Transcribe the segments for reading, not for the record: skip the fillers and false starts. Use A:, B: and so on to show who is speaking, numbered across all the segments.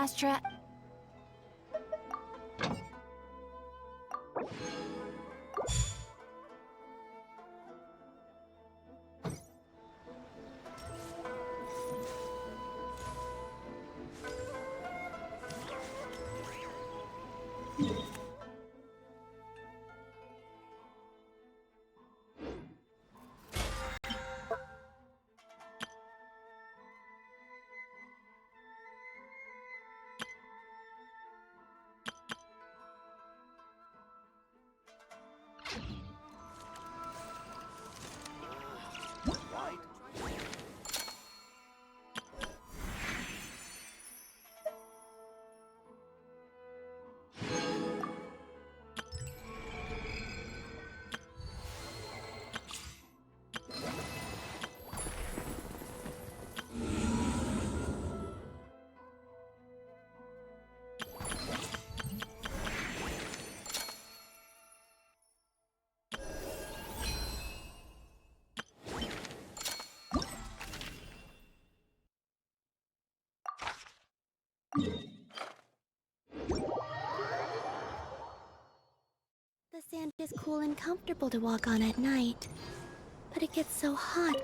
A: Astra... The sand is cool and comfortable to walk on at night, but it gets so hot.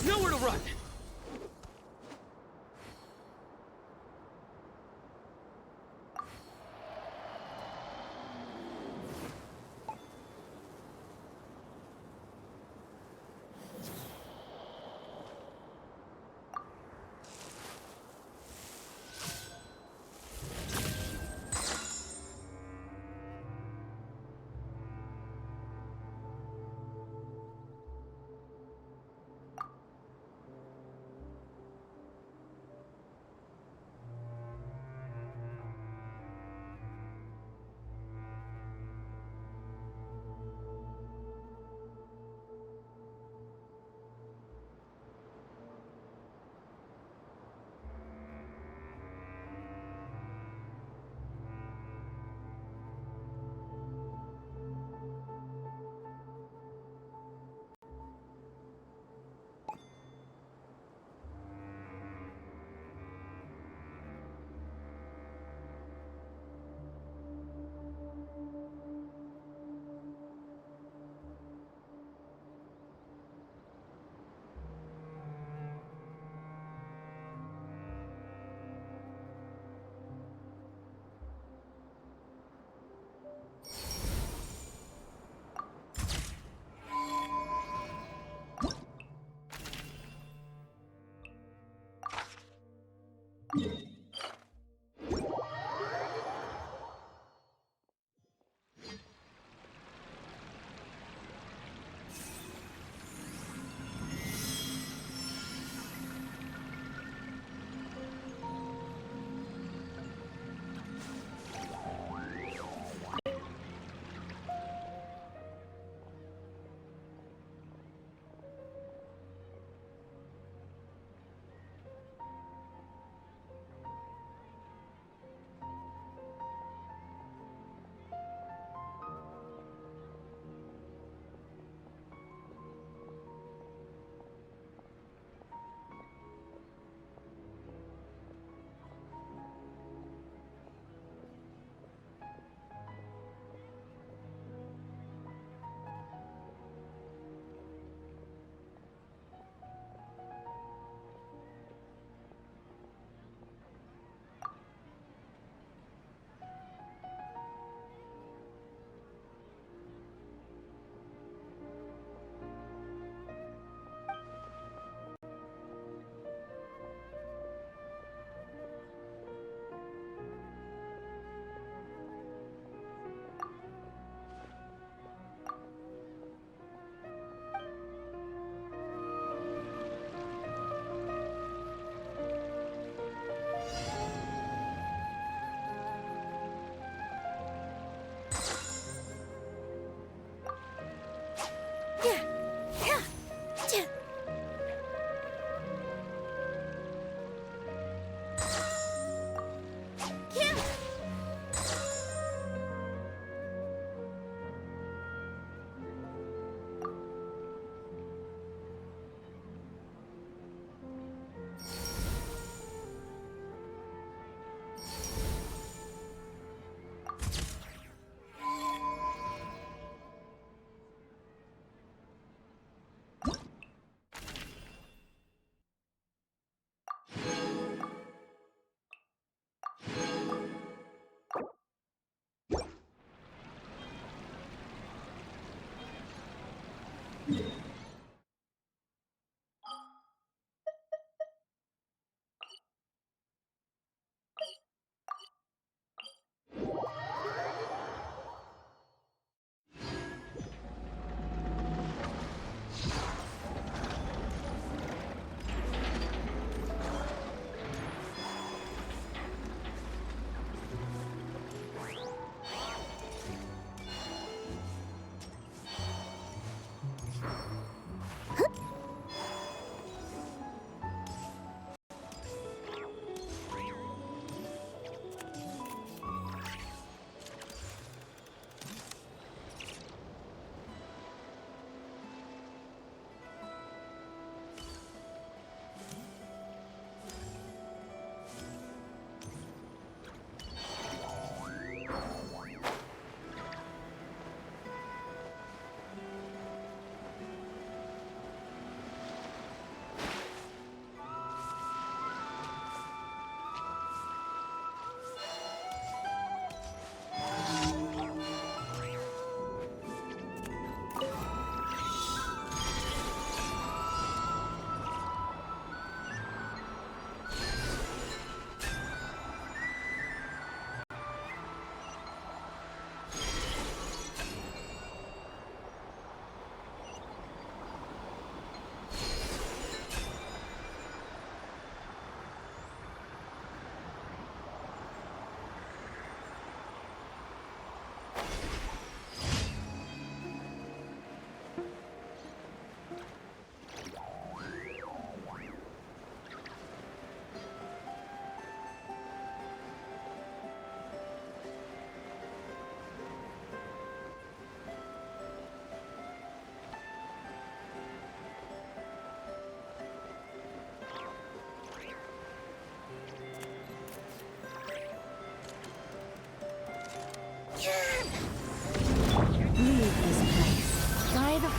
B: Nowhere to run!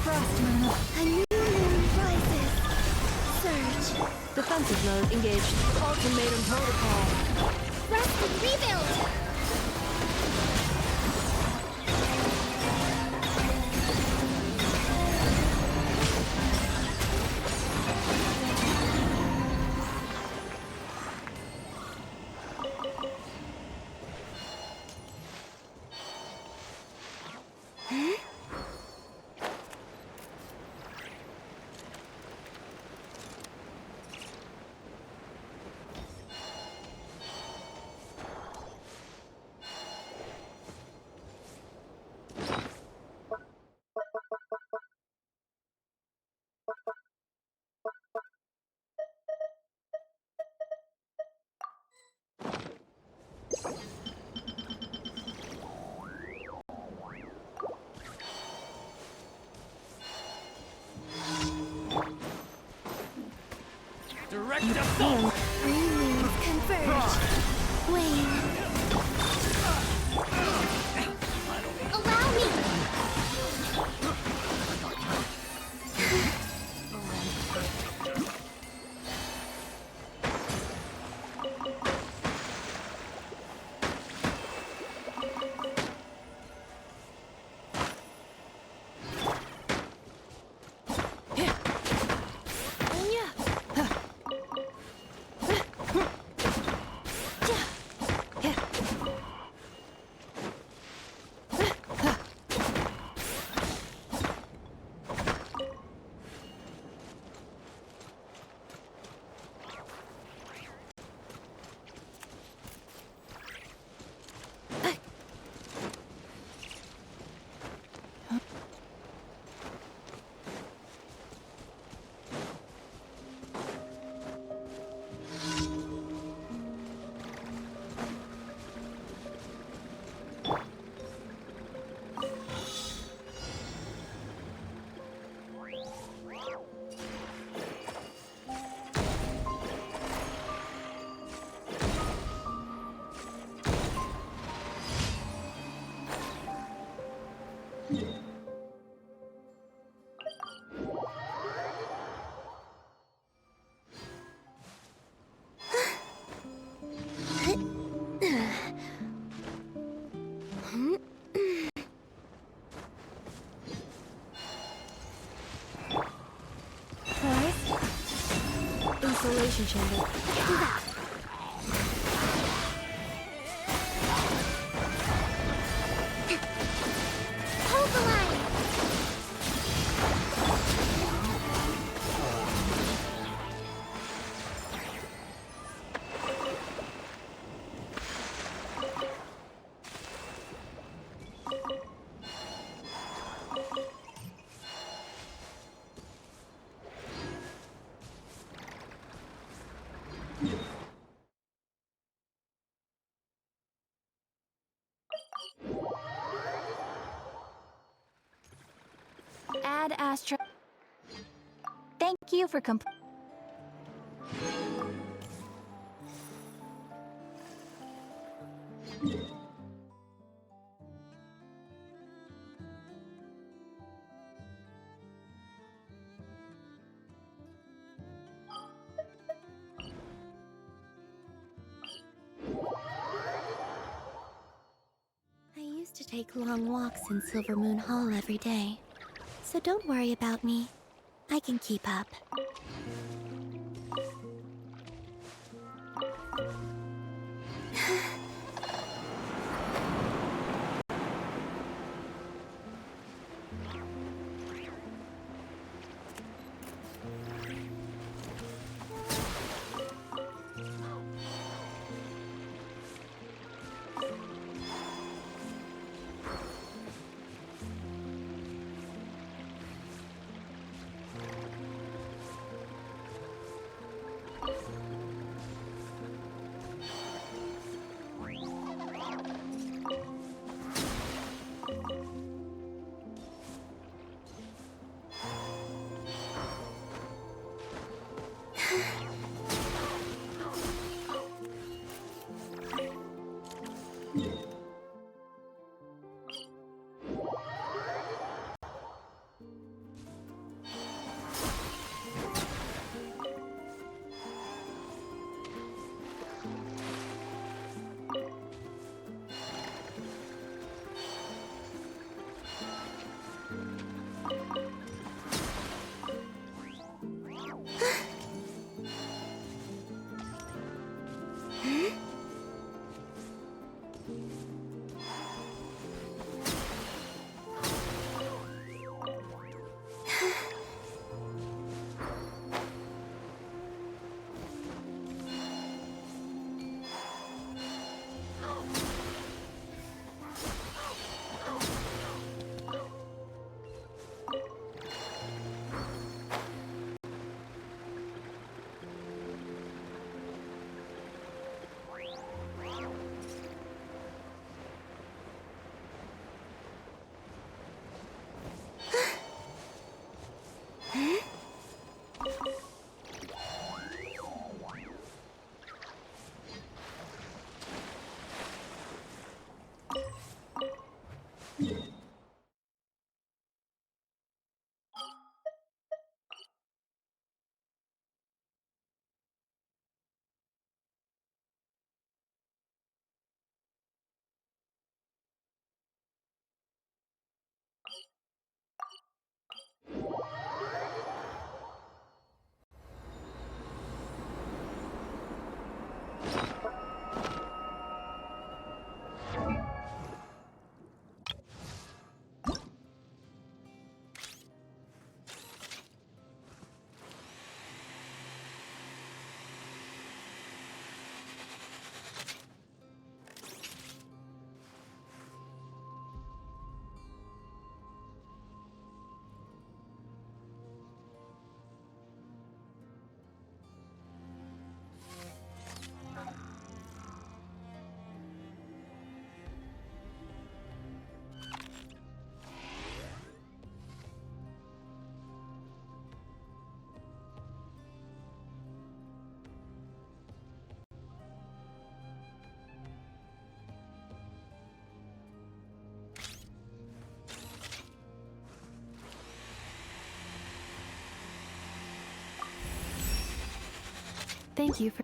B: frost.
A: A new moon rises. Surge.
B: Defensive mode engaged. Ultimatum protocol.
A: Rest and rebuild.
C: Direct assault!
A: Three moons converge. Wane. Allow me!
B: Insulation chamber.
A: Hold the line!
B: Add Astra. Thank you for
A: I used to take long walks in Silver Moon Hall every day. So don't worry about me. I can keep up.
B: Thank you for...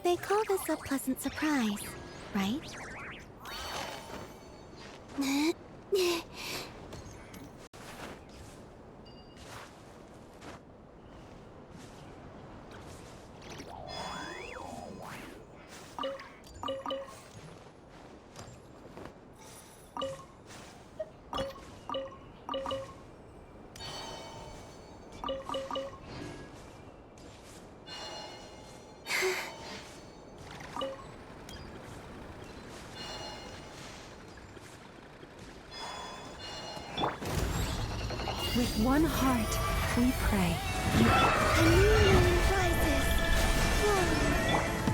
A: They call this a pleasant surprise, right?
B: With one heart, we pray.
A: A new moon rises.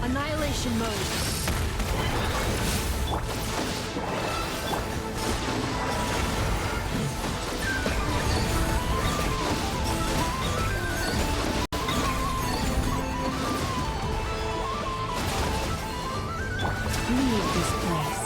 B: Annihilation mode. Leave this place.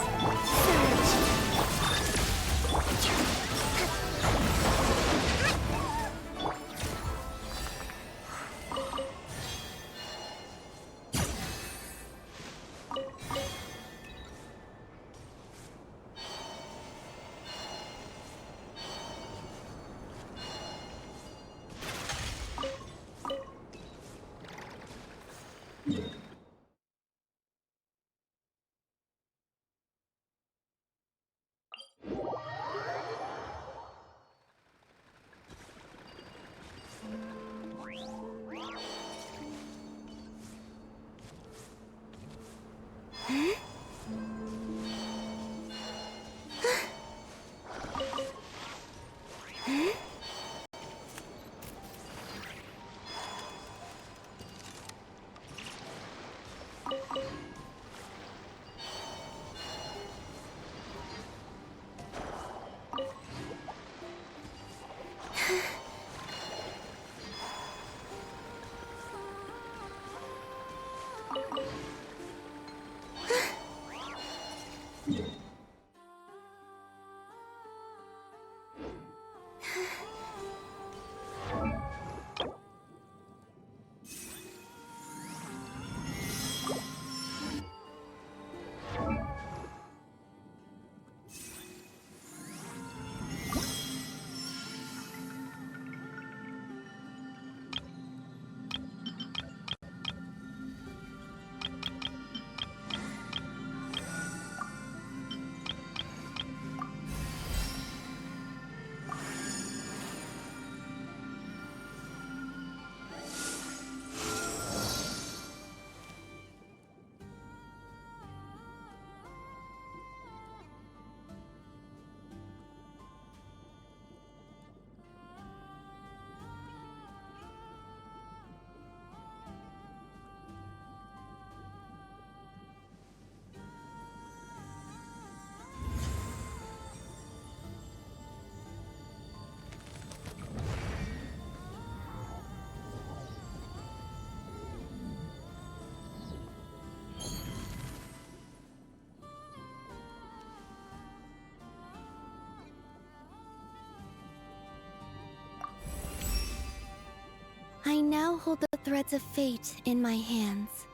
A: threads of fate in my hands.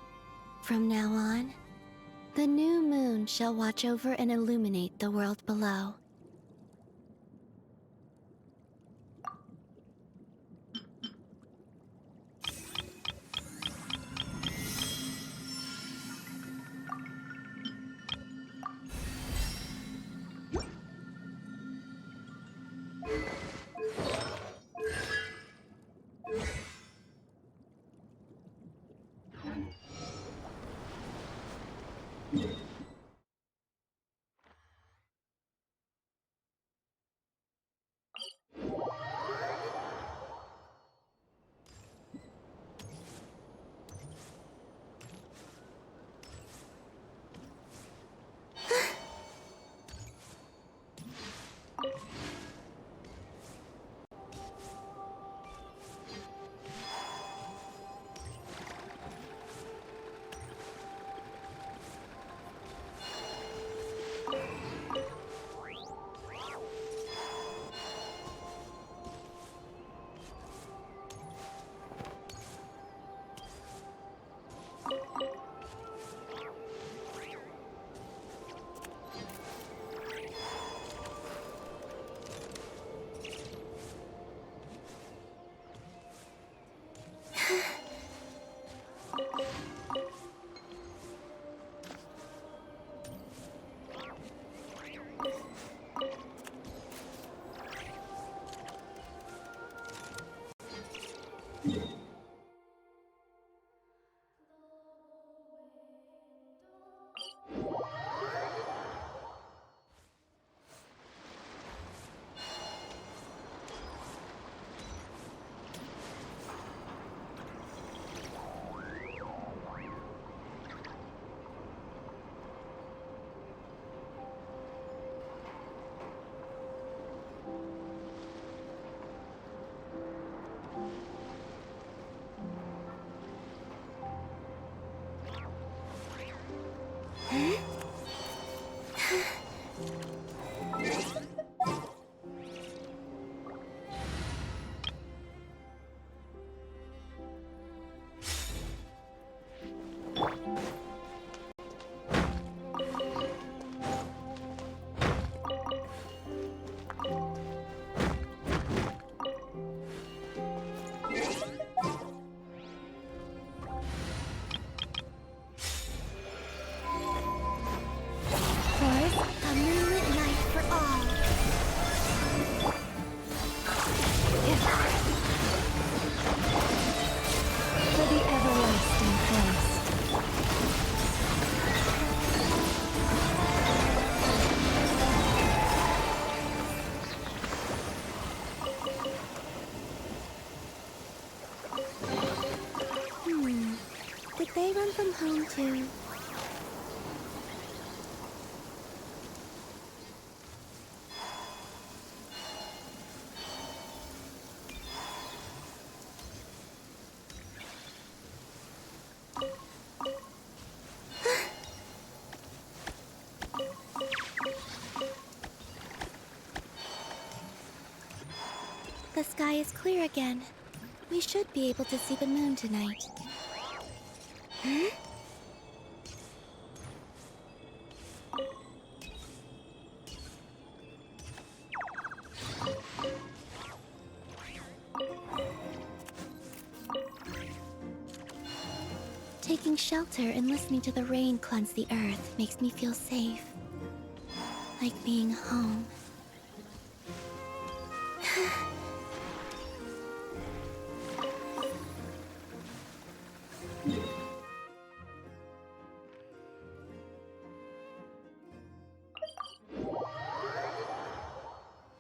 A: From now on, the new moon shall watch over and illuminate the world below. A moonlit night for all.
B: For the everlasting Christ.
A: Did they run from home too? The sky is clear again. We should be able to see the moon tonight. Huh? Taking shelter and listening to the rain cleanse the earth makes me feel safe. Like being home.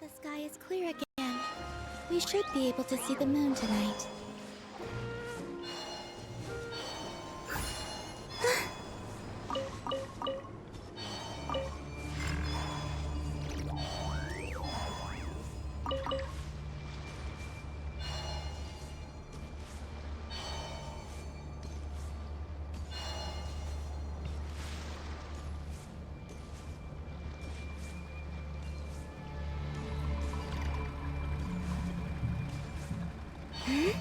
A: The sky is clear again. We should be able to see the moon tonight. Huh?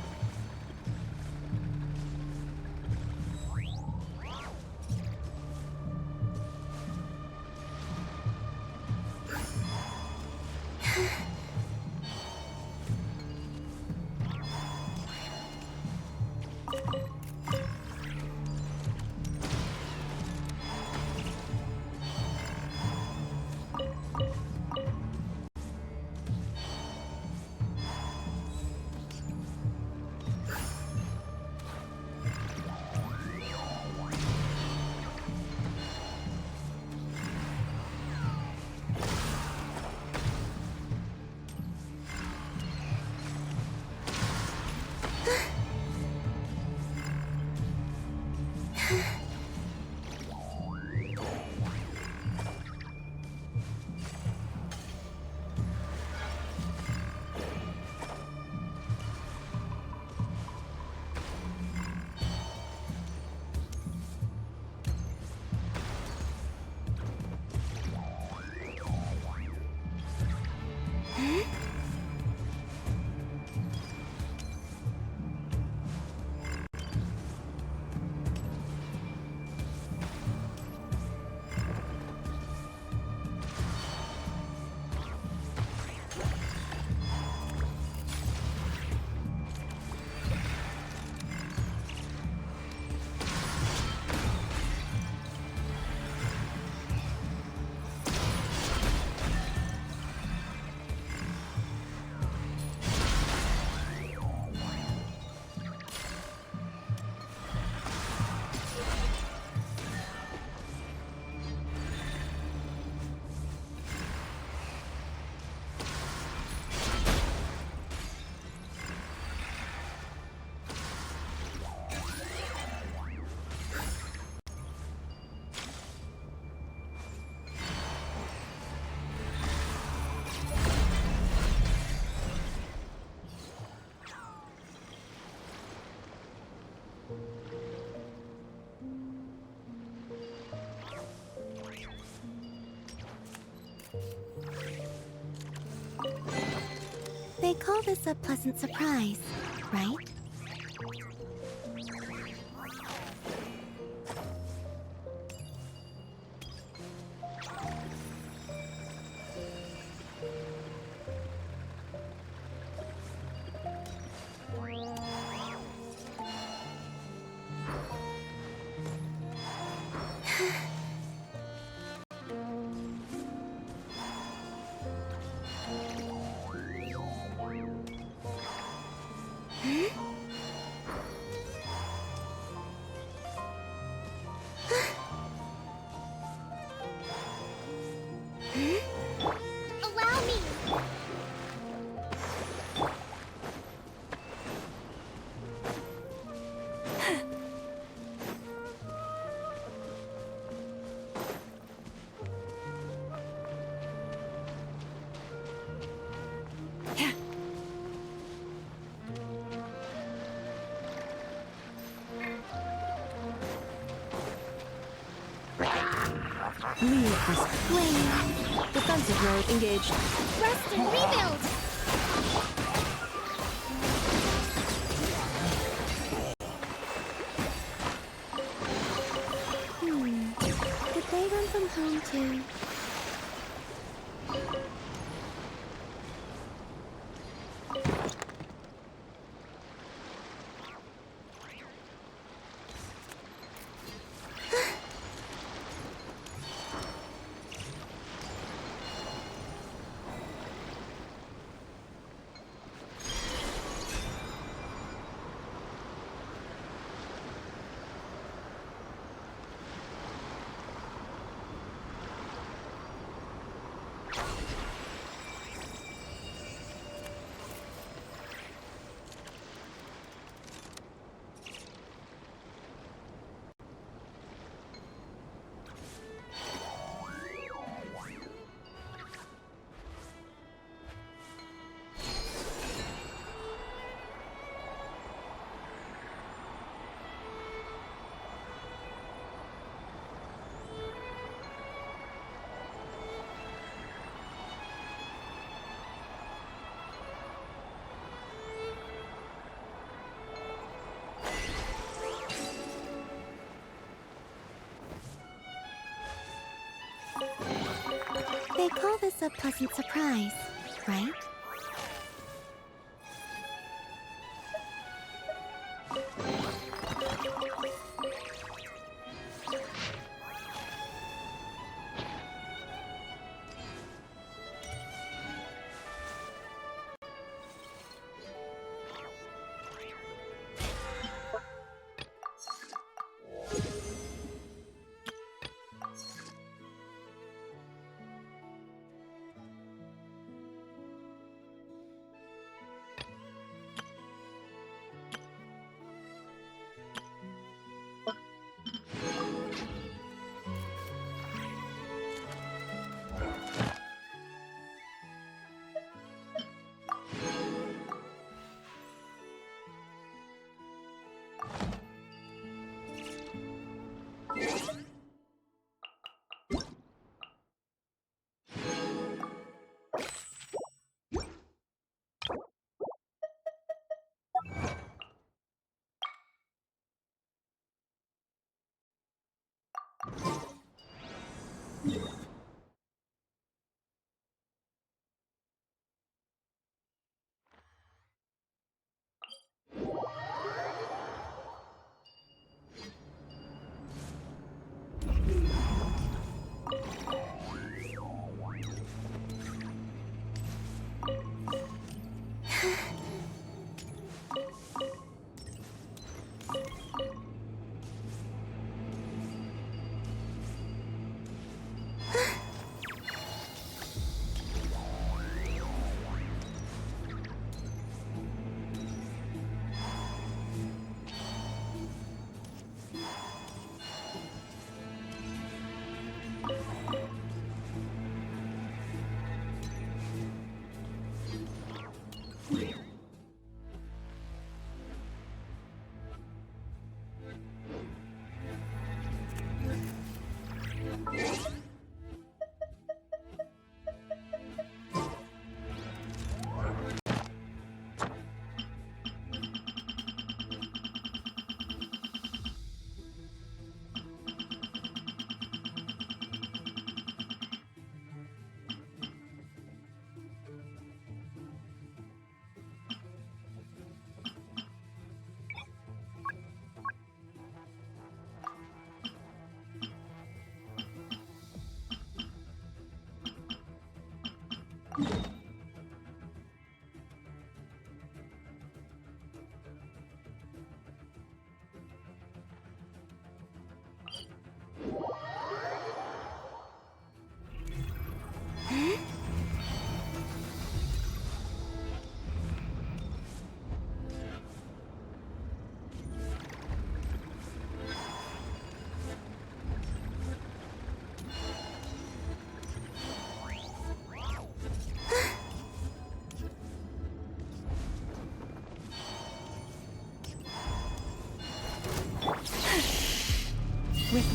A: They call this a pleasant surprise, right?
B: Allow me!
D: Leave this flame. Defensive mode engaged.
B: Rest and rebuild!
A: Did they run from home too? They call this a pleasant surprise, right?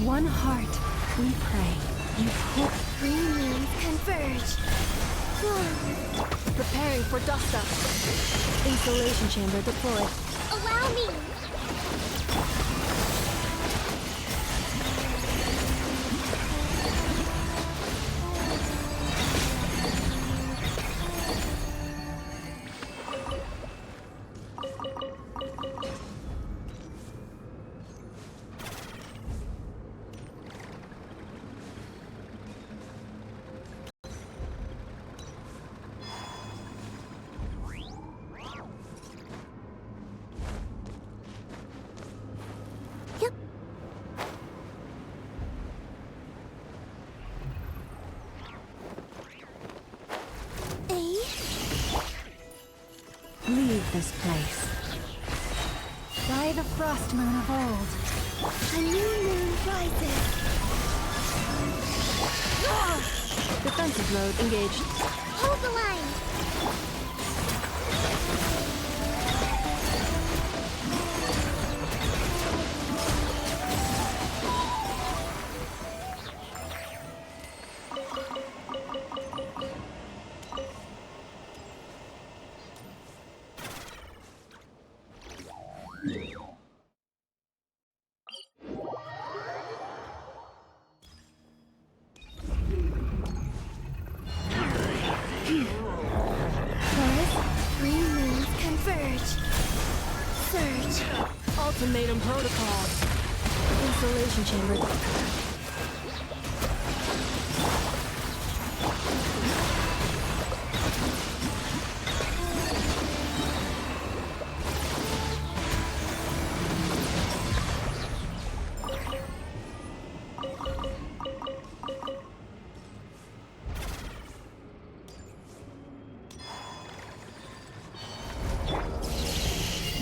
D: one heart, we pray. You hope.
A: Three moons converge.
D: Preparing for dust up. Insulation chamber deployed.
B: Allow me!
A: Yep.
D: Leave this place. By the frost moon of old.
A: A new moon rises.
D: Defensive road engaged.
B: Hold the line!
A: Three moons converge. Surge.
D: Ultimatum protocol. Insulation chamber.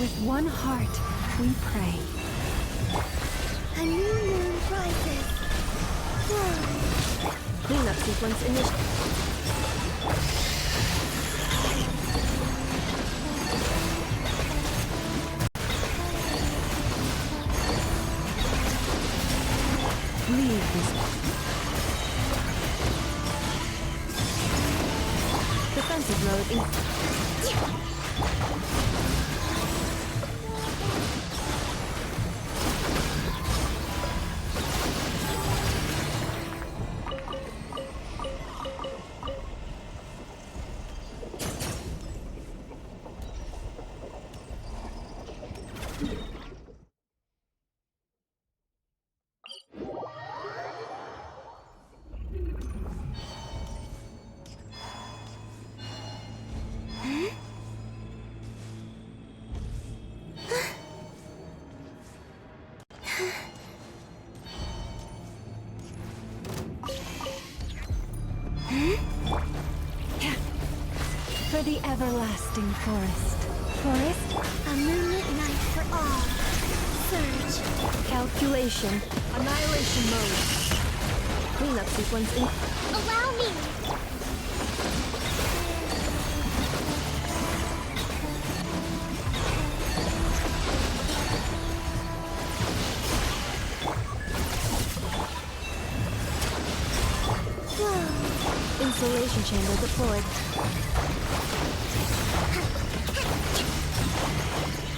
D: With one heart, we pray.
A: A new moon rises.
D: Cleanup sequence initiated. Leave this. Defensive road in. For the everlasting forest. Forest?
A: A moonlit night for all. Surge.
D: Calculation. Annihilation mode. Cleanup sequence in.
B: Allow me!
D: Insulation chamber deployed.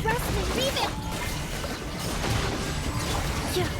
B: Rustling rebuild!
D: Yeah.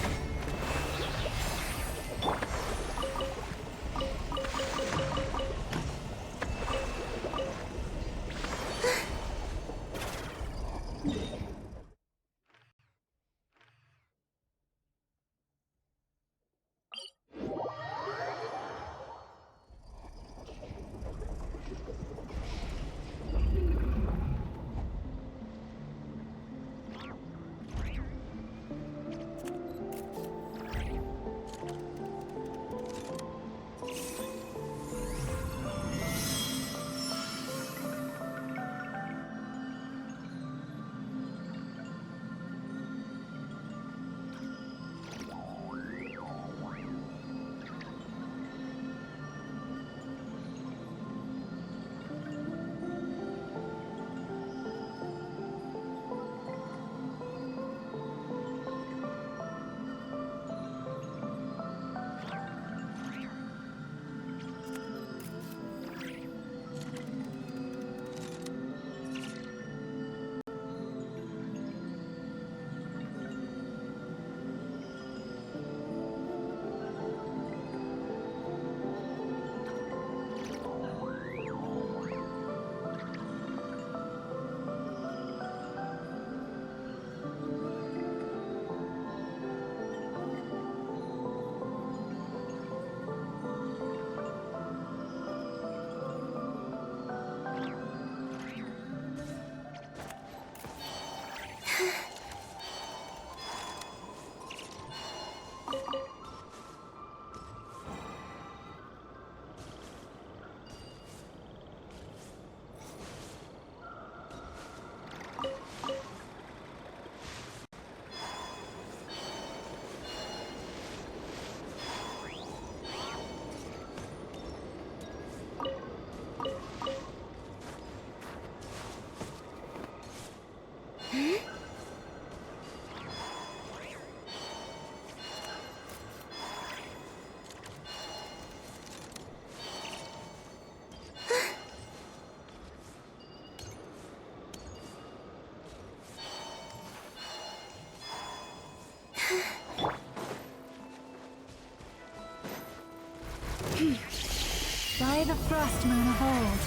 D: By the frost moon of old,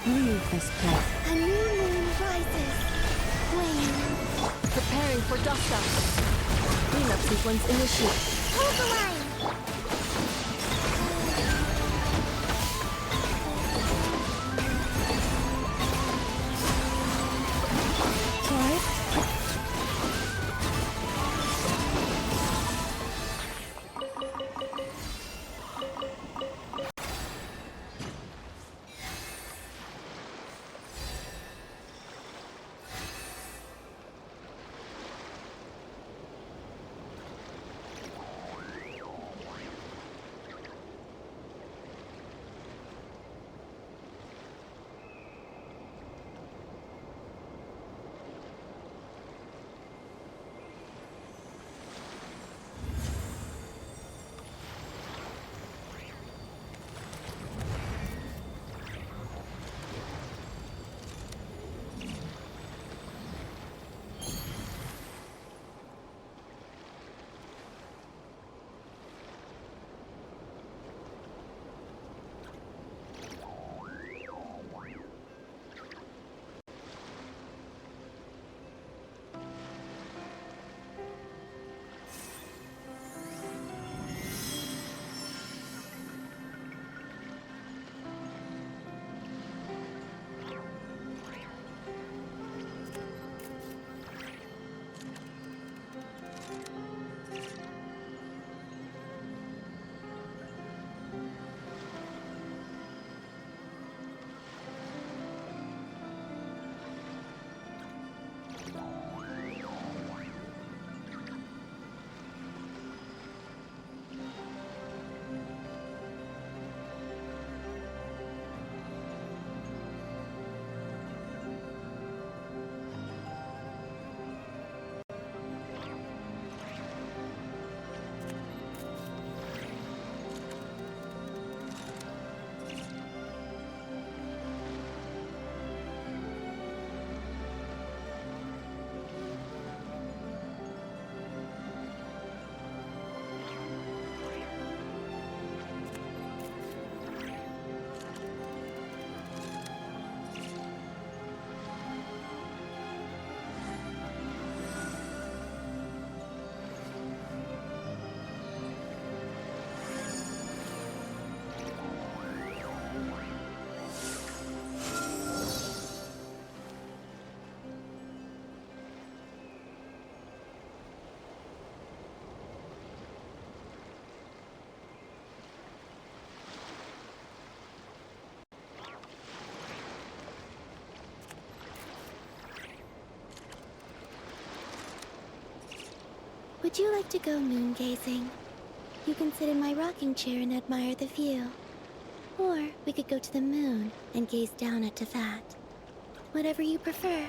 D: leave this place.
A: A new moon rises. Wane.
E: Preparing for dust up. Cleanup sequence initiate.
B: Hold the line!
D: Krai?
A: Would you like to go moon gazing? You can sit in my rocking chair and admire the view. Or we could go to the moon and gaze down at Tefat. Whatever you prefer.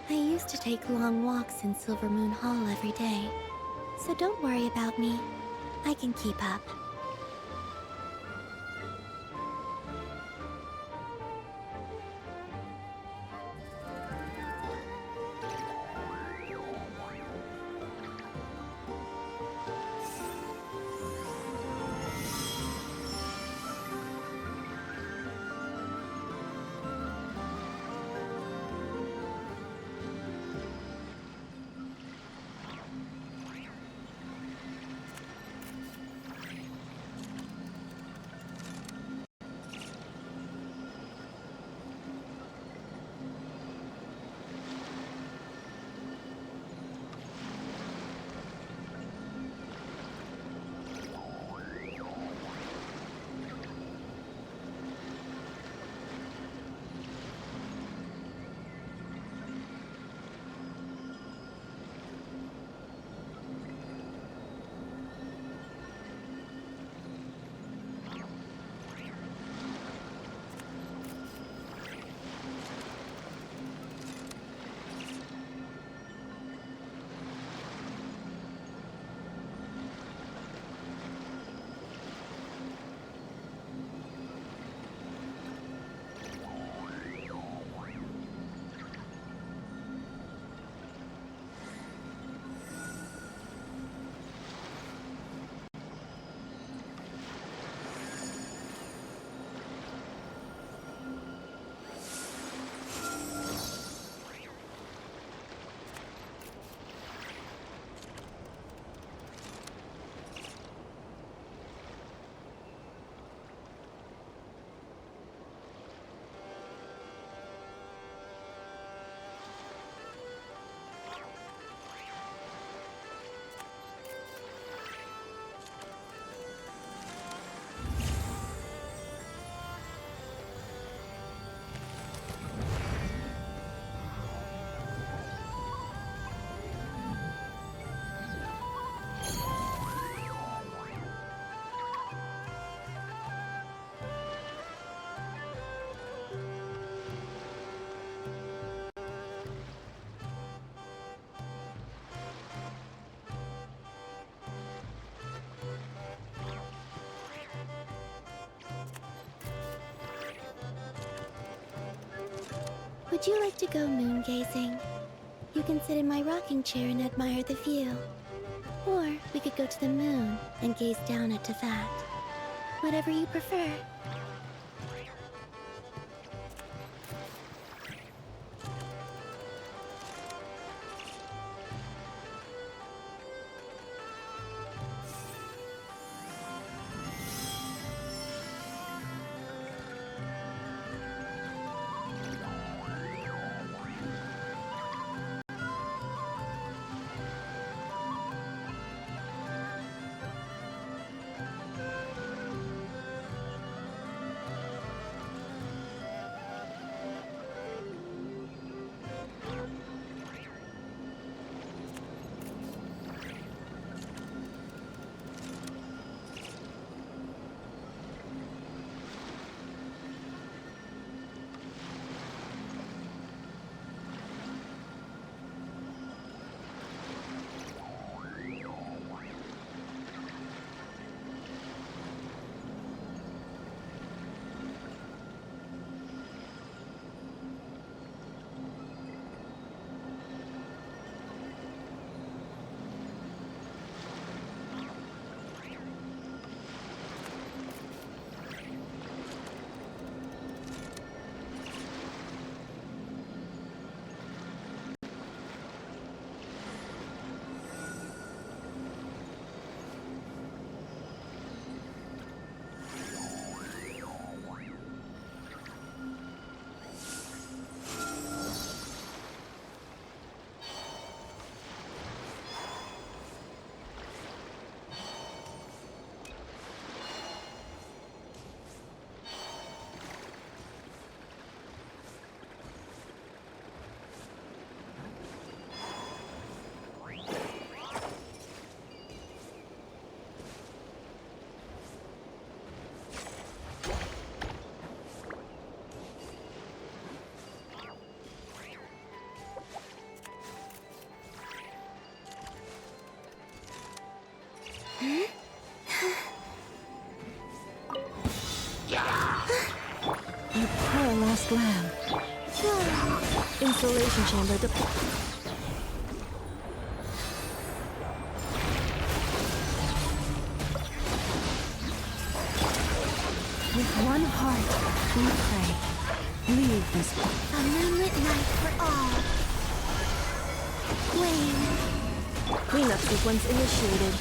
A: I used to take long walks in Silver Moon Hall every day, so don't worry about me. I can keep up. Would you like to go moon gazing? You can sit in my rocking chair and admire the view. Or we could go to the moon and gaze down at Tefat. Whatever you prefer.
E: You poor lost lamb. Insulation chamber With one heart, we pray. Leave this place.
A: A moonlit night for all. Flame.
E: Cleanup sequence initiated.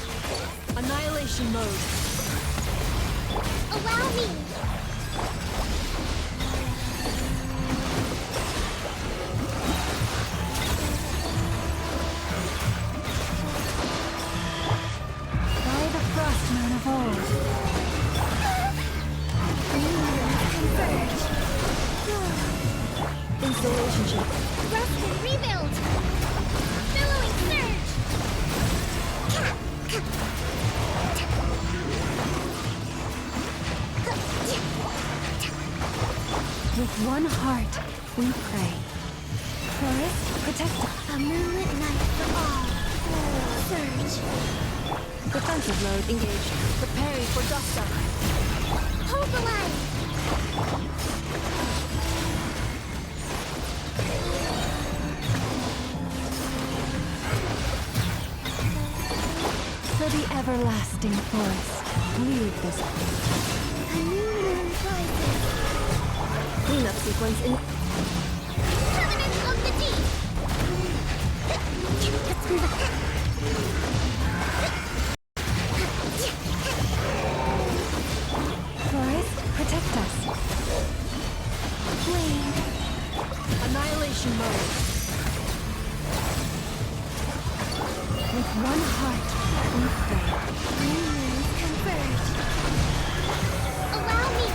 E: Annihilation mode.
B: Allow me.
D: By the frost moon of old.
A: Converge.
E: Insulation chamber.
B: Rest and rebuild. Billowing surge.
D: With one heart, we pray. Forest, protect us.
A: A moonlit night for all. Surge.
E: Defensive mode engaged. Preparing for dust up.
B: Hold the line.
D: For the everlasting forest, leave this place.
A: A new moon rises.
E: Cleanup sequence in.
B: Covenant of the deep.
D: Forest, protect us.
A: Flame.
E: Annihilation mode.
D: With one heart, we pray.
A: New moons converge.
B: Allow me.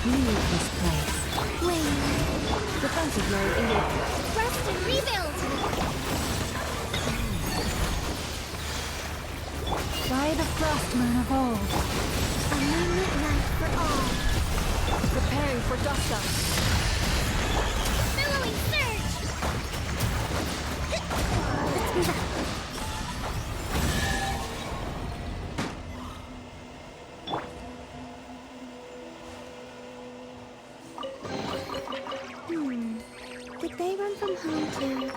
D: Leave this place.
A: Flame.
E: Defensive mode engaged.
B: Rest and rebuild.
D: By the frost moon of old.
A: A moonlit night for all.
E: Preparing for dust up.
B: Billowing surge.
A: Did they run from home too?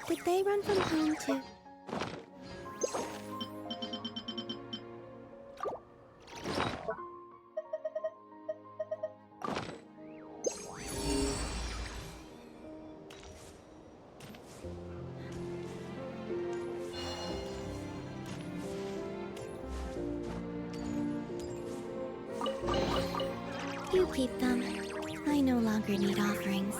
A: Did they run from home too? You keep them. I no longer need offerings.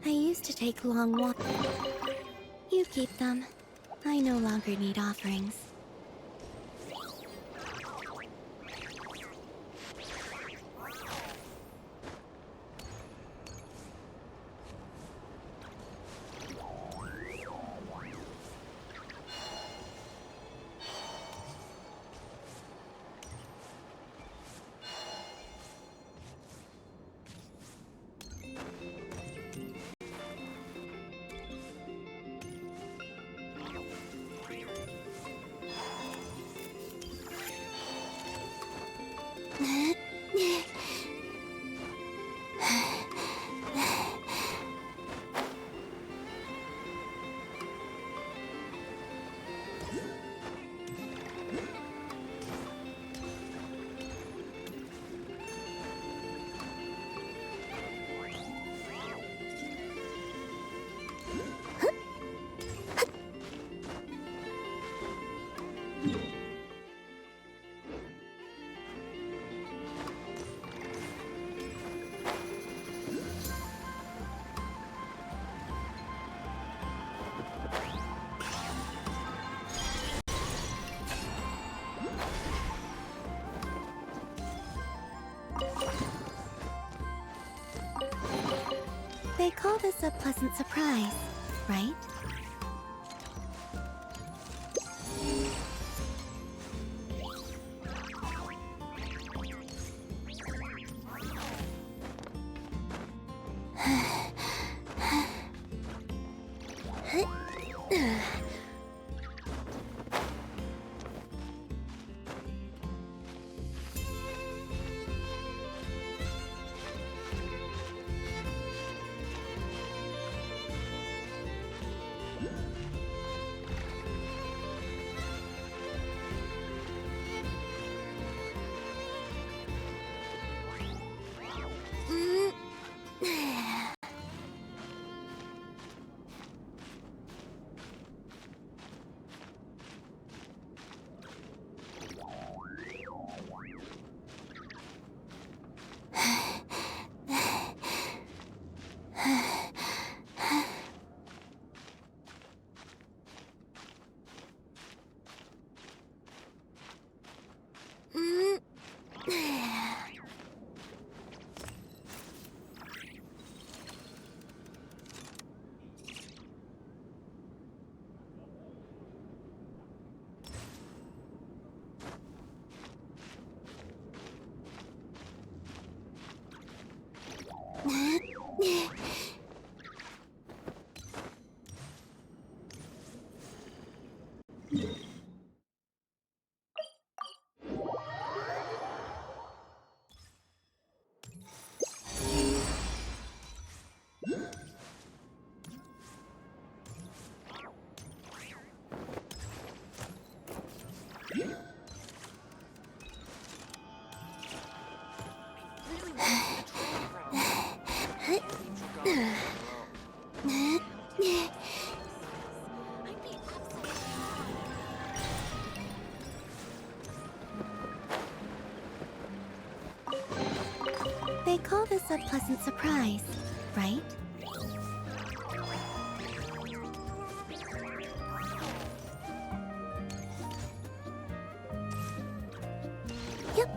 A: I used to take long walks. You keep them. I no longer need offerings. call this a pleasant surprise, right? They call this a pleasant surprise, right? Yep.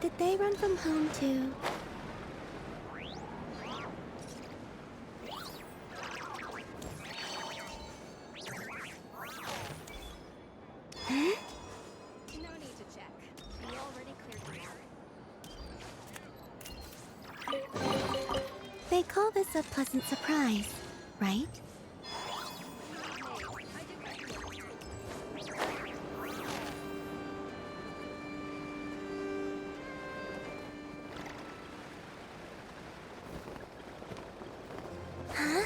A: Did they run from home too?
E: No need to check. We already cleared the area.
A: They call this a pleasant surprise, right? Huh?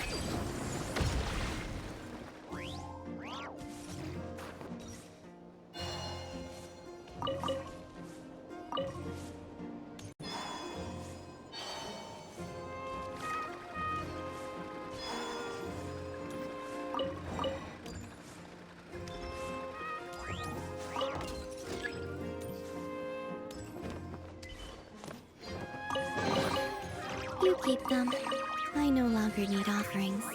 A: You keep them. I no longer need offerings.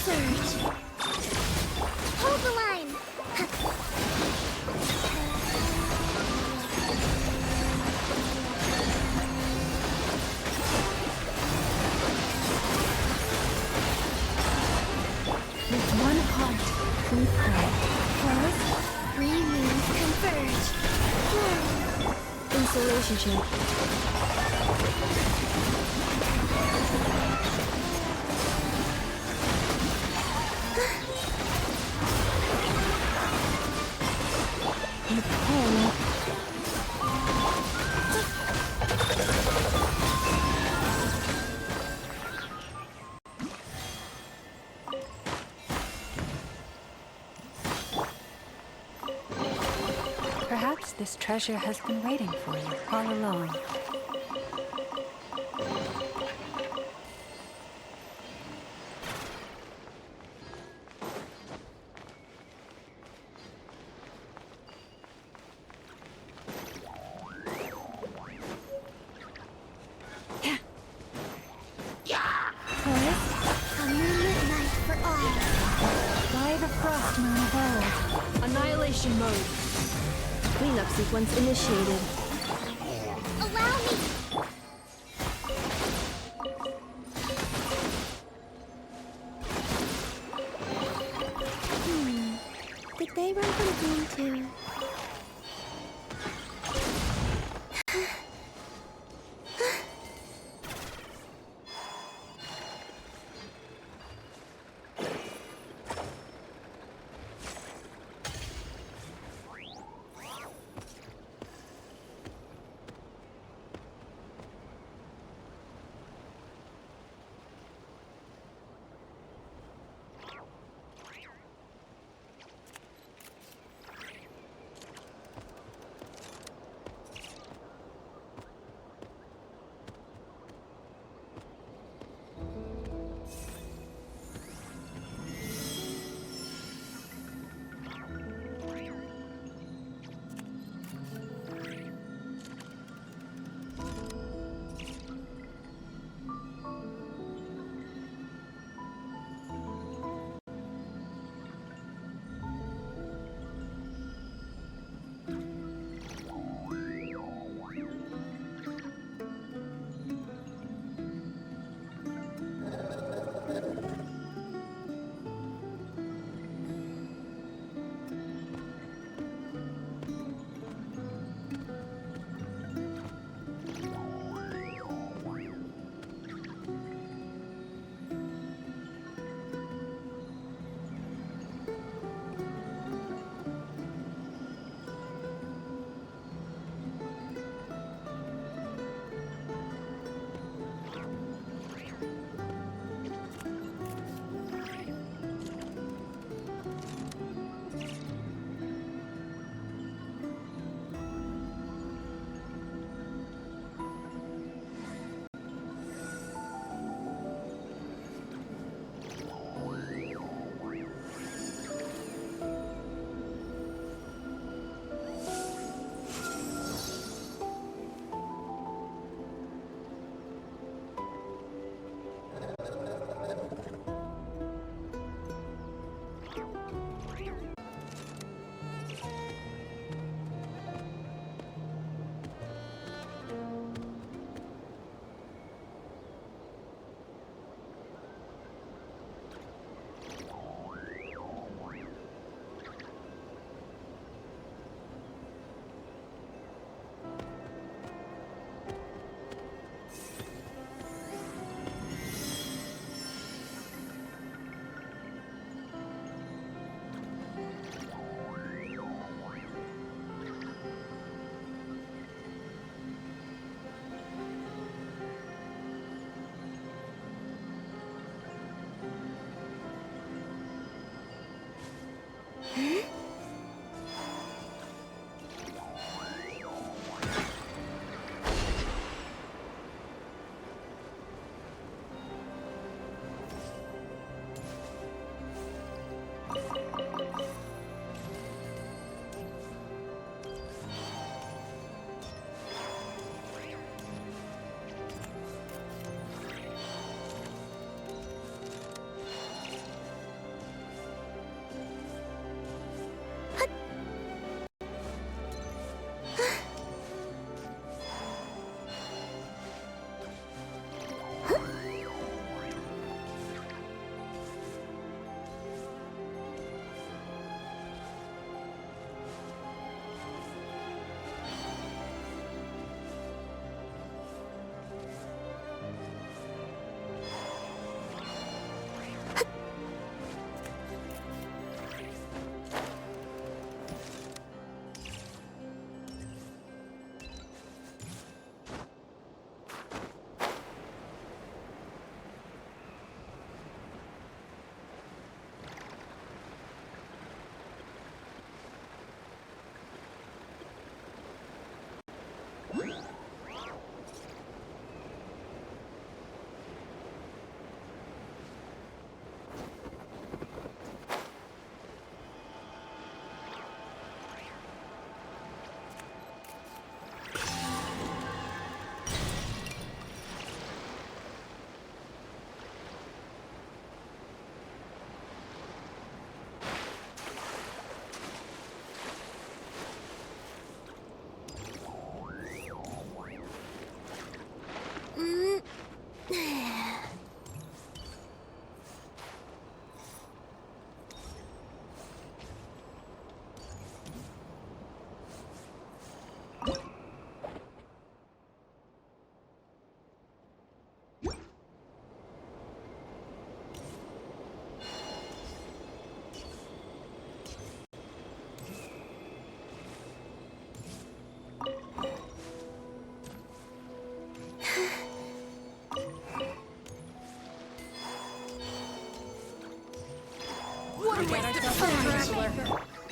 A: Surge.
B: Hold the line!
D: With one heart, we pray.
A: First, 3 moons converge.
E: Insulation champ.
D: We pray. Perhaps this treasure has been waiting for you all along.
A: First, a moonlit night for all.
D: By the frost moon of old.
E: Annihilation mode. Cleanup sequence initiated.
B: Allow me!
A: Did they run from home too?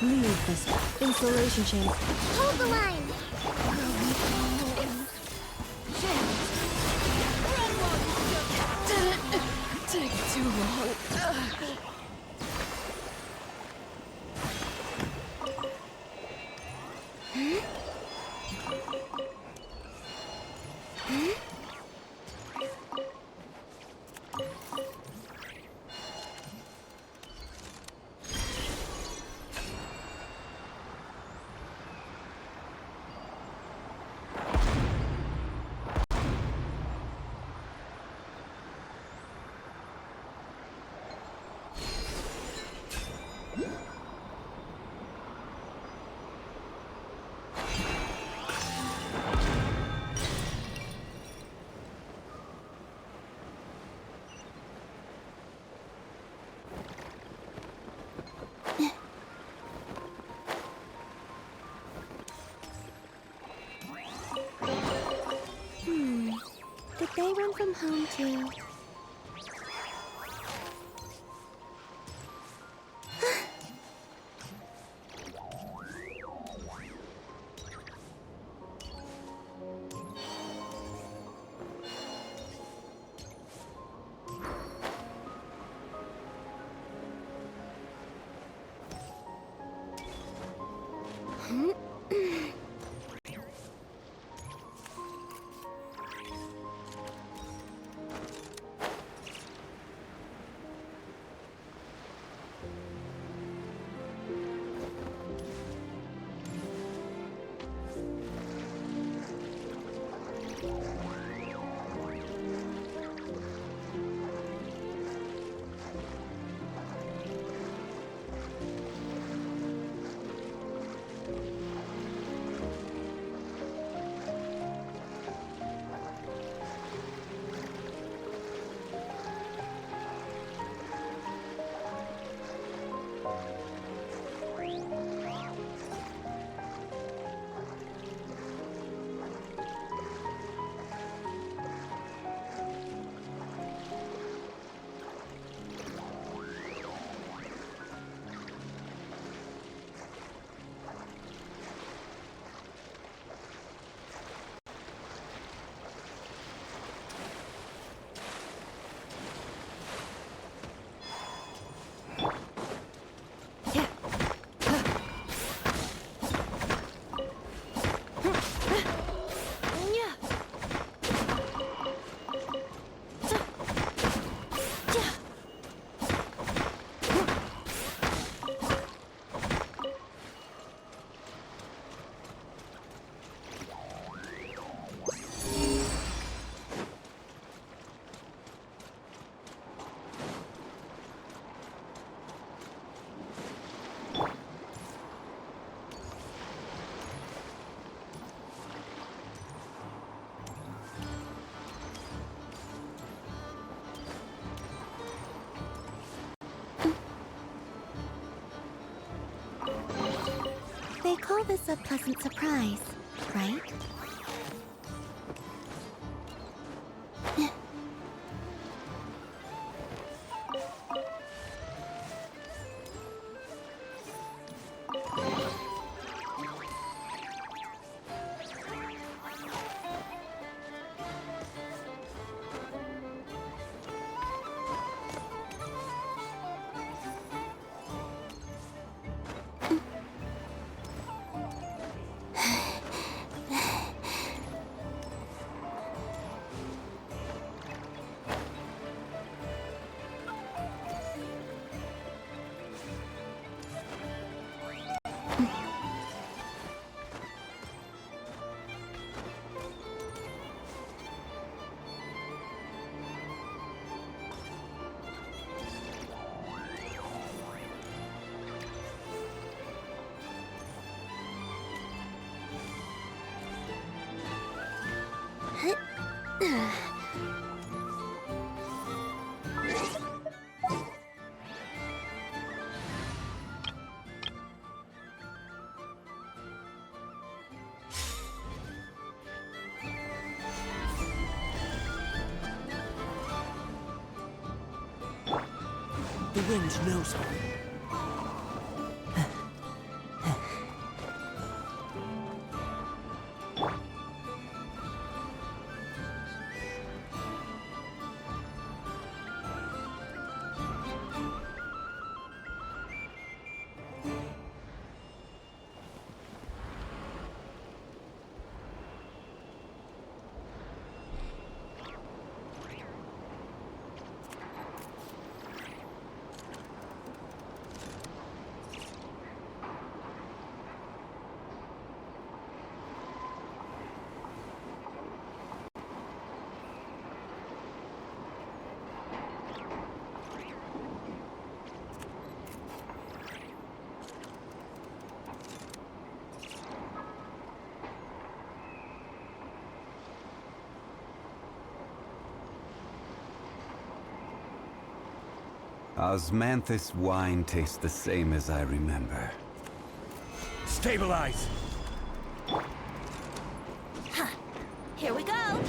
D: Leave this.
E: Installation chain.
B: Hold the line.
E: Didn't take too long.
A: Did they run from home too? They call this a pleasant surprise, right?
C: The wind knows me.
F: Osmanthus wine tastes the same as I remember.
C: Stabilize!
B: Here we go.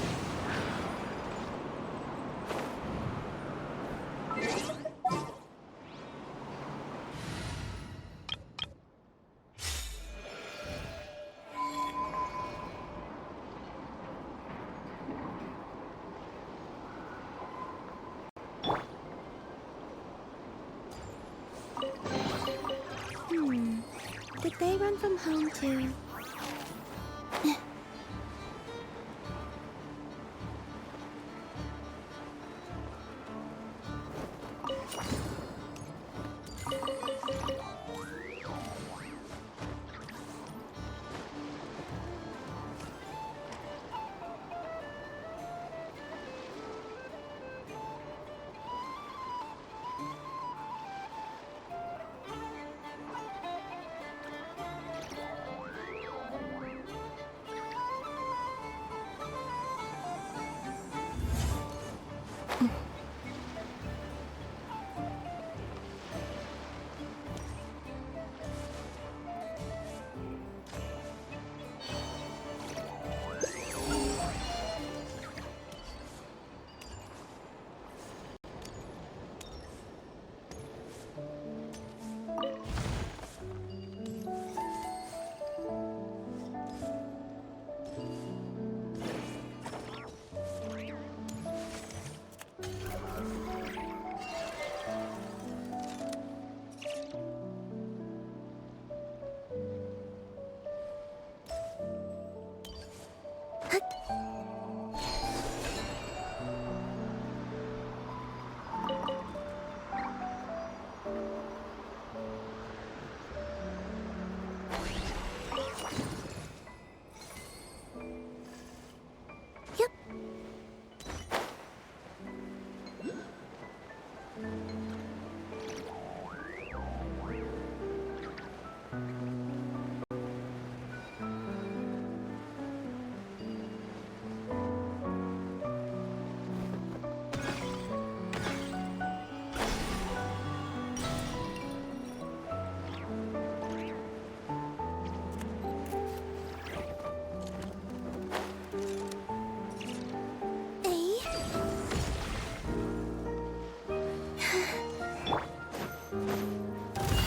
A: Did they run from home too?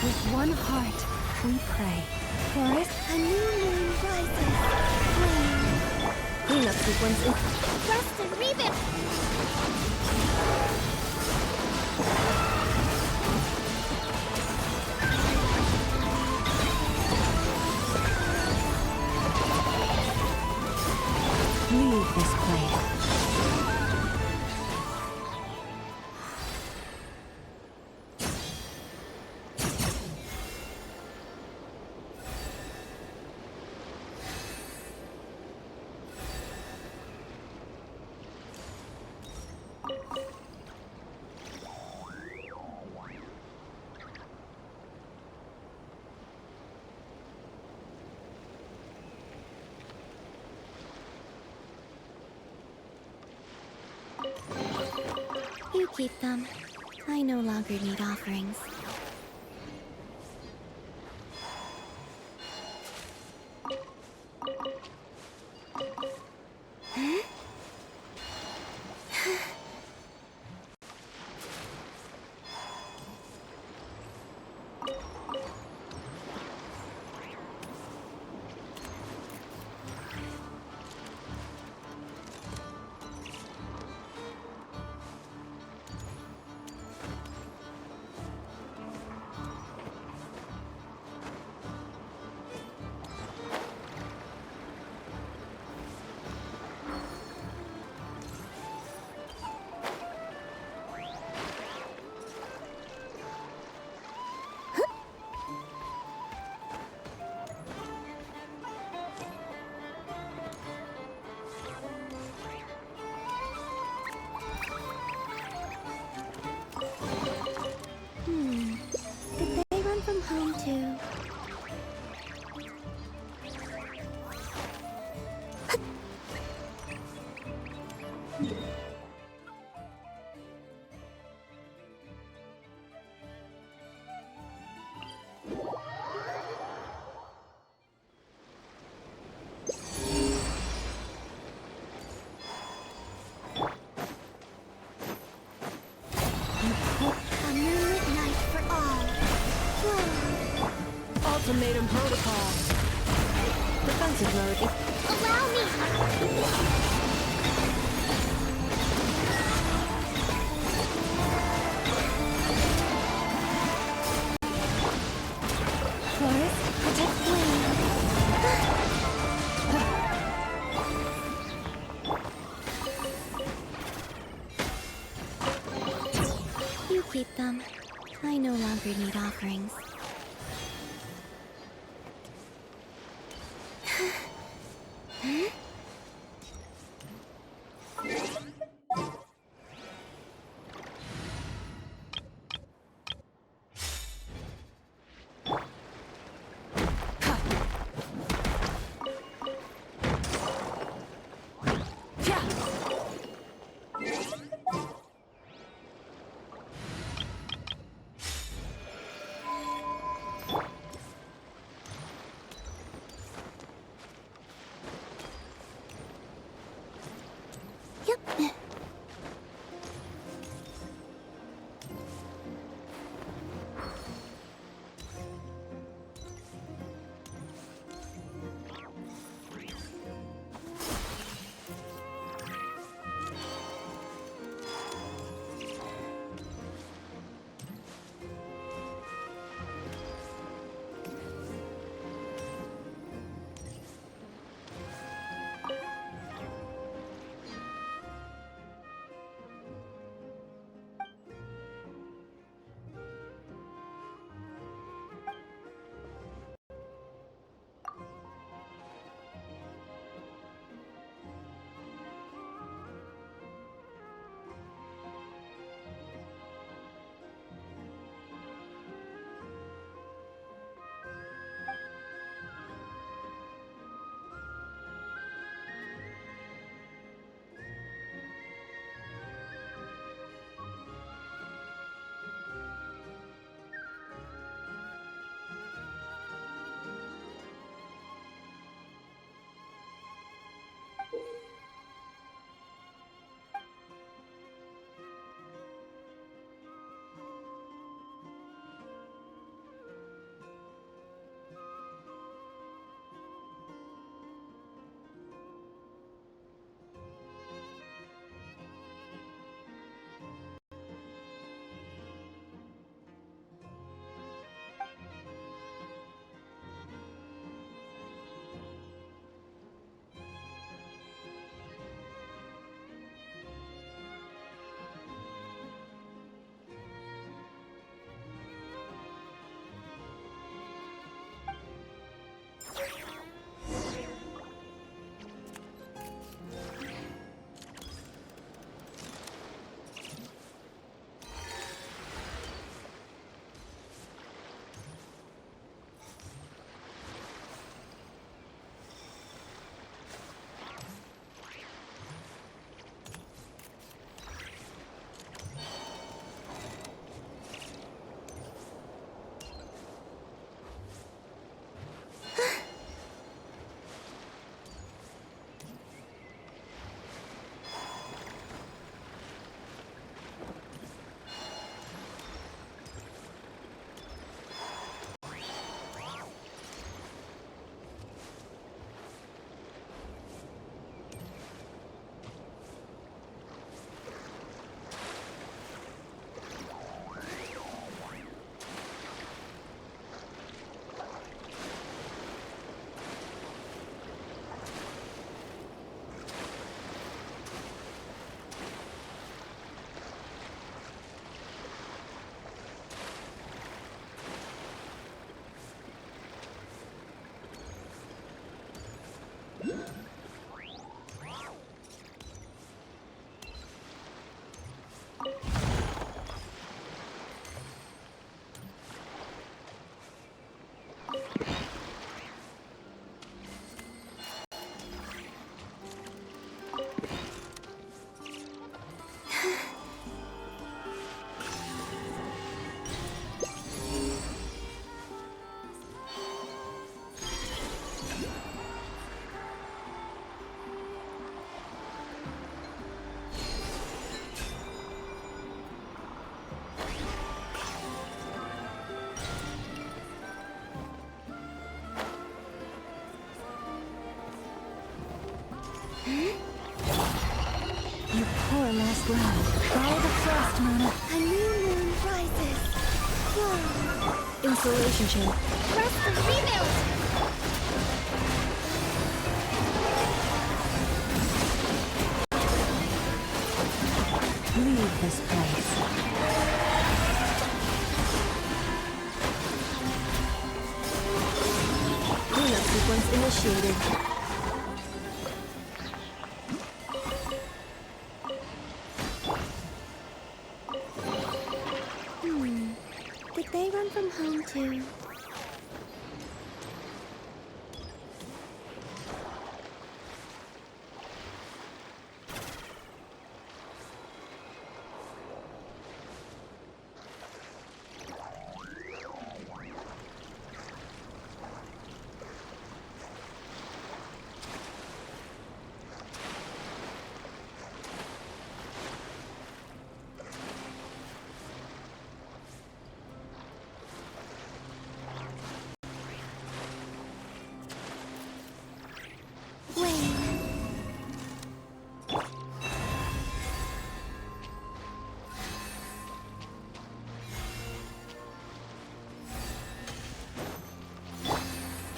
D: With one heart, we pray. Chorus,
A: A new moon rises. Flame.
E: Cleanup sequence in.
B: Rest and rebuild.
D: leave this place.
A: You keep them. I no longer need offerings.
E: Ultimatum protocol. Defensive mode.
B: Allow me!
D: Florist, protect flame.
A: You keep them. I no longer need offerings.
D: You poor last round. Follow the frost, Mona.
A: A new moon rises. Whoa.
E: Insulation chain.
B: Press the rebuild!
D: Leave this place.
E: Cleanup sequence initiated.
A: Did they run from home too?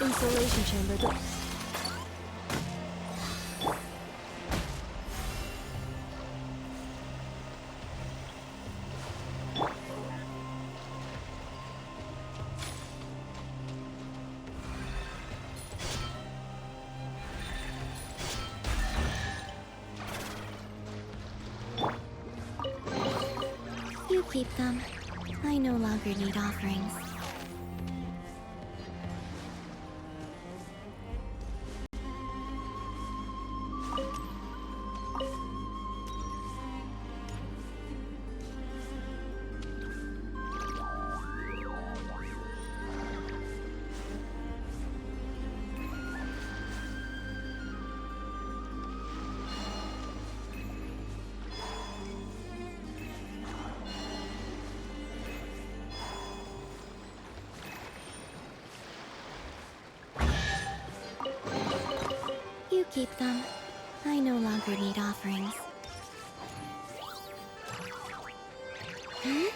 E: Insulation chamber.
A: You keep them. I no longer need offerings. You keep them. I no longer need offerings. Huh?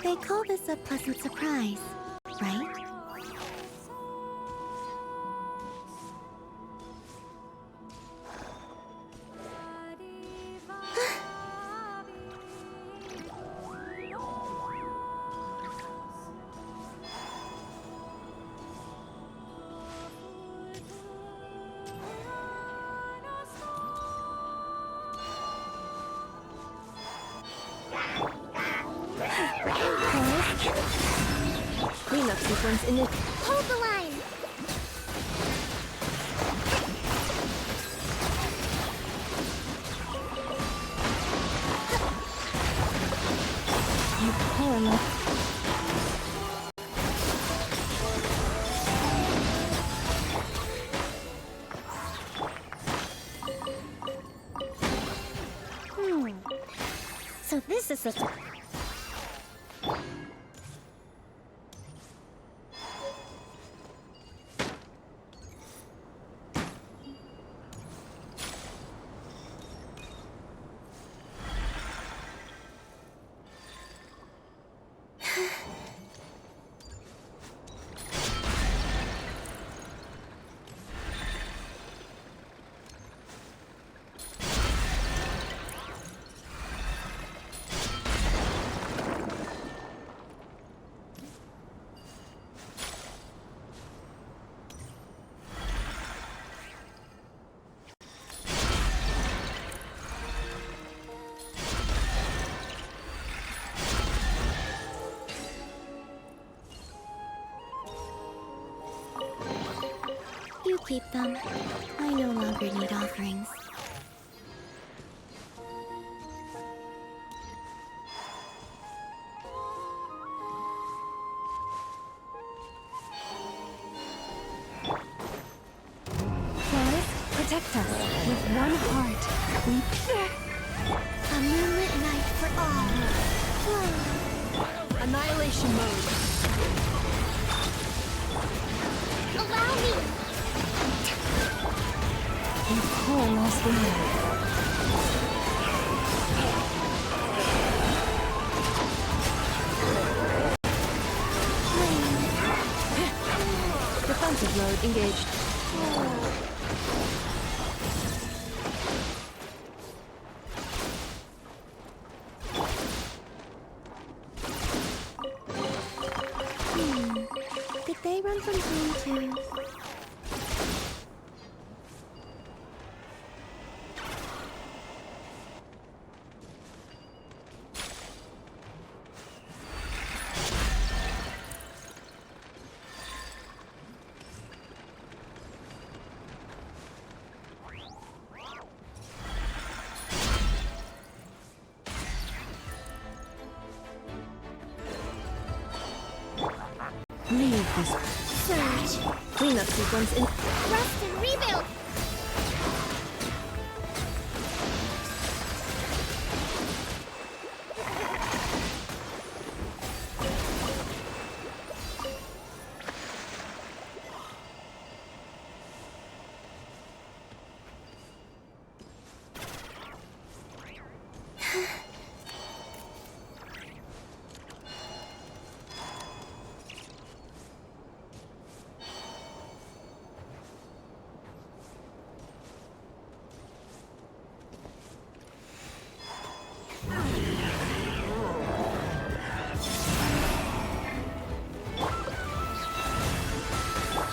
A: They call this a pleasant surprise, right?
E: Cleanup sequence in it.
B: Hold the line!
D: You poor last.
B: So this is the...
A: keep them. I no longer need offerings.
D: Forest, protect us. With one heart, we...
A: A moonlit night for all.
E: Annihilation mode.
B: Allow me!
D: We pour lost the moon.
E: Defensive mode engaged.
A: Did they run from home too?
D: Leave this.
A: Surge.
E: Cleanup sequence in.
B: Rest and rebuild!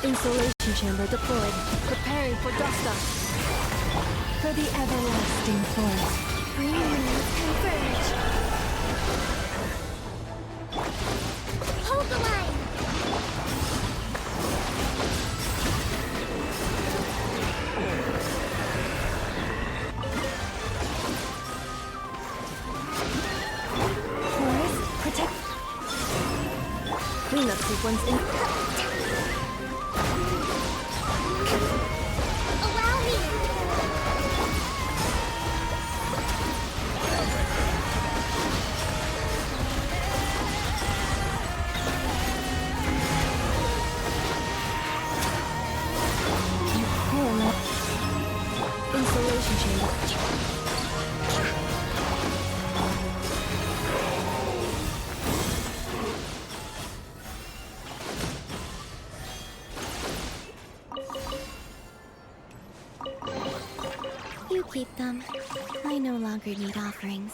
E: Insulation chamber deployed. Preparing for dust up.
D: For the everlasting forest.
A: Three moons converge.
B: Hold the line!
D: Forest, protect.
E: Cleanup sequence in.
B: Allow me!
D: Pour lost.
E: Insulation chamber.
A: You keep them. I no longer need offerings.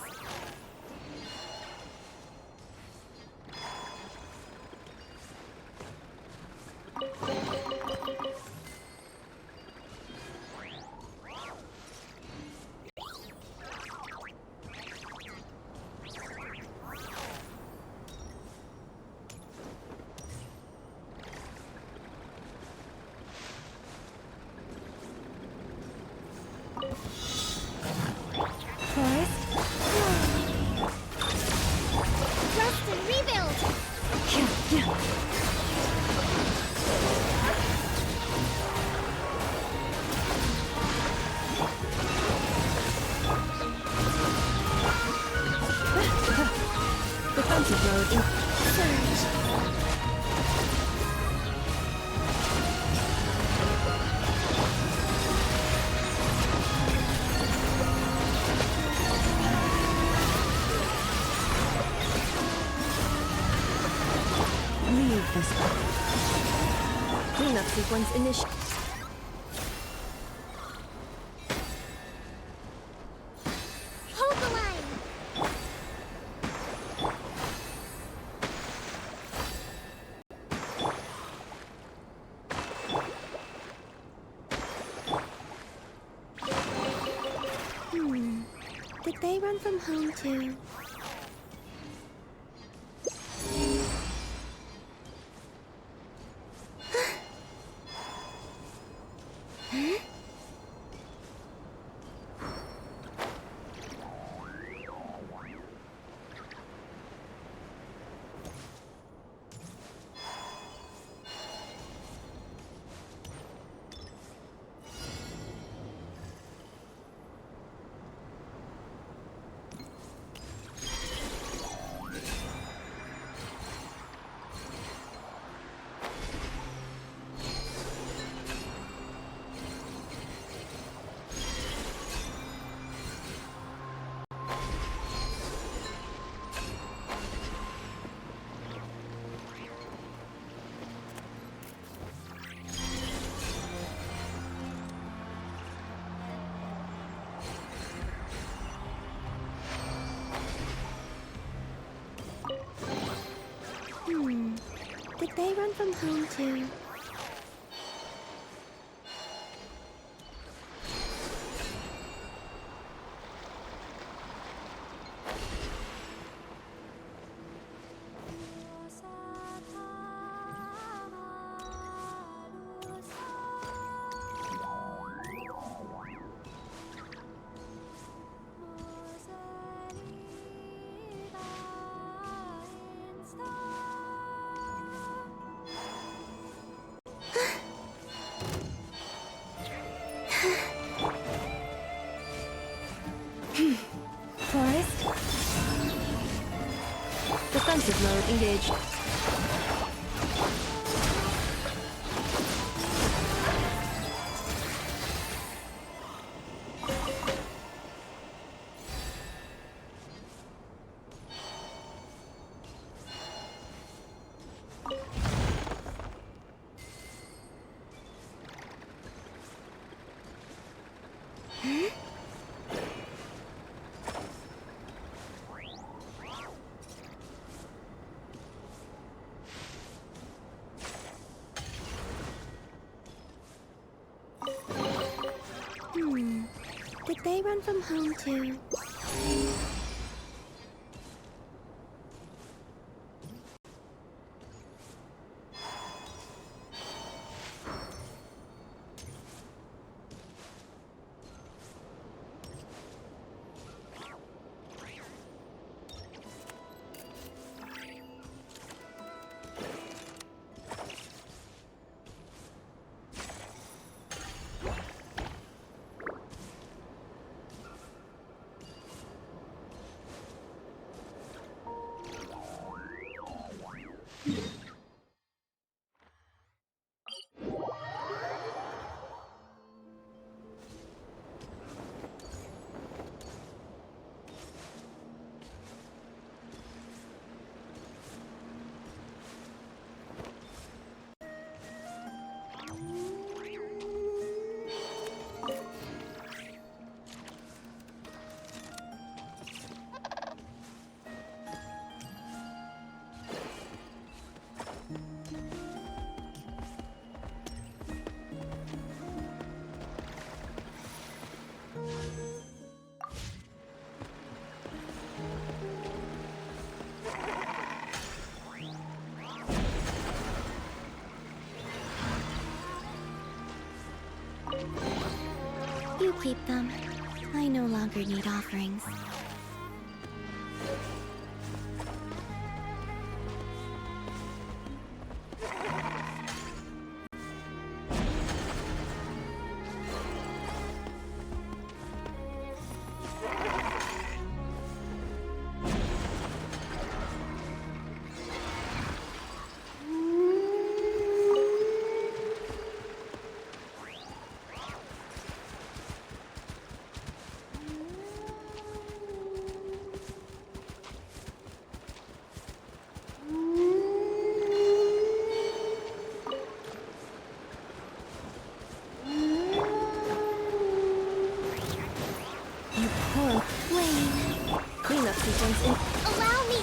D: Forest,
B: Rest and rebuild!
E: Defensive mode in.
A: Surge.
D: leave this.
E: Cleanup sequence initiated.
B: Hold the line!
A: Did they run from home too? Did they run from home too?
D: Forest?
E: Defensive mode engaged.
A: Did they run from home too? You keep them. I no longer need offerings.
E: Cleanup sequence in.
B: Allow me!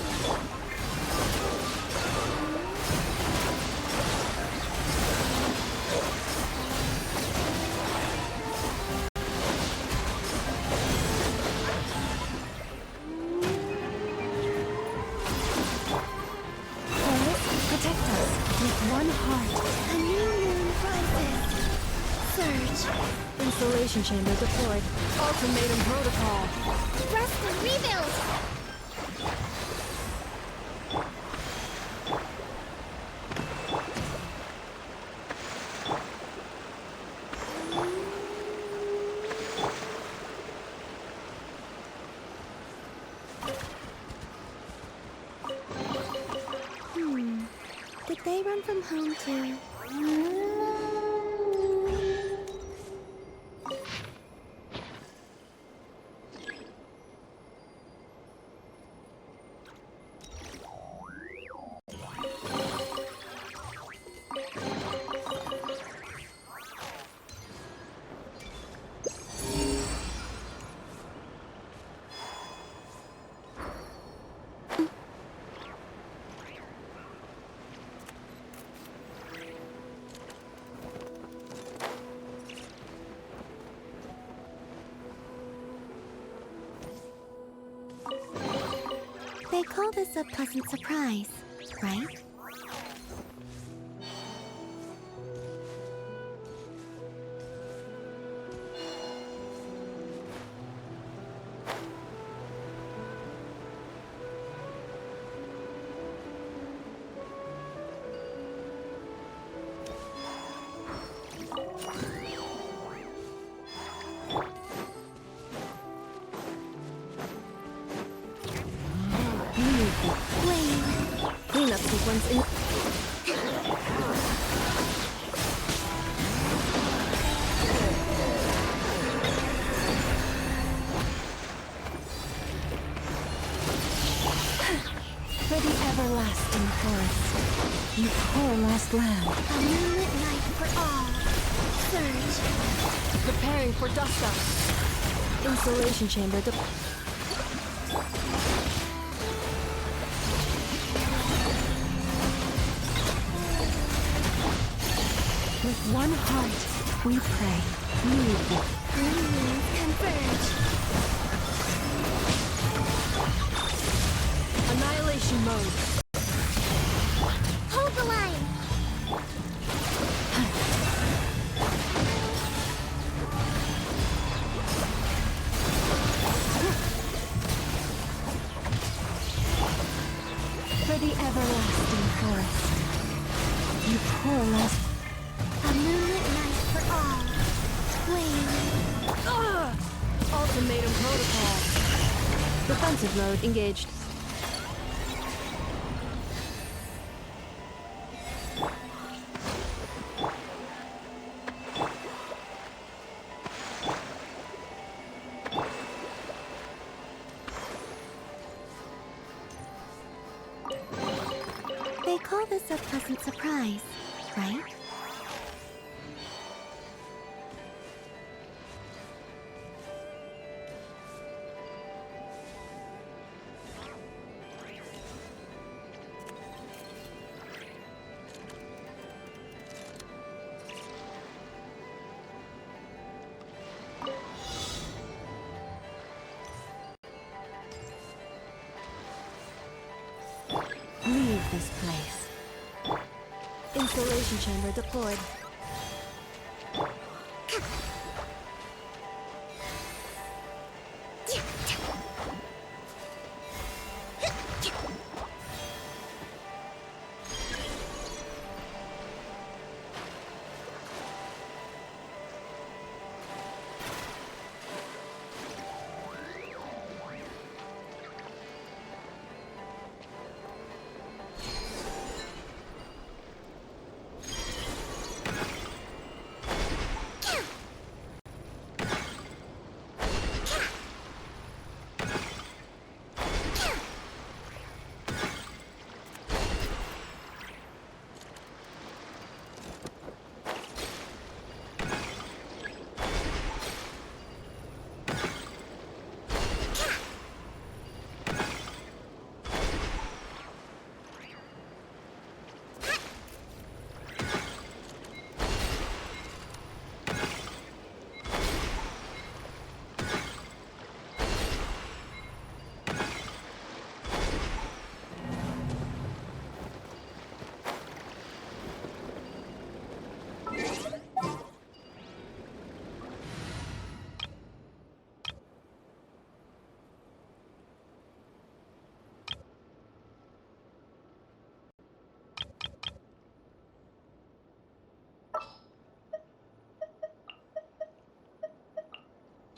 D: Forest, protect us with one heart.
A: A new moon rises. Surge.
E: Installation chamber deployed. Ultimatum protocol.
B: Rest and rebuild.
A: Did they run from home too? They call this a pleasant surprise, right?
E: Cleanup sequence in.
D: For the everlasting forest, you poor lost land.
A: A moonlit night for all. Surge.
E: Preparing for dust up. Installation chamber deployed.
D: With one heart, we pray. Lead them.
A: Green moons converge.
E: Annihilation mode.
B: Hold the line.
D: For the everlasting forest, you poor lost.
A: A moonlit night for all. Flame.
E: Ultimatum protocol. Defensive mode engaged.
A: They call this a pleasant surprise, right?
D: Leave this place.
E: Installation chamber deployed.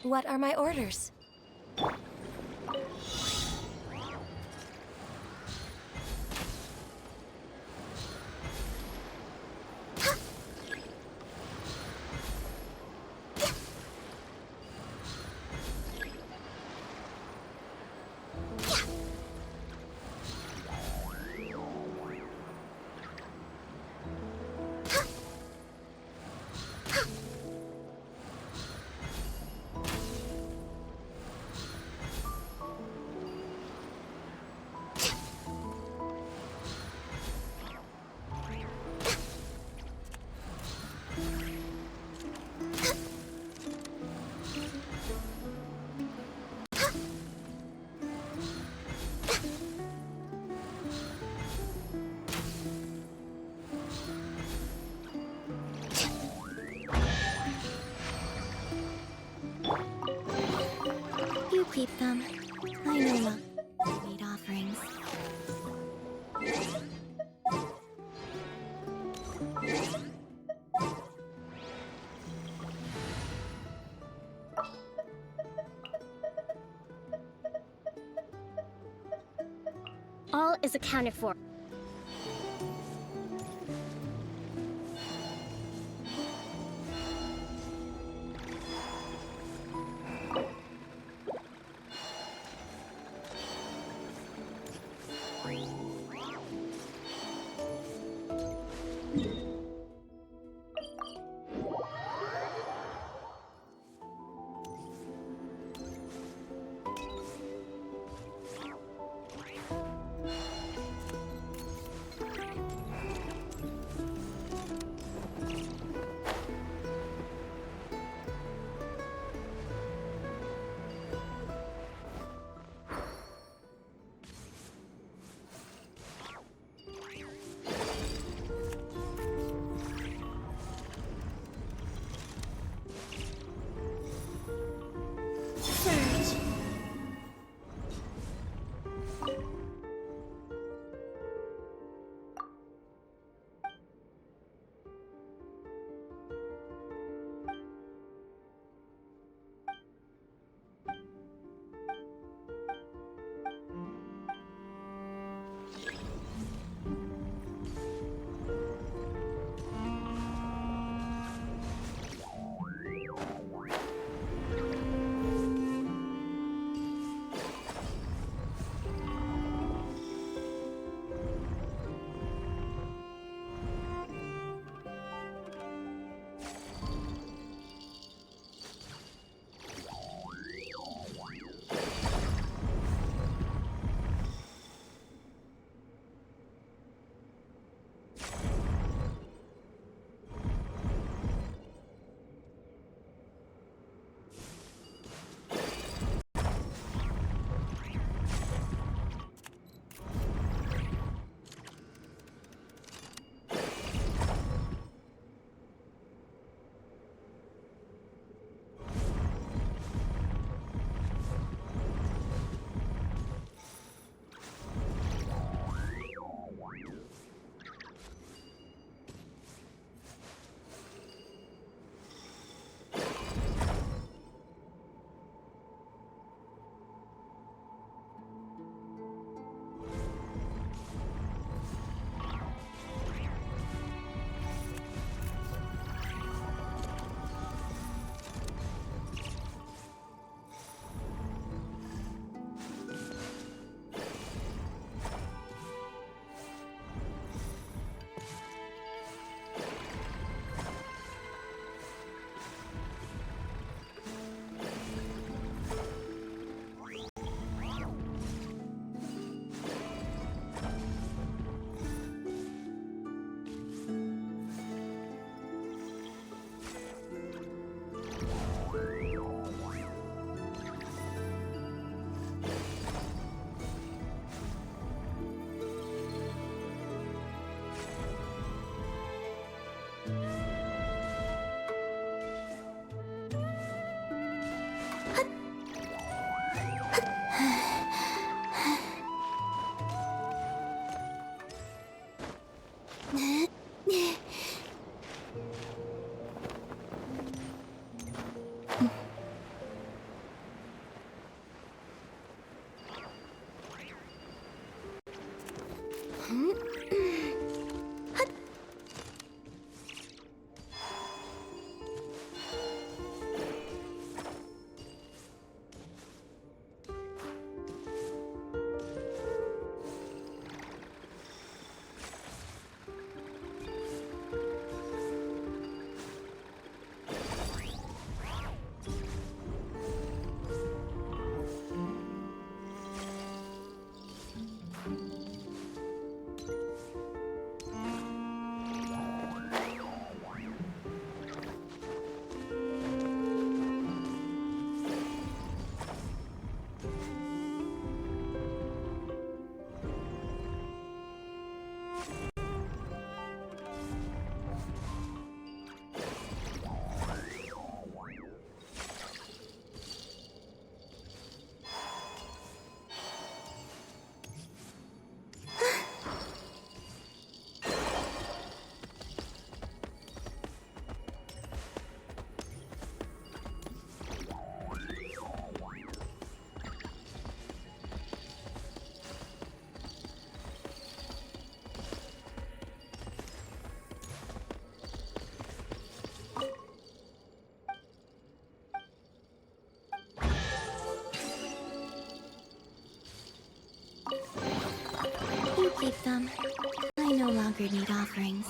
D: What are my orders?
A: You keep them. I know not need offerings.
B: All is accounted for.
A: longer need offerings.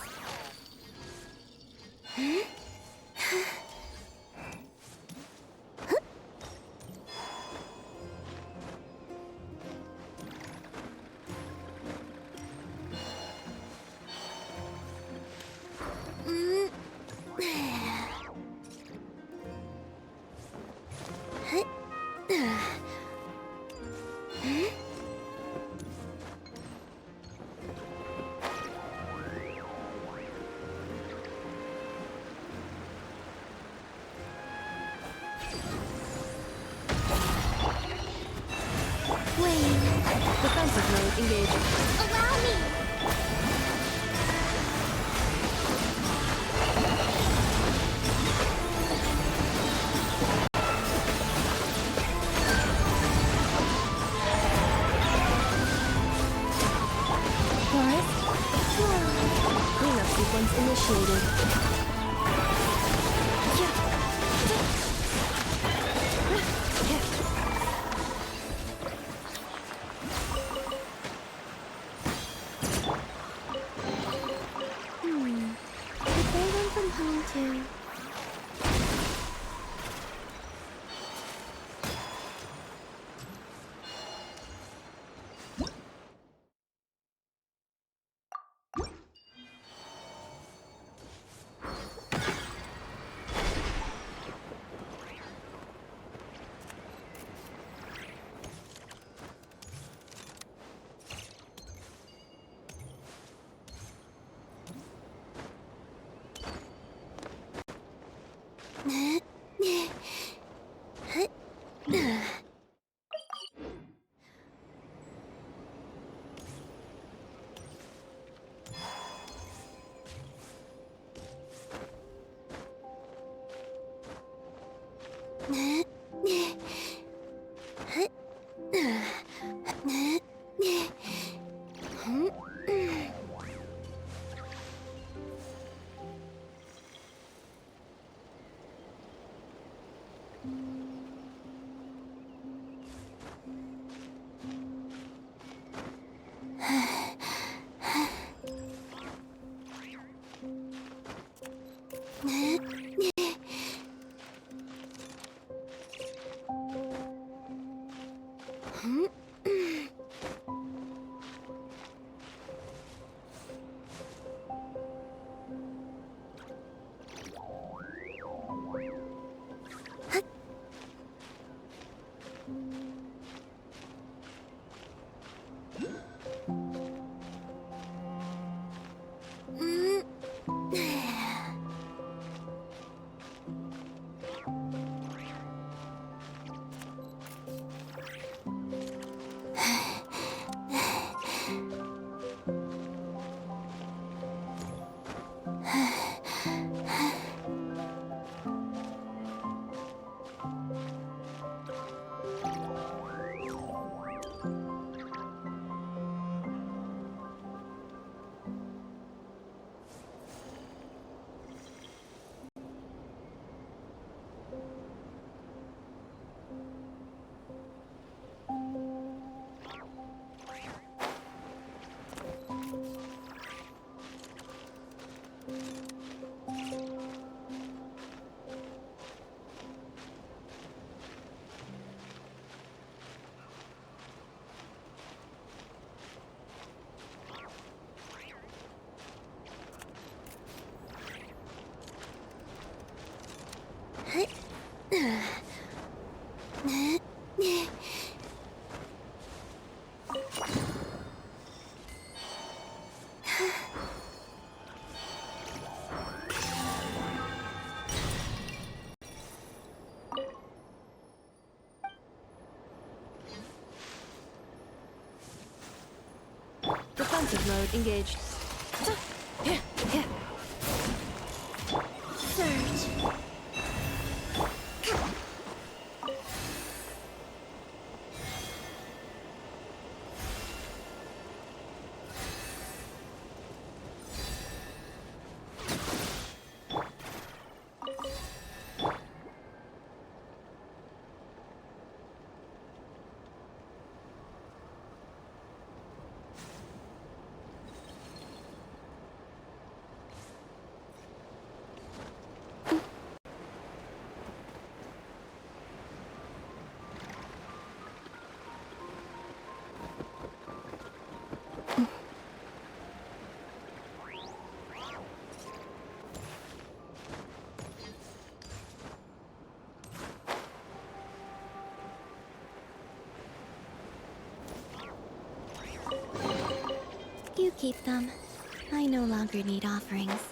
E: Defensive mode engaged.
B: Allow me!
E: Cleanup sequence initiated.
A: Did they run from home too?
E: Defensive mode engaged.
A: Surge. keep them. I no longer need offerings.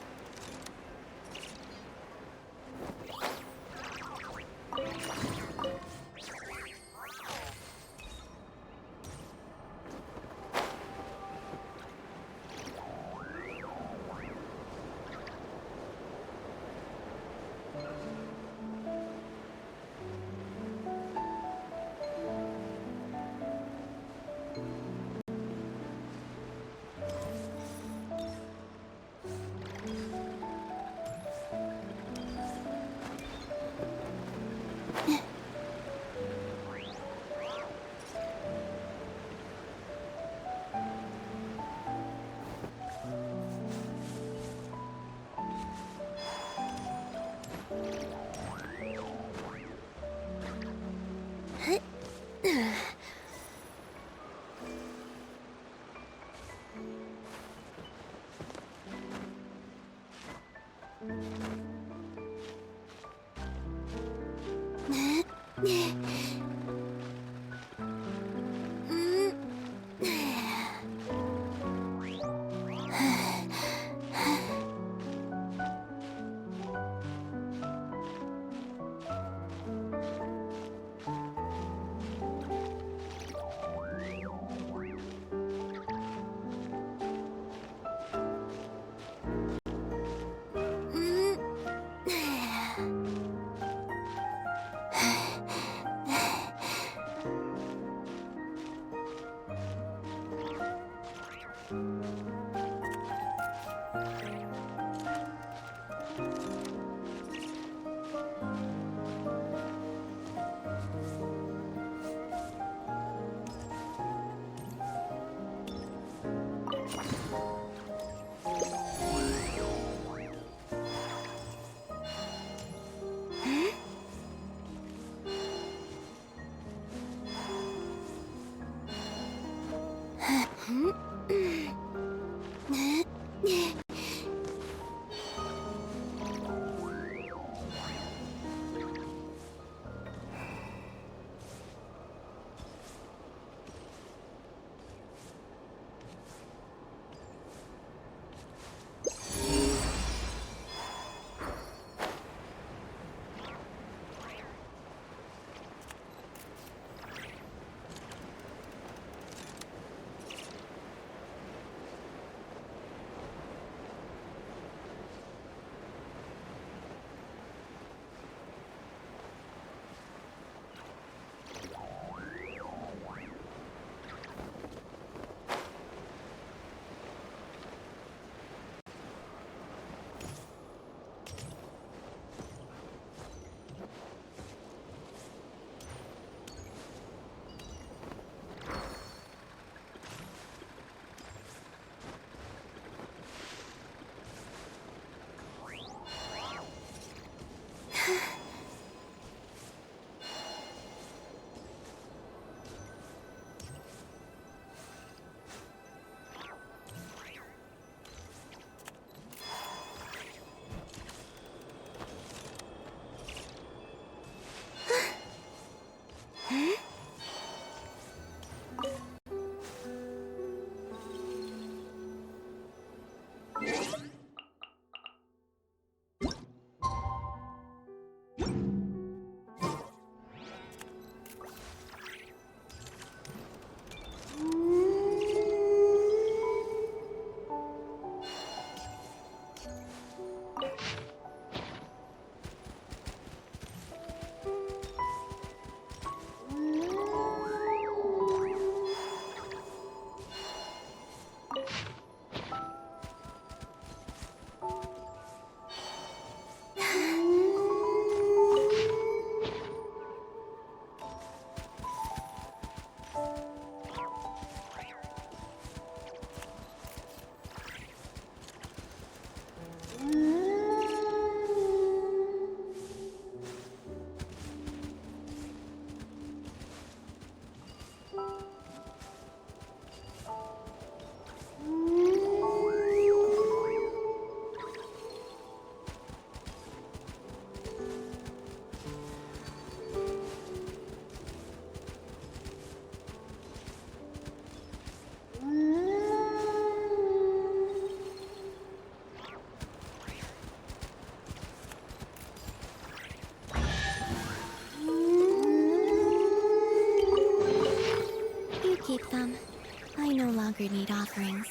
A: longer need offerings.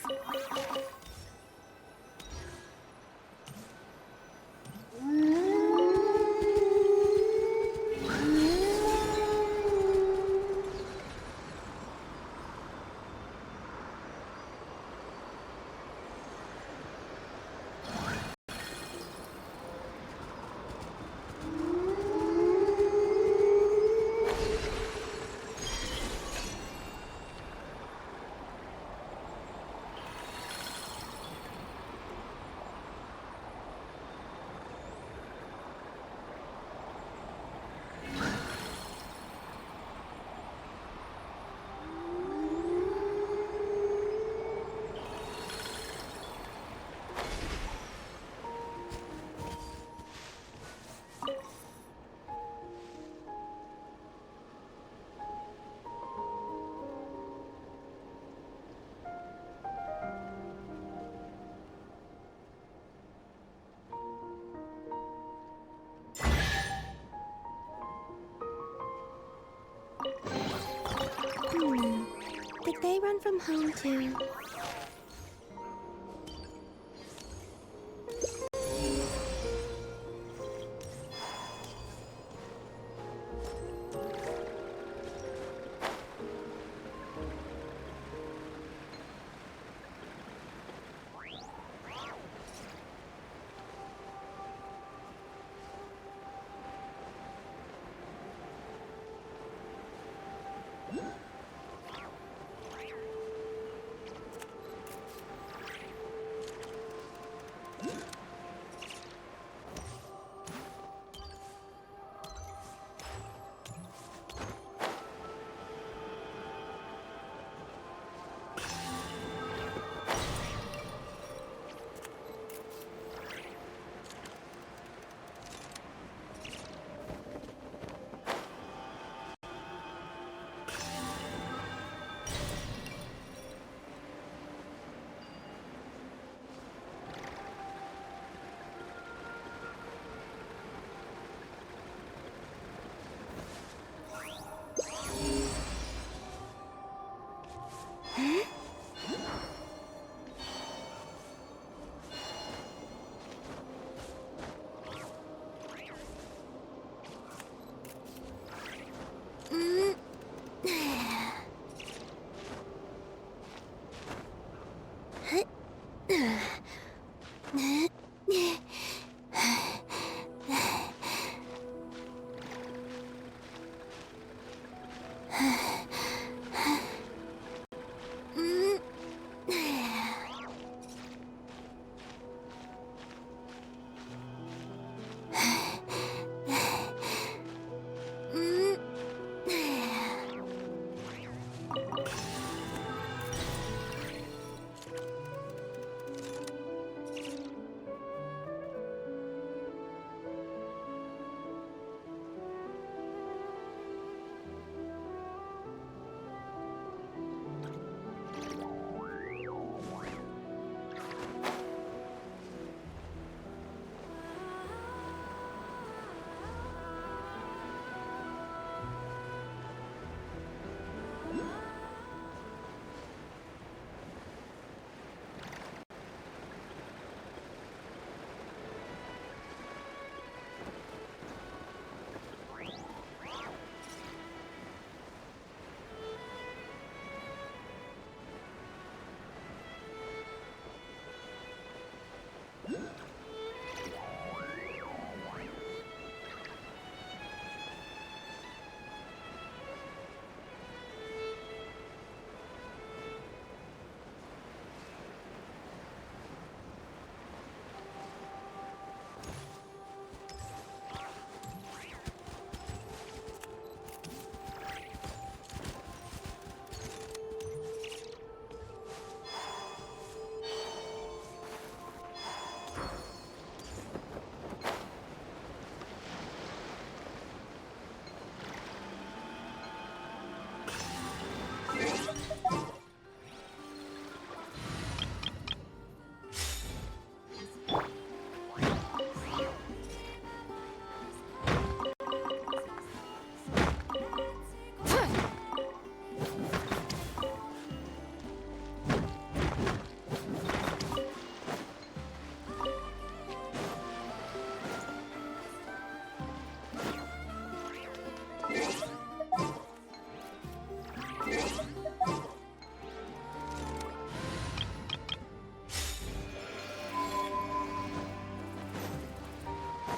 A: Did they run from home too?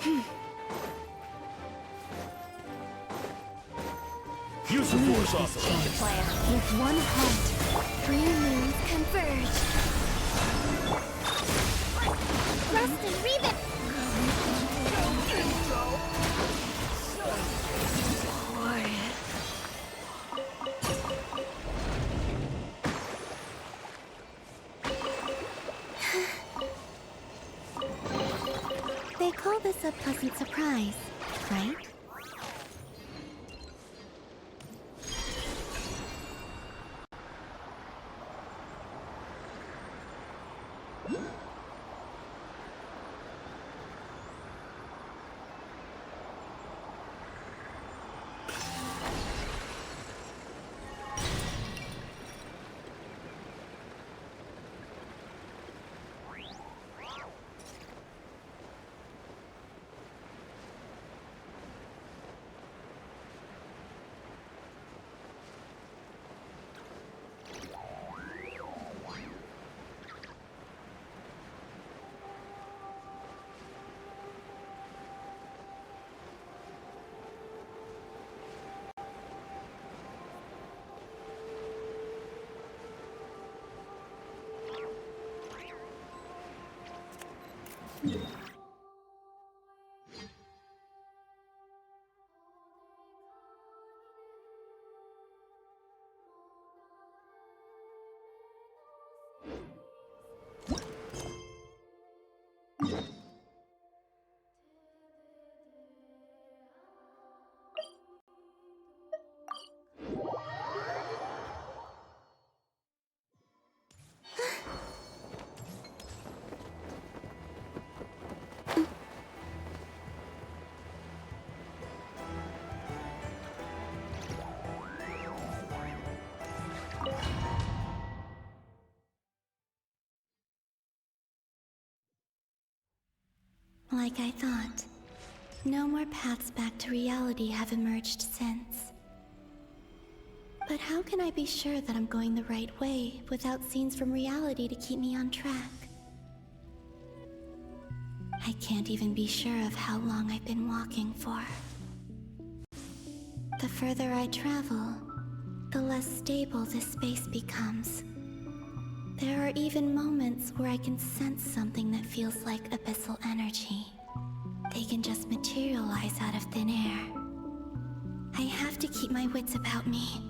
C: Use the force off.
D: With one heart,
A: Three moons converge.
B: Rust and Reven!
A: They call this a pleasant surprise, right? Like I thought, no more paths back to reality have emerged since. But how can I be sure that I'm going the right way without scenes from reality to keep me on track? I can't even be sure of how long I've been walking for. The further I travel, the less stable this space becomes. There are even moments where I can sense something that feels like abyssal energy. They can just materialize out of thin air. I have to keep my wits about me.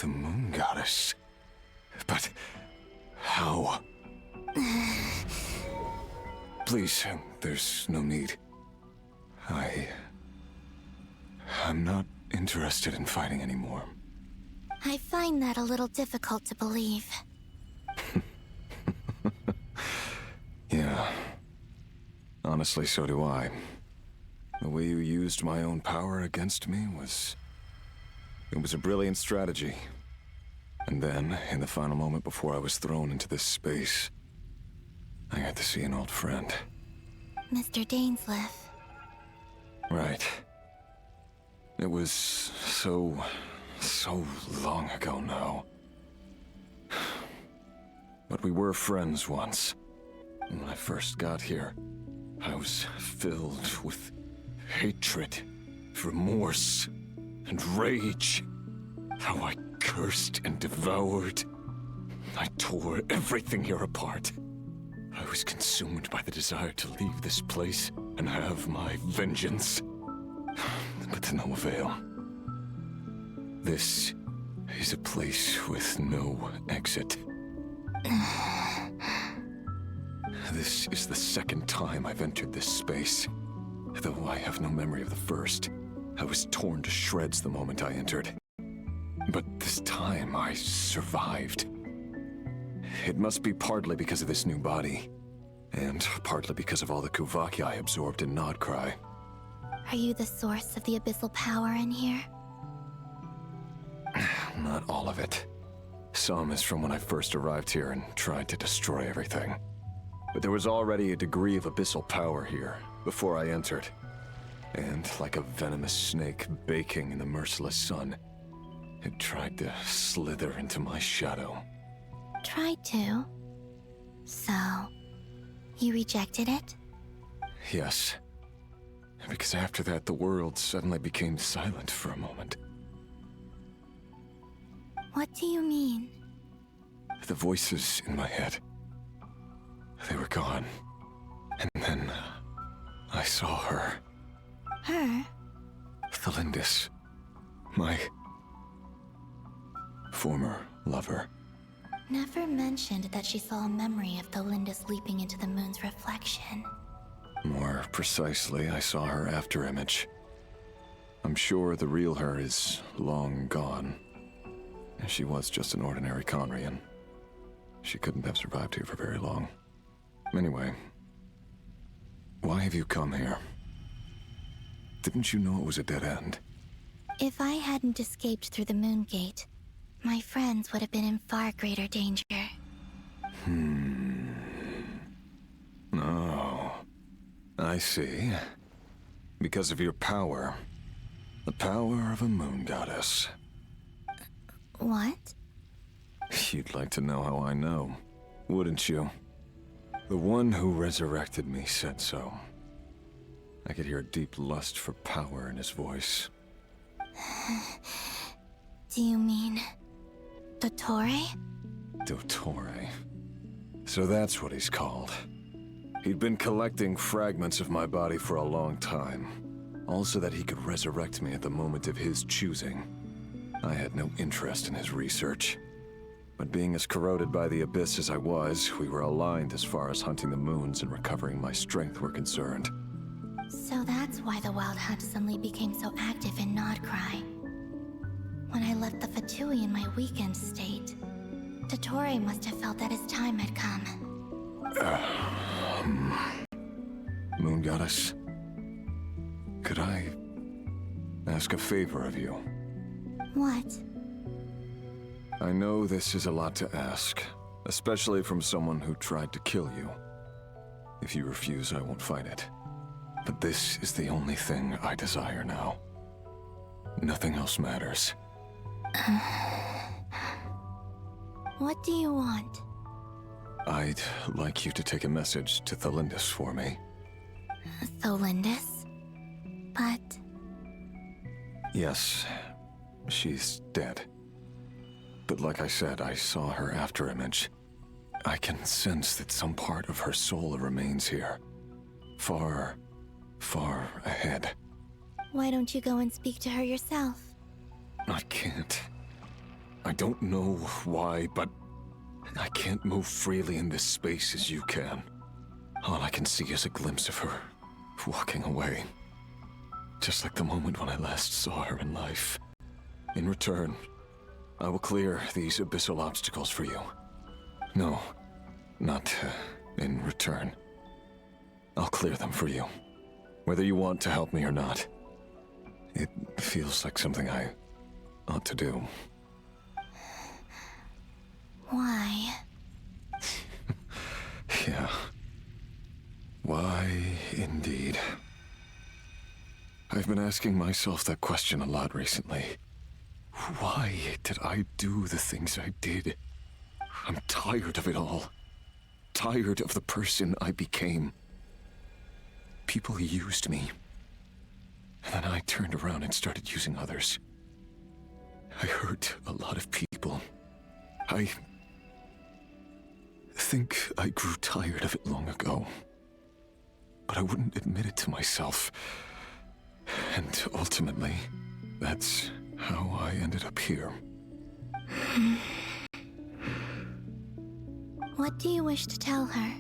G: The moon goddess. But how? Please, there's no need. I'm not interested in fighting anymore.
A: I find that a little difficult to believe.
G: Yeah. Honestly, so do I. The way you used my own power against me was... It was a brilliant strategy. And then, in the final moment before I was thrown into this space, I got to see an old friend.
A: Mr. Dainsleif.
G: Right. It was so long ago now. But we were friends once. And when I first got here, I was filled with hatred, remorse, and rage. How I cursed and devoured. I tore everything here apart. I was consumed by the desire to leave this place and have my vengeance. But to no avail. This is a place with no exit. This is the second time I've entered this space. Though I have no memory of the first. I was torn to shreds the moment I entered. But this time I survived. It must be partly because of this new body. And partly because of all the Kuvaki I absorbed in Krai.
A: Are you the source of the abyssal power in here?
G: Not all of it. Some is from when I first arrived here and tried to destroy everything. But there was already a degree of abyssal power here before I entered. And like a venomous snake baking in the merciless sun, it tried to slither into my shadow.
A: Tried to? So, you rejected it?
G: Yes. Because after that, the world suddenly became silent for a moment.
A: What do you mean?
G: The voices in my head, they were gone. And then I saw her.
A: Her?
G: Thalindis. My former lover.
A: Never mentioned that she saw a memory of Thalindis leaping into the moon's reflection.
G: More precisely, I saw her afterimage. I'm sure the real her is long gone. She was just an ordinary Conrian. She couldn't have survived here for very long. Anyway, why have you come here? Didn't you know it was a dead end?
A: If I hadn't escaped through the moon gate, my friends would have been in far greater danger.
G: Oh, I see. Because of your power. The power of a moon goddess.
A: What?
G: You'd like to know how I know, wouldn't you? The one who resurrected me said so. I could hear a deep lust for power in his voice.
A: Do you mean... Dottore?
G: Dottore. So that's what he's called. He'd been collecting fragments of my body for a long time. All so that he could resurrect me at the moment of his choosing. I had no interest in his research. But being as corroded by the abyss as I was, we were aligned as far as hunting the moons and recovering my strength were concerned.
A: So that's why the Wild Hunt suddenly became so active in Krai. When I left the Fatui in my weakened state, Dottore must have felt that his time had come.
G: Moon Goddess, could I ask a favor of you?
A: What?
G: I know this is a lot to ask, especially from someone who tried to kill you. If you refuse, I won't fight it. But this is the only thing I desire now. Nothing else matters.
A: What do you want?
G: I'd like you to take a message to Thalindis for me.
A: Thalindis? But...
G: Yes, she's dead. But like I said, I saw her afterimage. I can sense that some part of her soul remains here. Far, far ahead.
A: Why don't you go and speak to her yourself?
G: I can't. I I don't know why, but I can't move freely in this space as you can. All I can see is a glimpse of her, walking away. Just like the moment when I last saw her in life. In return, I will clear these abyssal obstacles for you. No, not in return. I'll clear them for you, whether you want to help me or not. It feels like something I ought to do.
A: Why?
G: Yeah. Why, indeed. I've been asking myself that question a lot recently. Why did I do the things I did? I'm tired of it all. Tired of the person I became. People used me. And then I turned around and started using others. I hurt a lot of people. I think I grew tired of it long ago. But I wouldn't admit it to myself. And ultimately, that's how I ended up here.
A: What do you wish to tell her?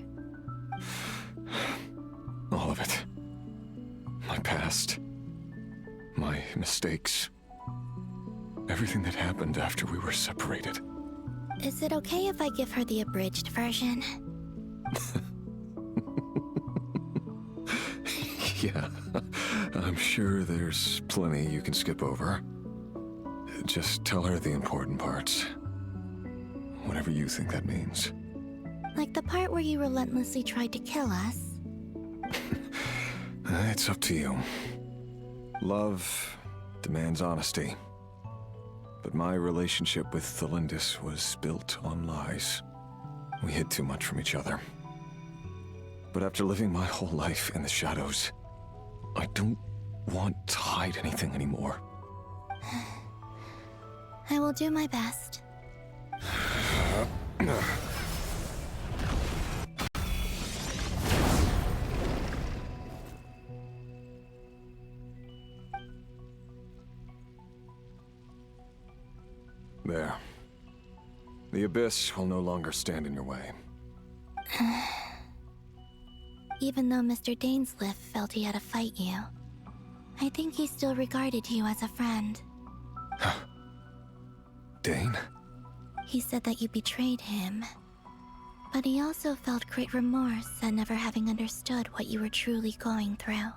G: All of it. My past. My mistakes. Everything that happened after we were separated.
A: Is it okay if I give her the abridged version?
G: Yeah, I'm sure there's plenty you can skip over. Just tell her the important parts. Whatever you think that means.
A: Like the part where you relentlessly tried to kill us?
G: It's up to you. Love demands honesty. But my relationship with Thelindis was built on lies. We hid too much from each other. But after living my whole life in the shadows, I don't want to hide anything anymore.
A: I will do my best.
G: There. The Abyss will no longer stand in your way.
A: Even though Mr. Dainsleif felt he had to fight you, I think he still regarded you as a friend.
G: Dane?
A: He said that you betrayed him, but he also felt great remorse at never having understood what you were truly going through.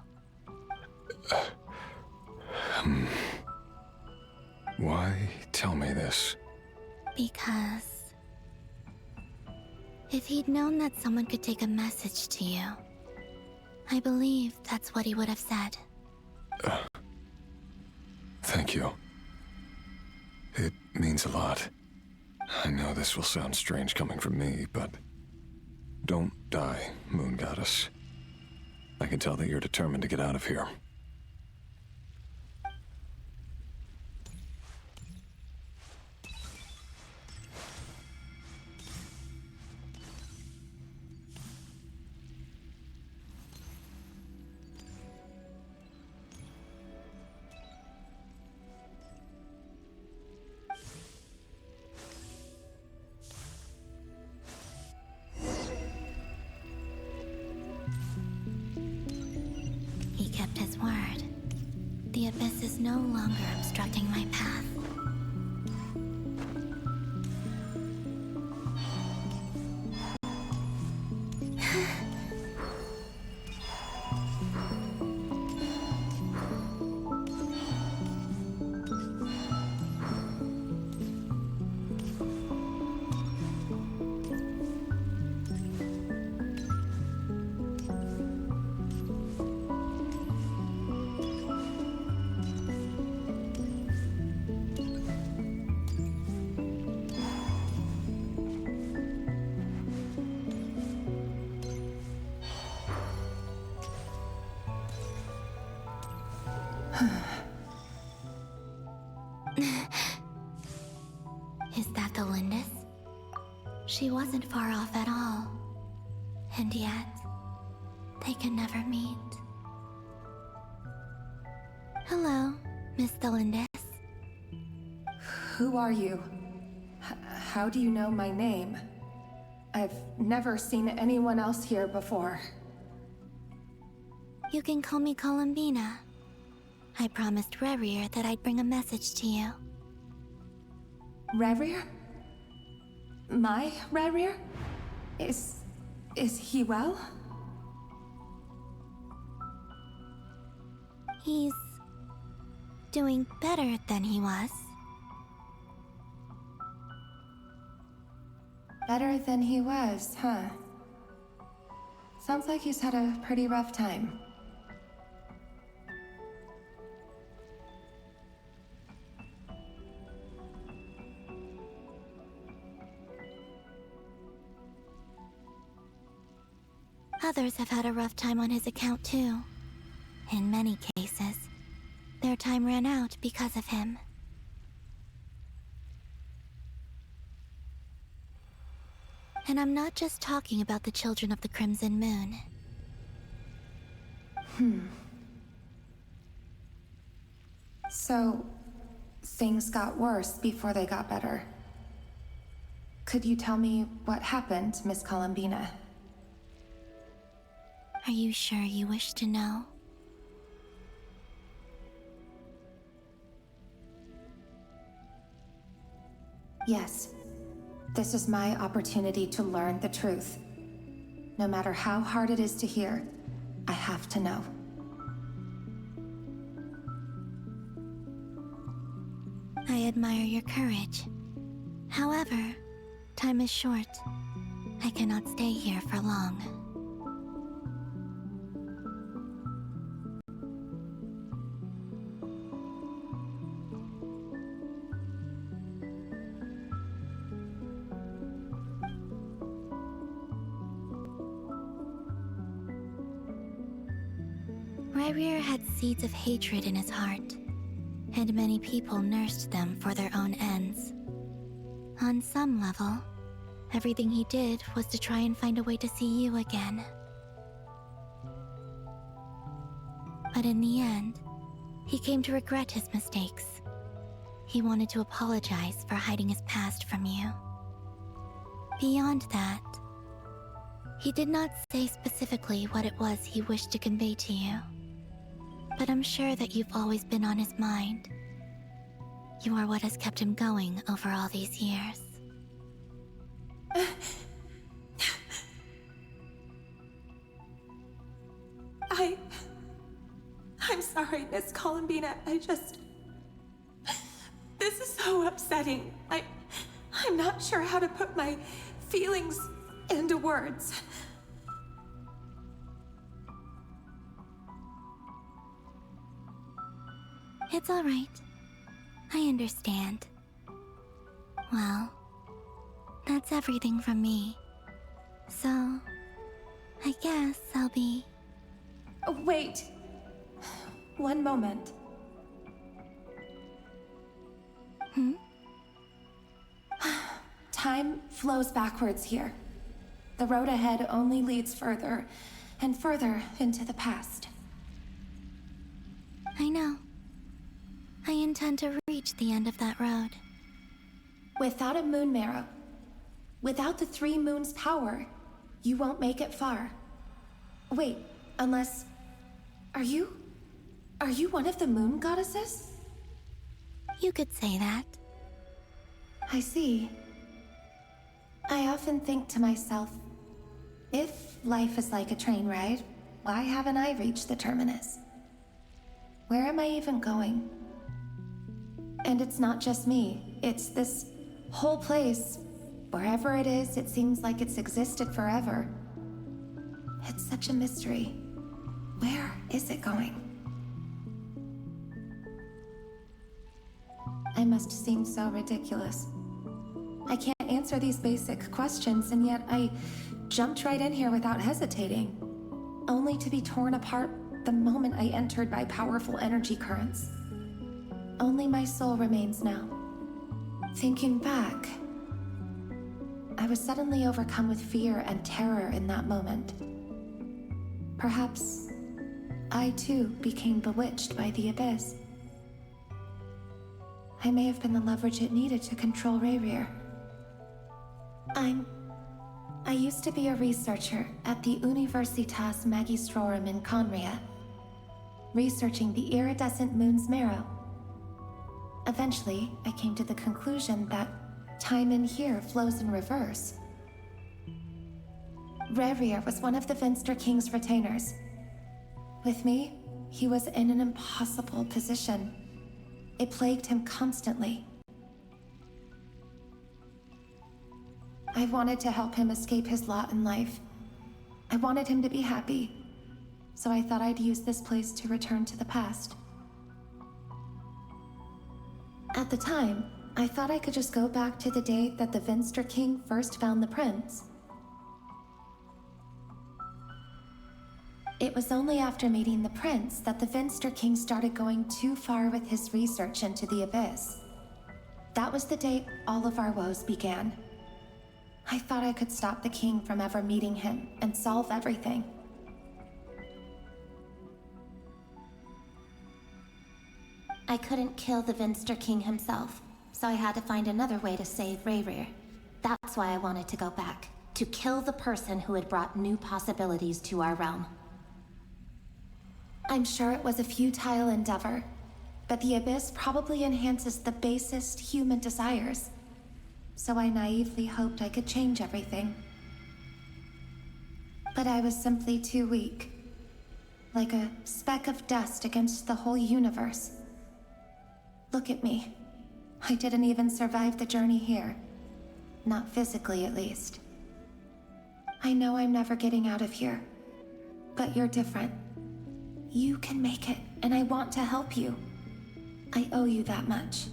G: Why tell me this?
A: Because if he'd known that someone could take a message to you, I believe that's what he would have said.
G: Thank you. It means a lot. I know this will sound strange coming from me, but don't die, Moon Goddess. I can tell that you're determined to get out of here.
A: He kept his word. The Abyss is no longer obstructing my path. Is that the Lindis? She wasn't far off at all. And yet, they can never meet. Hello, Miss Thelindis.
D: Who are you?
H: how do you know my name? I've never seen anyone else here before.
A: You can call me Columbina. I promised Rerir that I'd bring a message to you.
H: Rerir? My Rerir? Is he well?
A: He's doing better than he was.
H: Better than he was, huh? Sounds like he's had a pretty rough time.
A: Others have had a rough time on his account too. In many cases, their time ran out because of him. And I'm not just talking about the children of the Crimson Moon.
H: So, things got worse before they got better. Could you tell me what happened, Miss Columbina?
A: Are you sure you wish to know?
H: Yes. This is my opportunity to learn the truth. No matter how hard it is to hear, I have to know.
A: I admire your courage. However, time is short. I cannot stay here for long. Rerir had seeds of hatred in his heart, and many people nursed them for their own ends. On some level, everything he did was to try and find a way to see you again. But in the end, he came to regret his mistakes. He wanted to apologize for hiding his past from you. Beyond that, he did not say specifically what it was he wished to convey to you. But I'm sure that you've always been on his mind. You are what has kept him going over all these years.
H: I'm sorry, Miss Columbina. This is so upsetting. I'm not sure how to put my feelings into words.
A: It's all right. I understand. Well, that's everything from me. So, I guess I'll be...
H: Wait. One moment. Time flows backwards here. The road ahead only leads further and further into the past.
A: I know. I intend to reach the end of that road.
H: Without a moon marrow, without the 3 moons' power, you won't make it far. Wait, unless... Are you one of the moon goddesses?
A: You could say that.
H: I see. I often think to myself, if life is like a train ride, why haven't I reached the terminus? Where am I even going? And it's not just me, it's this whole place. Wherever it is, it seems like it's existed forever. It's such a mystery. Where is it going? I must seem so ridiculous. I can't answer these basic questions, and yet I jumped right in here without hesitating, only to be torn apart the moment I entered by powerful energy currents. Only my soul remains now. Thinking back, I was suddenly overcome with fear and terror in that moment. Perhaps I too became bewitched by the abyss. I may have been the leverage it needed to control Rerir. I used to be a researcher at the Universitas Magistrorum in Conria, researching the iridescent moon's marrow. Eventually, I came to the conclusion that time in here flows in reverse. Rerir was one of the Finster King's retainers. With me, he was in an impossible position. It plagued him constantly. I wanted to help him escape his lot in life. I wanted him to be happy, so I thought I'd use this place to return to the past. At the time, I thought I could just go back to the day that the Finster King first found the prince. It was only after meeting the prince that the Finster King started going too far with his research into the abyss. That was the day all of our woes began. I thought I could stop the king from ever meeting him and solve everything.
B: I couldn't kill the Finster King himself, so I had to find another way to save Rerir. That's why I wanted to go back, to kill the person who had brought new possibilities to our realm.
H: I'm sure it was a futile endeavor, but the abyss probably enhances the basest human desires. So I naively hoped I could change everything. But I was simply too weak. Like a speck of dust against the whole universe. Look at me. I didn't even survive the journey here. Not physically, at least. I know I'm never getting out of here. But you're different. You can make it, and I want to help you. I owe you that much.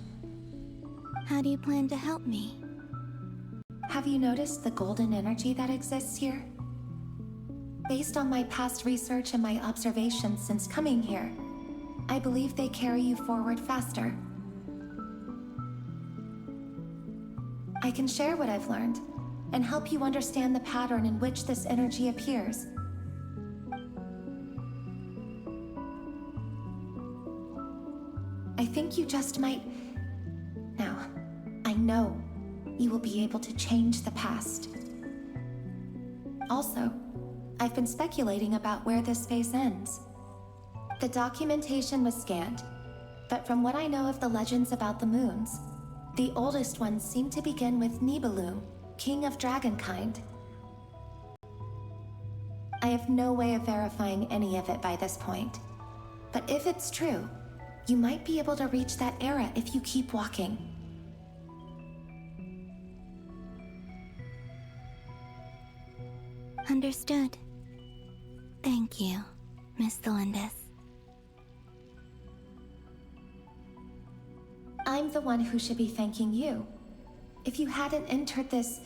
A: How do you plan to help me?
H: Have you noticed the golden energy that exists here? Based on my past research and my observations since coming here, I believe they carry you forward faster. I can share what I've learned and help you understand the pattern in which this energy appears. I think you just might... Now, I know you will be able to change the past. Also, I've been speculating about where this phase ends. The documentation was scanned, but from what I know of the legends about the moons, the oldest ones seem to begin with Nibelung, king of dragonkind. I have no way of verifying any of it by this point, but if it's true, you might be able to reach that era if you keep walking.
A: Understood. Thank you, Miss Thelindis.
H: I'm the one who should be thanking you. If you hadn't entered this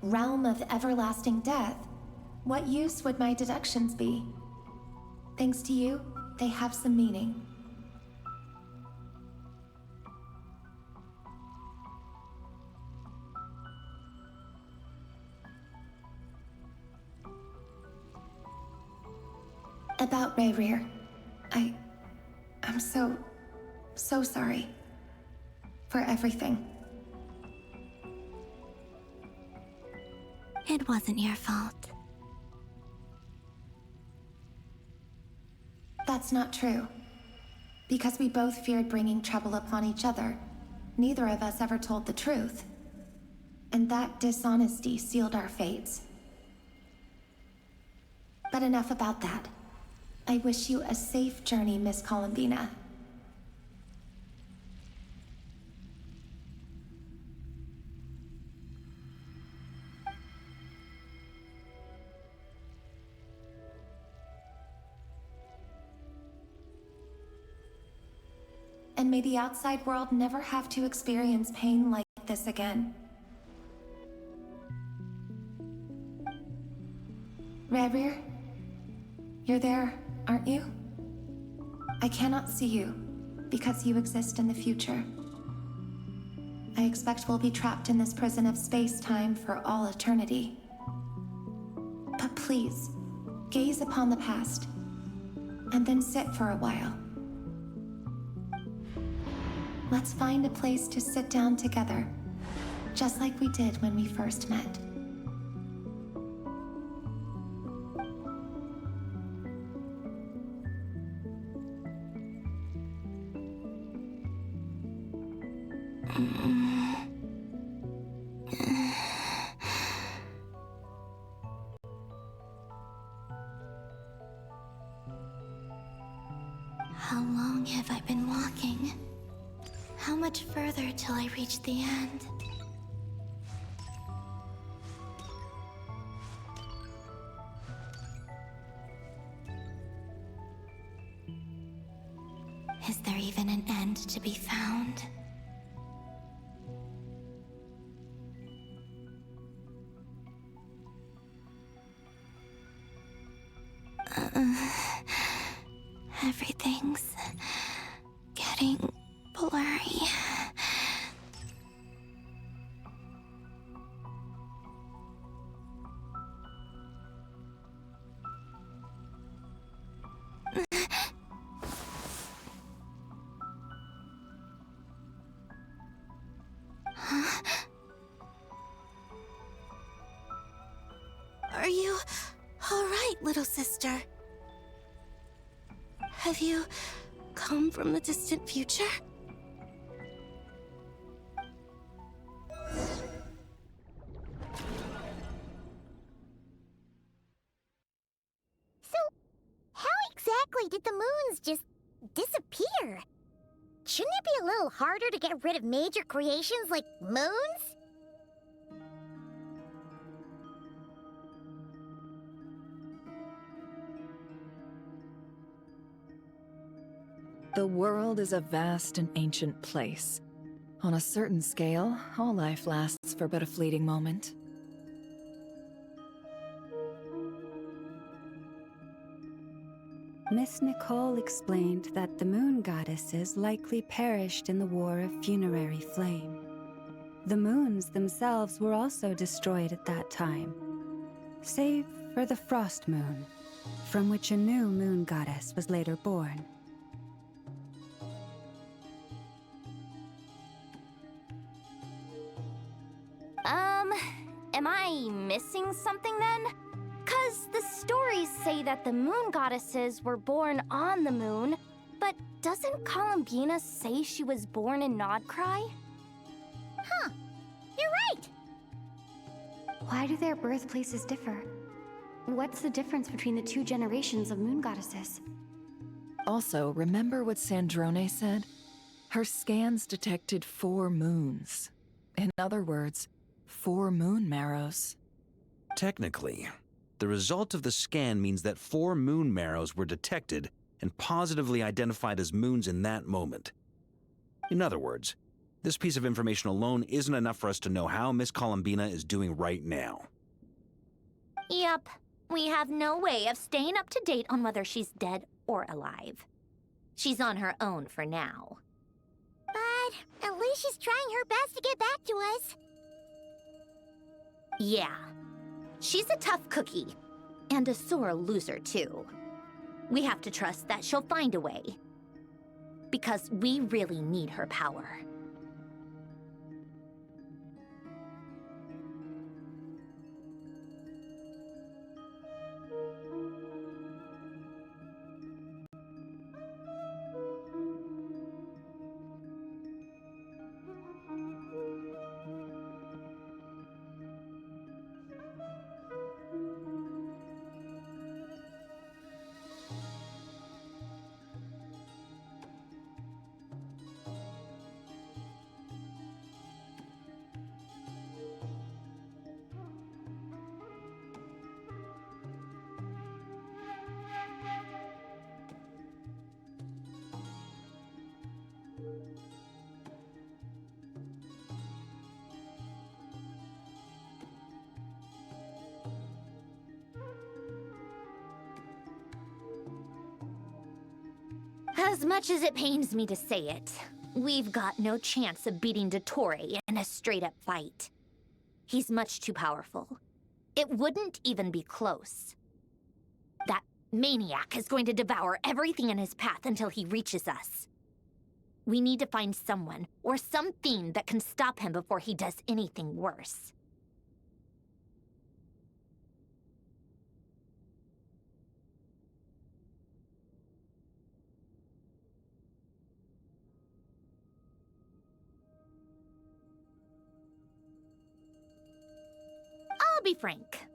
H: realm of everlasting death, what use would my deductions be? Thanks to you, they have some meaning. About Rerir, I'm so sorry. For everything.
A: It wasn't your fault.
H: That's not true. Because we both feared bringing trouble upon each other, neither of us ever told the truth. And that dishonesty sealed our fates. But enough about that. I wish you a safe journey, Miss Columbina. And may the outside world never have to experience pain like this again. Rerir, you're there, aren't you? I cannot see you, because you exist in the future. I expect we'll be trapped in this prison of space-time for all eternity. But please, gaze upon the past, and then sit for a while. Let's find a place to sit down together, just like we did when we first met.
A: How long have I been walking? How much further till I reach the end? Is there even an end to be found? Everything's getting blurry. Are you all right, little sister? Have you come from the distant future?
I: So, how exactly did the moons just disappear? Shouldn't it be a little harder to get rid of major creations like moons?
J: The world is a vast and ancient place. On a certain scale, all life lasts for but a fleeting moment.
K: Miss Nicole explained that the moon goddesses likely perished in the War of Funerary Flame. The moons themselves were also destroyed at that time, save for the Frost Moon, from which a new moon goddess was later born.
I: Am I missing something then? 'Cause the stories say that the moon goddesses were born on the moon, but doesn't Columbina say she was born in Krai? Huh, you're right!
D: Why do their birthplaces differ? What's the difference between the two generations of moon goddesses?
J: Also, remember what Sandrone said? Her scans detected 4 moons. In other words, 4 moon marrows.
L: Technically, the result of the scan means that 4 moon marrows were detected and positively identified as moons in that moment. In other words, this piece of information alone isn't enough for us to know how Miss Columbina is doing right now.
B: Yep, we have no way of staying up to date on whether she's dead or alive. She's on her own for now.
I: But at least she's trying her best to get back to us.
B: Yeah, she's a tough cookie, and a sore loser too. We have to trust that she'll find a way, because we really need her power. As much as it pains me to say it, we've got no chance of beating Dottore in a straight-up fight. He's much too powerful. It wouldn't even be close. That maniac is going to devour everything in his path until he reaches us. We need to find someone or something that can stop him before he does anything worse. I'll be frank.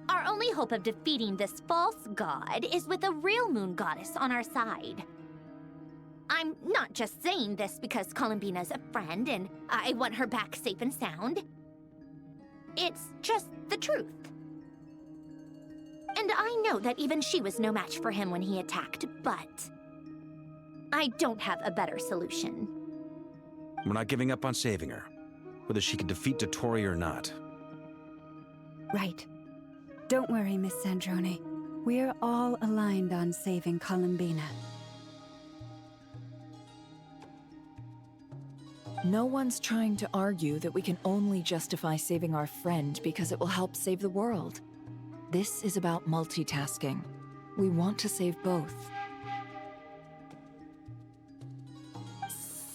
B: Our only hope of defeating this false god is with a real moon goddess on our side.
M: I'm not just saying this because Columbina's a friend and I want her back safe and sound. It's just the truth. And I know that even she was no match for him when he attacked, but I don't have a better solution.
L: We're not giving up on saving her, whether she can defeat Dottore or not.
K: Right. Don't worry, Miss Sandrone. We're all aligned on saving Columbina.
J: No one's trying to argue that we can only justify saving our friend because it will help save the world. This is about multitasking. We want to save both.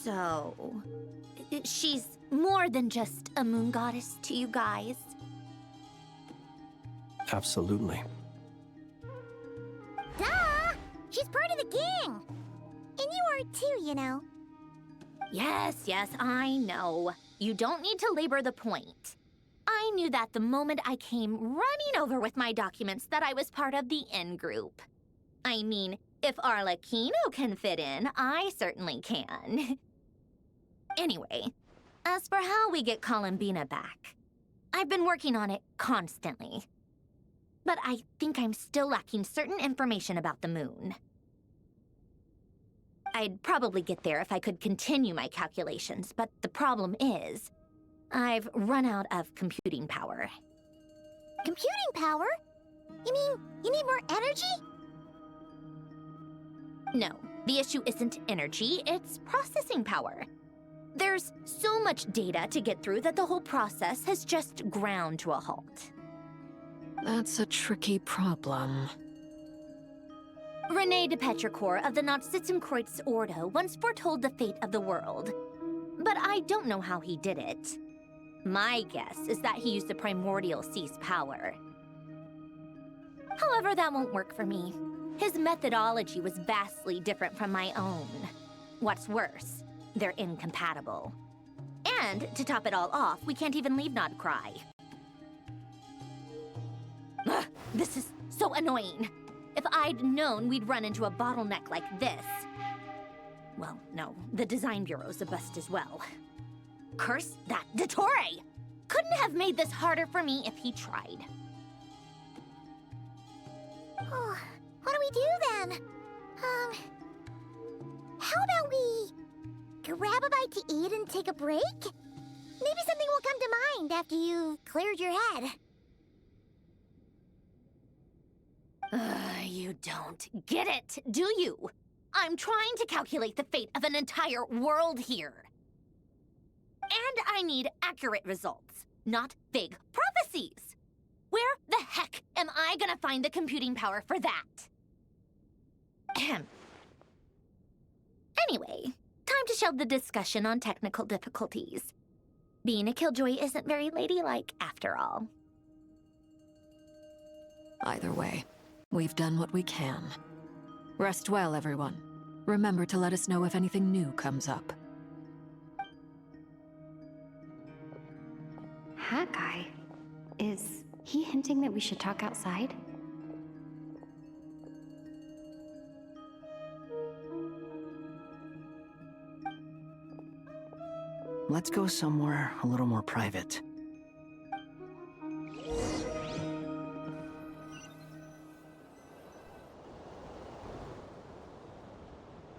M: So, she's more than just a moon goddess to you guys.
N: Absolutely.
I: Duh! She's part of the gang! And you are too, you know.
M: Yes, I know. You don't need to labor the point. I knew that the moment I came running over with my documents that I was part of the in-group. I mean, if Arlecchino can fit in, I certainly can. Anyway, as for how we get Columbina back, I've been working on it constantly. But I think I'm still lacking certain information about the moon. I'd probably get there if I could continue my calculations, but the problem is, I've run out of computing power.
I: Computing power? You mean, you need more energy?
M: No, the issue isn't energy, it's processing power. There's so much data to get through that the whole process has just ground to a halt.
J: That's a tricky problem.
M: René de Petrichor of the Nazissenkreuz Ordo once foretold the fate of the world. But I don't know how he did it. My guess is that he used the primordial sea's power. However, that won't work for me. His methodology was vastly different from my own. What's worse, they're incompatible. And, to top it all off, we can't even leave Krai. Ugh, this is so annoying. If I'd known we'd run into a bottleneck like this... Well, no, the design bureau's a bust as well. Curse that Dottore! Couldn't have made this harder for me if he tried.
I: Oh, what do we do then? How about we grab a bite to eat and take a break? Maybe something will come to mind after you've cleared your head.
M: You don't get it, do you? I'm trying to calculate the fate of an entire world here. And I need accurate results, not vague prophecies. Where the heck am I gonna find the computing power for that? Ahem. Anyway, time to shelve the discussion on technical difficulties. Being a killjoy isn't very ladylike, after all.
J: Either way, we've done what we can. Rest well, everyone. Remember to let us know if anything new comes up.
D: Hawkeye? Is he hinting that we should talk outside?
O: Let's go somewhere a little more private.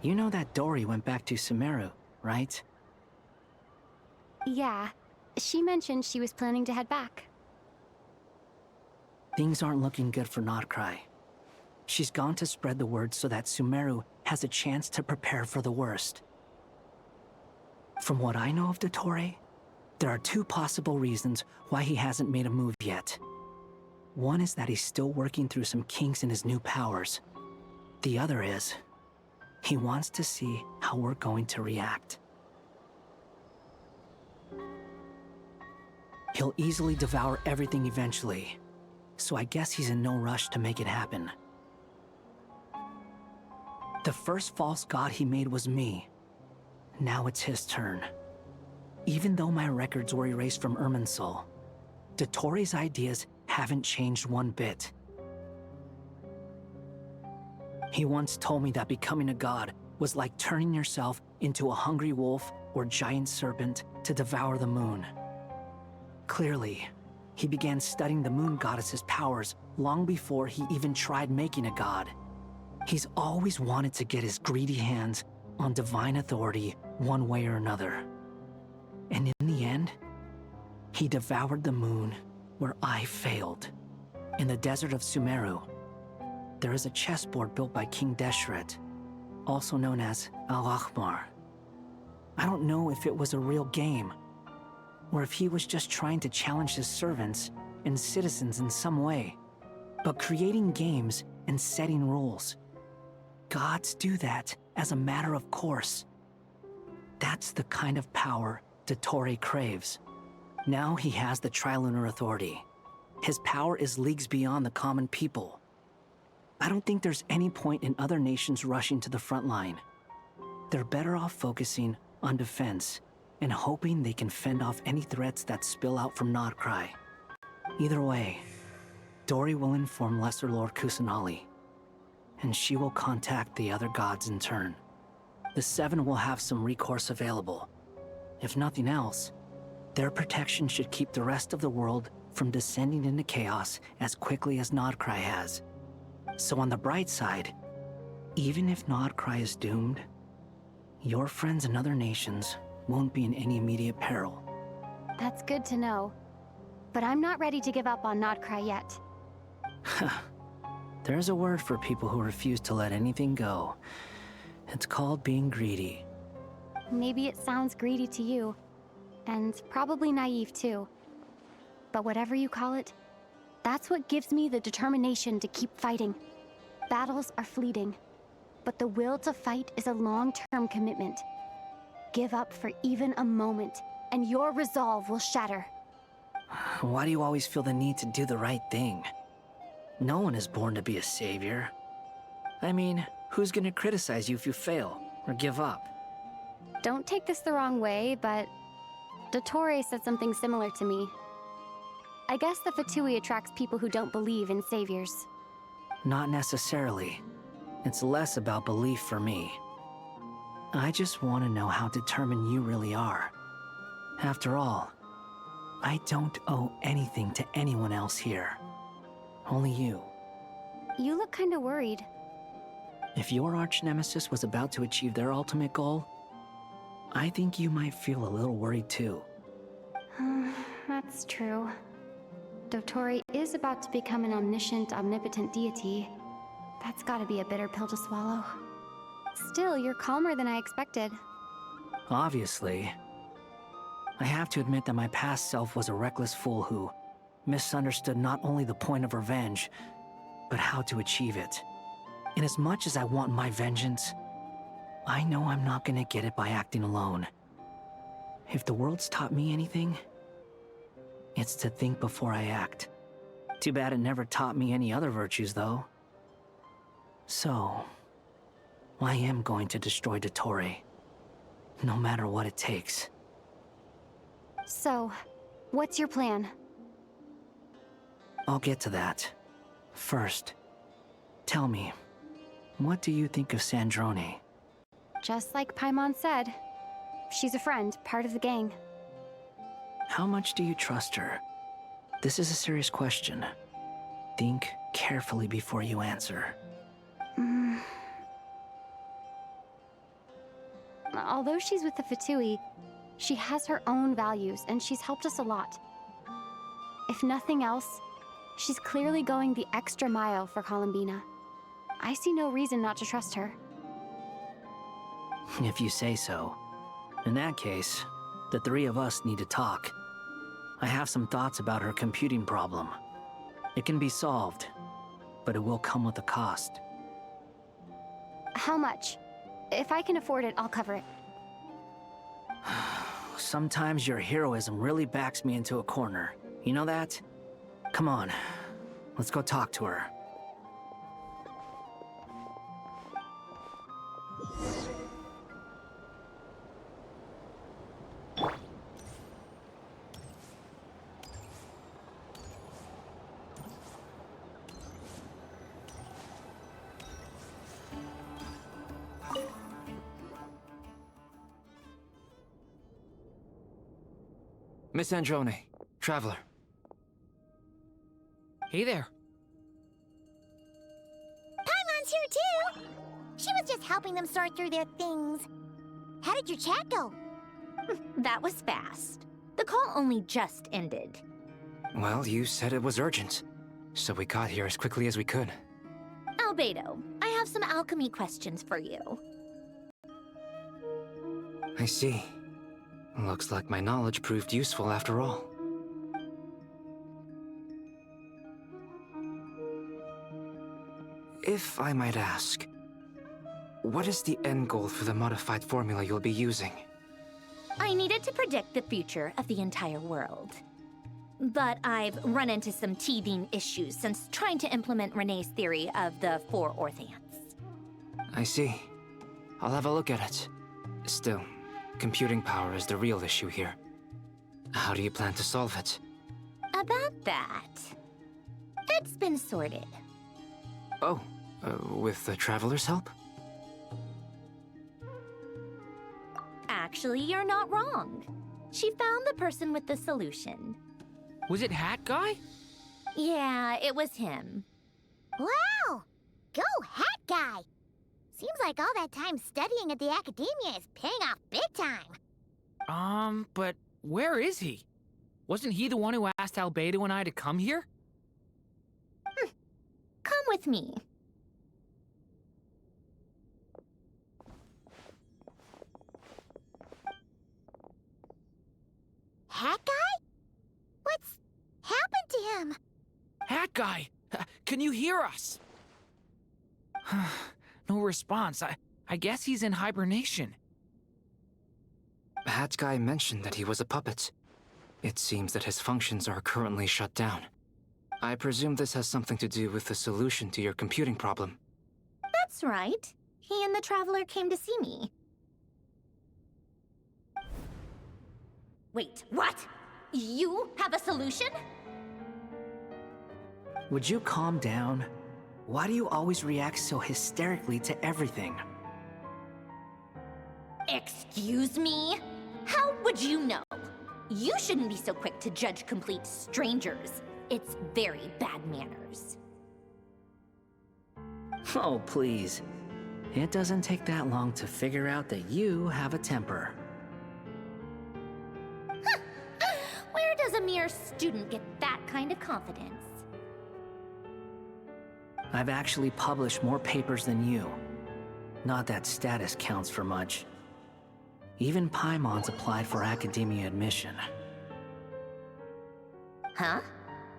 O: You know that Dory went back to Sumeru, right?
D: Yeah. She mentioned she was planning to head back.
O: Things aren't looking good for Krai. She's gone to spread the word so that Sumeru has a chance to prepare for the worst. From what I know of Dottore, there are two possible reasons why he hasn't made a move yet. One is that he's still working through some kinks in his new powers. The other is, he wants to see how we're going to react. He'll easily devour everything eventually, so I guess he's in no rush to make it happen. The first false god he made was me. Now it's his turn. Even though my records were erased from Irminsul, Dottore's ideas haven't changed one bit. He once told me that becoming a god was like turning yourself into a hungry wolf or giant serpent to devour the moon. Clearly, he began studying the moon goddess's powers long before he even tried making a god. He's always wanted to get his greedy hands on divine authority one way or another. And in the end, he devoured the moon where I failed. In the desert of Sumeru, there is a chessboard built by King Deshret, also known as Al-Ahmar. I don't know if it was a real game, or if he was just trying to challenge his servants and citizens in some way. But creating games and setting rules, gods do that as a matter of course. That's the kind of power Dottore craves. Now he has the Trilunar Authority. His power is leagues beyond the common people. I don't think there's any point in other nations rushing to the front line. They're better off focusing on defense and hoping they can fend off any threats that spill out from Krai. Either way, Dori will inform Lesser Lord Kusanali, and she will contact the other gods in turn. The Seven will have some recourse available. If nothing else, their protection should keep the rest of the world from descending into chaos as quickly as Krai has. So on the bright side, even if Krai is doomed, your friends in other nations won't be in any immediate peril.
D: That's good to know. But I'm not ready to give up on Krai yet.
O: There's a word for people who refuse to let anything go. It's called being greedy.
D: Maybe it sounds greedy to you, and probably naive too. But whatever you call it, that's what gives me the determination to keep fighting. Battles are fleeting, but the will to fight is a long-term commitment. Give up for even a moment, and your resolve will shatter.
O: Why do you always feel the need to do the right thing? No one is born to be a savior. I mean, who's gonna criticize you if you fail, or give up?
D: Don't take this the wrong way, but Dottore said something similar to me. I guess the Fatui attracts people who don't believe in saviors.
O: Not necessarily. It's less about belief for me. I just want to know how determined you really are. After all, I don't owe anything to anyone else here. Only you.
D: You look kinda worried.
O: If your arch-nemesis was about to achieve their ultimate goal, I think you might feel a little worried too.
D: That's true. Dottore is about to become an omniscient, omnipotent deity. That's gotta be a bitter pill to swallow. Still, you're calmer than I expected.
O: Obviously. I have to admit that my past self was a reckless fool who misunderstood not only the point of revenge, but how to achieve it. And as much as I want my vengeance, I know I'm not gonna get it by acting alone. If the world's taught me anything, it's to think before I act. Too bad it never taught me any other virtues, though. So, I am going to destroy Dottore, no matter what it takes.
D: So, what's your plan?
O: I'll get to that. First, tell me, what do you think of Sandrone?
D: Just like Paimon said, she's a friend, part of the gang.
O: How much do you trust her? This is a serious question. Think carefully before you answer.
D: Although she's with the Fatui, she has her own values, and she's helped us a lot. If nothing else, she's clearly going the extra mile for Columbina. I see no reason not to trust her.
O: If you say so. In that case, the three of us need to talk. I have some thoughts about her computing problem. It can be solved, but it will come with a cost.
D: How much? If I can afford it, I'll cover it.
O: Sometimes your heroism really backs me into a corner. You know that? Come on, let's go talk to her.
N: Miss Androne, Traveler.
P: Hey there.
Q: Paimon's here too! She was just helping them sort through their things. How did your chat go?
M: That was fast. The call only just ended.
N: Well, you said it was urgent, so we got here as quickly as we could.
M: Albedo, I have some alchemy questions for you.
N: I see. Looks like my knowledge proved useful after all. If I might ask, what is the end goal for the modified formula you'll be using?
M: I needed to predict the future of the entire world. But I've run into some teething issues since trying to implement Renee's theory of the 4 Orthants.
N: I see. I'll have a look at it. Still, computing power is the real issue here. How do you plan to solve it?
M: About that, it's been sorted.
N: Oh, with the Traveler's help?
M: Actually, you're not wrong. She found the person with the solution.
P: Was it Hat Guy?
M: Yeah, it was him.
Q: Wow! Go Hat Guy! Seems like all that time studying at the Academia is paying off big time.
P: But where is he? Wasn't he the one who asked Albedo and I to come here?
M: Come with me.
Q: Hat Guy? What's happened to him?
P: Hat Guy! Can you hear us? No response. I guess he's in hibernation.
N: Hat Guy mentioned that he was a puppet. It seems that his functions are currently shut down. I presume this has something to do with the solution to your computing problem.
M: That's right. He and the Traveler came to see me. Wait, what? You have a solution?
O: Would you calm down? Why do you always react so hysterically to everything?
M: Excuse me? How would you know? You shouldn't be so quick to judge complete strangers. It's very bad manners.
O: Oh, please. It doesn't take that long to figure out that you have a temper.
M: Where does a mere student get that kind of confidence?
O: I've actually published more papers than you. Not that status counts for much. Even Paimon's applied for academia admission.
M: Huh?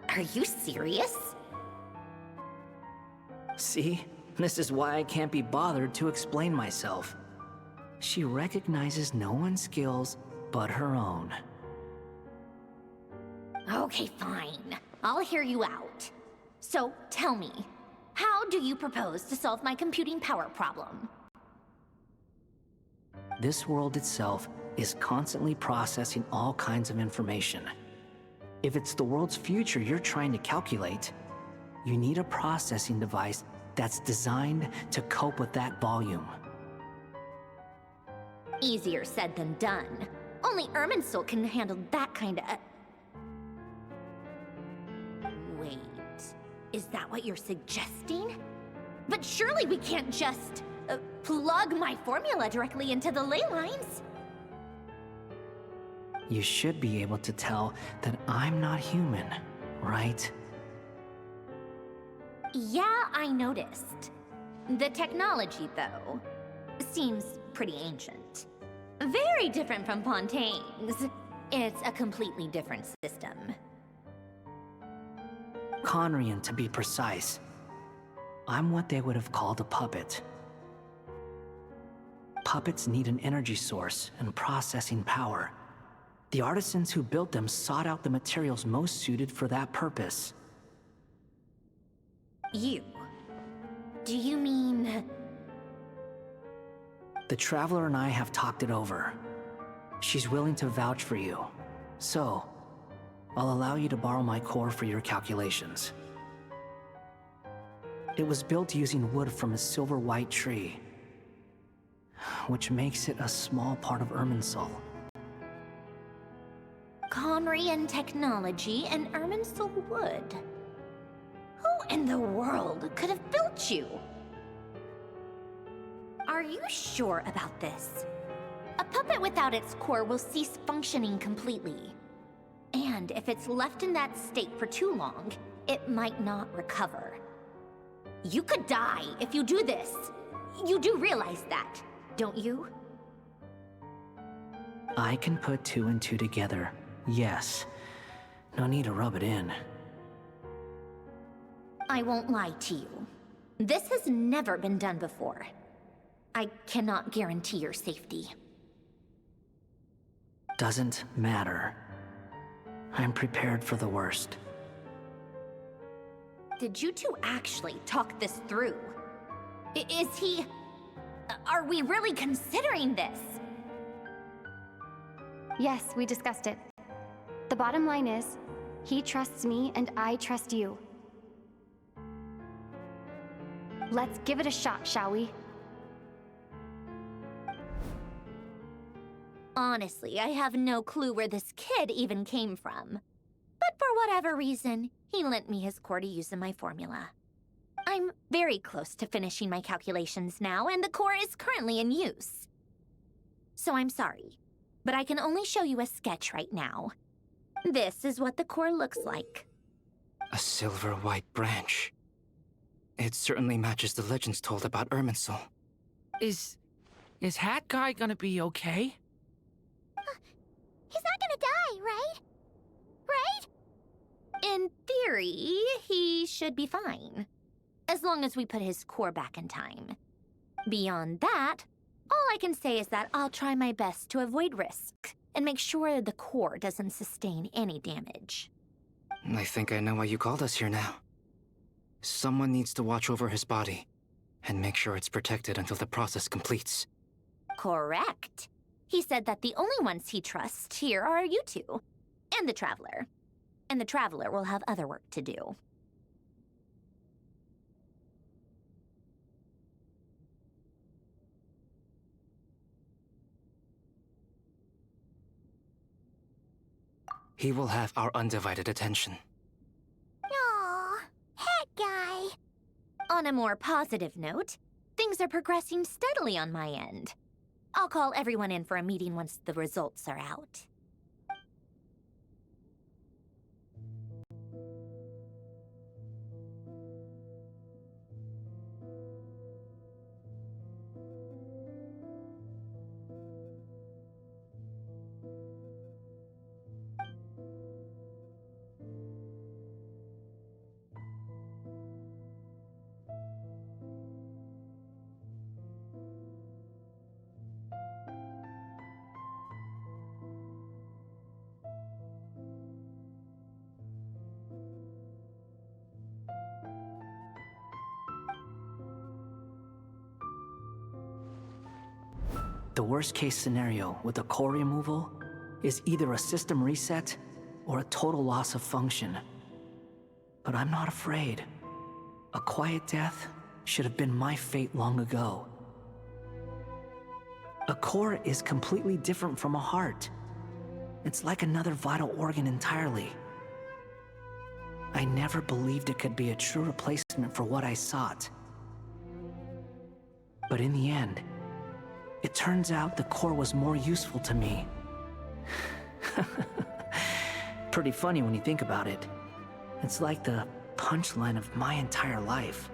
M: Are you serious?
O: See? This is why I can't be bothered to explain myself. She recognizes no one's skills but her own.
M: Okay, fine. I'll hear you out. So, tell me, how do you propose to solve my computing power problem?
O: This world itself is constantly processing all kinds of information. If it's the world's future you're trying to calculate, you need a processing device that's designed to cope with that volume.
M: Easier said than done. Only Irminsul can handle that kind of... Wait, is that what you're suggesting? But surely we can't just plug my formula directly into the ley lines.
O: You should be able to tell that I'm not human, right?
M: Yeah, I noticed. The technology, though, seems pretty ancient. Very different from Fontaine's. It's a completely different system.
O: Conrian, to be precise. I'm what they would have called a puppet. Puppets need an energy source and processing power. The artisans who built them sought out the materials most suited for that purpose.
M: You? Do you mean...
O: The Traveler and I have talked it over. She's willing to vouch for you. So, I'll allow you to borrow my core for your calculations. It was built using wood from a silver-white tree, which makes it a small part of Irminsul.
M: Conrian technology and Irminsul wood. Who in the world could have built you? Are you sure about this? A puppet without its core will cease functioning completely. And if it's left in that state for too long, it might not recover. You could die if you do this. You do realize that, don't you?
O: I can put 2 and 2 together, yes. No need to rub it in.
M: I won't lie to you. This has never been done before. I cannot guarantee your safety.
O: Doesn't matter. I'm prepared for the worst.
M: Did you two actually talk this through? Is he... Are we really considering this?
D: Yes, we discussed it. The bottom line is, he trusts me and I trust you. Let's give it a shot, shall we?
M: Honestly, I have no clue where this kid even came from. But for whatever reason, he lent me his core to use in my formula. I'm very close to finishing my calculations now, and the core is currently in use. So I'm sorry, but I can only show you a sketch right now. This is what the core looks like.
N: A silver-white branch. It certainly matches the legends told about Irminsul.
P: Is Hat Guy gonna be okay?
Q: He's not gonna die, right? Right?
M: In theory, he should be fine. As long as we put his core back in time. Beyond that, all I can say is that I'll try my best to avoid risk and make sure the core doesn't sustain any damage.
N: I think I know why you called us here now. Someone needs to watch over his body and make sure it's protected until the process completes.
M: Correct. He said that the only ones he trusts here are you two, and the Traveler. And the Traveler will have other work to do.
N: He will have our undivided attention.
Q: Aw, Hat Guy.
M: On a more positive note, things are progressing steadily on my end. I'll call everyone in for a meeting once the results are out.
O: The worst-case scenario with the core removal is either a system reset or a total loss of function. But I'm not afraid. A quiet death should have been my fate long ago. A core is completely different from a heart. It's like another vital organ entirely. I never believed it could be a true replacement for what I sought. But in the end, it turns out the core was more useful to me. Pretty funny when you think about it. It's like the punchline of my entire life.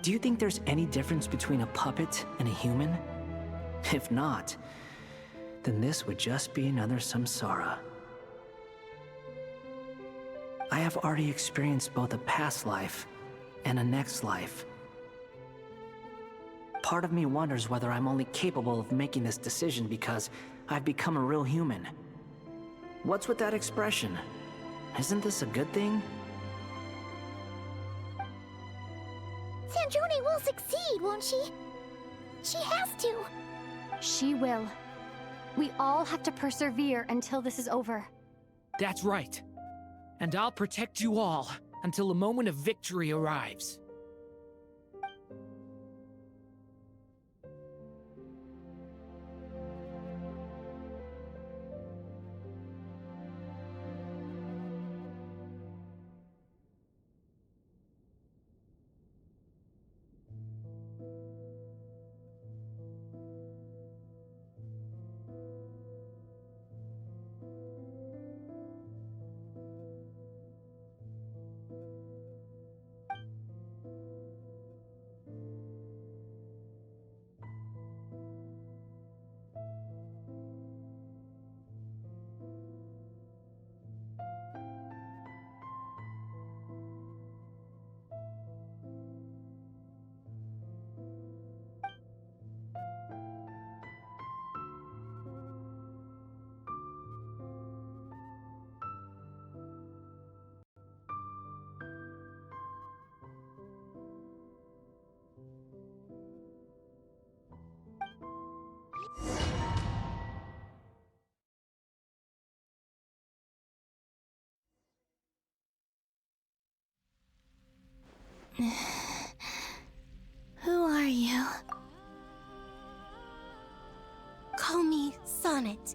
O: Do you think there's any difference between a puppet and a human? If not, then this would just be another samsara. I have already experienced both a past life and a next life. Part of me wonders whether I'm only capable of making this decision because I've become a real human. What's with that expression? Isn't this a good thing?
Q: Sanjoni will succeed, won't she? She has to.
D: She will. We all have to persevere until this is over.
P: That's right. And I'll protect you all until the moment of victory arrives.
A: Who are you?
R: Call me Sonnet.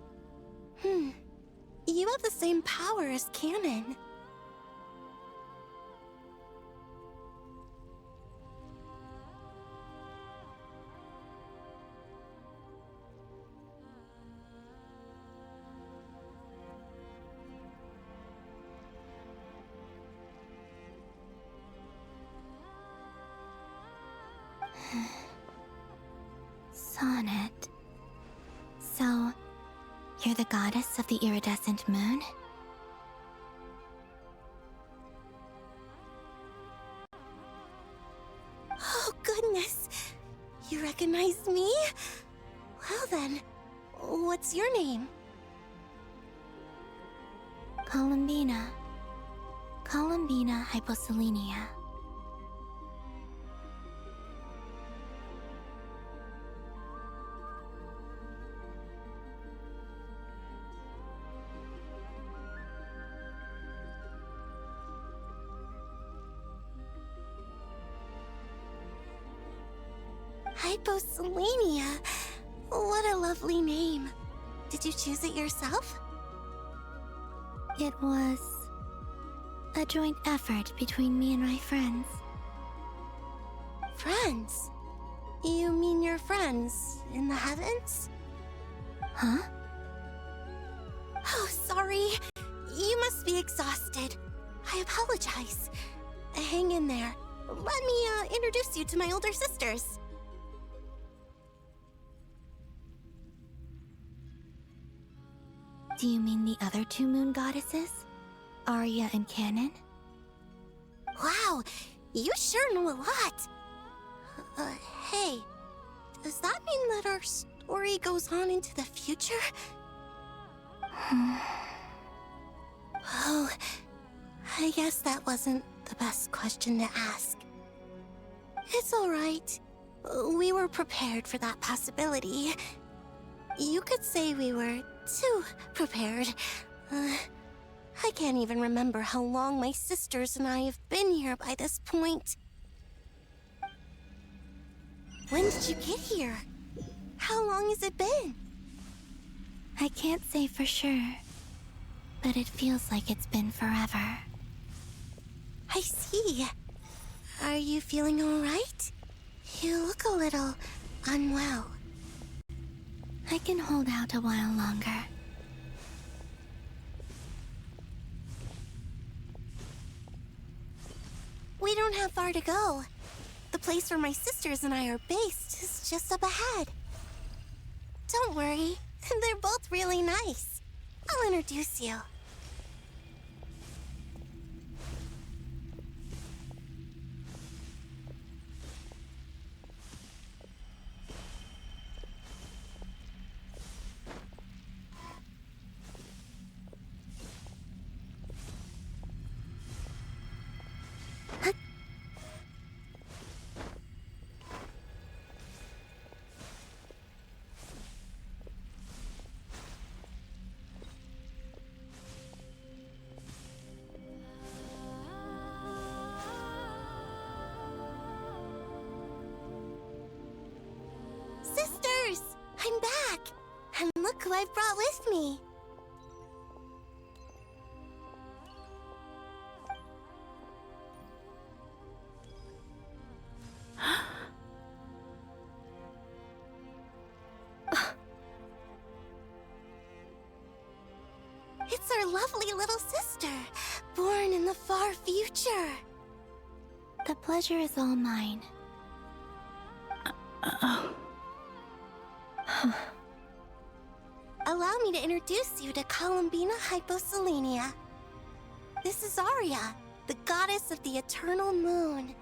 R: You have the same power as Canon.
A: Sonnet. So, you're the goddess of the iridescent moon?
R: Oh, goodness. You recognize me? Well then, what's your name?
A: Columbina. Columbina hyposelenia.
R: Hyposelenia. What a lovely name. Did you choose it yourself?
A: It was a joint effort between me and my friends.
R: Friends? You mean your friends in the heavens?
A: Huh?
R: Oh, sorry. You must be exhausted. I apologize. Hang in there. Let me introduce you to my older sisters.
A: Do you mean the other two moon goddesses? Arya and Canon?
R: Wow, you sure know a lot. Hey, does that mean that our story goes on into the future? Oh, I guess that wasn't the best question to ask. It's alright. We were prepared for that possibility. You could say we were too prepared. I can't even remember how long my sisters and I have been here by this point. When did you get here? How long has it been?
A: I can't say for sure, but it feels like it's been forever.
R: I see. Are you feeling alright? You look a little unwell.
A: I can hold out a while longer.
R: We don't have far to go. The place where my sisters and I are based is just up ahead. Don't worry, they're both really nice. I'll introduce you. Sisters! I'm back! And look who I've brought with me! It's our lovely little sister, born in the far future.
A: The pleasure is all mine.
R: Allow me to introduce you to Columbina hyposelenia. This is Arya, the goddess of the eternal moon.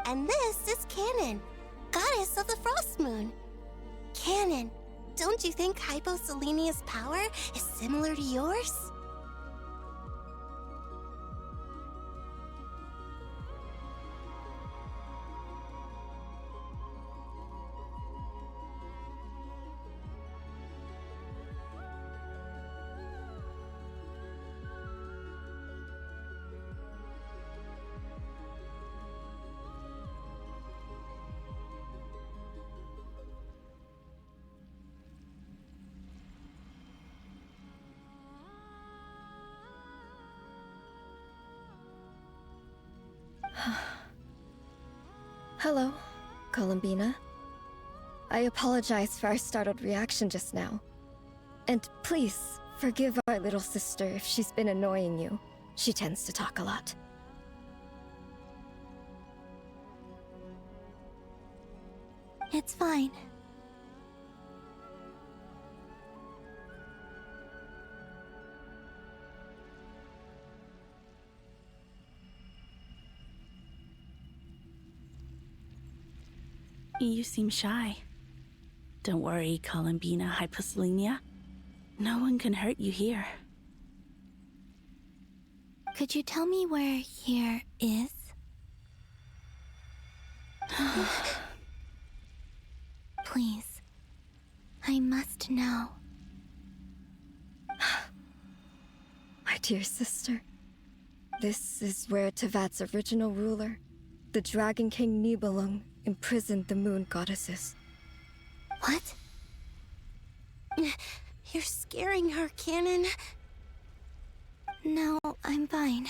R: And this is Canon, goddess of the frost moon. Canon, Don't you think Hyposelenia's power is similar to yours?
S: Hello, Columbina. I apologize for our startled reaction just now. And please, forgive our little sister if she's been annoying you. She tends to talk a lot.
A: It's fine.
T: You seem shy. Don't worry, Columbina Hyposelenia. No one can hurt you here.
A: Could you tell me where here is? Please. I must know.
S: My dear sister, this is where Tevat's original ruler, the Dragon King Nibelung, imprisoned the moon goddesses.
R: What? You're scaring her, Canon.
A: No, I'm fine.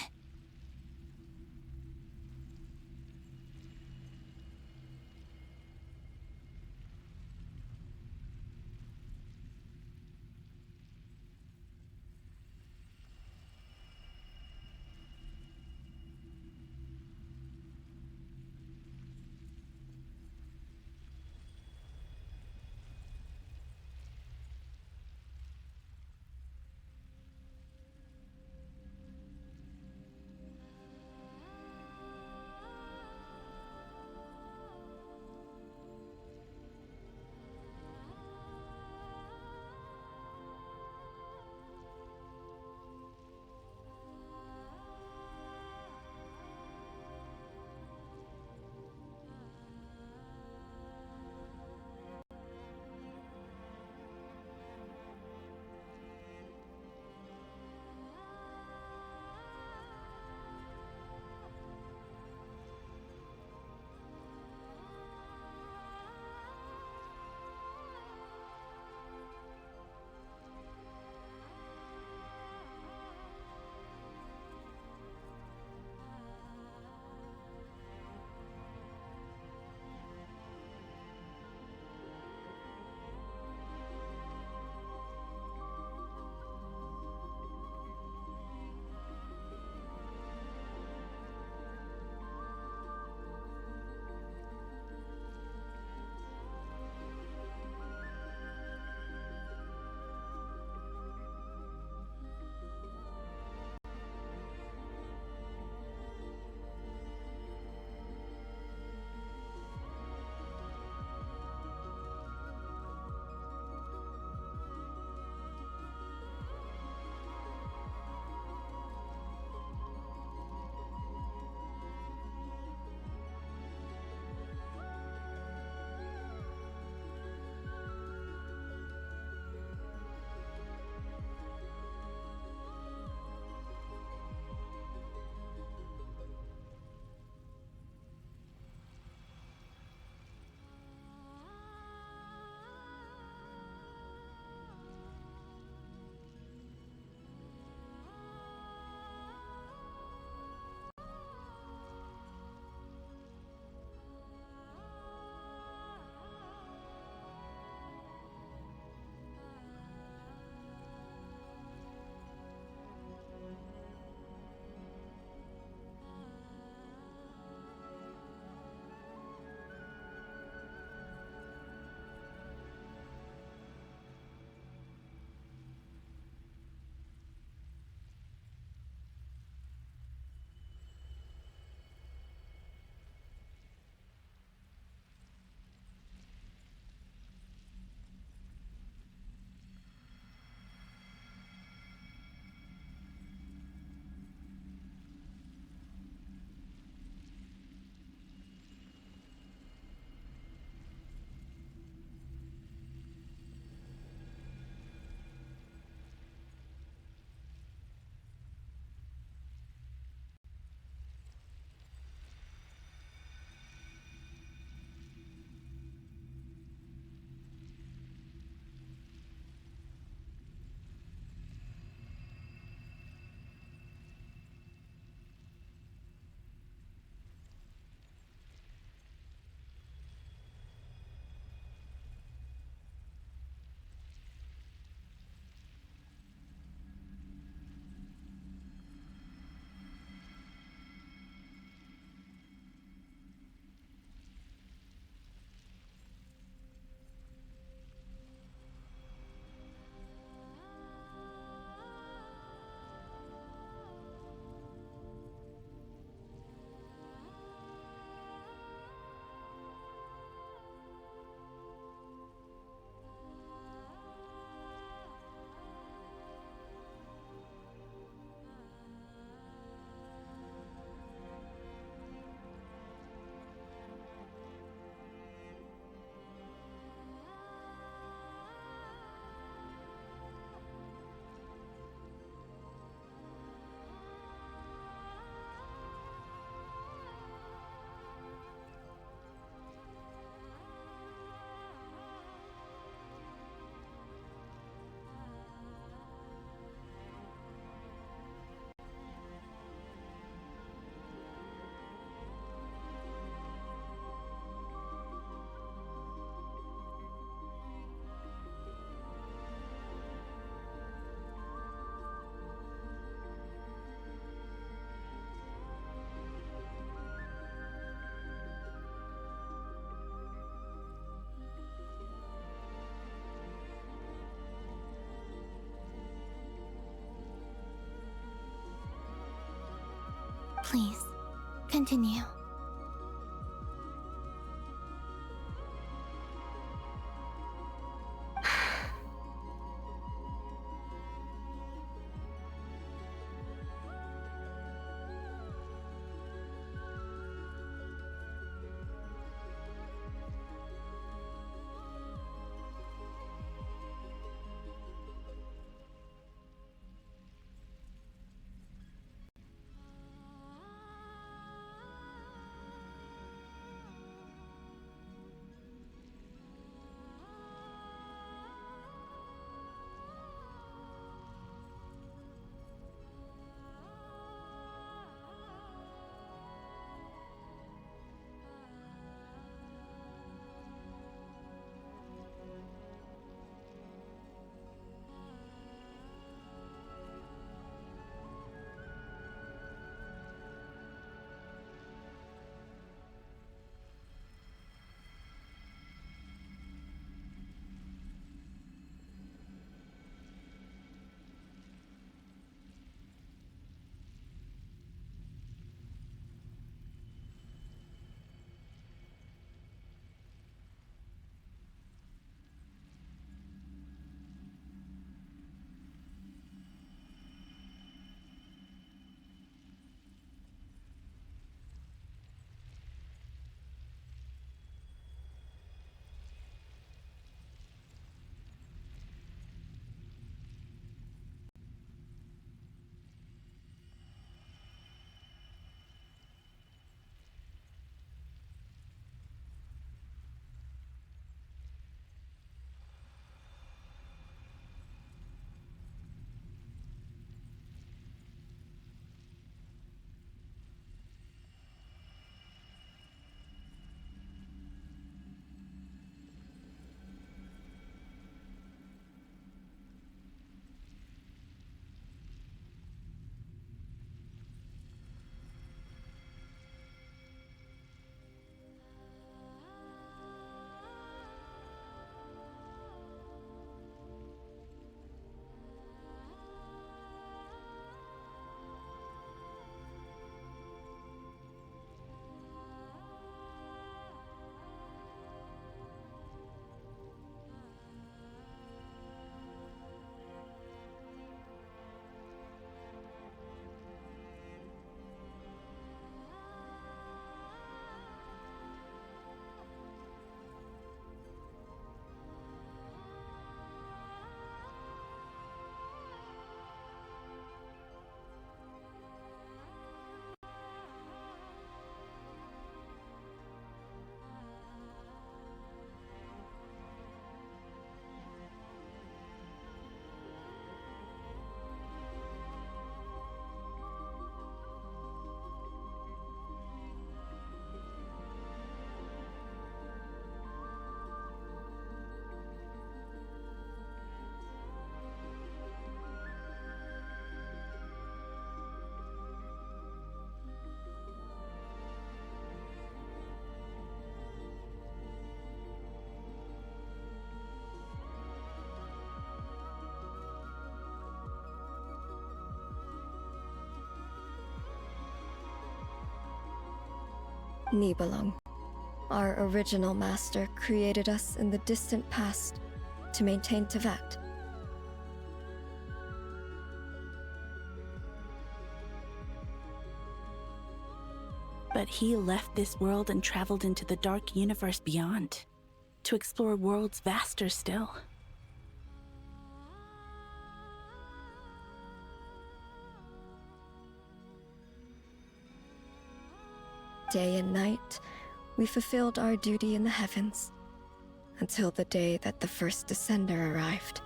A: Please, continue.
S: Nibelung, our original master, created us in the distant past to maintain Tevat.
T: But he left this world and traveled into the dark universe beyond, to explore worlds vaster still.
S: Day and night, we fulfilled our duty in the heavens, until the day that the first Descender arrived.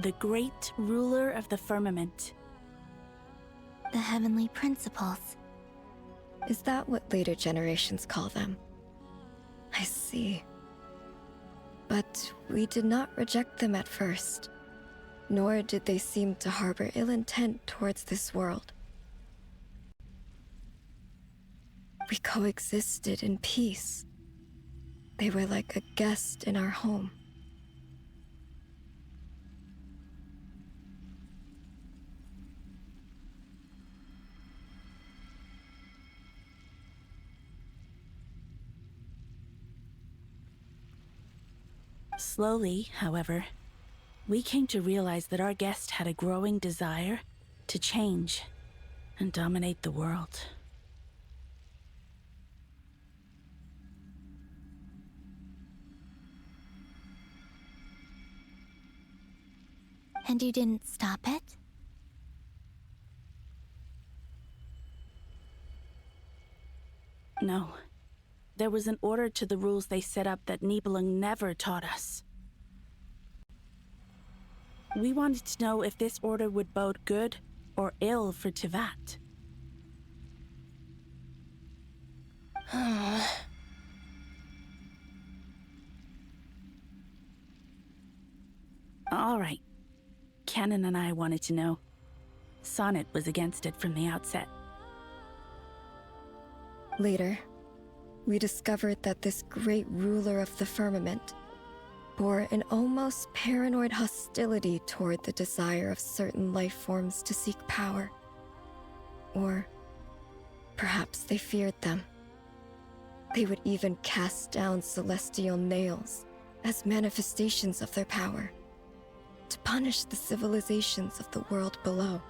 T: The great ruler of the firmament.
A: The heavenly principles.
S: Is that what later generations call them? I see. But we did not reject them at first, nor did they seem to harbor ill intent towards this world. We coexisted in peace. They were like a guest in our home.
T: Slowly, however, we came to realize that our guest had a growing desire to change and dominate the world.
A: And you didn't stop it?
T: No. There was an order to the rules they set up that Nibelung never taught us. We wanted to know if this order would bode good or ill for Tivat. All right. Canon and I wanted to know. Sonnet was against it from the outset.
S: Later, we discovered that this great ruler of the firmament bore an almost paranoid hostility toward the desire of certain life forms to seek power. Or perhaps they feared them. They would even cast down celestial nails as manifestations of their power, to punish the civilizations of the world below.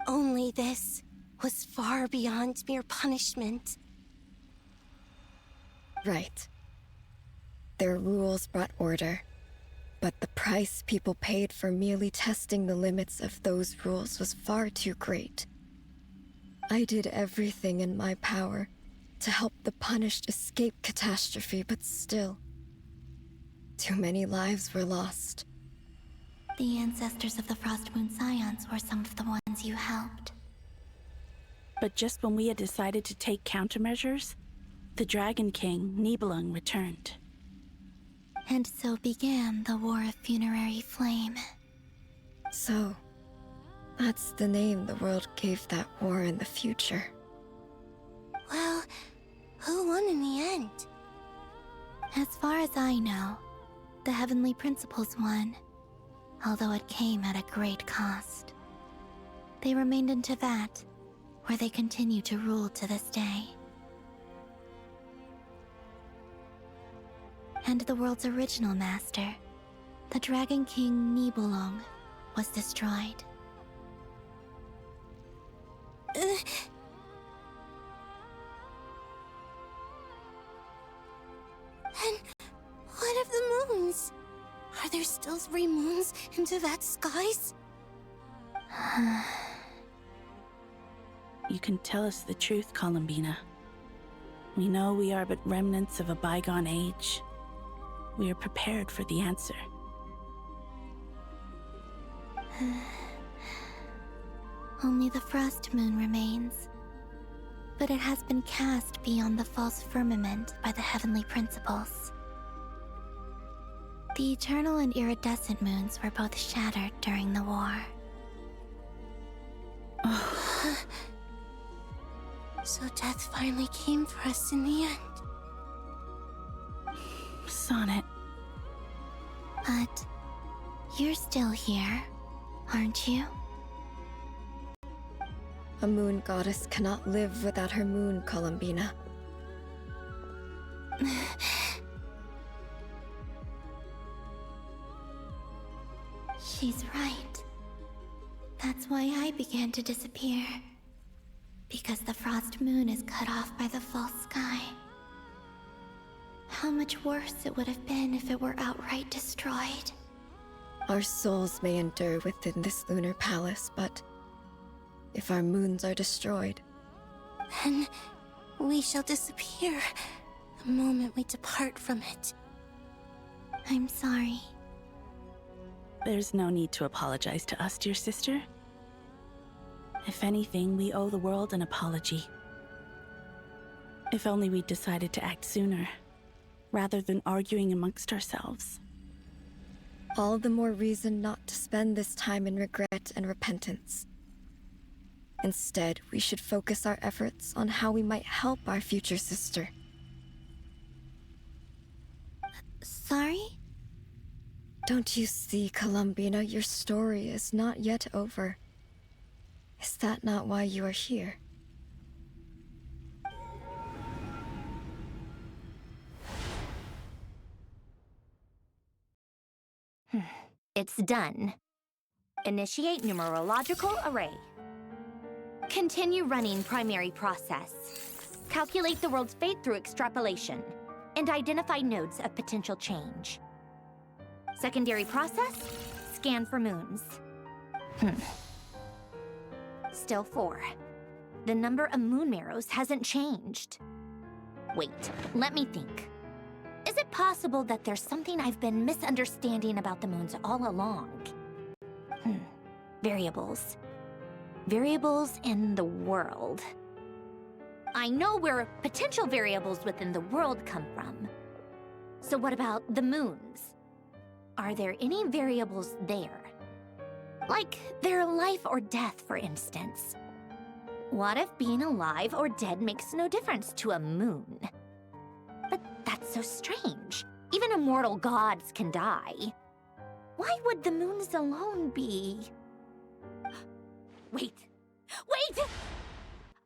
R: Only this was far beyond mere punishment.
S: Right. Their rules brought order, but the price people paid for merely testing the limits of those rules was far too great. I did everything in my power to help the punished escape catastrophe, but still, too many lives were lost.
A: The ancestors of the Frostmoon Scions were some of the ones you helped.
T: But just when we had decided to take countermeasures, the Dragon King, Nibelung, returned.
A: And so began the War of Funerary Flame.
S: So, that's the name the world gave that war in the future.
R: Well, who won in the end?
A: As far as I know, the Heavenly Principles won, although it came at a great cost. They remained in Tivat, where they continue to rule to this day. And the world's original master, the Dragon King Nibelung, was destroyed.
R: And what of the moons? Are there still 3 moons in Tevat's skies?
T: You can tell us the truth, Columbina. We know we are but remnants of a bygone age. We are prepared for the answer.
A: Only the frost moon remains. But it has been cast beyond the false firmament by the heavenly principles. The eternal and iridescent moons were both shattered during the war.
R: So death finally came for us in the end.
T: Sonnet.
A: But you're still here, aren't you?
S: A moon goddess cannot live without her moon, Columbina.
A: She's right. That's why I began to disappear. Because the frost moon is cut off by the false sky. How much worse it would have been if it were outright destroyed.
S: Our souls may endure within this lunar palace, but if our moons are destroyed,
R: then we shall disappear the moment we depart from it.
A: I'm sorry.
T: There's no need to apologize to us, dear sister. If anything, we owe the world an apology. If only we'd decided to act sooner, rather than arguing amongst ourselves.
S: all the more reason not to spend this time in regret and repentance. Instead, we should focus our efforts on how we might help our future sister.
A: Sorry?
S: Don't you see, Columbina, your story is not yet over. Is that not why you are here?
M: It's done. Initiate numerological array. Continue running primary process. Calculate the world's fate through extrapolation. And identify nodes of potential change. Secondary process, scan for moons. Still 4. The number of moon marrows hasn't changed. Wait, let me think. Is it possible that there's something I've been misunderstanding about the moons all along? Variables. Variables in the world. I know where potential variables within the world come from. So what about the moons? Are there any variables there? Like their life or death, for instance. What if being alive or dead makes no difference to a moon? But that's so strange. Even immortal gods can die. Why would the moons alone be? Wait! Wait!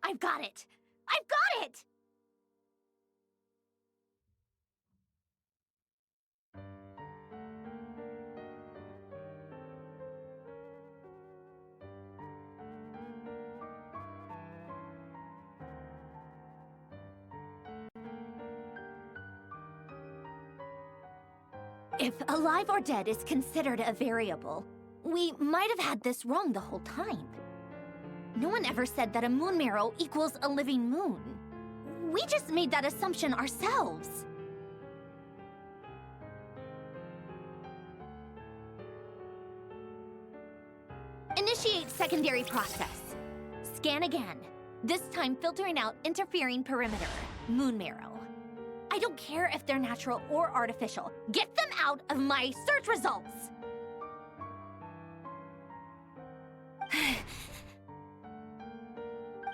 M: I've got it! I've got it! If alive or dead is considered a variable, we might have had this wrong the whole time. No one ever said that a moon marrow equals a living moon. We just made that assumption ourselves. Initiate secondary process. Scan again. This time filtering out interfering perimeter, moon marrow. I don't care if they're natural or artificial. Get them out of my search results!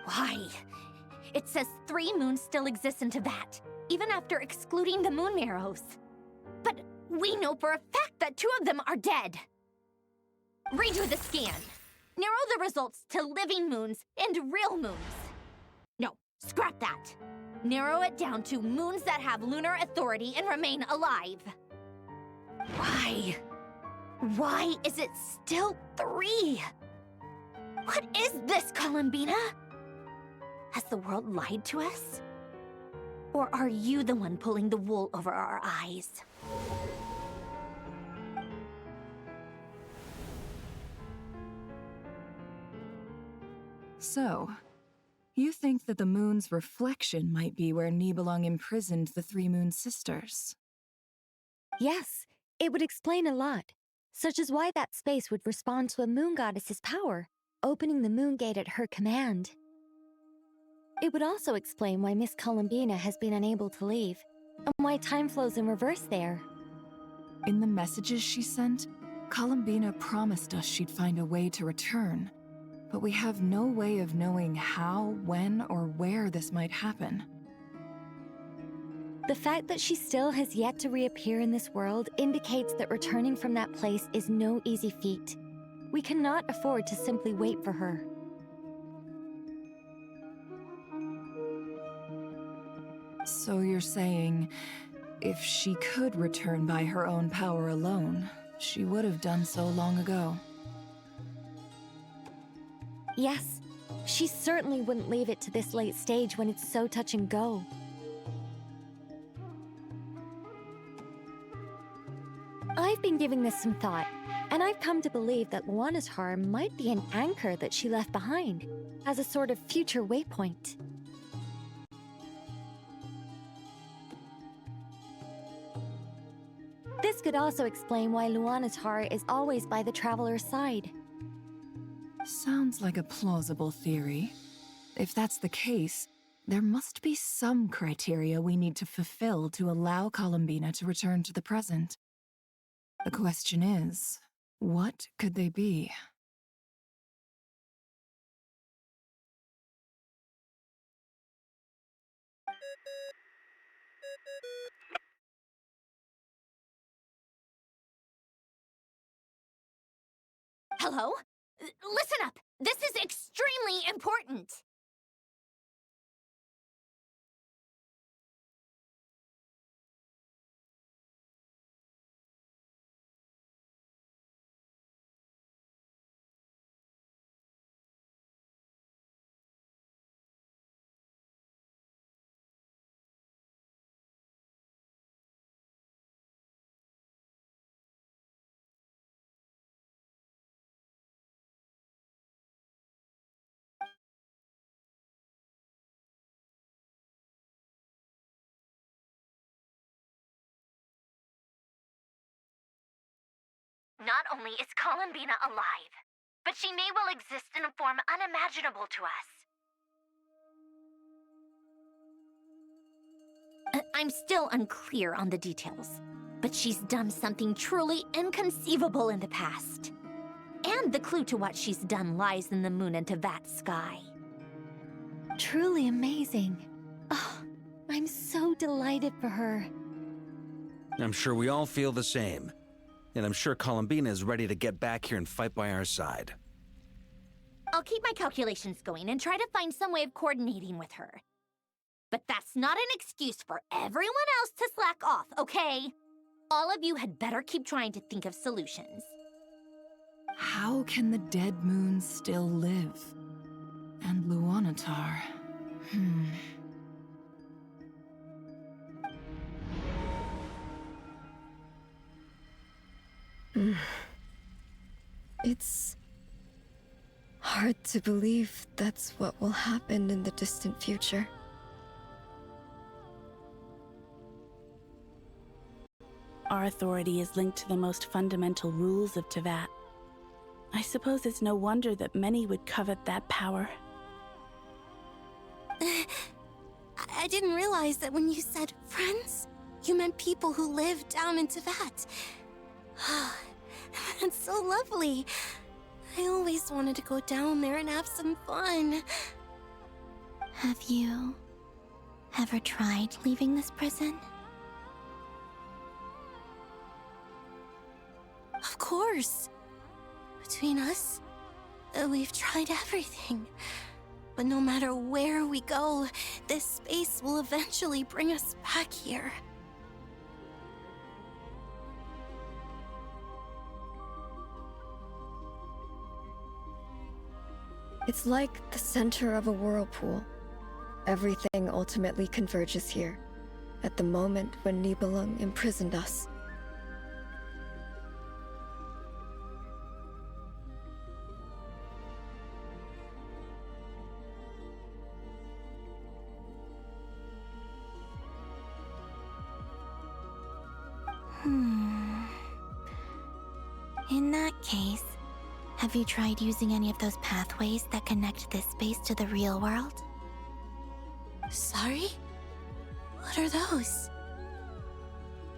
M: Why? It says 3 moons still exist in Teyvat, even after excluding the moon marrows. But we know for a fact that 2 of them are dead. Redo the scan. Narrow the results to living moons and real moons. No, scrap that. Narrow it down to moons that have lunar authority and remain alive. Why? Why is it still 3? What is this, Columbina? Has the world lied to us? Or are you the one pulling the wool over our eyes?
J: So, you think that the moon's reflection might be where Nibelung imprisoned the 3 Moon Sisters?
D: Yes, it would explain a lot, such as why that space would respond to a moon goddess's power, opening the moon gate at her command. It would also explain why Miss Columbina has been unable to leave, and why time flows in reverse there.
J: In the messages she sent, Columbina promised us she'd find a way to return, but we have no way of knowing how, when, or where this might happen.
D: The fact that she still has yet to reappear in this world indicates that returning from that place is no easy feat. We cannot afford to simply wait for her.
J: So you're saying, if she could return by her own power alone, she would have done so long ago?
D: Yes, she certainly wouldn't leave it to this late stage when it's so touch and go. I've been giving this some thought, and I've come to believe that Luanatar might be an anchor that she left behind, as a sort of future waypoint. This could also explain why Luanatar is always by the traveler's side.
J: Sounds like a plausible theory. If that's the case, there must be some criteria we need to fulfill to allow Columbina to return to the present. The question is, what could they be?
M: Hello? Listen up! This is extremely important! Not only is Columbina alive, but she may well exist in a form unimaginable to us. I'm still unclear on the details, but she's done something truly inconceivable in the past. And the clue to what she's done lies in the moon and Tevat sky.
D: Truly amazing. Oh, I'm so delighted for her.
L: I'm sure we all feel the same. And I'm sure Columbina is ready to get back here and fight by our side.
M: I'll keep my calculations going and try to find some way of coordinating with her. But that's not an excuse for everyone else to slack off, okay? All of you had better keep trying to think of solutions.
J: How can the dead moon still live? And Luanatar...
S: It's hard to believe that's what will happen in the distant future.
T: Our authority is linked to the most fundamental rules of Tevat. I suppose it's no wonder that many would covet that power.
R: I didn't realize that when you said friends, you meant people who live down in Tevat. That's so lovely. I always wanted to go down there and have some fun.
A: Have you ever tried leaving this prison?
R: Of course. Between us, we've tried everything. But no matter where we go, this space will eventually bring us back here.
S: It's like the center of a whirlpool. Everything ultimately converges here, at the moment when Nibelung imprisoned us.
A: In that case, have you tried using any of those pathways that connect this space to the real world?
R: Sorry? What are those?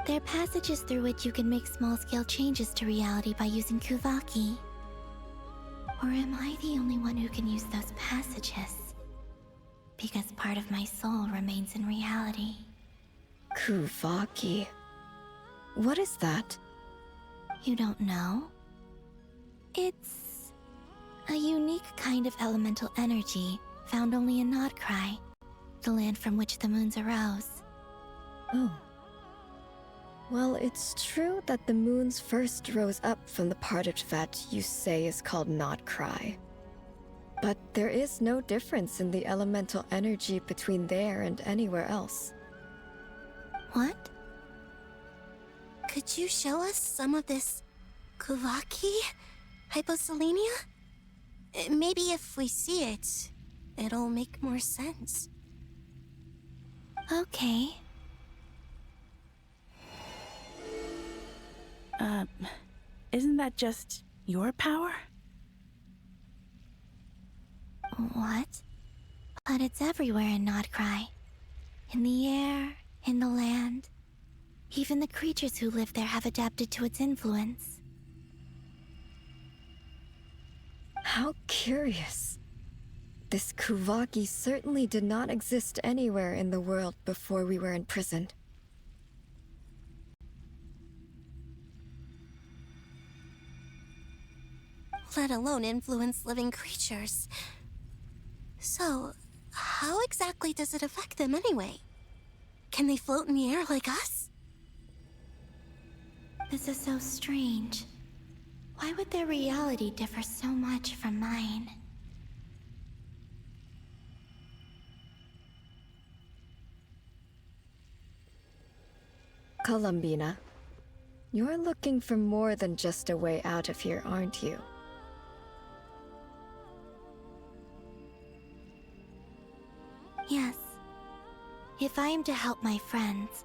A: They're passages through which you can make small-scale changes to reality by using Kuvaki. Or am I the only one who can use those passages? Because part of my soul remains in reality.
S: Kuvaki. What is that?
A: You don't know? It's a unique kind of elemental energy found only in Krai, the land from which the moons arose.
S: Oh. Well, it's true that the moons first rose up from the part of Tvet you say is called Krai. But there is no difference in the elemental energy between there and anywhere else.
A: What?
R: Could you show us some of this Kuvaki hyposelenia? Maybe if we see it, it'll make more sense.
A: Okay.
T: Isn't that just your power?
A: What? But it's everywhere in Krai. In the air, in the land. Even the creatures who live there have adapted to its influence.
S: How curious. This Kuvaki certainly did not exist anywhere in the world before we were imprisoned.
R: Let alone influence living creatures. So, how exactly does it affect them anyway? Can they float in the air like us?
A: This is so strange. Why would their reality differ so much from mine?
S: Columbina, you're looking for more than just a way out of here, aren't you?
A: Yes. If I am to help my friends,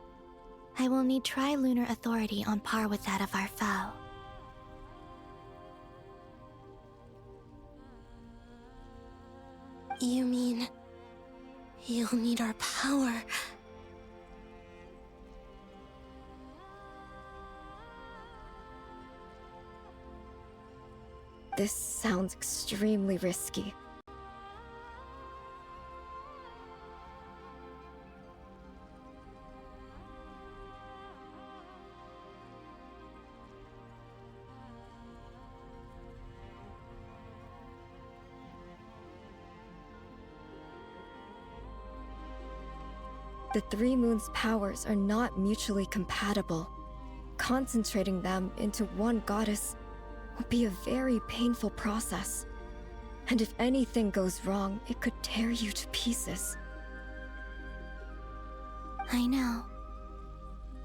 A: I will need tri-lunar authority on par with that of our foe.
R: You mean... you'll need our power?
S: This sounds extremely risky. The Three Moons' powers are not mutually compatible. Concentrating them into one goddess will be a very painful process. And if anything goes wrong, it could tear you to pieces.
A: I know.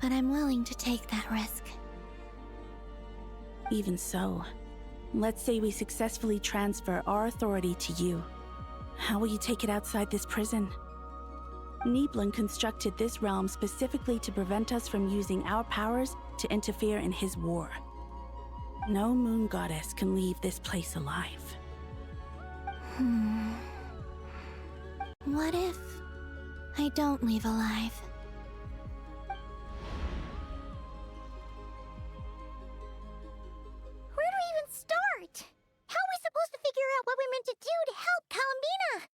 A: But I'm willing to take that risk.
T: Even so, let's say we successfully transfer our authority to you. How will you take it outside this prison? Nibelung constructed this realm specifically to prevent us from using our powers to interfere in his war. No moon goddess can leave this place alive.
A: What if I don't leave alive?
Q: Where do we even start? How are we supposed to figure out what we're meant to do to help Columbina?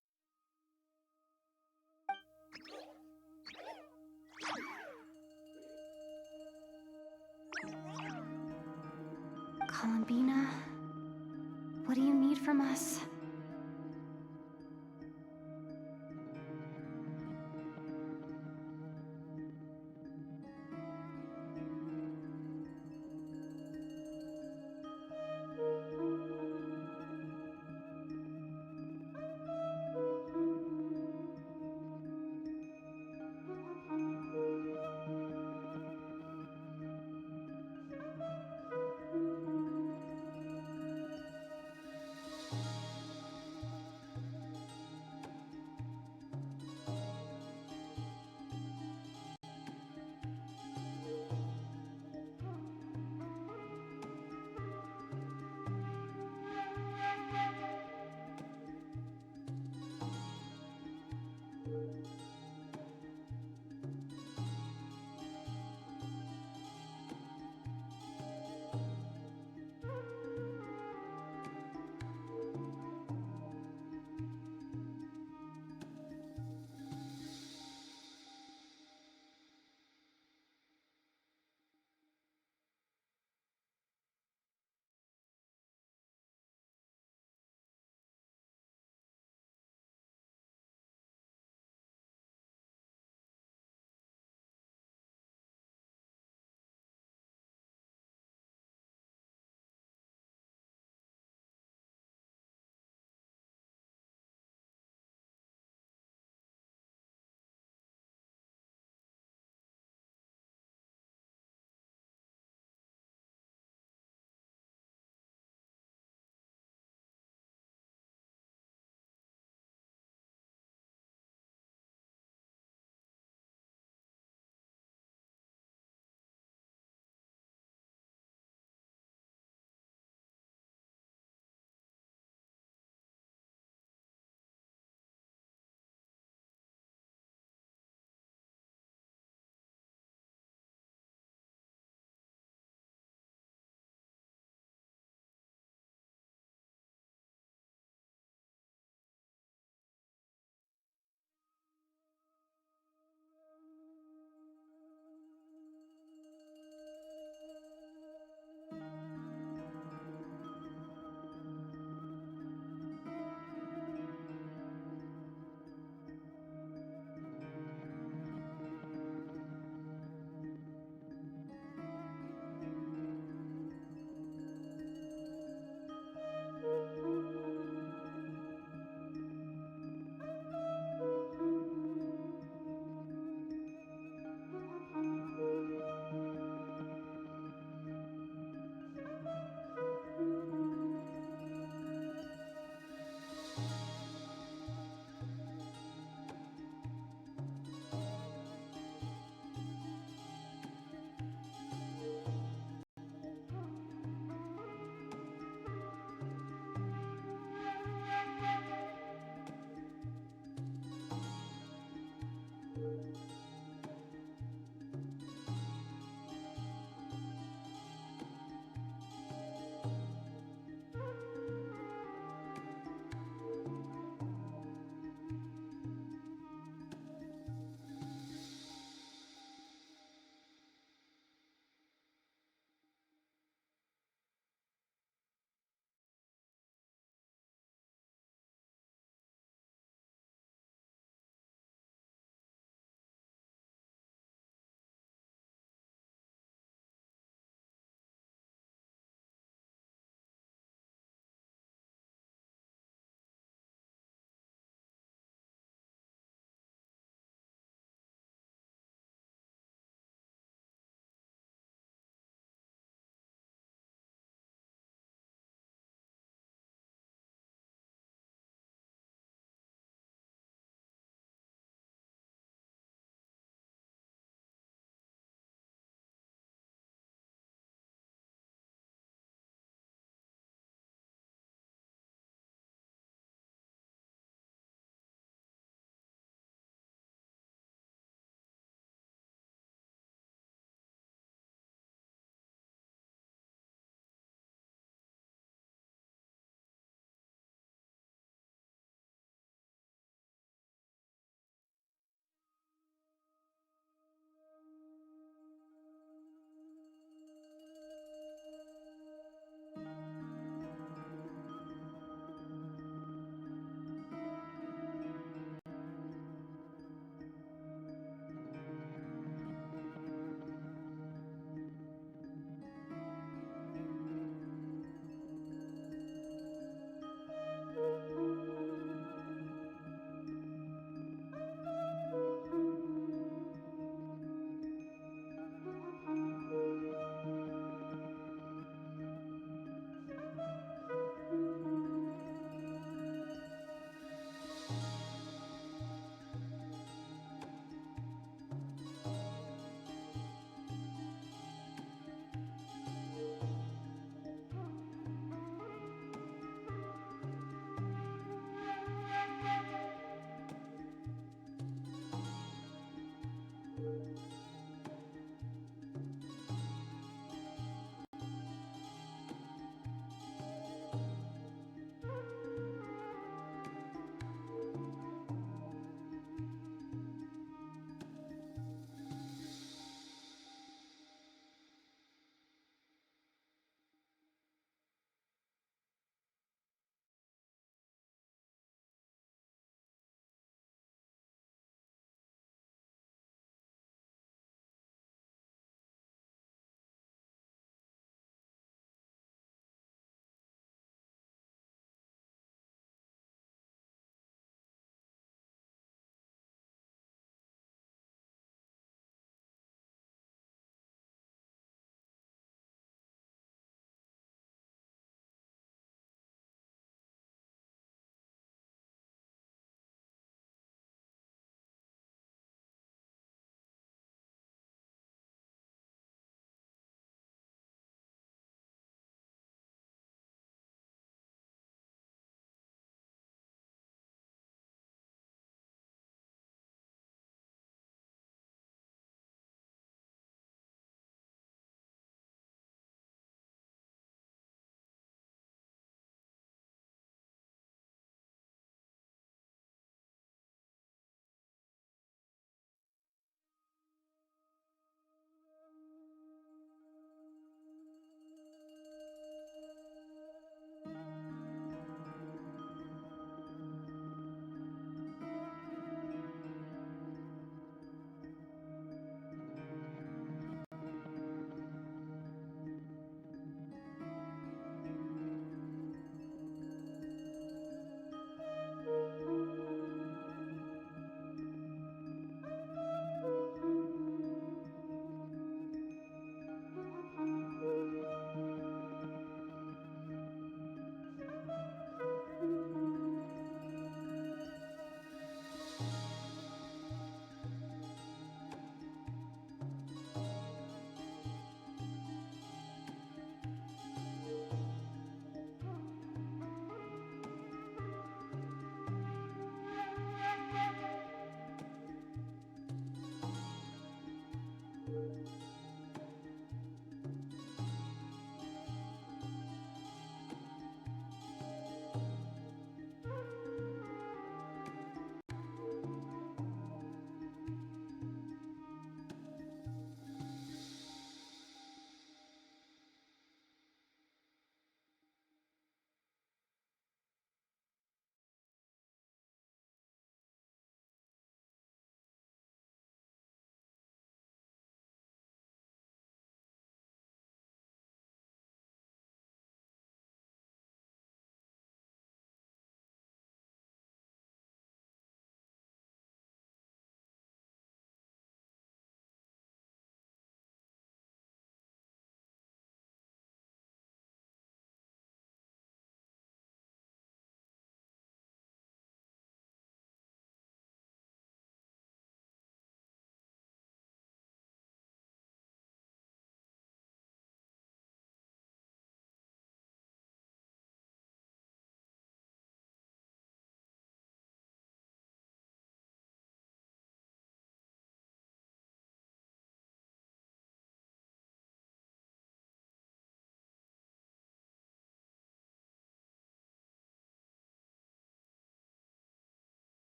D: Columbina, what do you need from us?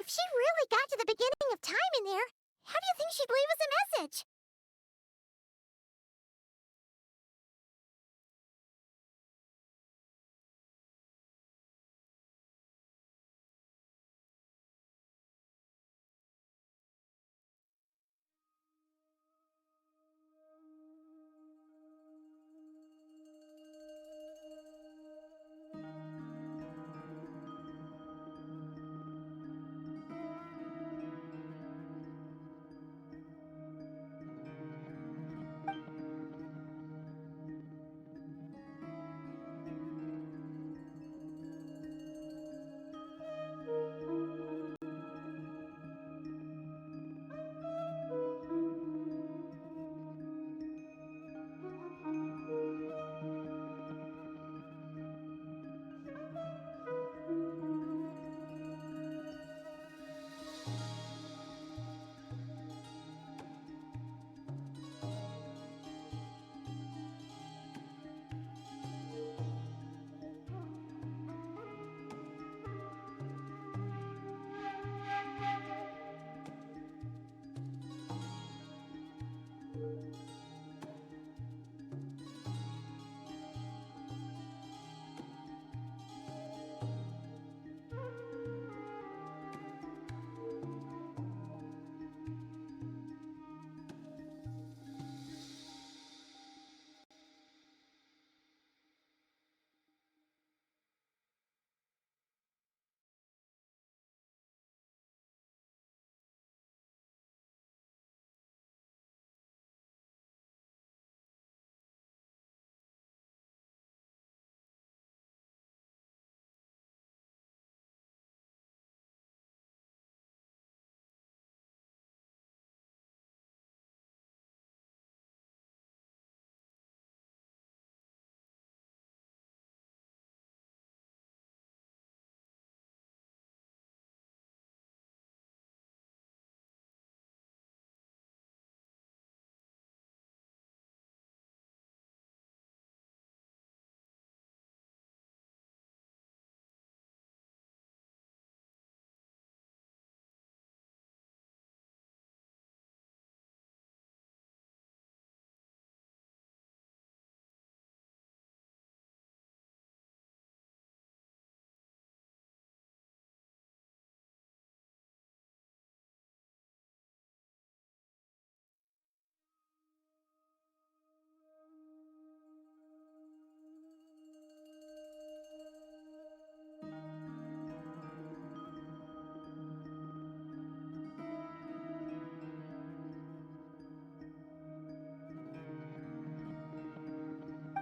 Q: If she really got to the beginning of time in there, how do you think she'd leave us a message?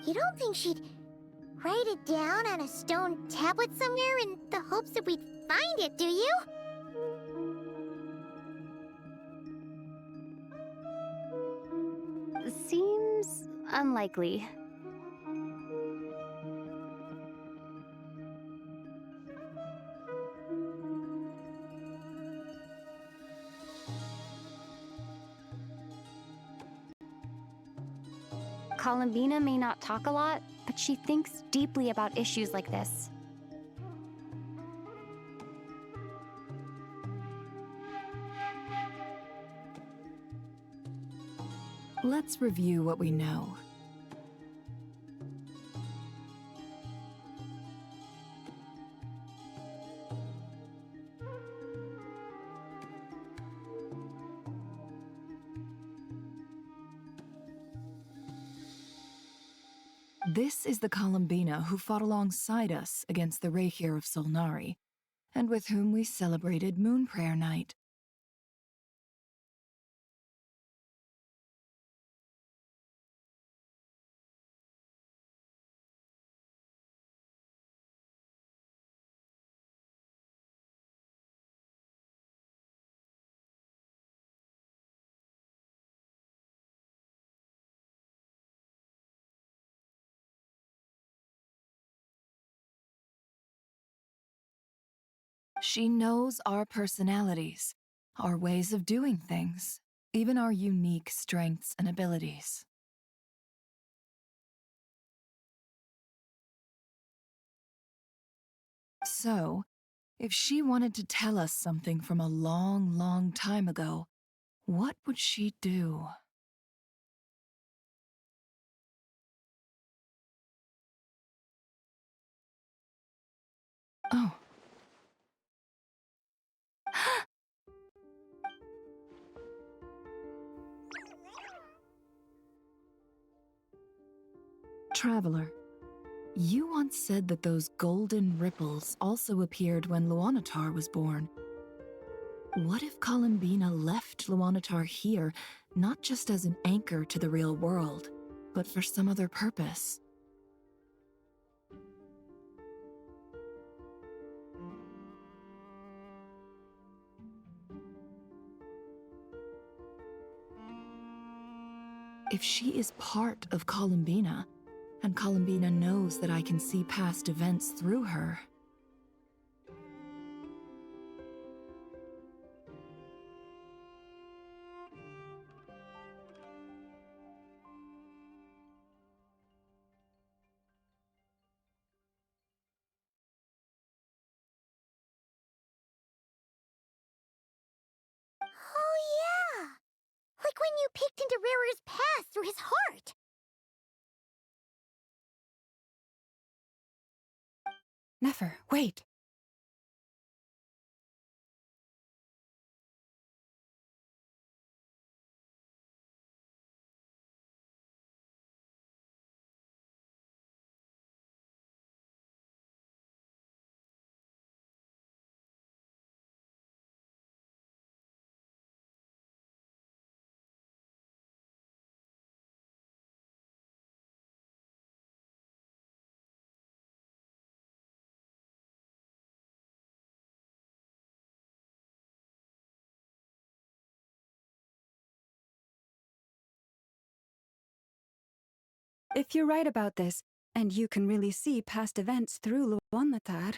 Q: You don't think she'd write it down on a stone tablet somewhere in the hopes that we'd find it, do you?
D: Seems unlikely. Columbina may not talk a lot, but she thinks deeply about issues like this.
J: Let's review what we know. This is the Columbina who fought alongside us against the Rahir of Solnari, and with whom we celebrated Moon Prayer Night. She knows our personalities, our ways of doing things, even our unique strengths and abilities. So, If she wanted to tell us something from a long, long time ago, what would she do? Oh. Traveler, you once said that those golden ripples also appeared when Luanatar was born. What if Columbina left Luanatar here, not just as an anchor to the real world, but for some other purpose? If she is part of Columbina, and Columbina knows that I can see past events through her.
Q: Oh, yeah! Like when you peeked into Rarer's past through his heart!
K: Never, wait. If you're right about this, and you can really see past events through Luanatar,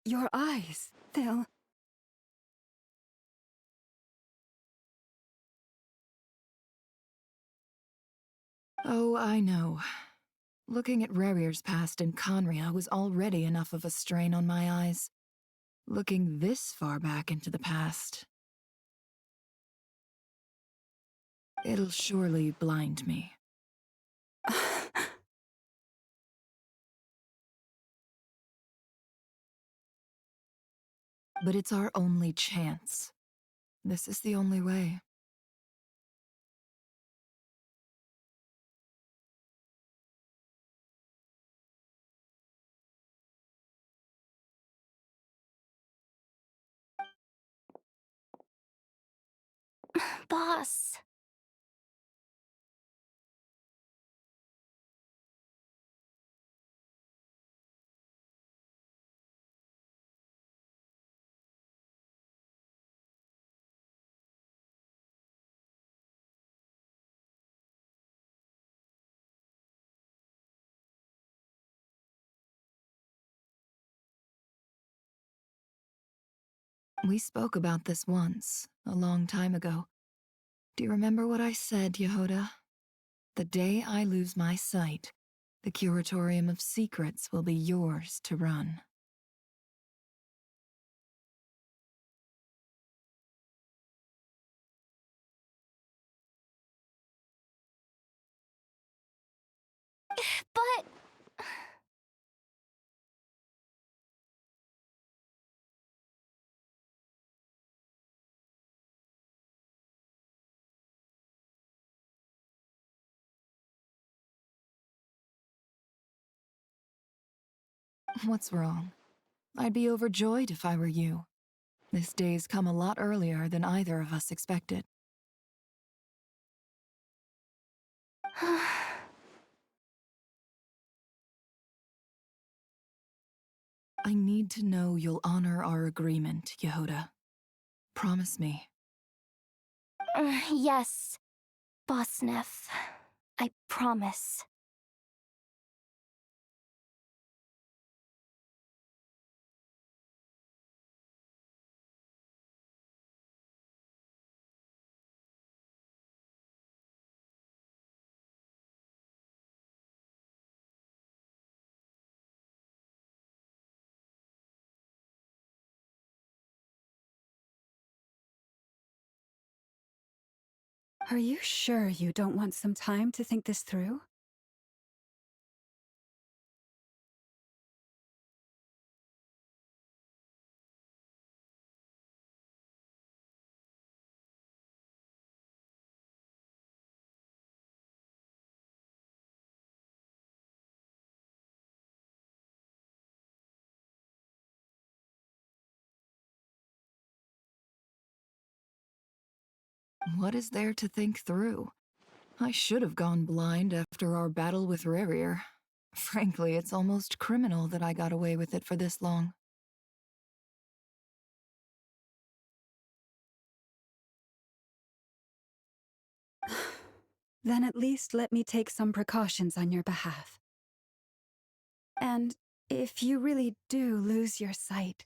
K: your eyes, they'll...
J: Oh, I know. Looking at Rerir's past in Conria was already enough of a strain on my eyes. Looking this far back into the past... it'll surely blind me. But it's our only chance. This is the only way.
I: Boss.
J: We spoke about this once, a long time ago. Do you remember what I said, Yehoda? The day I lose my sight, the Curatorium of Secrets will be yours to run.
I: But...
J: What's wrong? I'd be overjoyed if I were you. This day's come a lot earlier than either of us expected. I need to know you'll honor our agreement, Yehoda. Promise me.
I: Yes, Boss Neff. I promise.
K: Are you sure you don't want some time to think this through?
J: What is there to think through? I should have gone blind after our battle with Rerir. Frankly, it's almost criminal that I got away with it for this long.
K: Then at least let me take some precautions on your behalf. And if you really do lose your sight,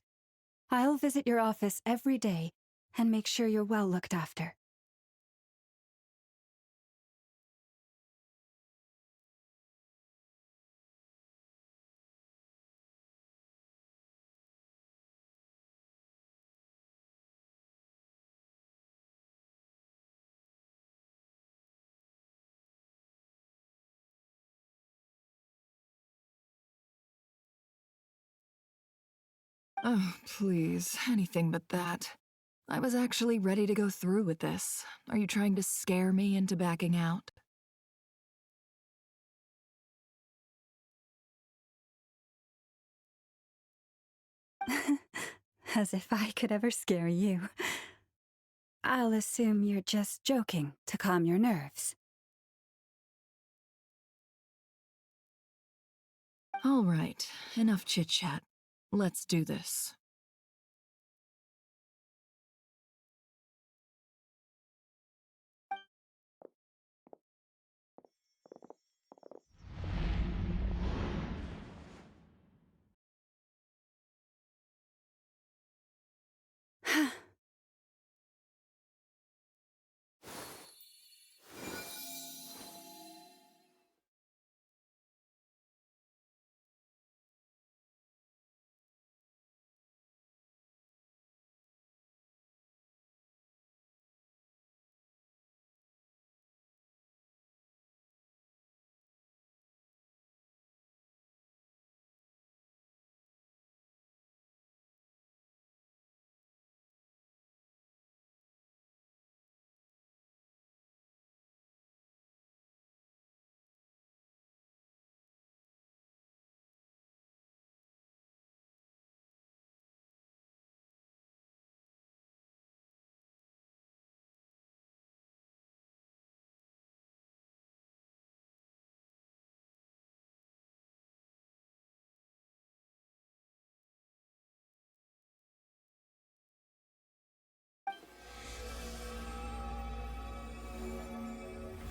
K: I'll visit your office every day and make sure you're well looked after.
J: Oh, please, anything but that. I was actually ready to go through with this. Are you trying to scare me into backing out?
K: As if I could ever scare you. I'll assume you're just joking to calm your nerves.
J: All right, enough chit-chat. Let's do this.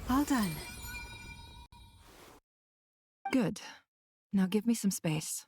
K: All done.
J: Good. Now give me some space.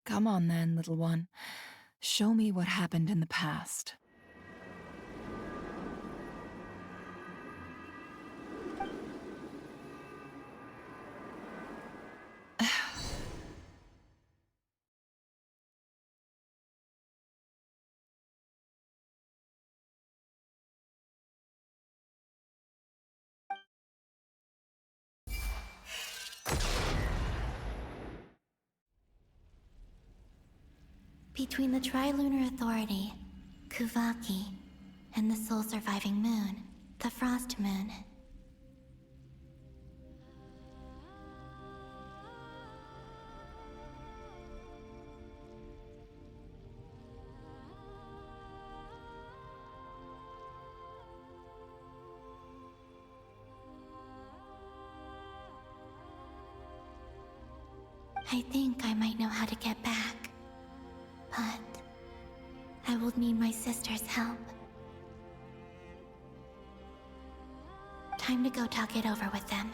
J: Come on then, little one. Show me what happened in the past.
B: Between the Trilunar Authority, Kuvaki, and the sole surviving moon, the Frost Moon. I think I might know how to get back, but I will need my sister's help. Time to go talk it over with them.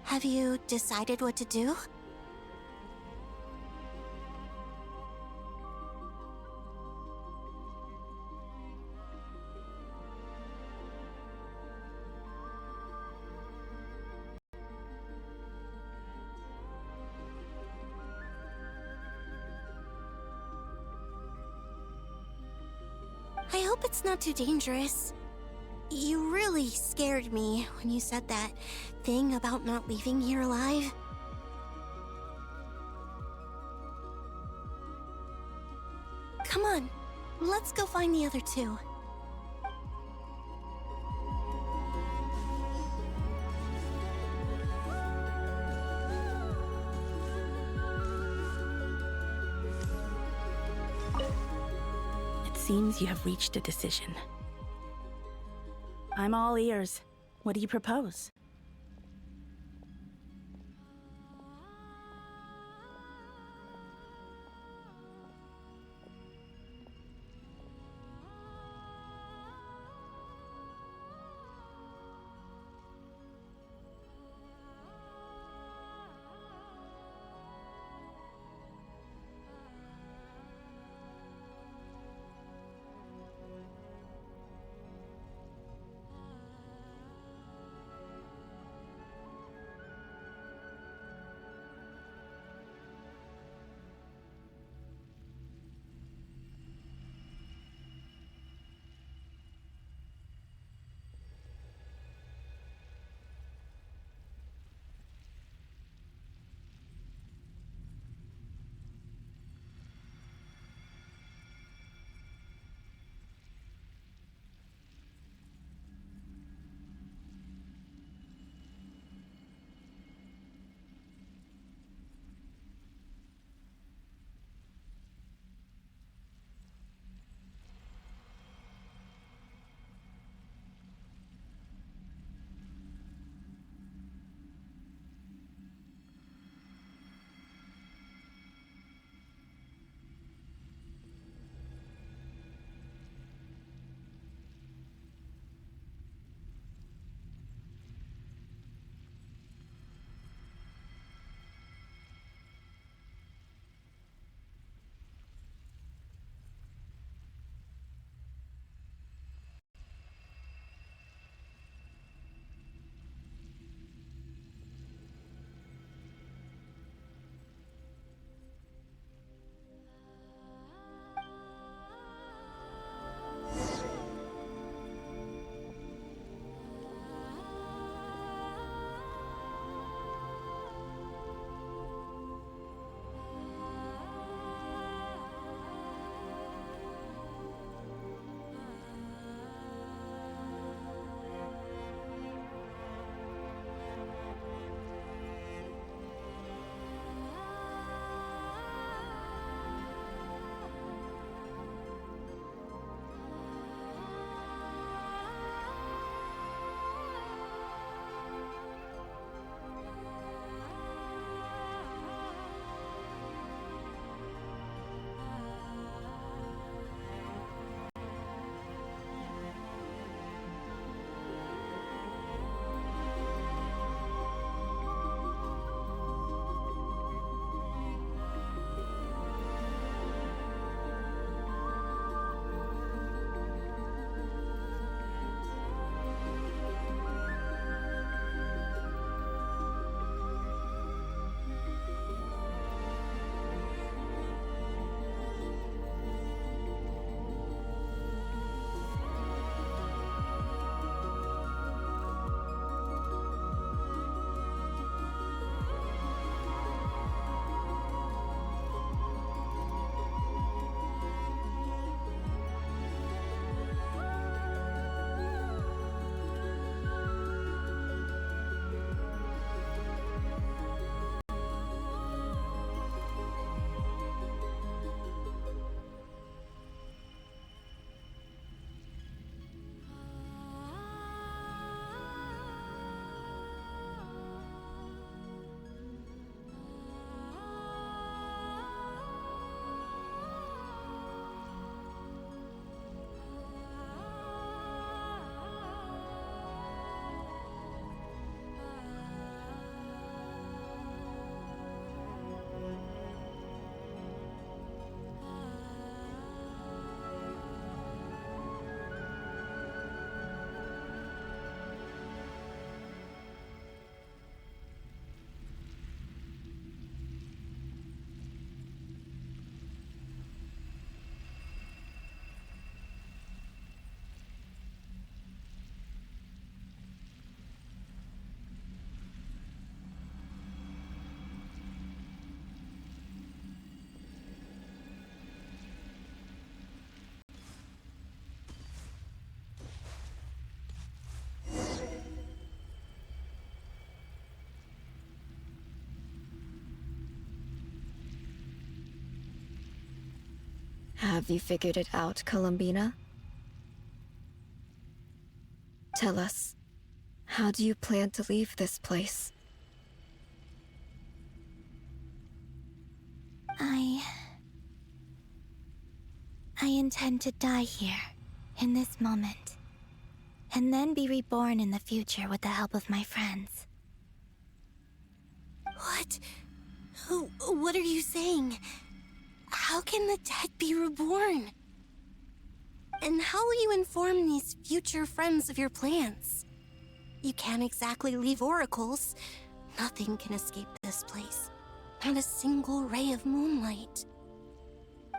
R: Have you decided what to do? I hope it's not too dangerous. You really scared me when you said that thing about not leaving here alive. Come on, let's go find the other two.
T: It seems you have reached a decision. I'm all ears. What do you propose?
S: Have you figured it out, Columbina? Tell us, how do you plan to leave this place?
A: I intend to die here, in this moment, and then be reborn in the future with the help of my friends.
R: What? What are you saying? How can the dead be reborn? And how will you inform these future friends of your plans? You can't exactly leave oracles. Nothing can escape this place. Not a single ray of moonlight.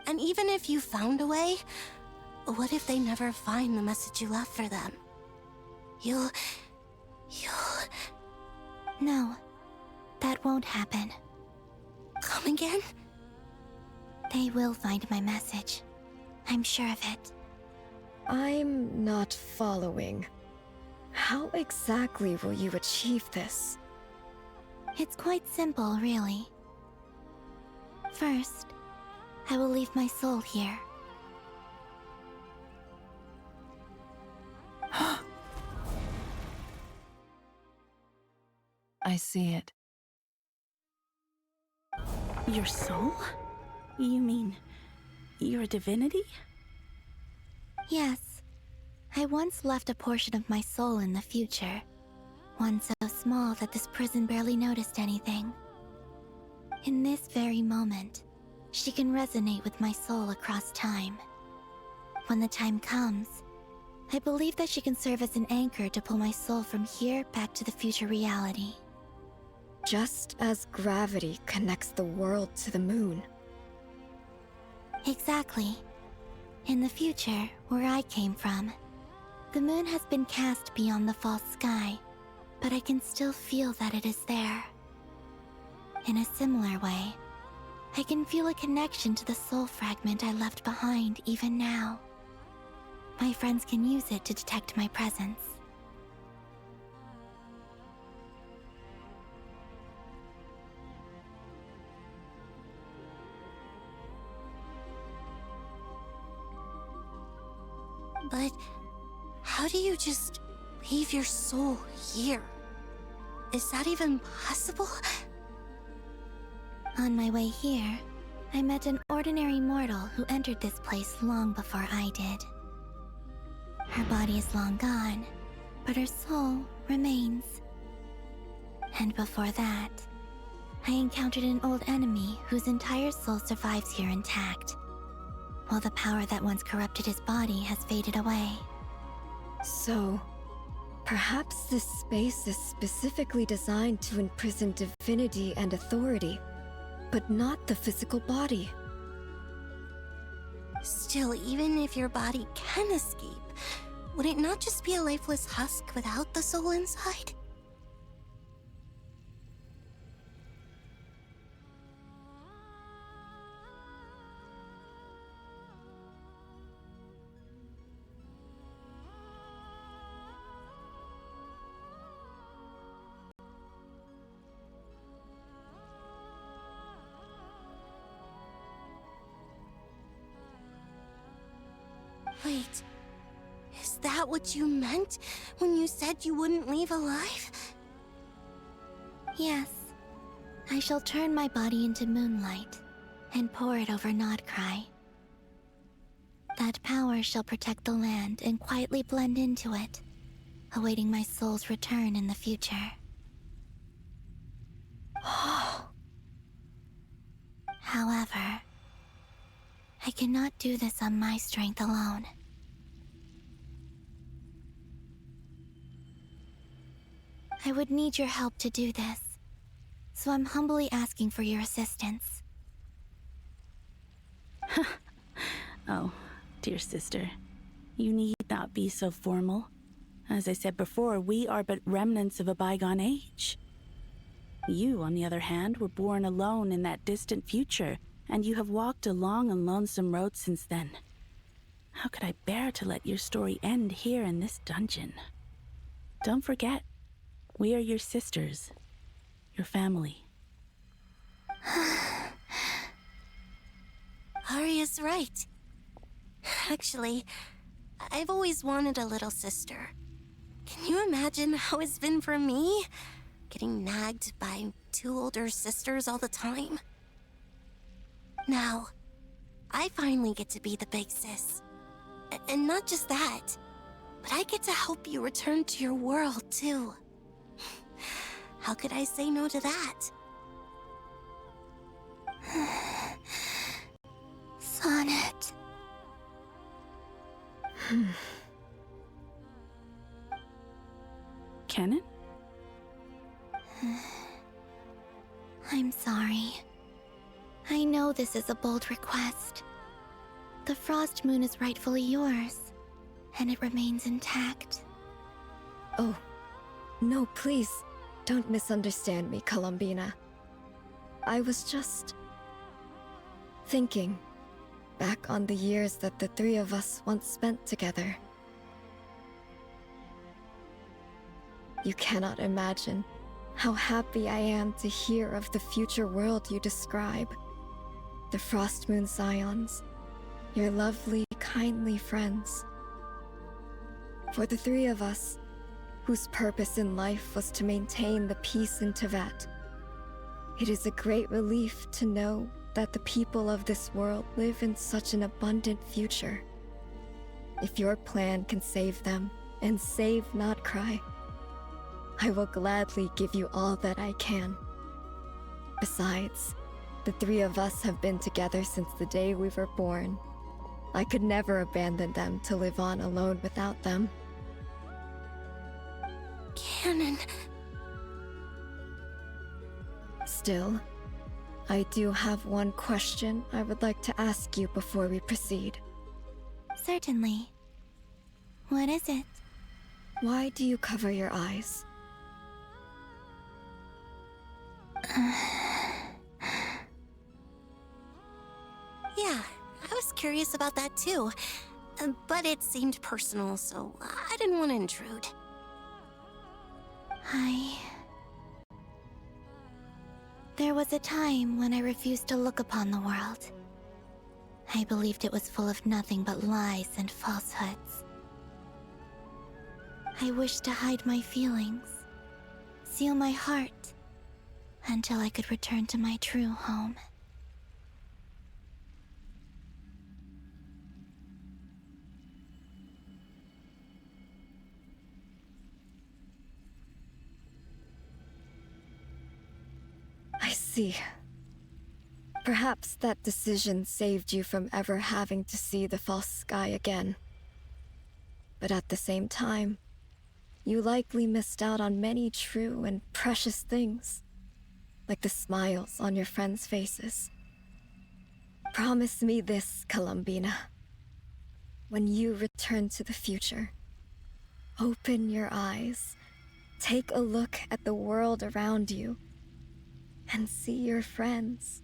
R: And even if you found a way, what if they never find the message you left for them? You'll...
A: No, that won't happen.
R: Come again?
A: They will find my message. I'm sure of it.
S: I'm not following. How exactly will you achieve this?
A: It's quite simple, really. First, I will leave my soul here.
J: I see it.
T: Your soul? You mean you're a divinity?
A: Yes. I once left a portion of my soul in the future. One so small that this prison barely noticed anything. In this very moment, she can resonate with my soul across time. When the time comes, I believe that she can serve as an anchor to pull my soul from here back to the future reality.
S: Just as gravity connects the world to the moon.
A: Exactly. In the future, where I came from, the moon has been cast beyond the false sky, but I can still feel that it is there. In a similar way, I can feel a connection to the soul fragment I left behind even now. My friends can use it to detect my presence.
R: But how do you just leave your soul here? Is that even possible?
A: On my way here, I met an ordinary mortal who entered this place long before I did. Her body is long gone, but her soul remains. And before that, I encountered an old enemy whose entire soul survives here intact, while the power that once corrupted his body has faded away.
S: So, perhaps this space is specifically designed to imprison divinity and authority, but not the physical body.
R: Still, even if your body can escape, would it not just be a lifeless husk without the soul inside? Wait, is that what you meant when you said you wouldn't leave alive?
A: Yes, I shall turn my body into moonlight and pour it over Krai. That power shall protect the land and quietly blend into it, awaiting my soul's return in the future. However, I cannot do this on my strength alone. I would need your help to do this, so I'm humbly asking for your assistance.
T: Oh, dear sister, you need not be so formal. As I said before, we are but remnants of a bygone age. You, on the other hand, were born alone in that distant future, and you have walked a long and lonesome road since then. How could I bear to let your story end here in this dungeon? Don't forget, we are your sisters, your family.
R: Arya's right. Actually, I've always wanted a little sister. Can you imagine how it's been for me? Getting nagged by two older sisters all the time. Now, I finally get to be the big sis. And not just that, but I get to help you return to your world, too. How could I say no to that?
A: Sonnet.
T: Canon?
A: I'm sorry. I know this is a bold request. The Frost Moon is rightfully yours, and it remains intact.
S: Oh, no, please, don't misunderstand me, Columbina. I was just thinking back on the years that the three of us once spent together. You cannot imagine how happy I am to hear of the future world you describe. The Frost Moon Scions, your lovely, kindly friends. For the three of us, whose purpose in life was to maintain the peace in Teyvat, it is a great relief to know that the people of this world live in such an abundant future. If your plan can save them, and save Krai, I will gladly give you all that I can. Besides, the three of us have been together since the day we were born. I could never abandon them to live on alone without them.
R: Canon.
S: Still, I do have one question I would like to ask you before we proceed.
A: Certainly. What is it?
S: Why do you cover your eyes?
R: Yeah, I was curious about that too. But it seemed personal, so I didn't want to intrude.
A: There was a time when I refused to look upon the world. I believed it was full of nothing but lies and falsehoods. I wished to hide my feelings, seal my heart, until I could return to my true home.
S: I see. Perhaps that decision saved you from ever having to see the false sky again. But at the same time, you likely missed out on many true and precious things, like the smiles on your friends' faces. Promise me this, Columbina. When you return to the future, open your eyes, take a look at the world around you, and see your friends.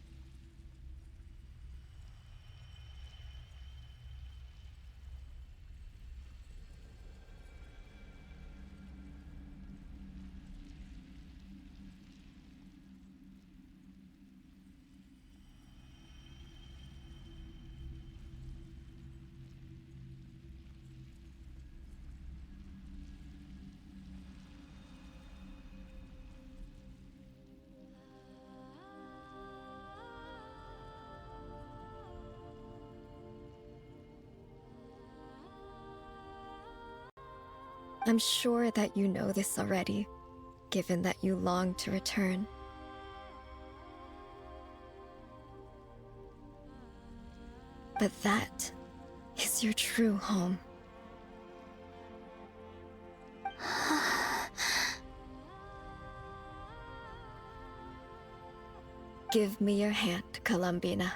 S: I'm sure that you know this already, given that you long to return. But that is your true home. Give me your hand, Columbina.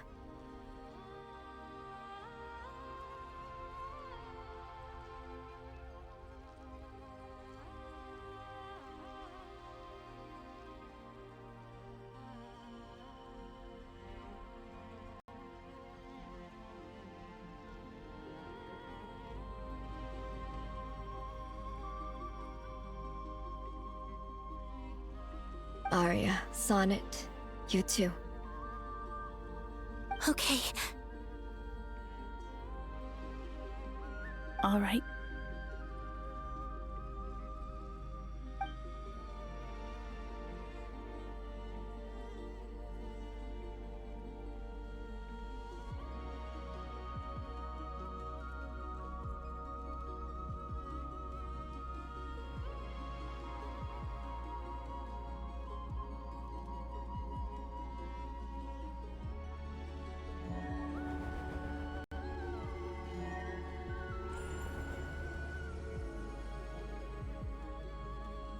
S: Aria, Sonnet, you too.
R: Okay.
T: All right.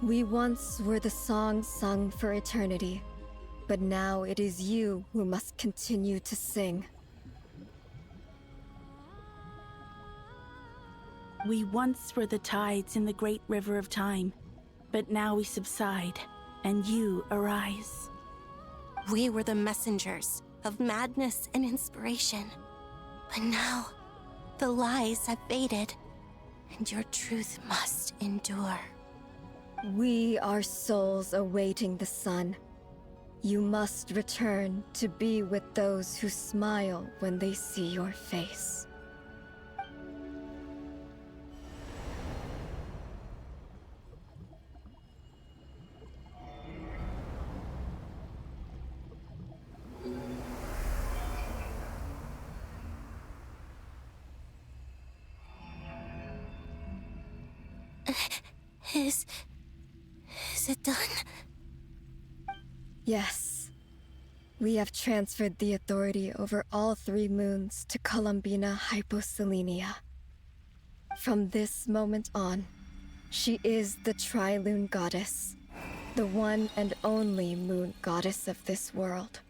S: We once were the song sung for eternity, but now it is you who must continue to sing.
T: We once were the tides in the great river of time, but now we subside, and you arise.
R: We were the messengers of madness and inspiration, but now the lies have faded, and your truth must endure.
S: We are souls awaiting the sun. You must return to be with those who smile when they see your face.
R: Is it done?
S: Yes. We have transferred the authority over all 3 moons to Columbina Hyposelenia. From this moment on, she is the Tri-Lune Goddess, the one and only moon goddess of this world.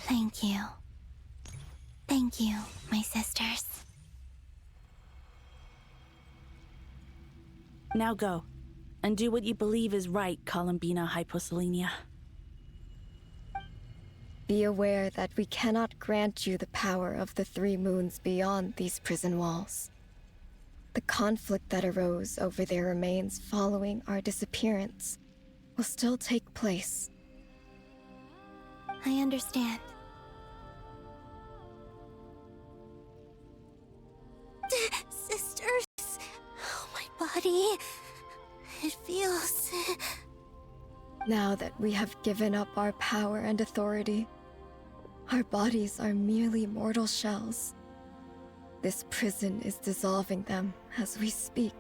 A: Thank you. Thank you, my sisters.
T: Now go, and do what you believe is right, Columbina Hyposelenia.
S: Be aware that we cannot grant you the power of the 3 moons beyond these prison walls. The conflict that arose over their remains following our disappearance will still take place.
A: I understand.
R: Sisters, oh, my body, it feels...
S: Now that we have given up our power and authority, our bodies are merely mortal shells. This prison is dissolving them as we speak.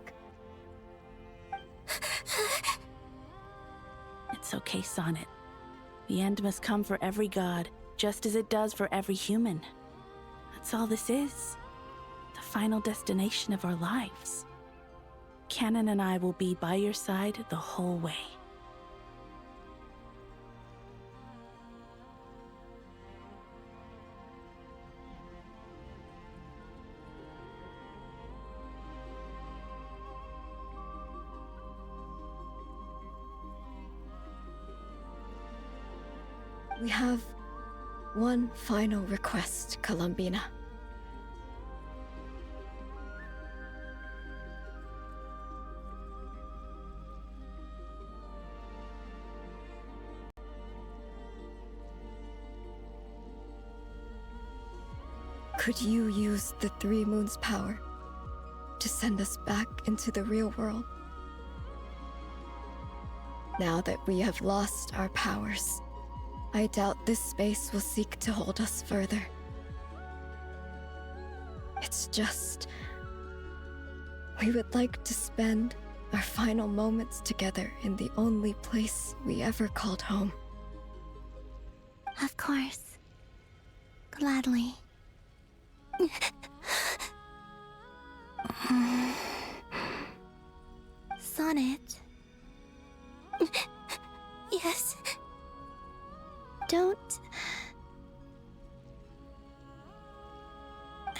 T: It's okay, Sonnet. The end must come for every god, just as it does for every human. That's all this is. The final destination of our lives. Canon and I will be by your side the whole way.
S: We have one final request, Columbina. Could you use the 3 moons' power to send us back into the real world? Now that we have lost our powers, I doubt this space will seek to hold us further. It's just... we would like to spend our final moments together in the only place we ever called home.
A: Of course. Gladly. Sonnet.
R: Yes?
A: Don't...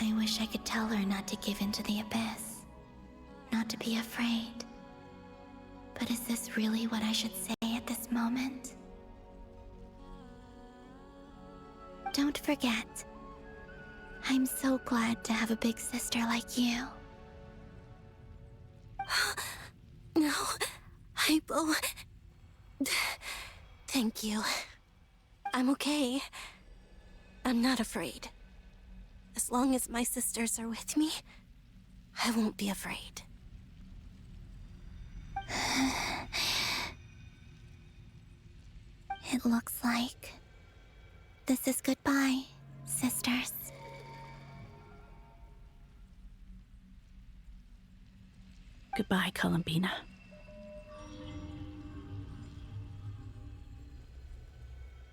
A: I wish I could tell her not to give in to the abyss. Not to be afraid. But is this really what I should say at this moment? Don't forget. I'm so glad to have a big sister like you.
R: No, Hypo... Thank you. I'm okay. I'm not afraid. As long as my sisters are with me, I won't be afraid.
A: It looks like this is goodbye, sisters.
T: Goodbye, Columbina.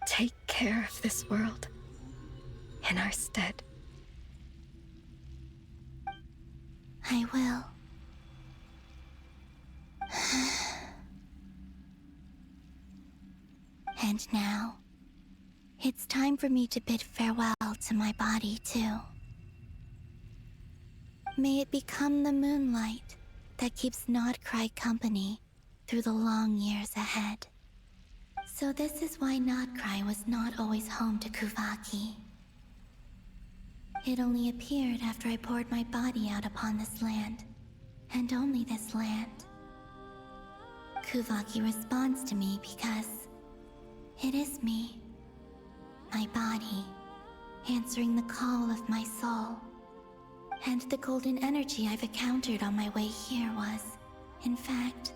S: Take care of this world in our stead.
A: I will. And now, it's time for me to bid farewell to my body, too. May it become the moonlight that keeps Krai company through the long years ahead. So this is why Krai was not always home to Kuvaki. It only appeared after I poured my body out upon this land, and only this land. Kuvaki responds to me because it is me, my body, answering the call of my soul. And the golden energy I've encountered on my way here was, in fact,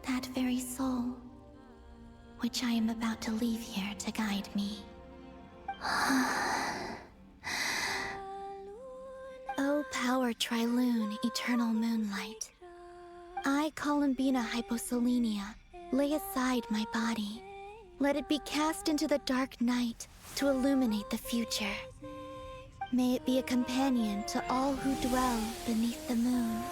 A: that very soul, which I am about to leave here to guide me. O power Trilune, eternal moonlight. I, Columbina Hyposelenia, lay aside my body. Let it be cast into the dark night to illuminate the future. May it be a companion to all who dwell beneath the moon.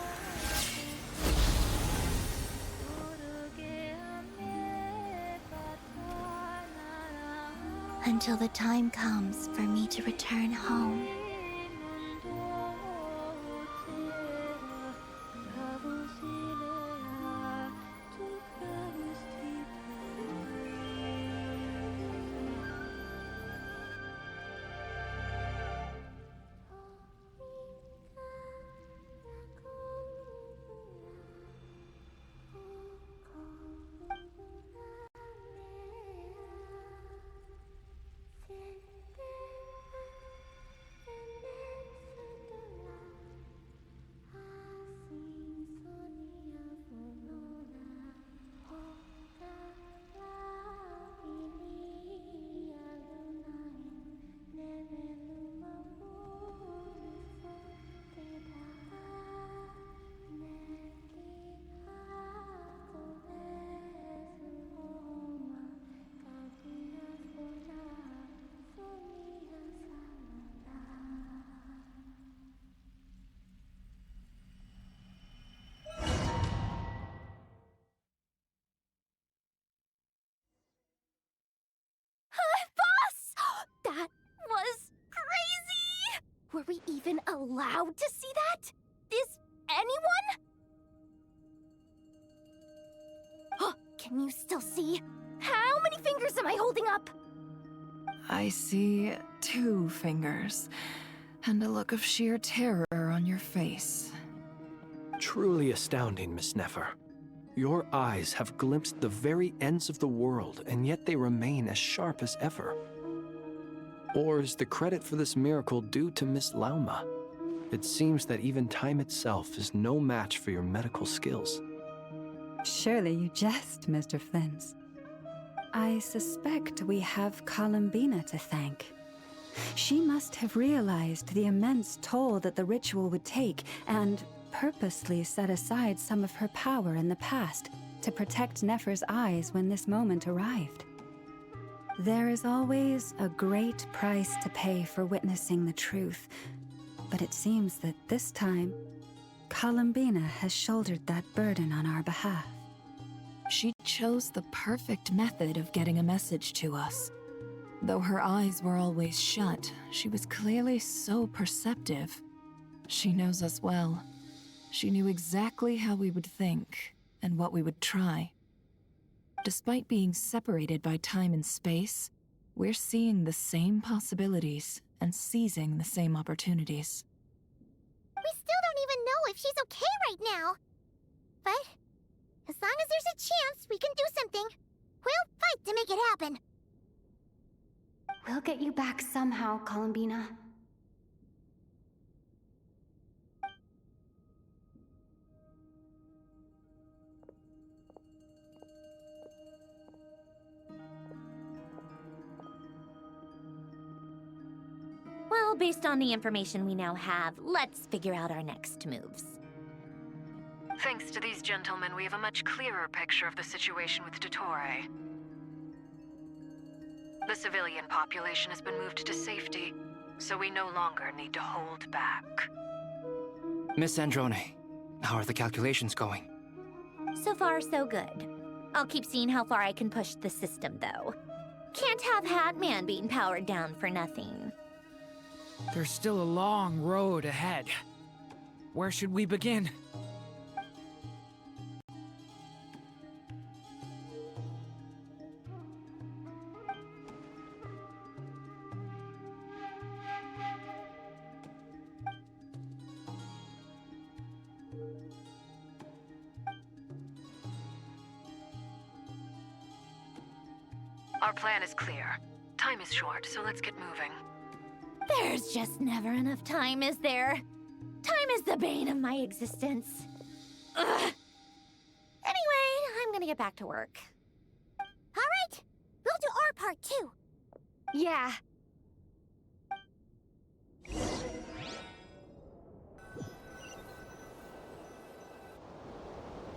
A: Until the time comes for me to return home.
I: That was crazy! Were we even allowed to see that? Is anyone? Can you still see? How many fingers am I holding up?
J: I see 2 fingers, and a look of sheer terror on your face.
G: Truly astounding, Miss Nefer. Your eyes have glimpsed the very ends of the world, and yet they remain as sharp as ever. Or is the credit for this miracle due to Miss Lauma? It seems that even time itself is no match for your medical skills.
K: Surely you jest, Mr. Flins. I suspect we have Columbina to thank. She must have realized the immense toll that the ritual would take and purposely set aside some of her power in the past to protect Nefer's eyes when this moment arrived. There is always a great price to pay for witnessing the truth, but it seems that this time, Columbina has shouldered that burden on our behalf.
J: She chose the perfect method of getting a message to us. Though her eyes were always shut, she was clearly so perceptive. She knows us well. She knew exactly how we would think and what we would try. Despite being separated by time and space, we're seeing the same possibilities and seizing the same opportunities.
Q: We still don't even know if she's okay right now. But as long as there's a chance we can do something, we'll happen.
D: We'll get you back somehow, Columbina.
M: Well, based on the information we now have, let's figure out our next moves.
J: Thanks to these gentlemen, we have a much clearer picture of the situation with Dottore. The civilian population has been moved to safety, so we no longer need to hold back.
N: Miss Androne, how are the calculations going?
M: So far, so good. I'll keep seeing how far I can push the system, though. Can't have Hatman being powered down for nothing.
P: There's still a long road ahead. Where should we begin?
J: Our plan is clear. Time is short, so let's get moving.
M: There's just never enough time, is there? Time is the bane of my existence. Ugh. Anyway, I'm gonna get back to work.
Q: All right, we'll do our part too.
D: Yeah.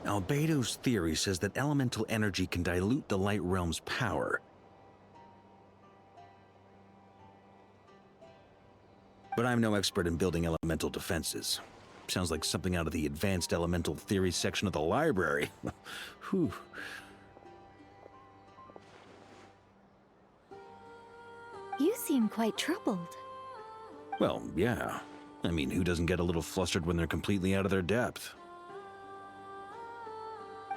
L: Albedo's theory says that elemental energy can dilute the light realm's power. But I'm no expert in building elemental defenses. Sounds like something out of the advanced elemental theory section of the library. Whew.
D: You seem quite troubled.
L: Well, yeah. I mean, who doesn't get a little flustered when they're completely out of their depth?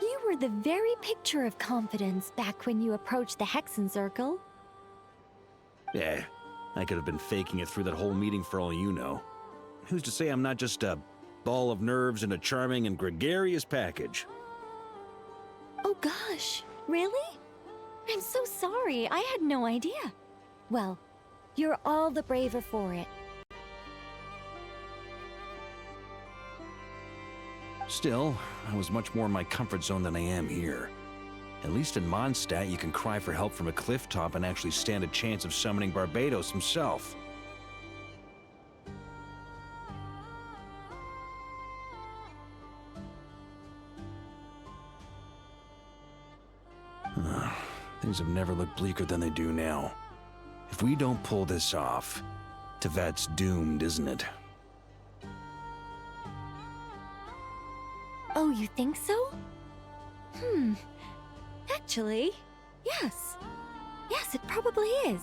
D: You were the very picture of confidence back when you approached the Hexen Circle.
L: Yeah, I could have been faking it through that whole meeting for all you know. Who's to say I'm not just a ball of nerves in a charming and gregarious package?
D: Oh gosh, really? I'm so sorry, I had no idea. Well, you're all the braver for it.
L: Still, I was much more in my comfort zone than I am here. At least in Mondstadt, you can cry for help from a cliff top and actually stand a chance of summoning Barbados himself. Things have never looked bleaker than they do now. If we don't pull this off, Tevat's doomed, isn't it?
D: Oh, you think so? Actually, yes. Yes, it probably is.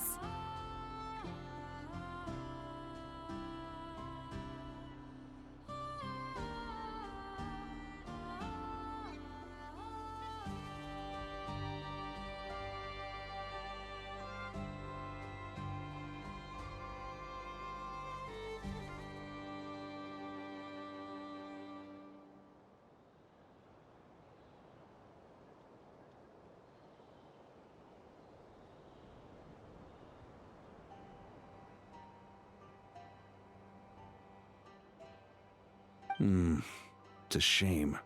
L: It's a shame.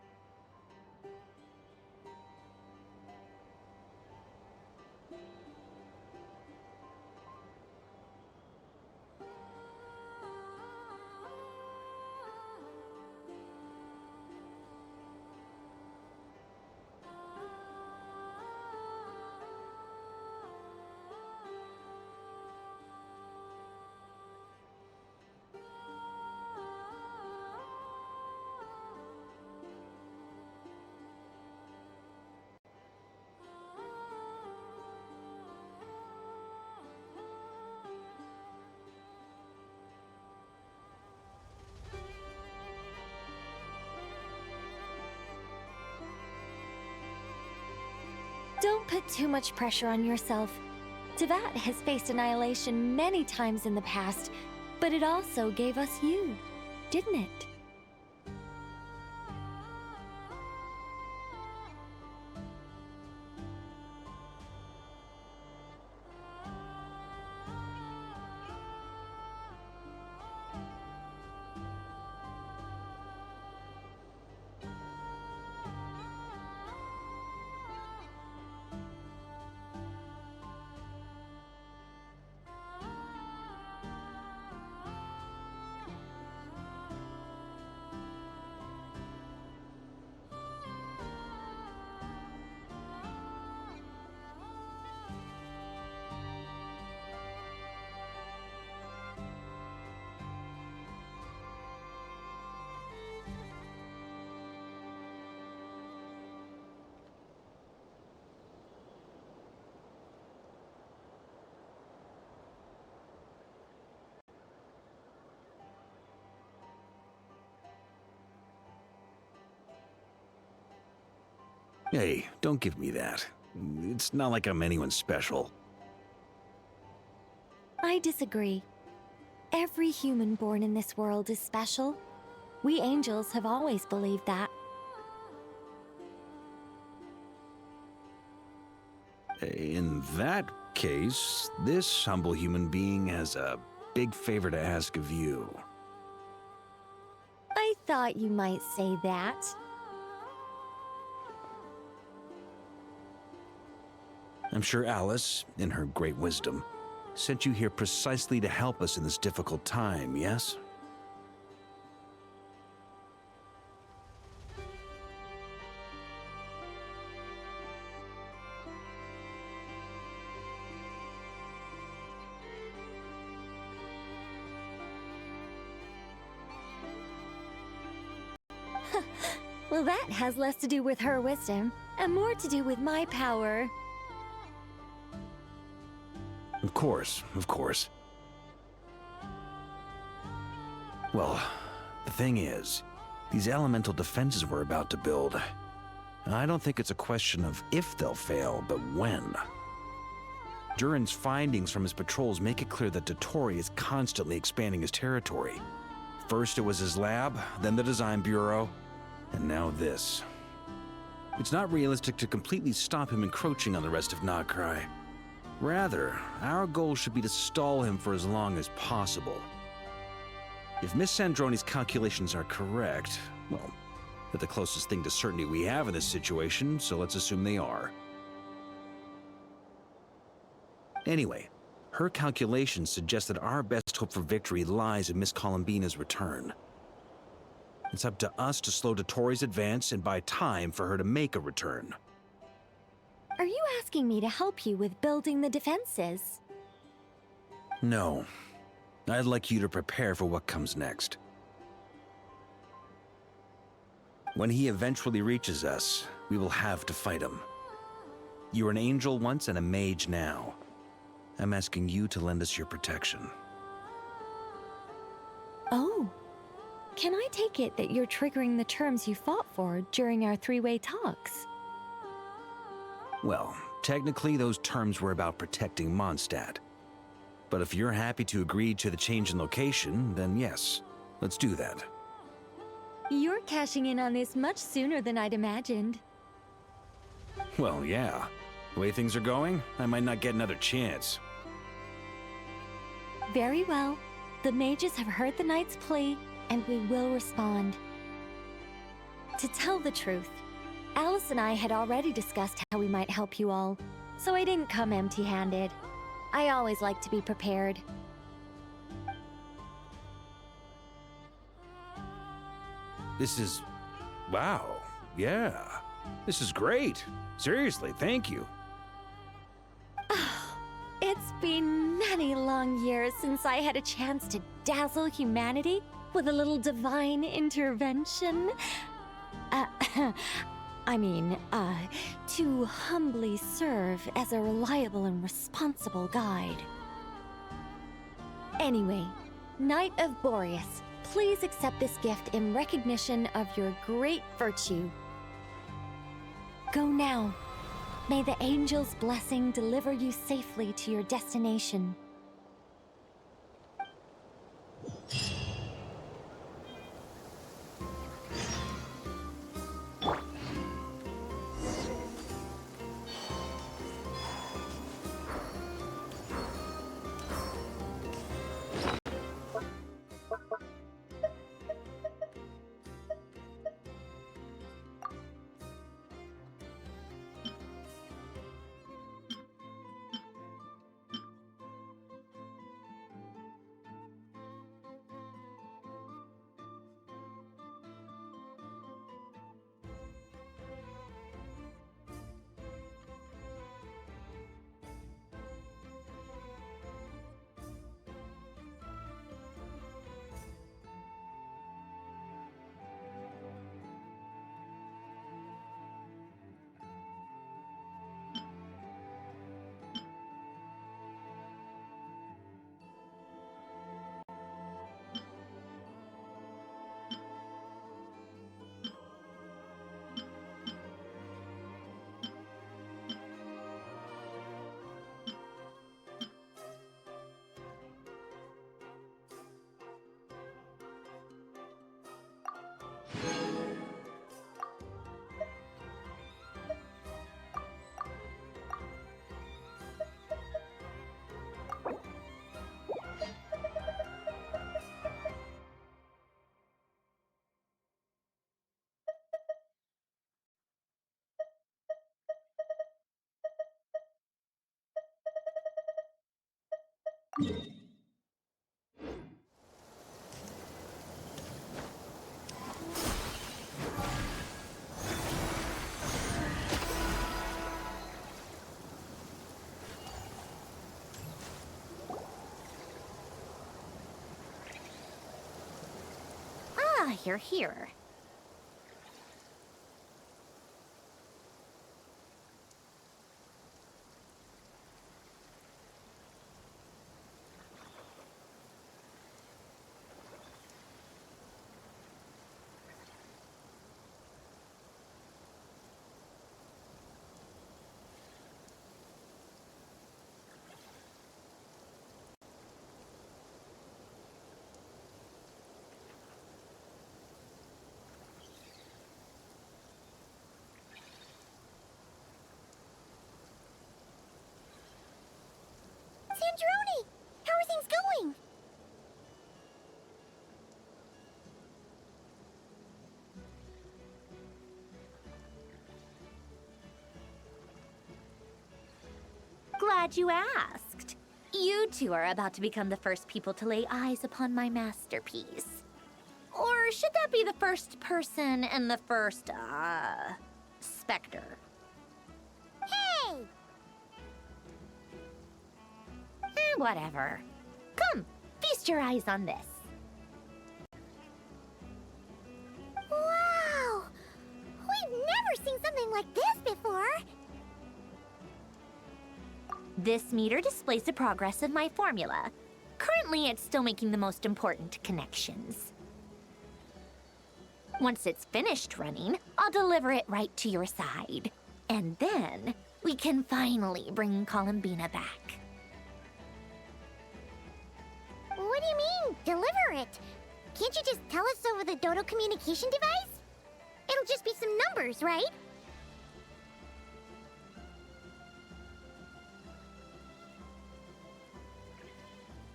D: Don't put too much pressure on yourself. Tevat has faced annihilation many times in the past, but it also gave us you, didn't it?
L: Hey, don't give me that. It's not like I'm anyone special.
D: I disagree. Every human born in this world is special. We angels have always believed that.
L: In that case, this humble human being has a big favor to ask of you.
D: I thought you might say that.
L: I'm sure Alice, in her great wisdom, sent you here precisely to help us in this difficult time, yes?
D: Well, that has less to do with her wisdom and more to do with my power.
L: Of course, of course. Well, the thing is, these elemental defenses we're about to build, I don't think it's a question of if they'll fail, but when. Durin's findings from his patrols make it clear that Dottore is constantly expanding his territory. First it was his lab, then the design bureau, and now this. It's not realistic to completely stop him encroaching on the rest of Krai. Rather, our goal should be to stall him for as long as possible. If Miss Sandroni's calculations are correct, well, they're the closest thing to certainty we have in this situation, so let's assume they are. Anyway, her calculations suggest that our best hope for victory lies in Miss Columbina's return. It's up to us to slow Dottore's advance and buy time for her to make a return.
D: Are you asking me to help you with building the defenses?
L: No. I'd like you to prepare for what comes next. When he eventually reaches us, we will have to fight him. You were an angel once and a mage now. I'm asking you to lend us your protection.
D: Oh. Can I take it that you're triggering the terms you fought for during our three-way talks?
L: Well, technically those terms were about protecting Mondstadt. But if you're happy to agree to the change in location, then yes, let's do that.
D: You're cashing in on this much sooner than I'd imagined.
L: Well, yeah. The way things are going, I might not get another chance.
D: Very well. The mages have heard the knight's plea, and we will respond. To tell the truth, Alice and I had already discussed how we might help you all, so I didn't come empty-handed. I always like to be prepared.
L: This is... wow. Yeah. This is great. Seriously, thank you.
D: It's been many long years since I had a chance to dazzle humanity with a little divine intervention. To humbly serve as a reliable and responsible guide. Anyway, Knight of Boreas, please accept this gift in recognition of your great virtue. Go now. May the angel's blessing deliver you safely to your destination.
M: Ah, you're here.
Q: Sandrone! How are things going?
M: Glad you asked. You two are about to become the first people to lay eyes upon my masterpiece. Or should that be the first person and the first, specter?
Q: Hey!
M: Whatever. Come, feast your eyes on this.
Q: Wow! We've never seen something like this before!
M: This meter displays the progress of my formula. Currently, it's still making the most important connections. Once it's finished running, I'll deliver it right to your side. And then, we can finally bring Columbina back.
Q: What do you mean, deliver it? Can't you just tell us over the Dodo communication device? It'll just be some numbers, right?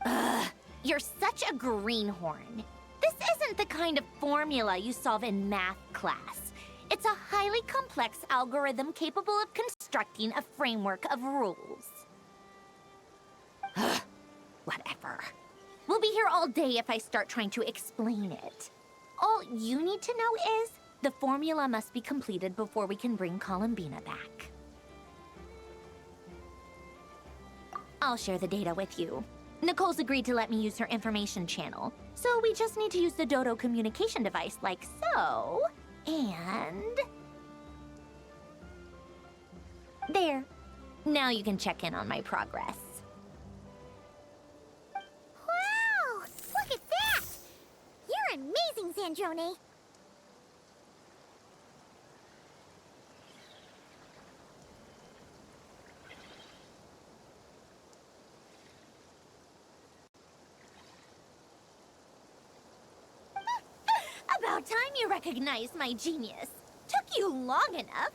M: Ugh, you're such a greenhorn. This isn't the kind of formula you solve in math class. It's a highly complex algorithm capable of constructing a framework of rules. Ugh, whatever. We'll be here all day if I start trying to explain it. All you need to know is the formula must be completed before we can bring Columbina back. I'll share the data with you. Nicole's agreed to let me use her information channel, so we just need to use the Dodo communication device like so, and... there. Now you can check in on my progress.
Q: Wow! Look at that! You're amazing, Sandrone!
M: About time you recognized my genius. Took you long enough.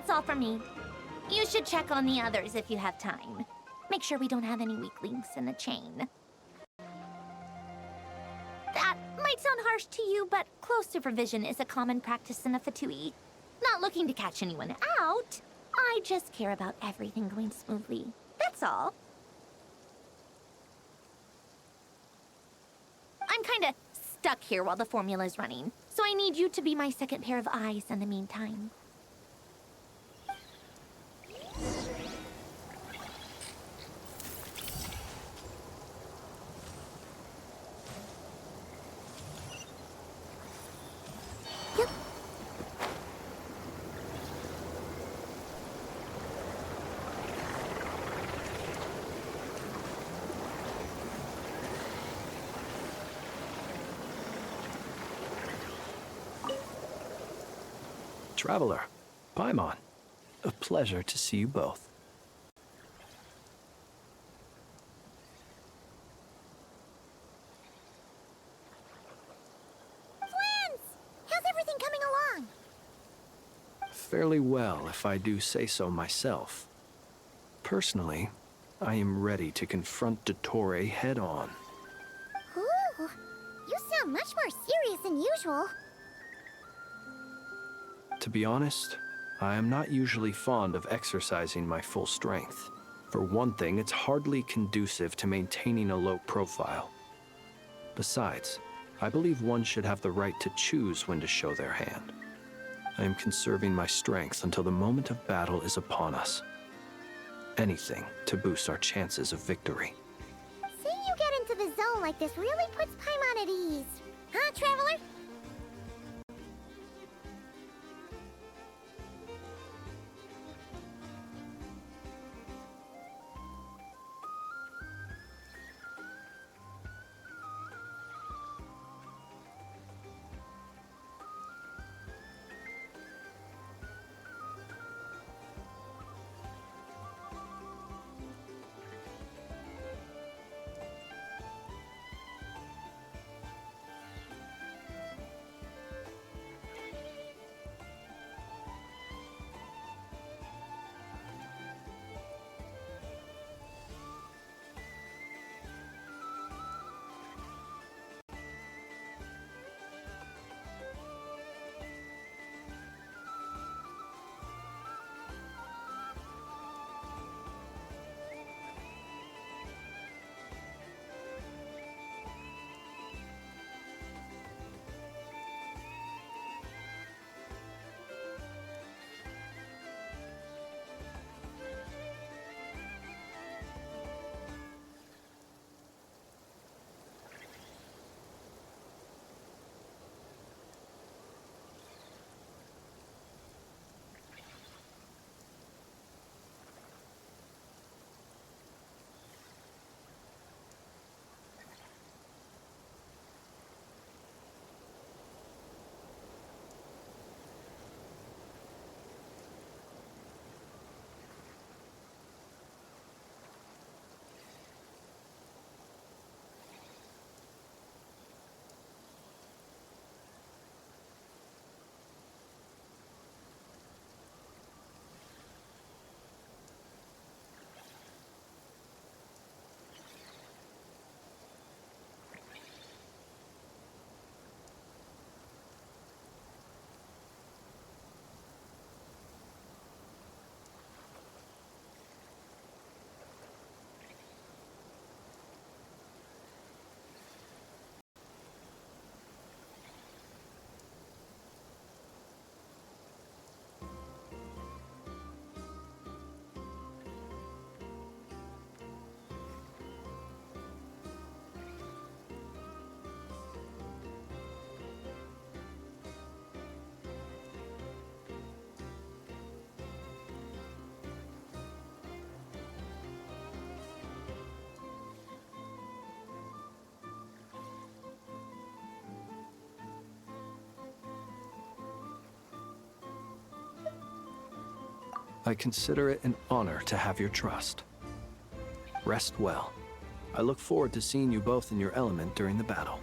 M: That's all from me. You should check on the others if you have time. Make sure we don't have any weak links in the chain. That might sound harsh to you, but close supervision is a common practice in the Fatui. Not looking to catch anyone out. I just care about everything going smoothly. That's all. I'm kinda stuck here while the formula's running, so I need you to be my second pair of eyes in the meantime.
B: Traveler, Paimon, a pleasure to see you both.
Q: Flans! How's everything coming along?
B: Fairly well, if I do say so myself. Personally, I am ready to confront Dottore head-on.
Q: Ooh, you sound much more serious than usual.
B: To be honest, I am not usually fond of exercising my full strength. For one thing, it's hardly conducive to maintaining a low profile. Besides, I believe one should have the right to choose when to show their hand. I am conserving my strength until the moment of battle is upon us. Anything to boost our chances of victory.
Q: Seeing you get into the zone like this really puts Paimon at ease. Huh, Traveler?
B: I consider it an honor to have your trust. Rest well. I look forward to seeing you both in your element during the battle.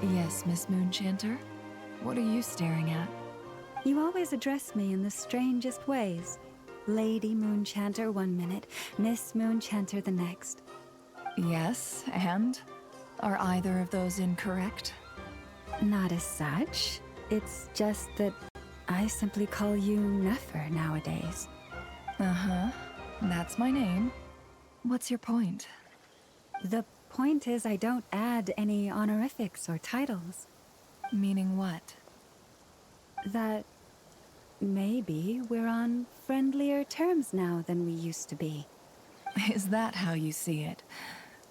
J: Yes, Miss Moonchanter? What are you staring at?
K: You always address me in the strangest ways. Lady Moonchanter 1 minute, Miss Moonchanter the next.
J: Yes, and? Are either of those incorrect?
K: Not as such. It's just that I simply call you Nefer nowadays.
J: Uh-huh. That's my name. What's your point?
K: The point is I don't add any honorifics or titles.
J: Meaning what?
K: That maybe we're on friendlier terms now than we used to be.
J: Is that how you see it?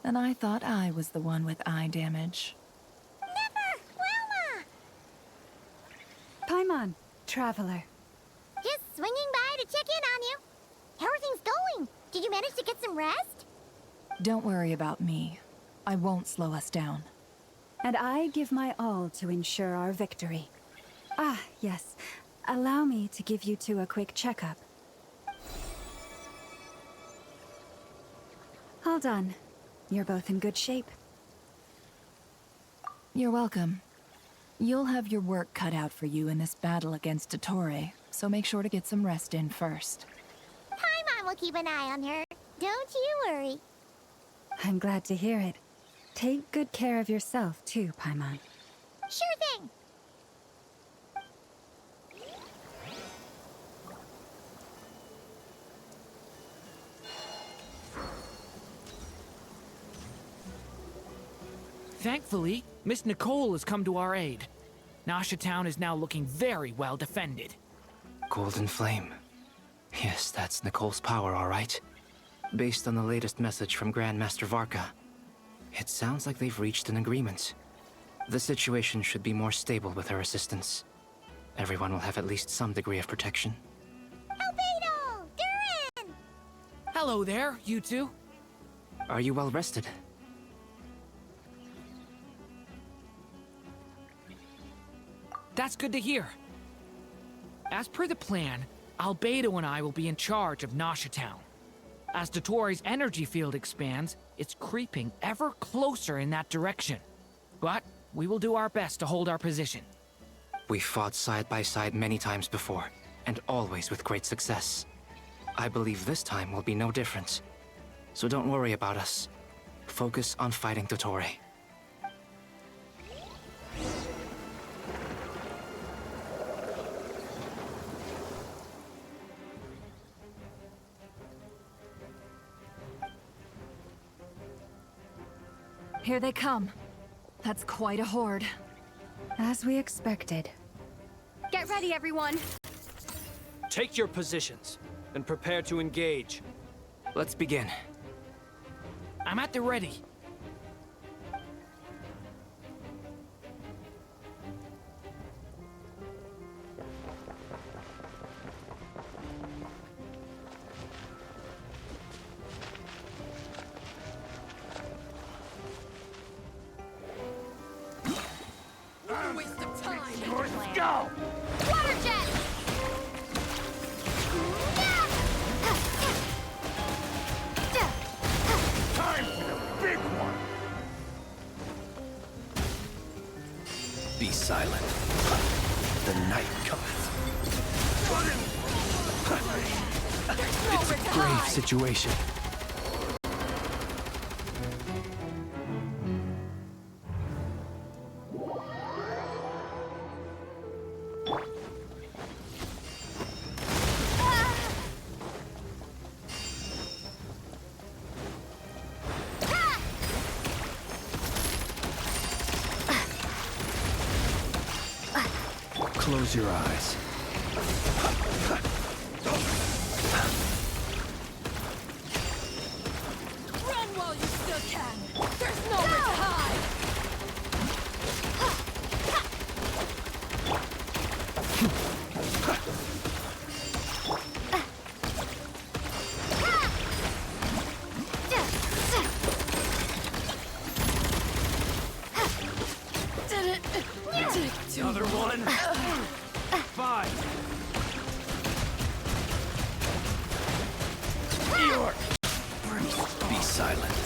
J: And I thought I was the one with eye damage.
Q: Never! Wilma!
K: Paimon, traveler.
Q: Just swinging by to check in on you. How are things going? Did you manage to get some rest?
J: Don't worry about me. I won't slow us down.
K: And I give my all to ensure our victory. Ah, yes. Allow me to give you two a quick checkup. All done. You're both in good shape.
J: You're welcome. You'll have your work cut out for you in this battle against Dottore, so make sure to get some rest in first.
Q: Paimon will keep an eye on her. Don't you worry.
K: I'm glad to hear it. Take good care of yourself, too, Paimon.
Q: Sure thing.
P: Thankfully, Miss Nicole has come to our aid. Nasha Town is now looking very well defended.
N: Golden Flame. Yes, that's Nicole's power, all right. Based on the latest message from Grandmaster Varka, it sounds like they've reached an agreement. The situation should be more stable with her assistance. Everyone will have at least some degree of protection.
Q: Albedo! Durin!
P: Hello there, you two.
N: Are you well rested?
P: That's good to hear. As per the plan, Albedo and I will be in charge of Nasha Town. As Dottore's energy field expands, it's creeping ever closer in that direction. But we will do our best to hold our position.
N: We fought side by side many times before, and always with great success. I believe this time will be no different. So don't worry about us. Focus on fighting Dottore.
J: Here they come. That's quite a horde.
K: As we expected.
D: Get ready, everyone.
C: Take your positions and prepare to engage.
N: Let's begin.
P: I'm at the ready.
C: Go!
I: Water jet!
C: Time for the big one!
G: Be silent. The night cometh. It's a grave situation. Close your eyes.
E: Run while you still can! There's nowhere to hide!
C: Another one. 5. York.
G: Be silent.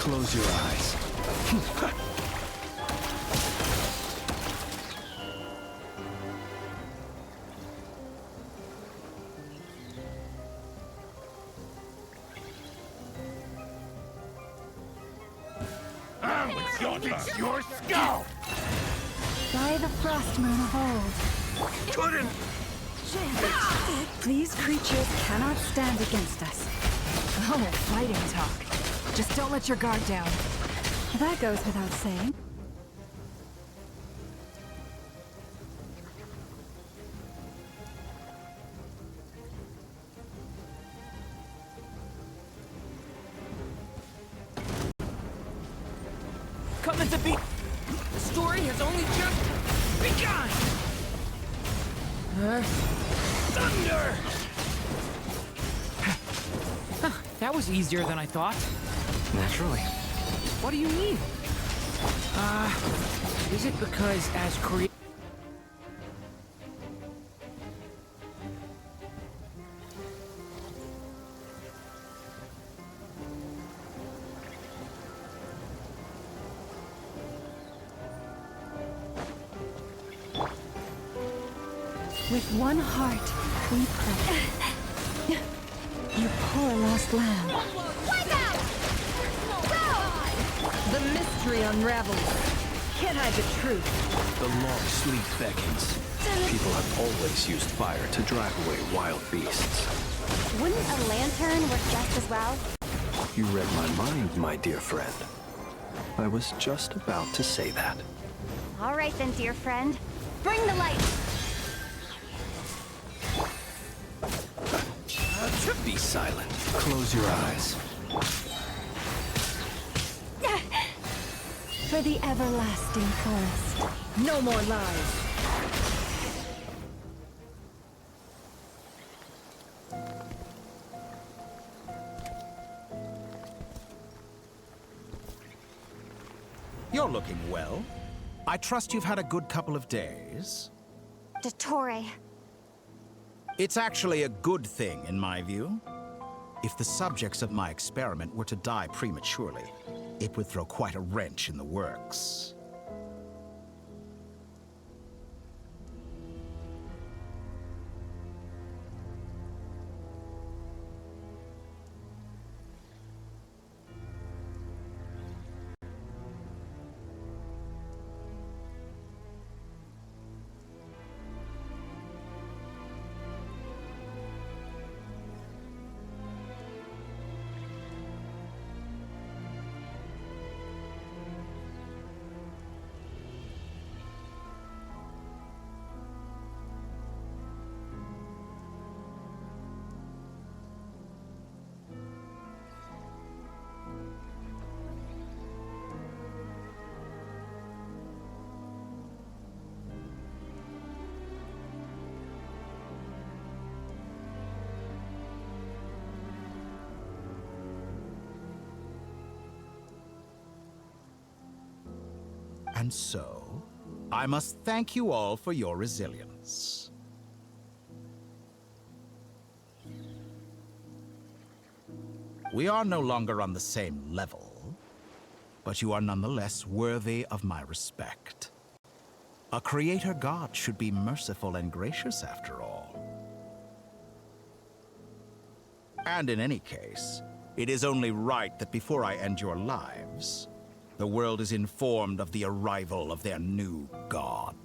G: Close your eyes.
U: Your skull!
S: By the frost moon of old.
U: Couldn't!
S: These creatures cannot stand against us.
J: Oh, fighting talk. Just don't let your guard down.
S: That goes without saying.
P: Coming to be. The story has only just begun. Thunder! That was easier than I thought.
N: Naturally.
P: What do you mean? Is it because as
S: With one heart, we pray. You poor lost lamb.
J: The mystery unravels. Can't hide the truth.
G: The long sleep beckons. People have always used fire to drive away wild beasts.
D: Wouldn't a lantern work just as well?
G: You read my mind, my dear friend. I was just about to say that.
D: All right then, dear friend. Bring the light!
G: Be silent. Close your eyes.
S: For the everlasting forest.
J: No more lies.
V: You're looking well. I trust you've had a good couple of days.
D: Dottore.
V: It's actually a good thing, in my view. If the subjects of my experiment were to die prematurely, it would throw quite a wrench in the works. And so, I must thank you all for your resilience. We are no longer on the same level, but you are nonetheless worthy of my respect. A creator god should be merciful and gracious after all. And in any case, it is only right that before I end your lives, the world is informed of the arrival of their new god.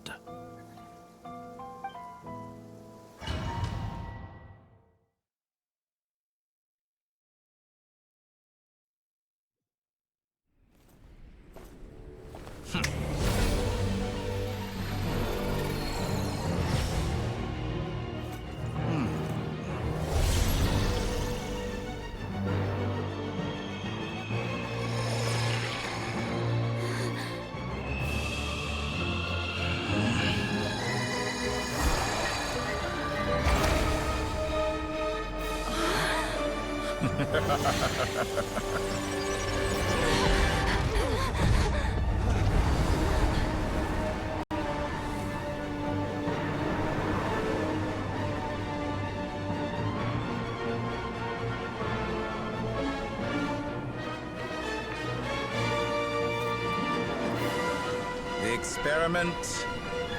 V: experiment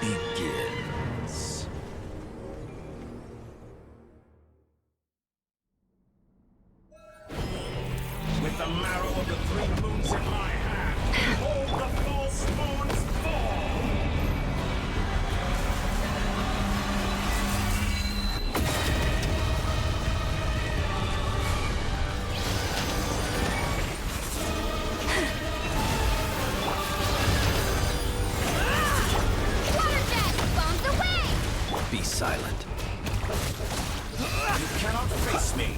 V: begins. With the marrow of the 3 moons in my hand, behold the false moons fall!
N: Be silent.
V: You cannot face me!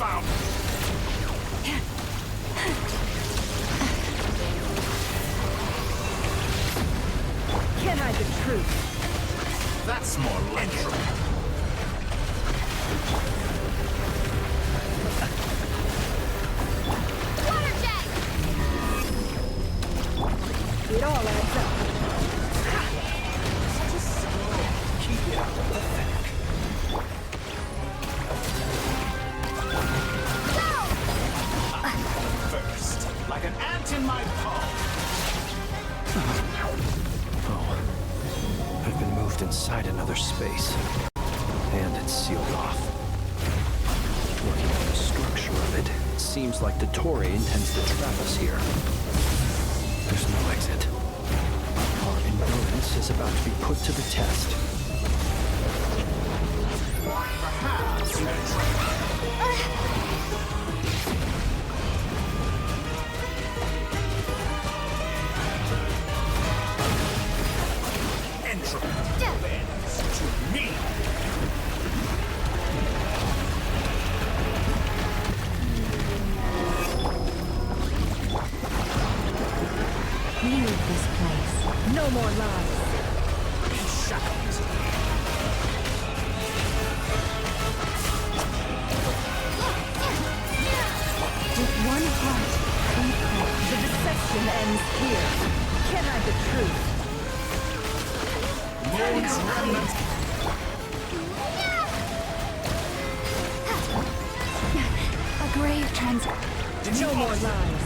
V: Found!
E: Can't hide the truth.
V: That's more like it.
E: It all adds up.
V: Keep it pathetic. First, like an ant in my palm.
N: Oh. I've been moved inside another space. And it's sealed off. Looking at the structure of it, it seems like the Torre intends to trap us here. There's no exit. Our endurance is about to be put to the test.
V: Perhaps you can try. Entropy bends to me.
K: Leave this place.
E: No more lies.
V: Be shackled.
K: With one heart, we pray.
E: The deception ends here. Can't hide the truth.
V: Moon's remnant.
K: A grave trans...
E: No more lies.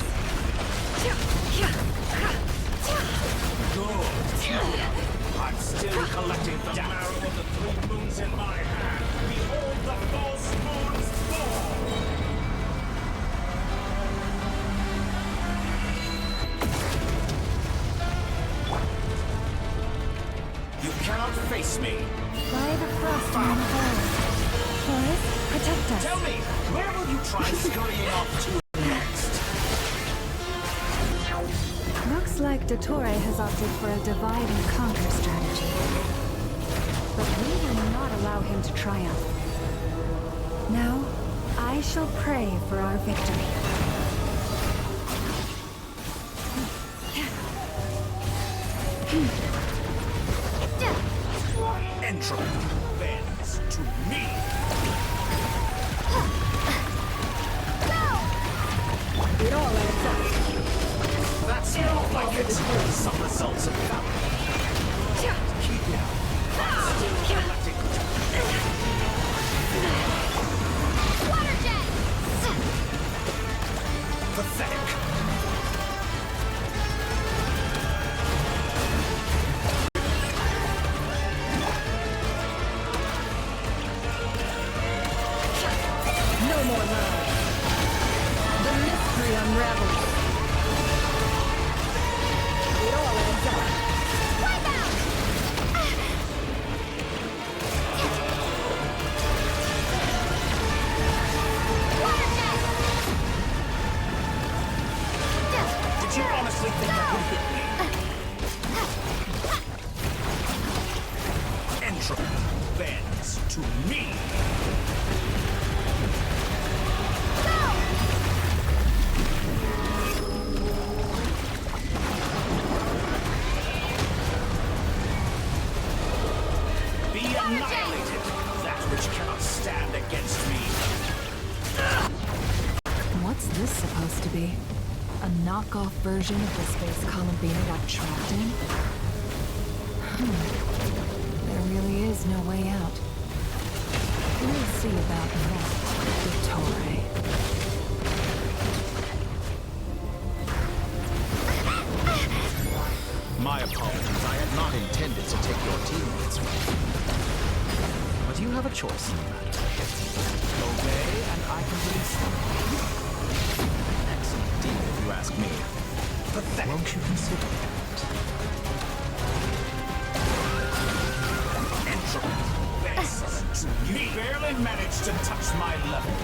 V: Good. I'm still collecting the marrow of the 3 moons in my hand. Behold the false moons fall. You cannot face me.
K: By the frost on the hole. Forest, protect us.
V: Tell me, where will you try scurrying off to next?
K: Looks like Dottore has opted for a divide and conquer strategy. But we will not allow him to triumph. Now, I shall pray for our victory.
V: Entropy bends to me.
E: It all adds up.
V: That's more like it. Some results of valor. Keep it up. I'm still collecting.
Q: Water jet!
V: Pathetic.
E: No more lies. The mystery unravels. It all adds up.
Q: Wipe out! Water jet!
V: Did you honestly think that would hit me? Entropy bends to me. Be annihilated, that which cannot stand against me.
J: What's this supposed to be? A knockoff version of the space Columbina got trapped in? There really is no way out. We'll see about that, Dottore.
V: Do you have a choice in the matter? Obey, and I can release them. Excellent deal, if you ask me. Pathetic. Won't you consider that? Excellent. You barely managed to touch my level.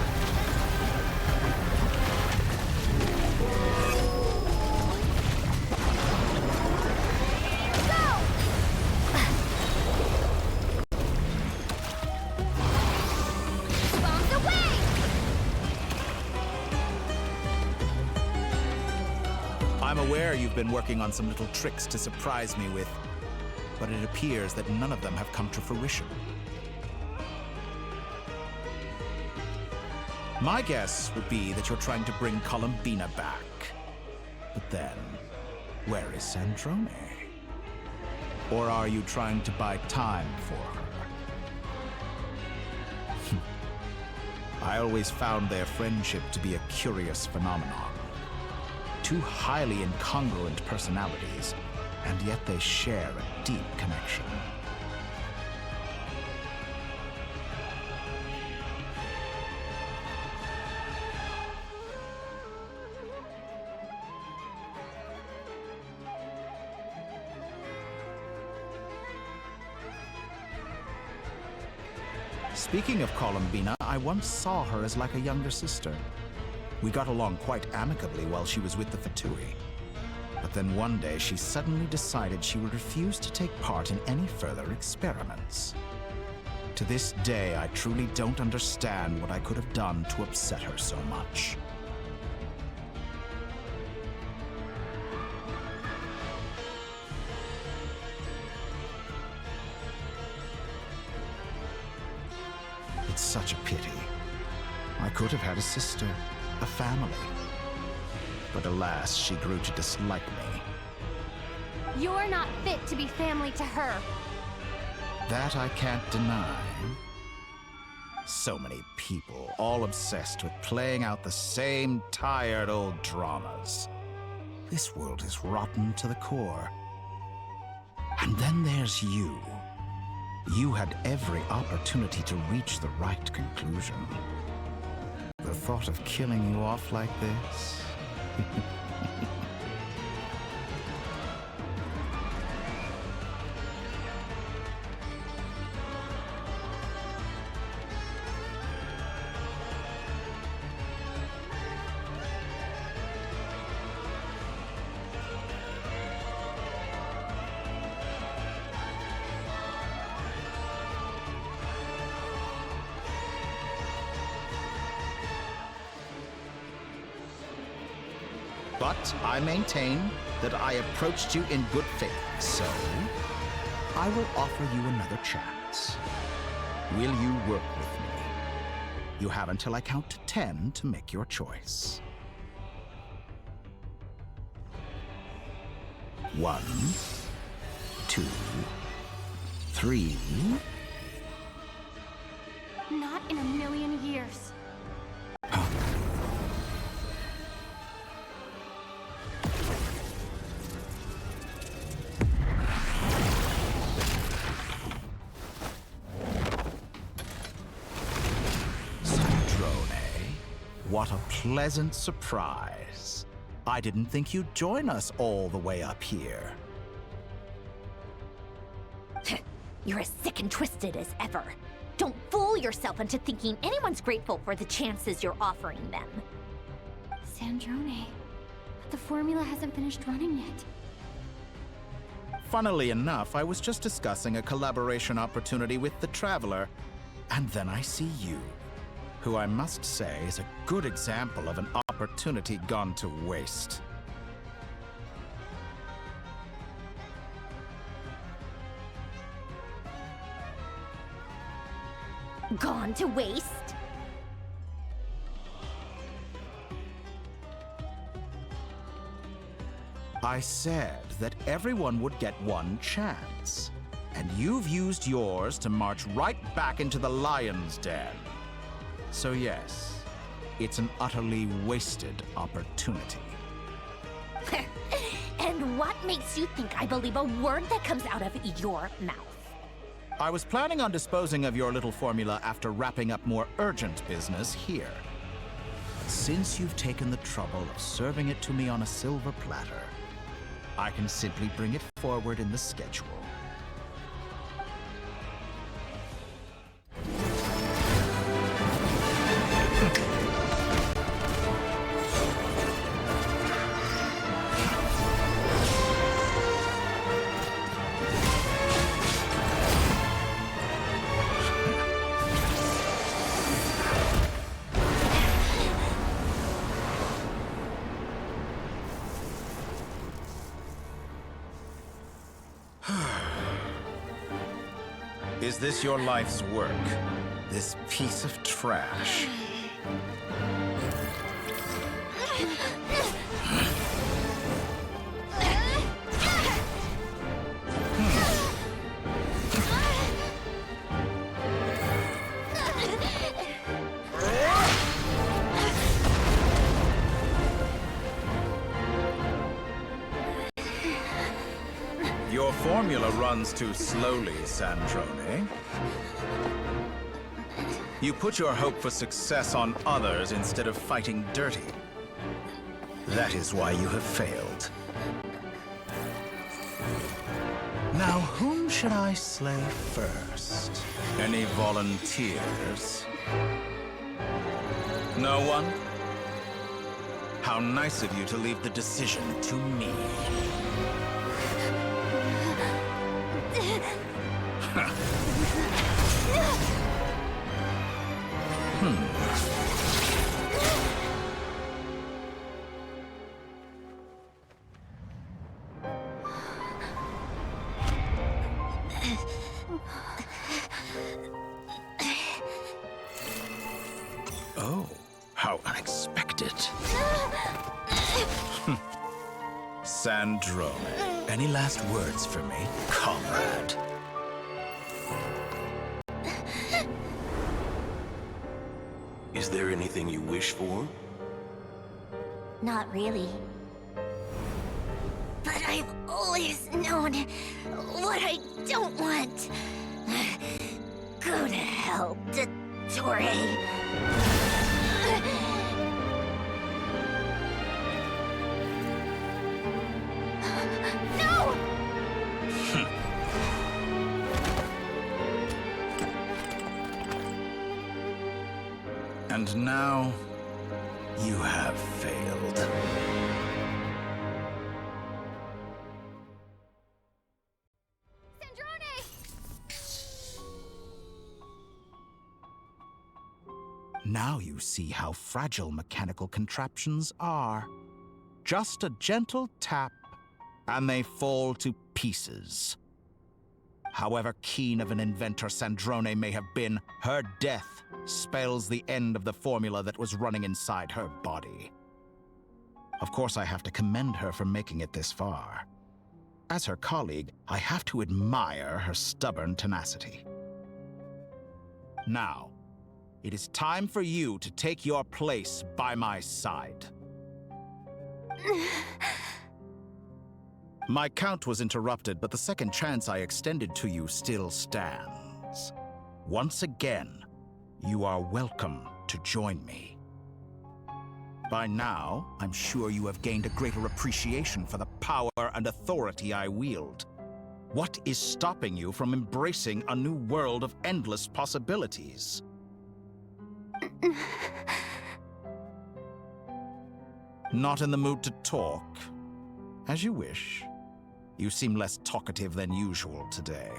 V: I'm aware you've been working on some little tricks to surprise me with, but it appears that none of them have come to fruition. My guess would be that you're trying to bring Columbina back. But then, where is Sandrone? Or are you trying to buy time for her? I always found their friendship to be a curious phenomenon. Two highly incongruent personalities, and yet they share a deep connection. Speaking of Columbina, I once saw her as like a younger sister. We got along quite amicably while she was with the Fatui. But then one day she suddenly decided she would refuse to take part in any further experiments. To this day, I truly don't understand what I could have done to upset her so much. It's such a pity. I could have had a sister, a family. But alas, she grew to dislike me.
D: You're not fit to be family to her.
V: That I can't deny. So many people, all obsessed with playing out the same tired old dramas. This world is rotten to the core. And then there's you. You had every opportunity to reach the right conclusion. The thought of killing you off like this? But I maintain that I approached you in good faith, so I will offer you another chance. Will you work with me? You have until I count to 10 to make your choice. 1, 2, 3.
D: Not in a million years.
V: What a pleasant surprise. I didn't think you'd join us all the way up here.
M: You're as sick and twisted as ever. Don't fool yourself into thinking anyone's grateful for the chances you're offering them.
D: Sandrone, but the formula hasn't finished running yet.
V: Funnily enough, I was just discussing a collaboration opportunity with the Traveler, and then I see you, who I must say is a good example of an opportunity gone to waste.
M: Gone to waste?
V: I said that everyone would get one chance, and you've used yours to march right back into the lion's den. So yes, it's an utterly wasted opportunity.
M: And what makes you think I believe a word that comes out of your mouth?
V: I was planning on disposing of your little formula after wrapping up more urgent business here. But since you've taken the trouble of serving it to me on a silver platter, I can simply bring it forward in the schedule. Is this your life's work? This piece of trash? Your formula runs too slowly, Sandrone. You put your hope for success on others instead of fighting dirty. That is why you have failed. Now, whom should I slay first? Any volunteers? No one? How nice of you to leave the decision to me. Oh, how unexpected. Sandrone, any last words for me, comrade?
F: Is there anything you wish for?
Q: Not really. But I've always known what I don't want. Go to hell, Dottore.
V: And now, you have failed. Now you see how fragile mechanical contraptions are. Just a gentle tap, and they fall to pieces. However keen of an inventor Sandrone may have been, her death spells the end of the formula that was running inside her body. Of course, I have to commend her for making it this far. As her colleague, I have to admire her stubborn tenacity. Now, it is time for you to take your place by my side. My count was interrupted, but the second chance I extended to you still stands. Once again, you are welcome to join me. By now, I'm sure you have gained a greater appreciation for the power and authority I wield. What is stopping you from embracing a new world of endless possibilities? Not in the mood to talk? As you wish. You seem less talkative than usual today.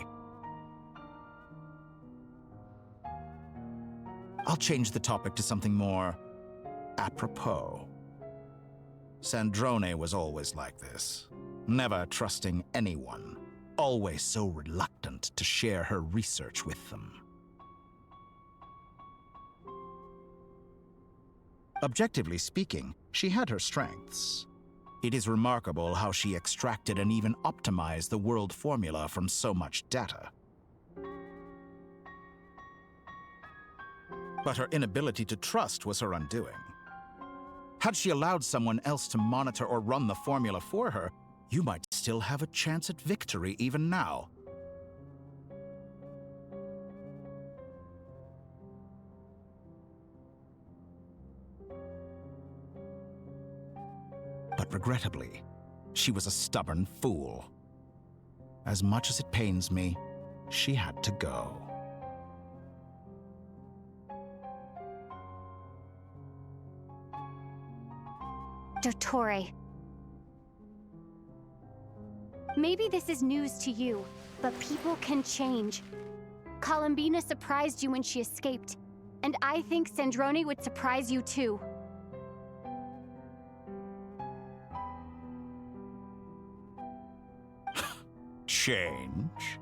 V: I'll change the topic to something more apropos. Sandrone was always like this, never trusting anyone, always so reluctant to share her research with them. Objectively speaking, she had her strengths. It is remarkable how she extracted and even optimized the world formula from so much data. But her inability to trust was her undoing. Had she allowed someone else to monitor or run the formula for her, you might still have a chance at victory even now. But regrettably, she was a stubborn fool. As much as it pains me, she had to go.
D: Dottore. Maybe this is news to you, but people can change. Columbina surprised you when she escaped, and I think Sandrone would surprise you too.
V: Change?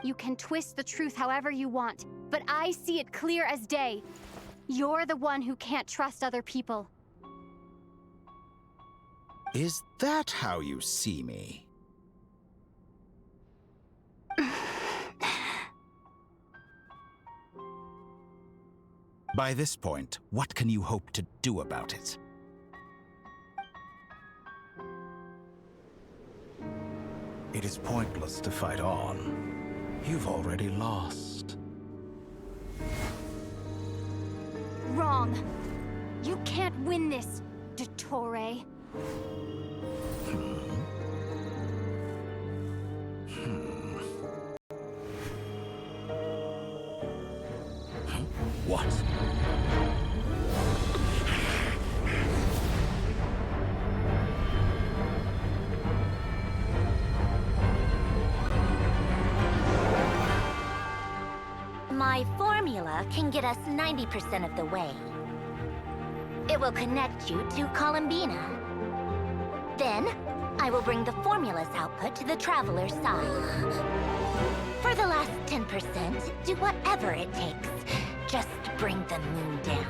D: You can twist the truth however you want, but I see it clear as day. You're the one who can't trust other people.
V: Is that how you see me? By this point, what can you hope to do about it? It is pointless to fight on. You've already lost.
D: Wrong. You can't win this, Dottore.
V: What?
Q: My formula can get us 90% of the way. It will connect you to Columbina. Then, I will bring the formula's output to the Traveler's side. For the last 10%, do whatever it takes. Just bring the moon down.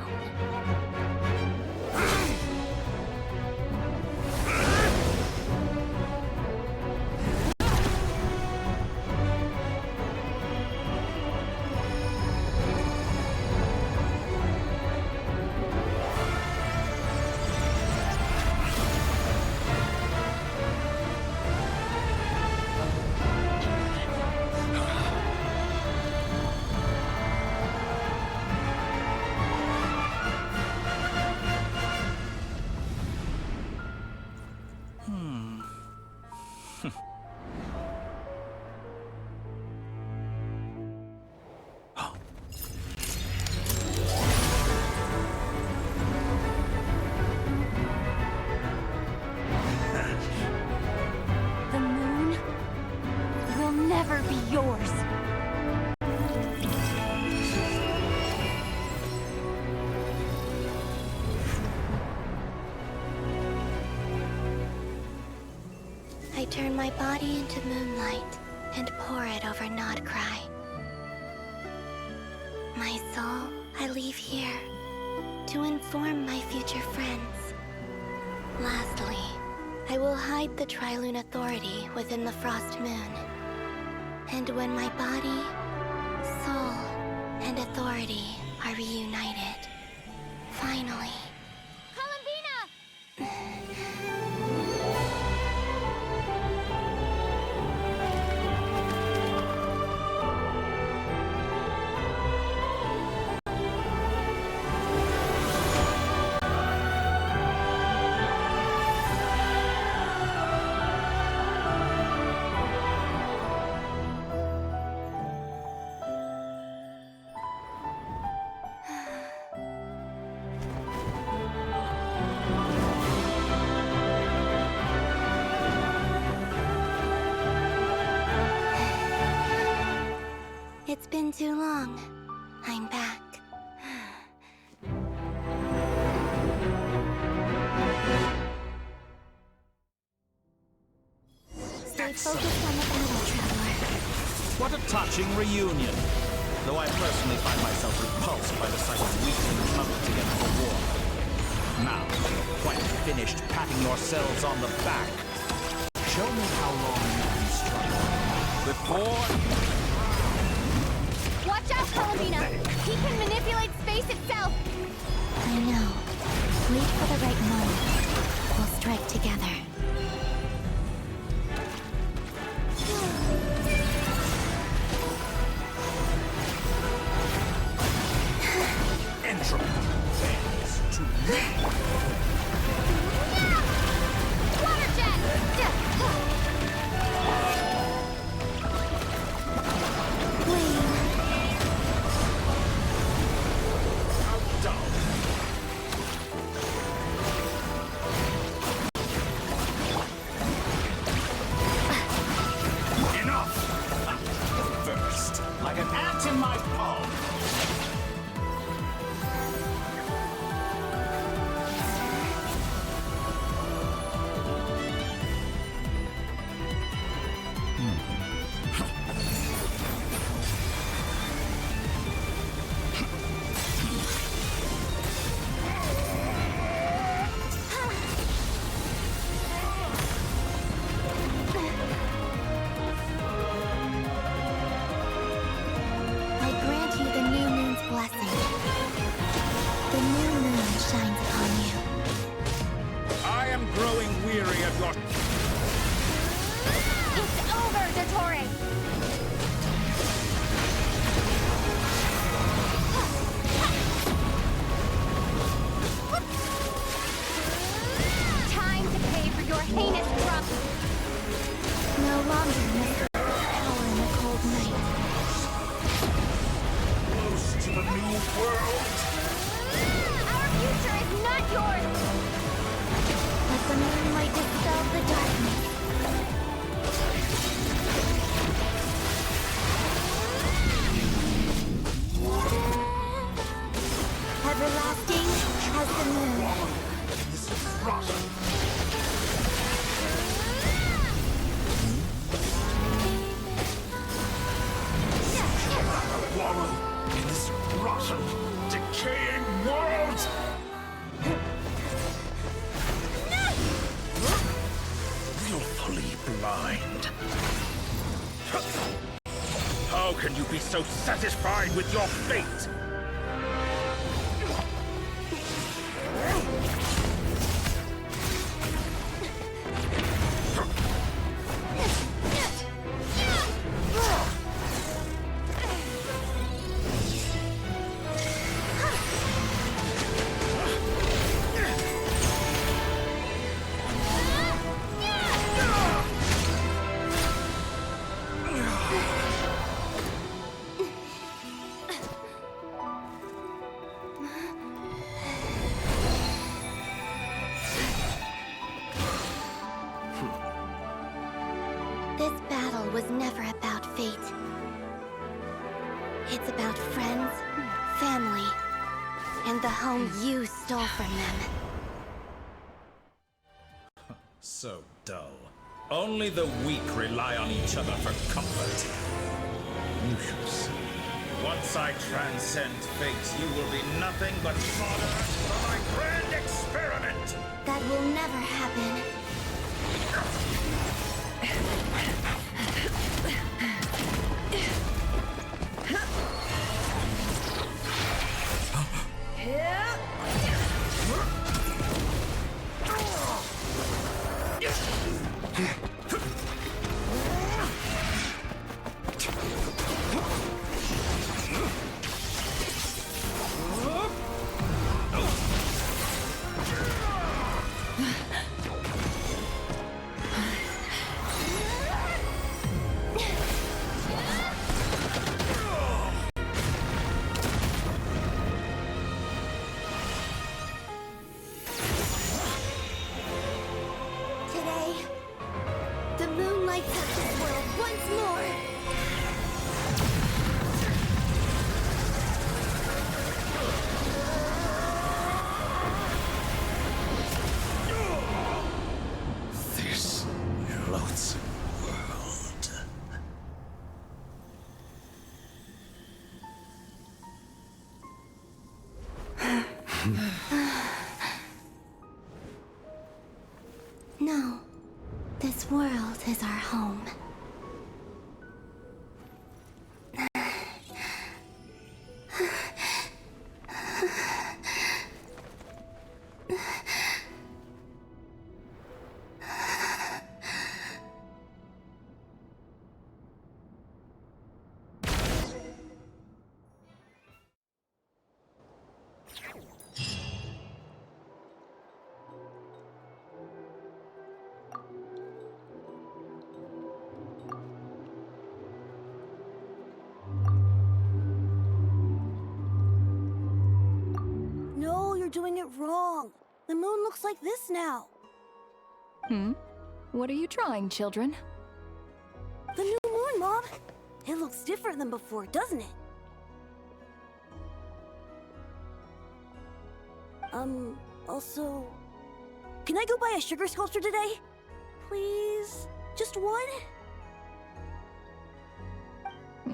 D: The moon will never be yours.
A: I turn my body into moonlight and pour it over Krai. My soul, I leave here to inform my future friends. Lastly, I will hide the Trilune Authority within the Frost Moon. And when my body, soul, and authority are reunited, finally... It's been too long. I'm back. Stay focused on the battle, Traveler.
V: What a touching reunion! Though I personally find myself repulsed by the sight of weaklings huddled together for war. Now, quite finished patting yourselves on the back. Show me how long you can struggle. Before...
D: Watch out, Columbina! He can manipulate space itself!
A: I know. Wait for the right moment. We'll strike together.
M: It's over, Dottore! Time to pay for your heinous drop! No longer miss power in the cold night.
F: Close to the new world.
M: Our future is not yours! Let the moonlight dispel the darkness. Everlasting as the moon.
F: This is rotten. Wallow in this rotten, decaying world! Willfully blind. How can you be so satisfied with your fate?
A: This battle was never about fate. It's about friends, family, and the home you stole from them.
V: So dull. Only the weak rely on each other for comfort. You shall see. Once I transcend fate, you will be nothing but fodder for my grand experiment!
A: That will never happen. Today, the moon lights up this world once more.
V: This loathsome world.
A: No, this world is our home.
E: No, you're doing it wrong. The moon looks like this now.
J: What are you trying, children?
E: The new moon, Mom. It looks different than before, doesn't it? Also... Can I go buy a sugar sculpture today? Please? Just one?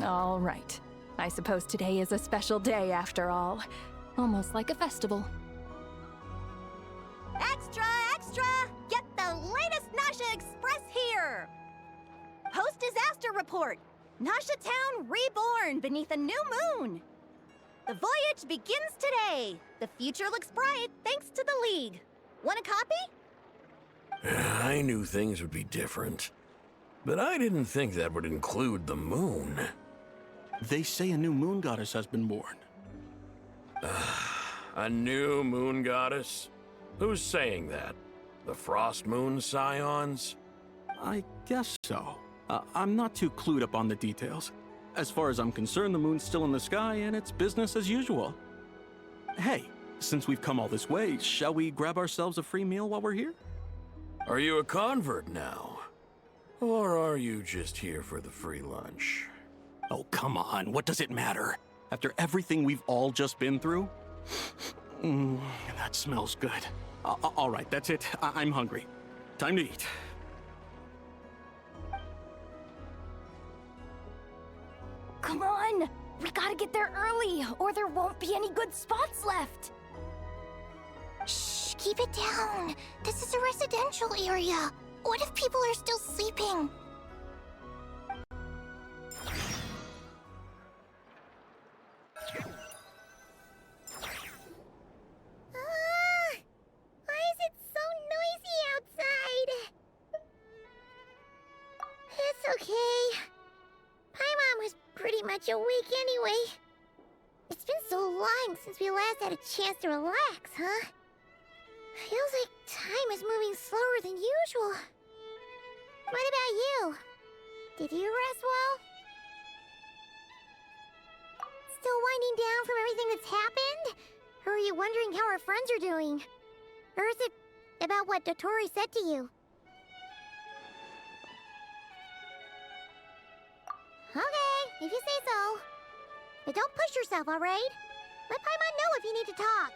J: All right. I suppose today is a special day after all. Almost like a festival.
M: Extra, extra! Get the latest Nasha Express here! Post-disaster report! Nasha Town reborn beneath a new moon! The voyage begins today! The future looks bright thanks to the League. Want a copy?
H: I knew things would be different. But I didn't think that would include the moon.
O: They say a new moon goddess has been born.
H: A new moon goddess? Who's saying that? The Frost Moon Scions?
O: I guess so. I'm not too clued up on the details. As far as I'm concerned, the moon's still in the sky and it's business as usual. Hey, since we've come all this way, shall we grab ourselves a free meal while we're here?
H: Are you a convert now? Or are you just here for the free lunch?
O: Oh, come on. What does it matter? After everything we've all just been through? That smells good. All right, that's it. I'm hungry. Time to eat.
I: Come on! We gotta get there early, or there won't be any good spots left!
R: Shh, keep it down. This is a residential area. What if people are still sleeping?
A: Why is it so noisy outside? It's okay. Paimon was pretty much awake anyway. It's been so long since we last had a chance to relax, huh? Feels like time is moving slower than usual. What about you? Did you rest well? Still winding down from everything that's happened? Or are you wondering how our friends are doing? Or is it about what Dotori said to you? Okay, if you say so. But don't push yourself, alright? Let Paimon know if you need to talk.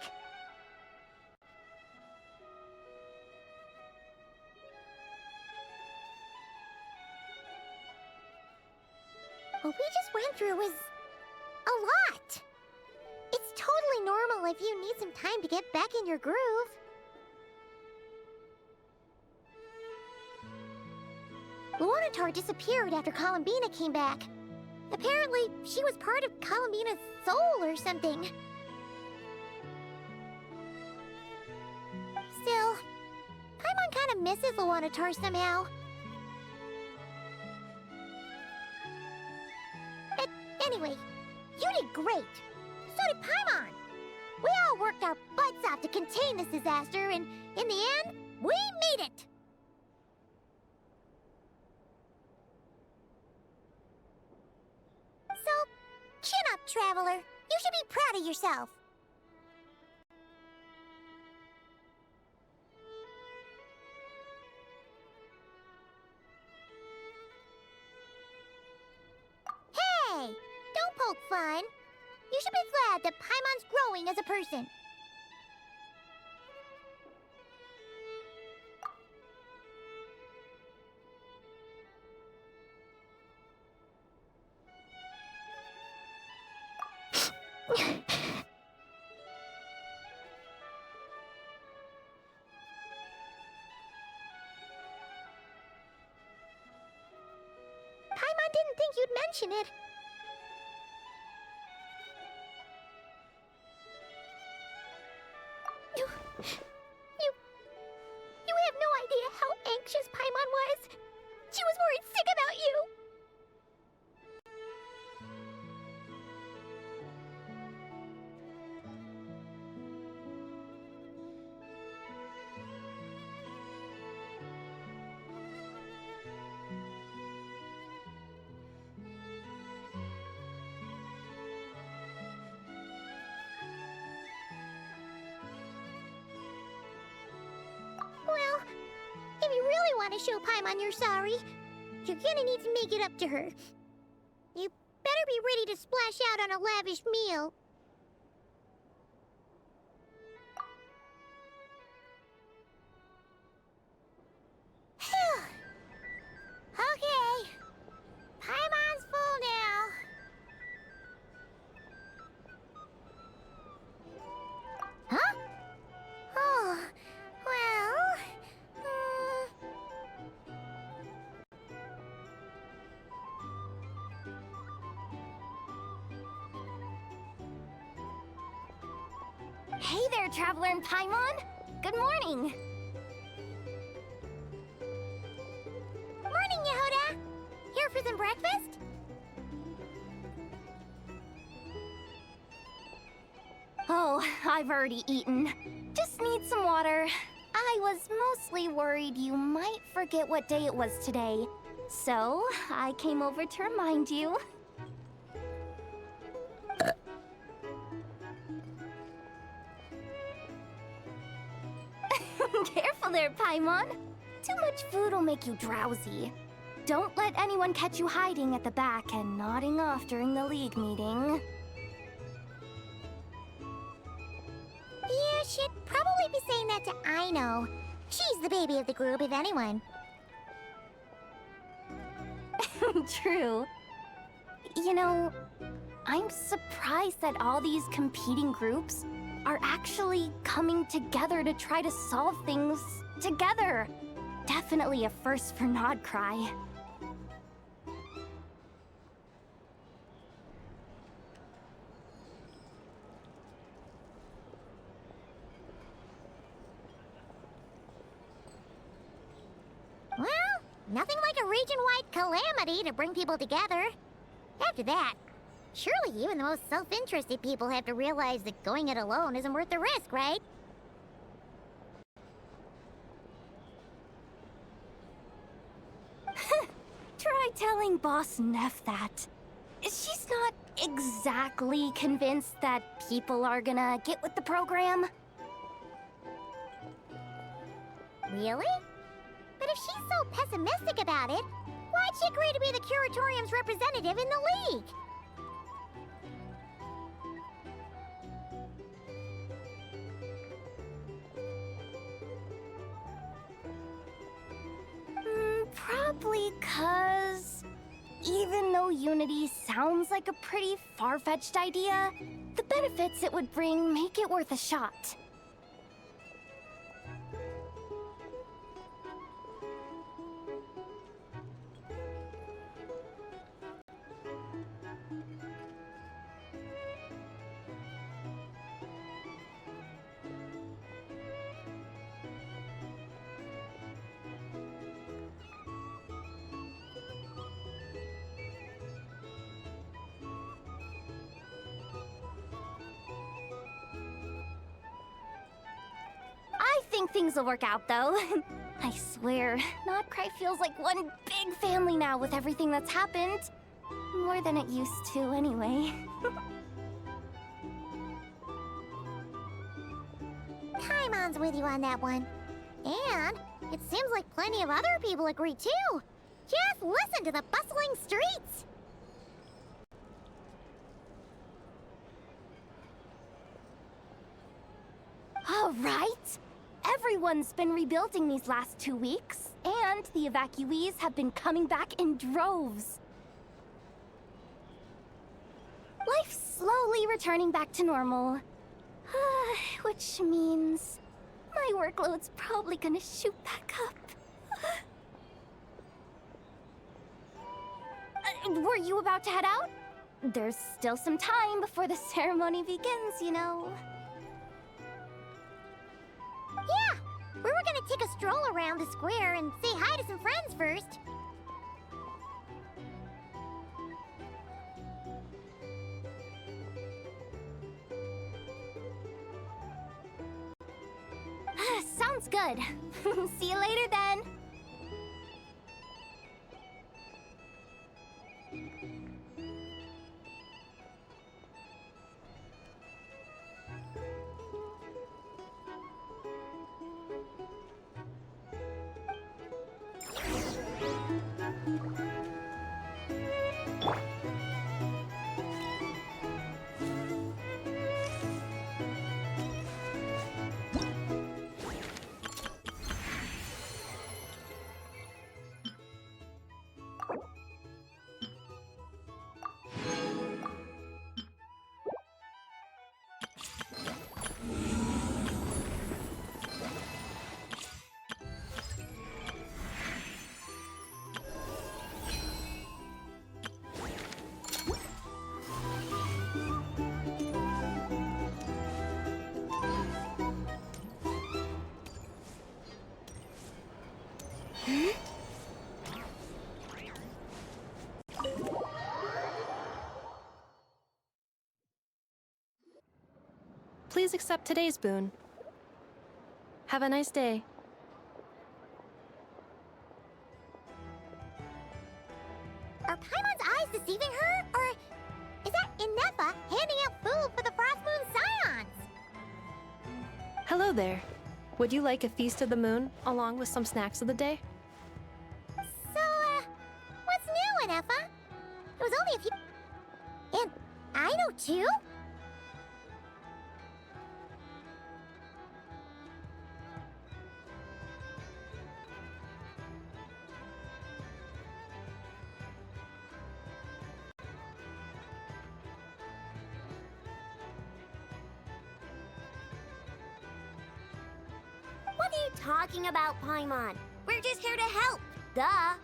A: What we just went through was a lot. It's totally normal if you need some time to get back in your groove. Luonatar disappeared after Columbina came back. Apparently, she was part of Columbina's soul or something. Still, Paimon kind of misses Luonatar somehow. But anyway, you did great. So did Paimon. We all worked our butts off to contain this disaster, and in the end, we made it! So, chin up, Traveler. You should be proud of yourself. Hey! Don't poke fun. You should be glad that Paimon's growing as a person. Paimon didn't think you'd mention it. You have no idea how anxious Paimon was. She was worried sick about you. Well, if you really want to show Paimon you're sorry, you're gonna need to make it up to her. You better be ready to splash out on a lavish meal. Phew. Okay. Paimon's full now. Huh? Oh, well...
I: Hey there, Traveler and Paimon! Good morning!
Q: breakfast and breakfast?
I: Oh, I've already eaten. Just need some water. I was mostly worried you might forget what day it was today. So, I came over to remind you. Careful there, Paimon. Too much food will make you drowsy. Don't let anyone catch you hiding at the back and nodding off during the league meeting.
Q: You should probably be saying that to Aino. She's the baby of the group, if anyone.
I: True. You know, I'm surprised that all these competing groups are actually coming together to try to solve things together. Definitely a first for Nod Krai.
Q: Well, nothing like a region-wide calamity to bring people together. After that, surely even the most self-interested people have to realize that going it alone isn't worth the risk, right?
I: Try telling Boss Neff that. She's not exactly convinced that people are gonna get with the program.
Q: Really? But if she's so pessimistic about it, why'd she agree to be the Curatorium's representative in the League?
I: Probably 'cause even though unity sounds like a pretty far-fetched idea, the benefits it would bring make it worth a shot. I think things will work out, though. I swear, Nod Krai feels like one big family now with everything that's happened. More than it used to, anyway.
Q: Paimon's with you on that one. And it seems like plenty of other people agree, too. Just listen to the bustling streets!
I: All right. Everyone's been rebuilding these last 2 weeks, and the evacuees have been coming back in droves. Life's slowly returning back to normal. Which means my workload's probably gonna shoot back up. Were you about to head out? There's still some time before the ceremony begins, you know.
Q: Yeah! We were gonna take a stroll around the square and say hi to some friends first.
I: Sounds good. See you later then.
L: please accept today's boon. Have a nice day.
Q: Are Paimon's eyes deceiving her? Or is that Inefa handing out food for the Frost Moon Scions?
L: Hello there. Would you like a feast of the moon, along with some snacks of the day?
Q: So, what's new, Inefa? It was only a few... And I know too? What are you talking about, Paimon? We're just here to help. Duh.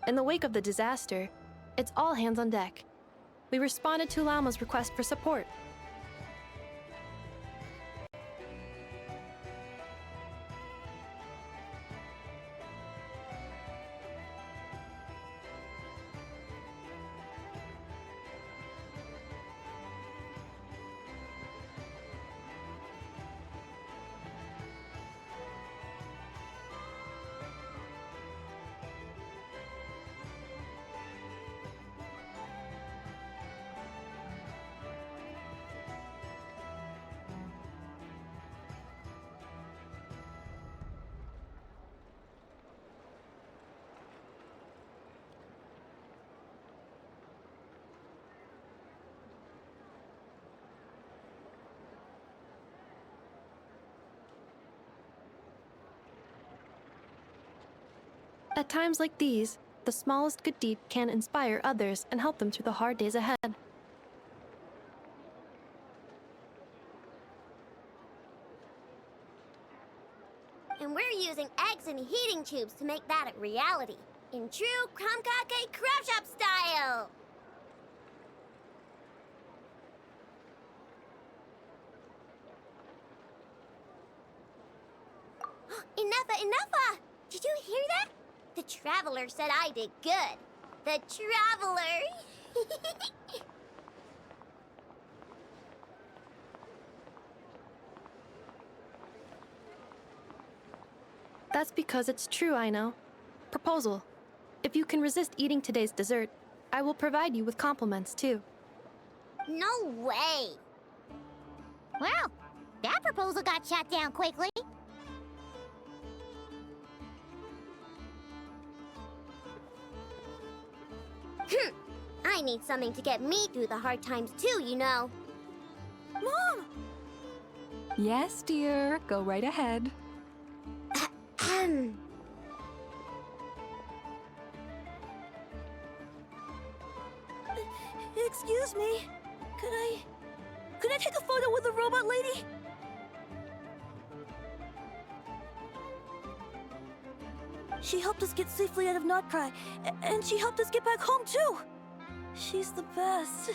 L: In the wake of the disaster, it's all hands on deck. We responded to Lama's request for support. At times like these, the smallest good deed can inspire others and help them through the hard days ahead.
Q: And we're using eggs and heating tubes to make that a reality. In true Kromkake Craft Shop style! Enough! Did you hear that? The Traveler said I did good. The Traveler!
L: That's because it's true, I know. Proposal. If you can resist eating today's dessert, I will provide you with compliments, too.
Q: No way!
I: Well, that proposal got shot down quickly.
Q: I need something to get me through the hard times too, you know.
E: Mom!
J: Yes, dear. Go right ahead.
E: Excuse me. Could I take a photo with the robot lady? She helped us get safely out of Krai, and she helped us get back home too. She's the best.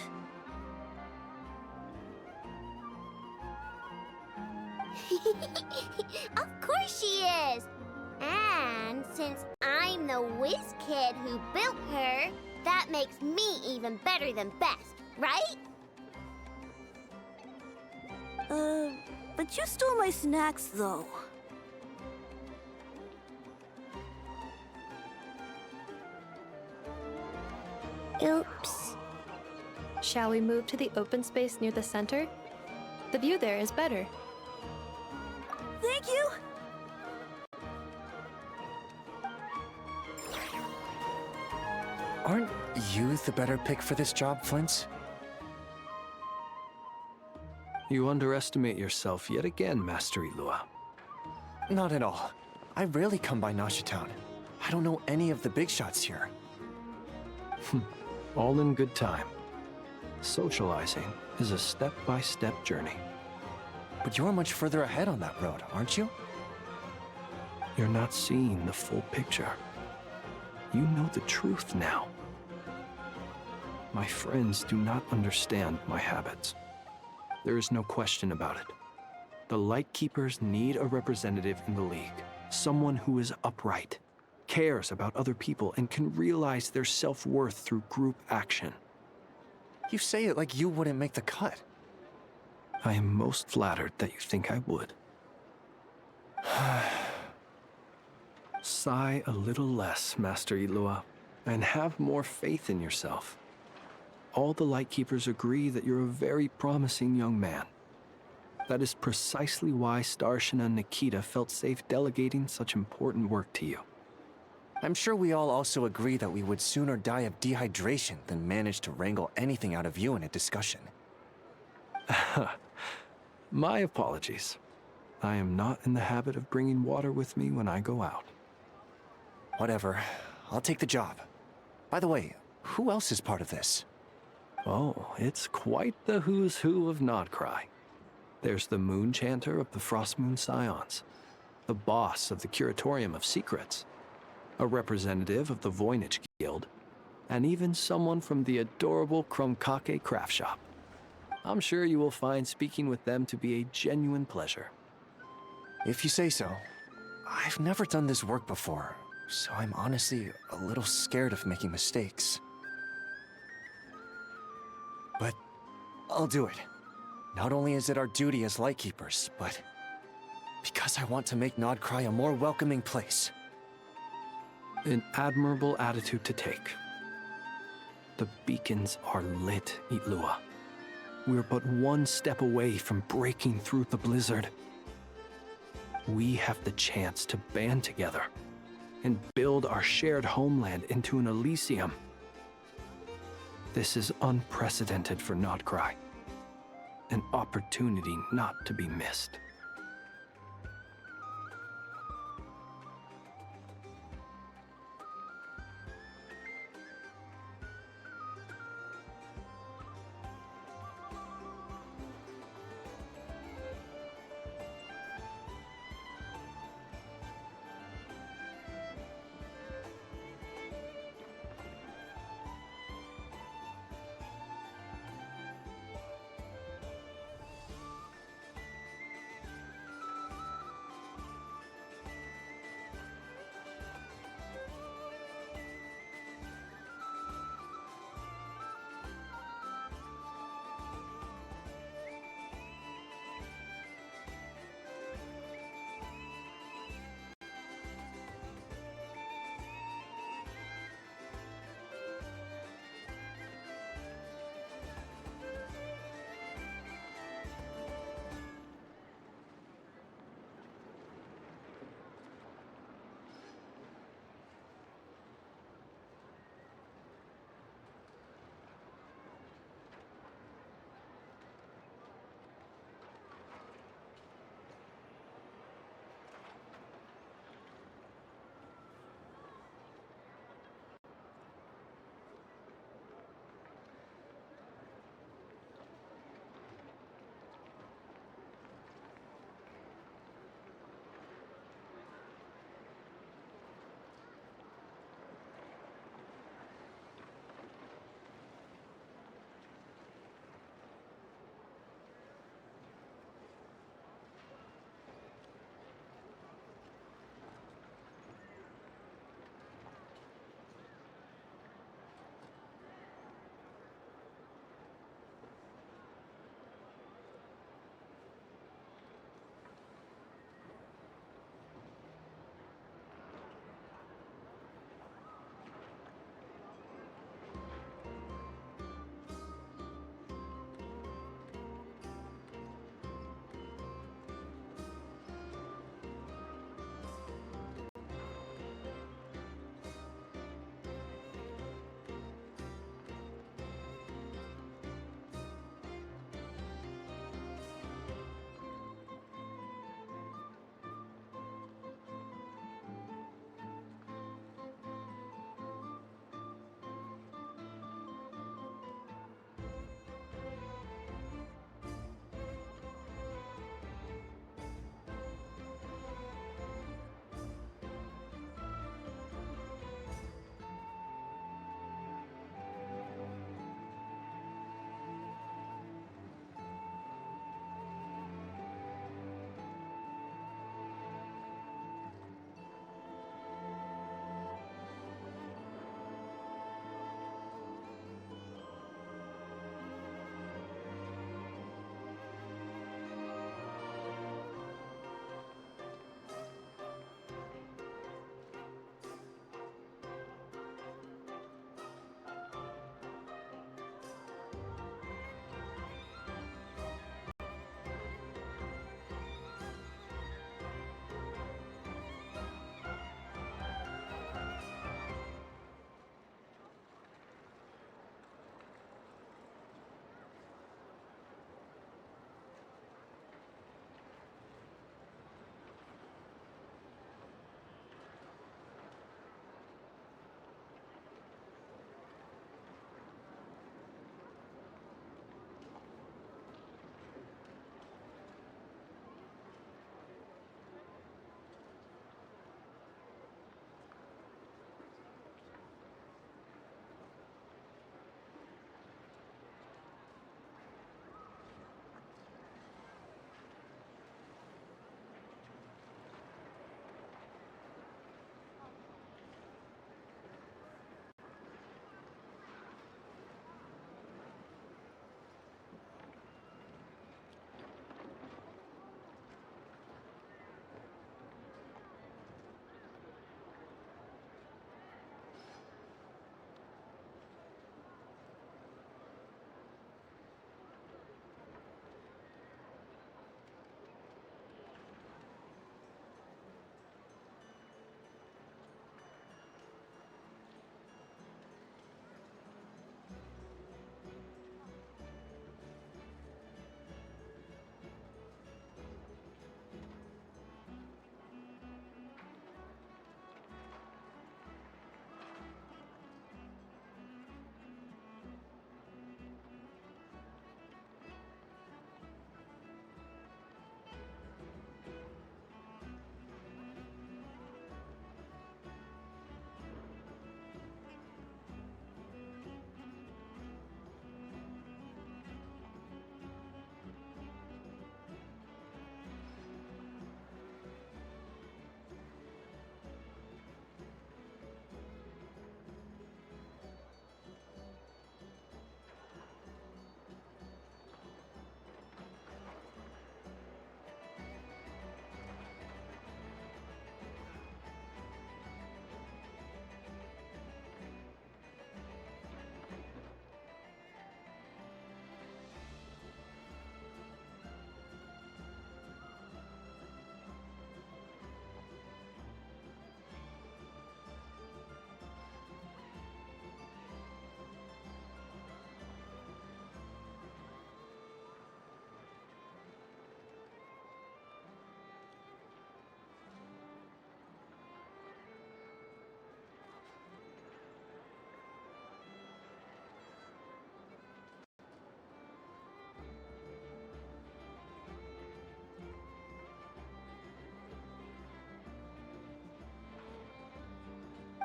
Q: Of course she is! And since I'm the whiz kid who built her, that makes me even better than best, right?
E: But you stole my snacks, though.
Q: Oops.
L: Shall we move to the open space near the center? The view there is better.
E: Thank you!
T: Aren't you the better pick for this job, Flint?
C: You underestimate yourself yet again, Master Ilua.
T: Not at all. I rarely come by Nasha Town. I don't know any of the big shots here.
C: All in good time. Socializing is a step-by-step journey.
T: But you're much further ahead on that road, aren't you?
G: You're not seeing the full picture. You know the truth now. My friends do not understand my habits. There is no question about it. The Lightkeepers need a representative in the League. Someone who is upright, cares about other people, and can realize their self-worth through group action.
T: You say it like you wouldn't make the cut.
G: I am most flattered that you think I would. Sigh a little less, Master Ilua, and have more faith in yourself. All the Lightkeepers agree that you're a very promising young man. That is precisely why Starshina and Nikita felt safe delegating such important work to you.
T: I'm sure we all also agree that we would sooner die of dehydration than manage to wrangle anything out of you in a discussion.
G: My apologies. I am not in the habit of bringing water with me when I go out.
T: Whatever. I'll take the job. By the way, who else is part of this?
G: Oh, it's quite the who's who of Krai. There's the Moon Chanter of the Frostmoon Scions, the boss of the Curatorium of Secrets, a representative of the Voynich Guild, and even someone from the adorable Krumkake craft shop. I'm sure you will find speaking with them to be a genuine pleasure.
T: If you say so. I've never done this work before, so I'm honestly a little scared of making mistakes. But I'll do it. Not only is it our duty as Lightkeepers, but because I want to make Krai a more welcoming place.
G: An admirable attitude to take. The beacons are lit, Ilua. We're but one step away from breaking through the blizzard. We have the chance to band together and build our shared homeland into an Elysium. This is unprecedented for Krai. An opportunity not to be missed.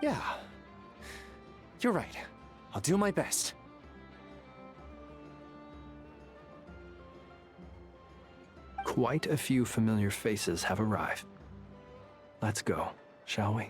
T: Yeah. You're right. I'll do my best.
B: Quite a few familiar faces have arrived. Let's go, shall we?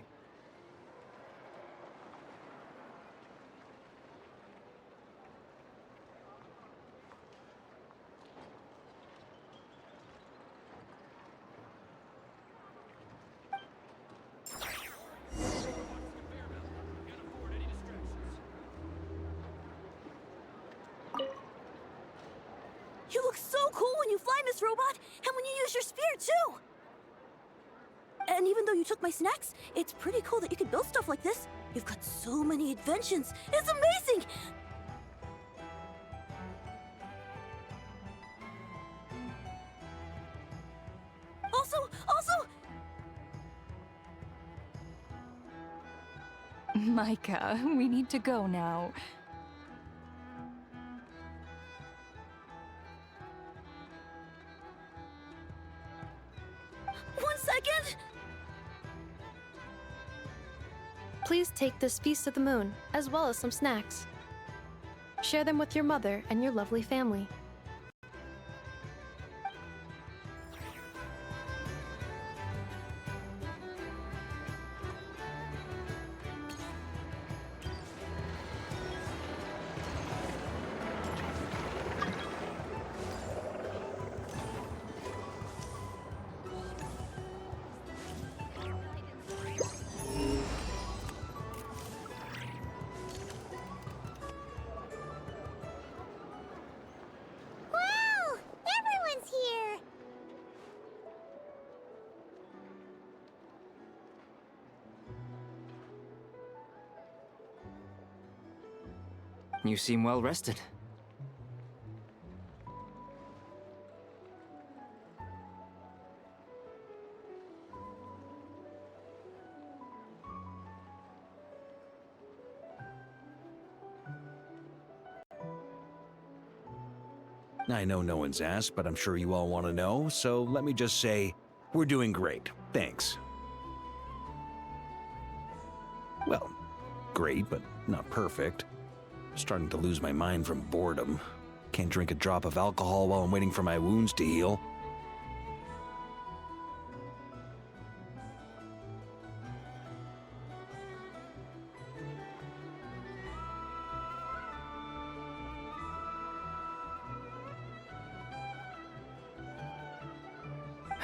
E: You look so cool when you fly, Miss Robot, and when you use your spear, too! And even though you took my snacks, it's pretty cool that you can build stuff like this. You've got so many inventions. It's amazing! Also...
J: Micah, we need to go now.
E: One second!
L: Please take this piece of the moon, as well as some snacks. Share them with your mother and your lovely family.
Q: Wow! Everyone's here!
N: You seem well rested.
U: I know no one's asked, but I'm sure you all want to know, so let me just say, we're doing great. Thanks. Well, great, but not perfect. Starting to lose my mind from boredom. Can't drink a drop of alcohol while I'm waiting for my wounds to heal.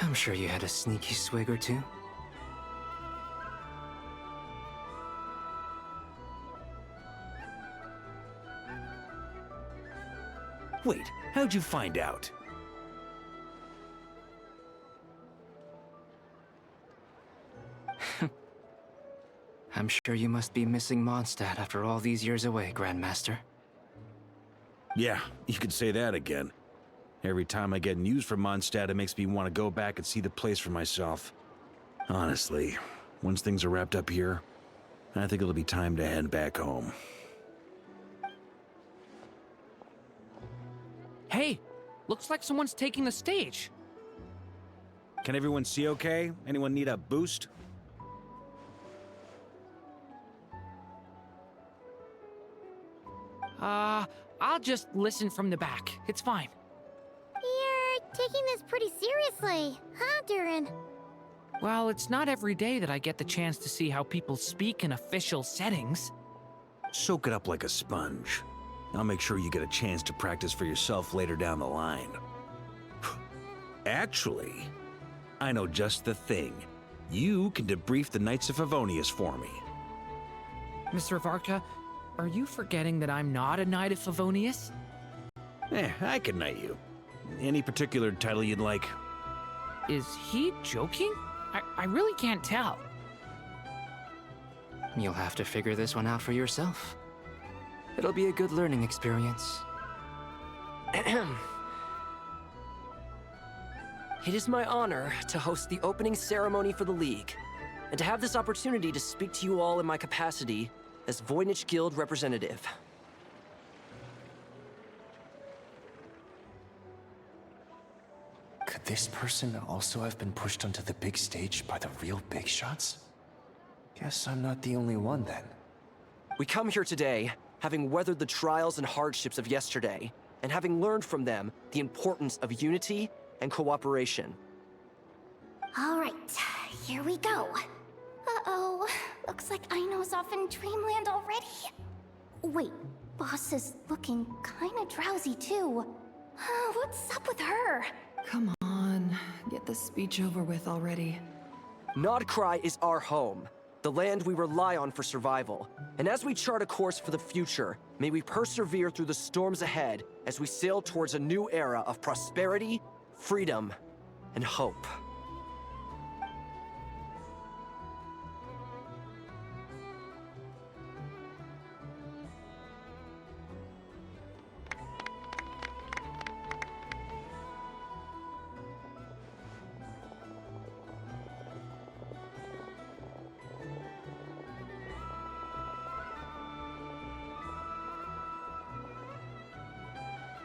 N: I'm sure you had a sneaky swig or two.
U: Wait, how'd you find out?
N: I'm sure you must be missing Mondstadt after all these years away, Grandmaster.
U: Yeah, you could say that again. Every time I get news from Mondstadt, it makes me want to go back and see the place for myself. Honestly, once things are wrapped up here, I think it'll be time to head back home.
P: Hey, looks like someone's taking the stage.
U: Can everyone see okay? Anyone need a boost?
P: I'll just listen from the back. It's fine.
Q: You're taking this pretty seriously, huh, Durin?
P: Well, it's not every day that I get the chance to see how people speak in official settings.
U: Soak it up like a sponge. I'll make sure you get a chance to practice for yourself later down the line. Actually, I know just the thing. You can debrief the Knights of Favonius for me.
P: Mr. Varka, are you forgetting that I'm not a Knight of Favonius?
U: I can knight you. Any particular title you'd like?
P: Is he joking? I really can't tell.
N: You'll have to figure this one out for yourself. It'll be a good learning experience.
W: It is my honor to host the opening ceremony for the League, and to have this opportunity to speak to you all in my capacity as Voynich Guild representative.
T: Could this person also have been pushed onto the big stage by the real big shots? Guess I'm not the only one then.
W: We come here today, having weathered the trials and hardships of yesterday, and having learned from them the importance of unity and cooperation.
I: All right, here we go. Uh-oh, looks like Aino's off in Dreamland already. Wait, Boss is looking kinda drowsy too. What's up with her?
J: Come on, get this speech over with already.
W: Krai is our home, the land we rely on for survival. And as we chart a course for the future, may we persevere through the storms ahead as we sail towards a new era of prosperity, freedom, and hope.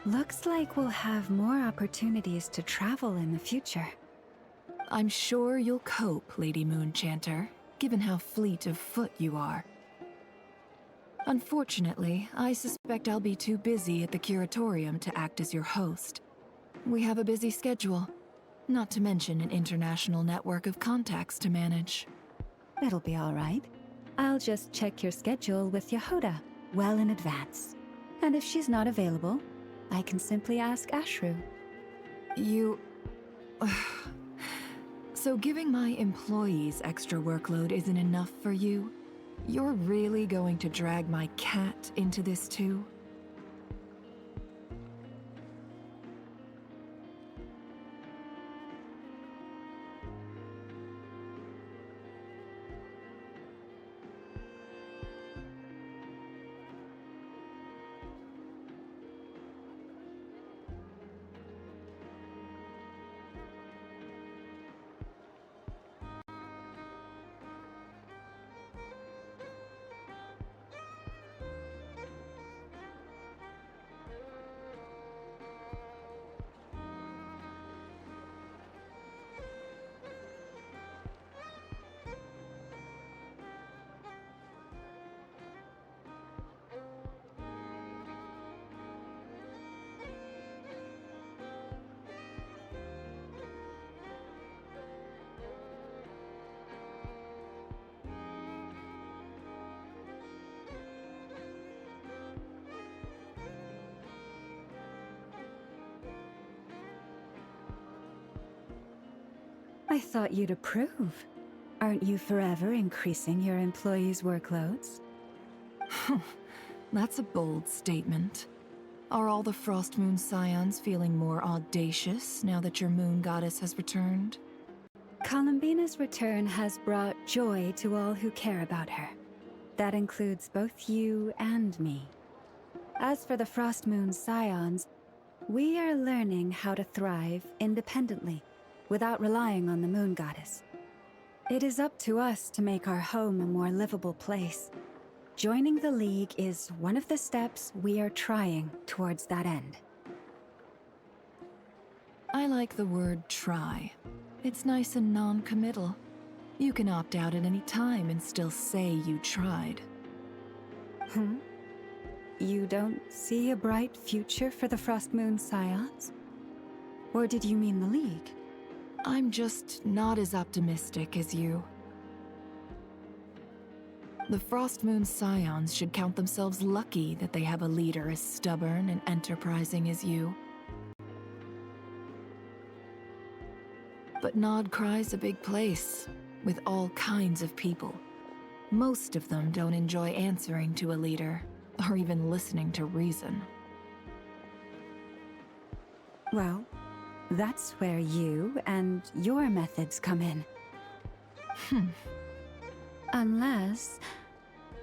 D: Looks like we'll have more opportunities to travel in the future.
J: I'm sure you'll cope, Lady Moonchanter, given how fleet of foot you are. Unfortunately, I suspect I'll be too busy at the Curatorium to act as your host. We have a busy schedule, not to mention an international network of contacts to manage.
D: It'll be all right. I'll just check your schedule with Yehoda well in advance. And if she's not available, I can simply ask Ashru.
J: You... So giving my employees extra workload isn't enough for you? You're really going to drag my cat into this too?
D: I thought you'd approve. Aren't you forever increasing your employees' workloads?
J: That's a bold statement. Are all the Frost Moon Scions feeling more audacious now that your moon goddess has returned?
D: Columbina's return has brought joy to all who care about her. That includes both you and me. As for the Frost Moon Scions, we are learning how to thrive independently, without relying on the moon goddess. It is up to us to make our home a more livable place. Joining the League is one of the steps we are trying towards that end.
J: I like the word try. It's nice and non-committal. You can opt out at any time and still say you tried.
D: You don't see a bright future for the Frost Moon Scions? Or did you mean the League?
J: I'm just not as optimistic as you. The Frost Moon Scions should count themselves lucky that they have a leader as stubborn and enterprising as you. But Krai's a big place, with all kinds of people. Most of them don't enjoy answering to a leader, or even listening to reason.
D: Well, that's where you and your methods come in. Unless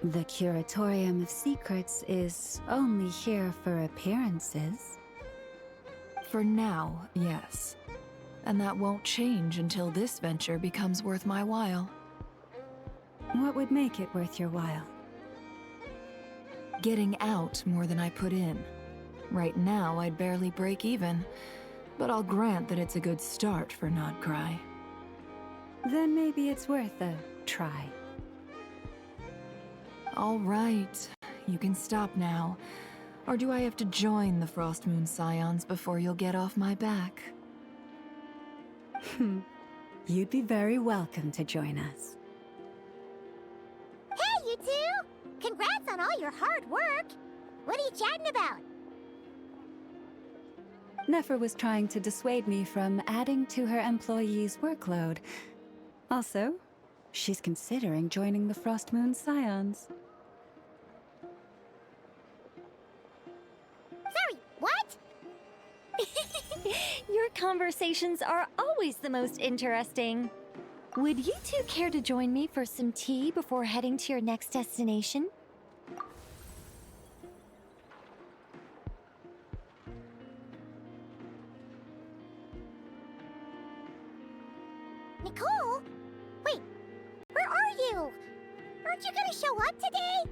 D: the Curatorium of Secrets is only here for appearances.
J: For now, yes. And that won't change until this venture becomes worth my while.
D: What would make it worth your while?
J: Getting out more than I put in. Right now, I'd barely break even. But I'll grant that it's a good start for Krai.
D: Then maybe it's worth a try.
J: All right. You can stop now. Or do I have to join the Frost Moon Scions before you'll get off my back?
D: You'd be very welcome to join us.
Q: Hey, you two! Congrats on all your hard work! What are you chatting about?
D: Nefer was trying to dissuade me from adding to her employees' workload. Also, she's considering joining the Frost Moon Scions.
Q: Sorry, what?
F: Your conversations are always the most interesting. Would you two care to join me for some tea before heading to your next destination?
Q: Nicole? Wait, where are you? Aren't you gonna show up today?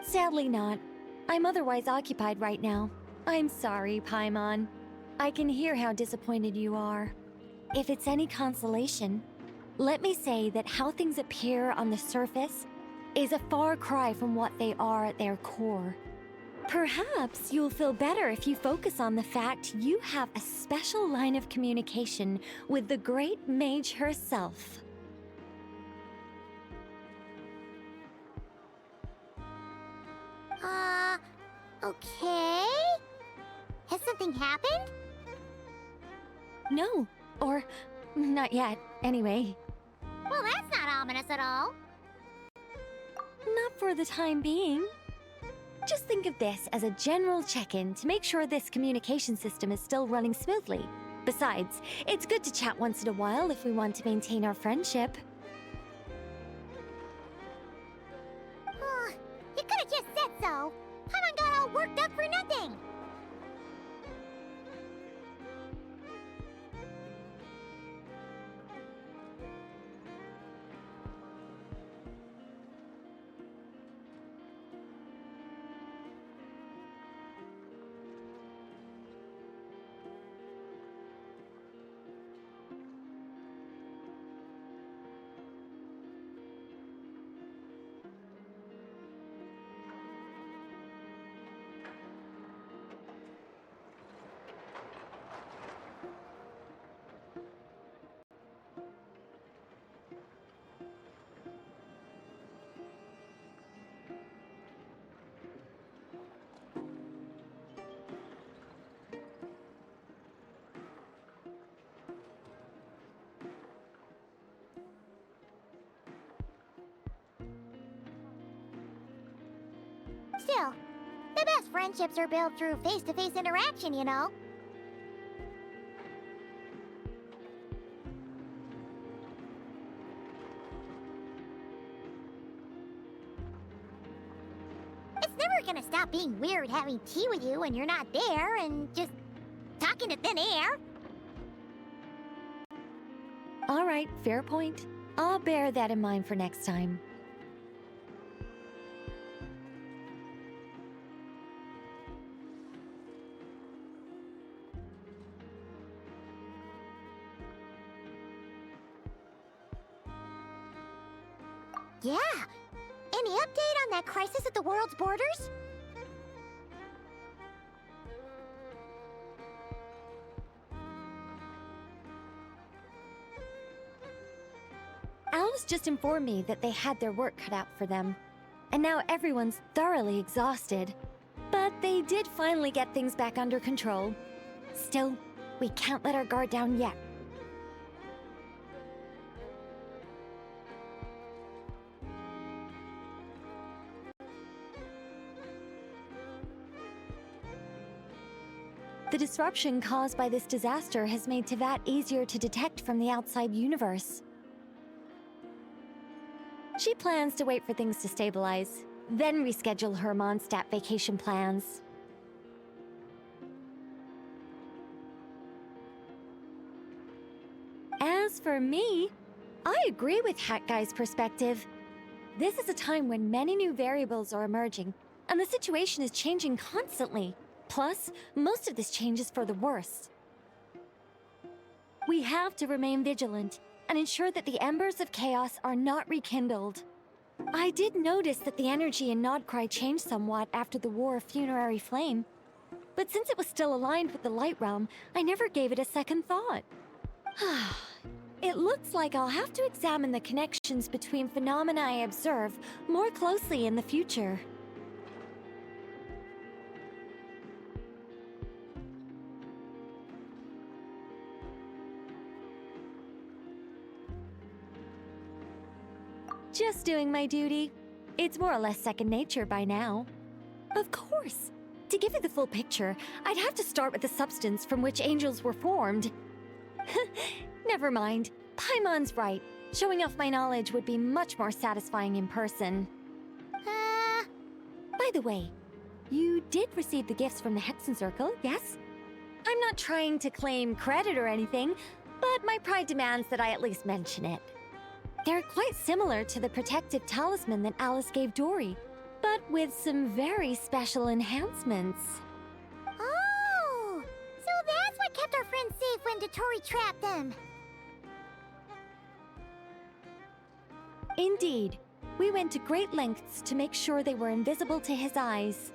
F: Sadly not. I'm otherwise occupied right now. I'm sorry, Paimon. I can hear how disappointed you are. If it's any consolation, let me say that how things appear on the surface is a far cry from what they are at their core. Perhaps you'll feel better if you focus on the fact you have a special line of communication with the great mage herself.
Q: Okay? Has something happened?
F: No, or not yet, anyway.
Q: Well, that's not ominous at all.
F: Not for the time being. Just think of this as a general check-in to make sure this communication system is still running smoothly. Besides, it's good to chat once in a while if we want to maintain our friendship.
Q: You could have just said so. Paimon got all worked up for nothing. Still, the best friendships are built through face-to-face interaction, you know? It's never gonna stop being weird having tea with you when you're not there and just talking to thin air.
F: All right, fair point. I'll bear that in mind for next time.
Q: Yeah. Any update on that crisis at the world's borders?
F: Alice just informed me that they had their work cut out for them. And now everyone's thoroughly exhausted. But they did finally get things back under control. Still, we can't let our guard down yet. The disruption caused by this disaster has made Teyvat easier to detect from the outside universe. She plans to wait for things to stabilize, then reschedule her Mondstadt vacation plans. As for me, I agree with Hat Guy's perspective. This is a time when many new variables are emerging, and the situation is changing constantly. Plus, most of this change is for the worse. We have to remain vigilant and ensure that the embers of chaos are not rekindled. I did notice that the energy in Nodcry changed somewhat after the War of Funerary Flame, but since it was still aligned with the Light Realm, I never gave it a second thought. It looks like I'll have to examine the connections between phenomena I observe more closely in the future. Just doing my duty. It's more or less second nature by now. Of course. To give you the full picture, I'd have to start with the substance from which angels were formed. Never mind. Paimon's right. Showing off my knowledge would be much more satisfying in person. By the way, you did receive the gifts from the Hexen Circle, yes? I'm not trying to claim credit or anything, but my pride demands that I at least mention it. They're quite similar to the protective talisman that Alice gave Dory, but with some very special enhancements.
I: Oh! So that's what kept our friends safe when Dotori trapped them.
F: Indeed. We went to great lengths to make sure they were invisible to his eyes.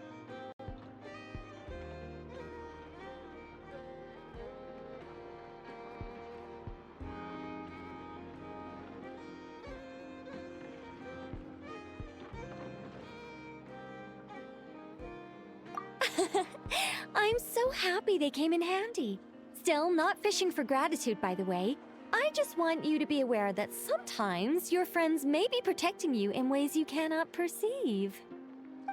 F: I'm so happy they came in handy. Still, not fishing for gratitude, by the way. I just want you to be aware that sometimes your friends may be protecting you in ways you cannot perceive.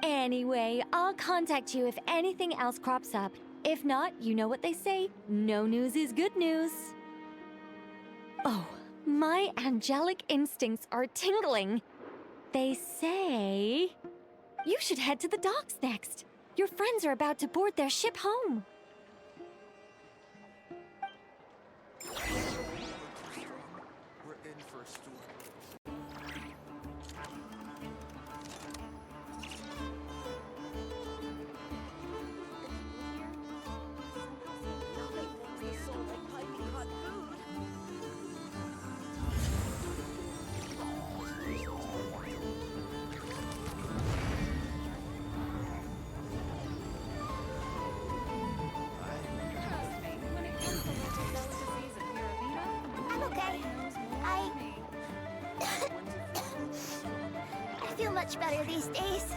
F: Anyway, I'll contact you if anything else crops up. If not, you know what they say, no news is good news. Oh, my angelic instincts are tingling. They say you should head to the docks next. Your friends are about to board their ship home.
K: We're in for a storm.
I: I'm okay. I feel much better these days.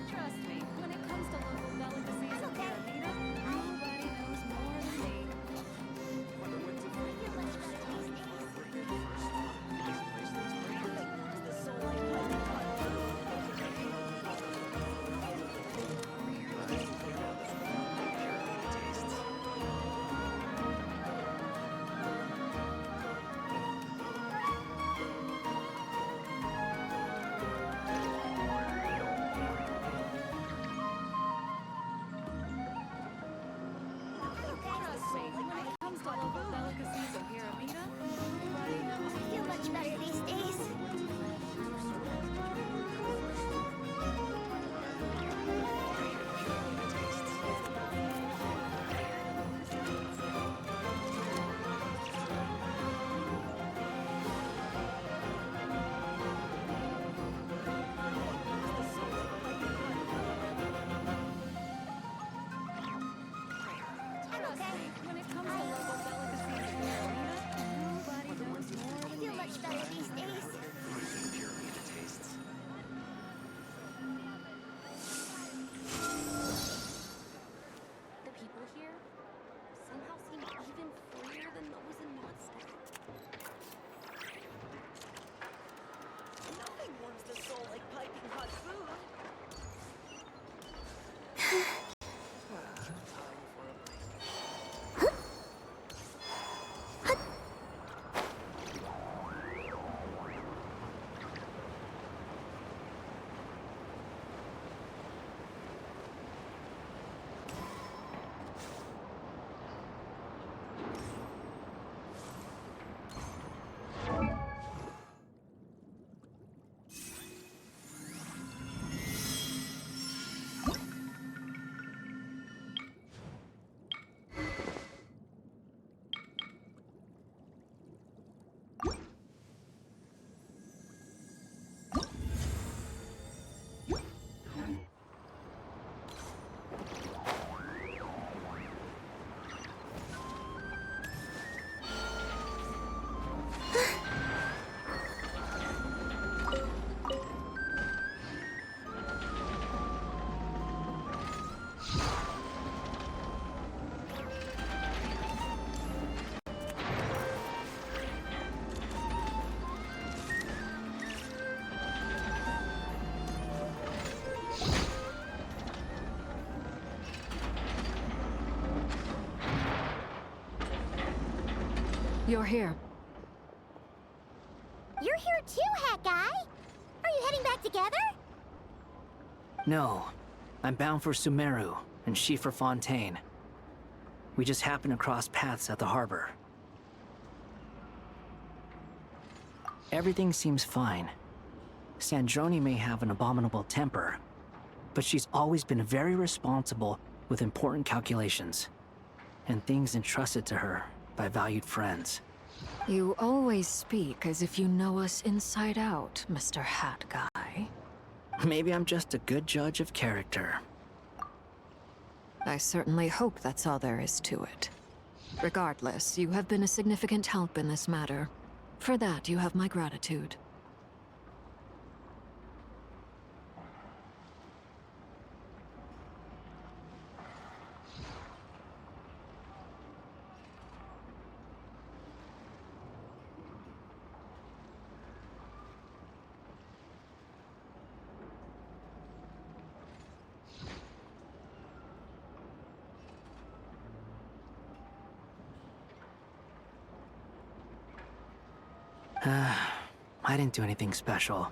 D: Trust me, when it comes to local delicacies in Pyramida, nobody knows more than me. Trust me, when it comes to local delicacies in Pyramida, nobody knows
I: I feel much better these days. I'm okay.
D: when it comes to local delicacies in Pyramida, nobody knows more
I: I
D: than
I: feel
D: me.
I: much better these days.
E: The people here somehow seem even freer than those in Mondstadt.
S: Nothing warms the soul like piping hot food.
J: You're here.
I: You're here too, Hat Guy! Are you heading back together?
N: No. I'm bound for Sumeru, and she for Fontaine. We just happened to cross paths at the harbor. Everything seems fine. Sandrone may have an abominable temper, but she's always been very responsible with important calculations, and things entrusted to her by valued friends.
J: You always speak as if you know us inside out, Mr. Hat Guy.
N: Maybe I'm just a good judge of character.
J: I certainly hope that's all there is to it. Regardless, you have been a significant help in this matter. For that, you have my gratitude.
N: I didn't do anything special.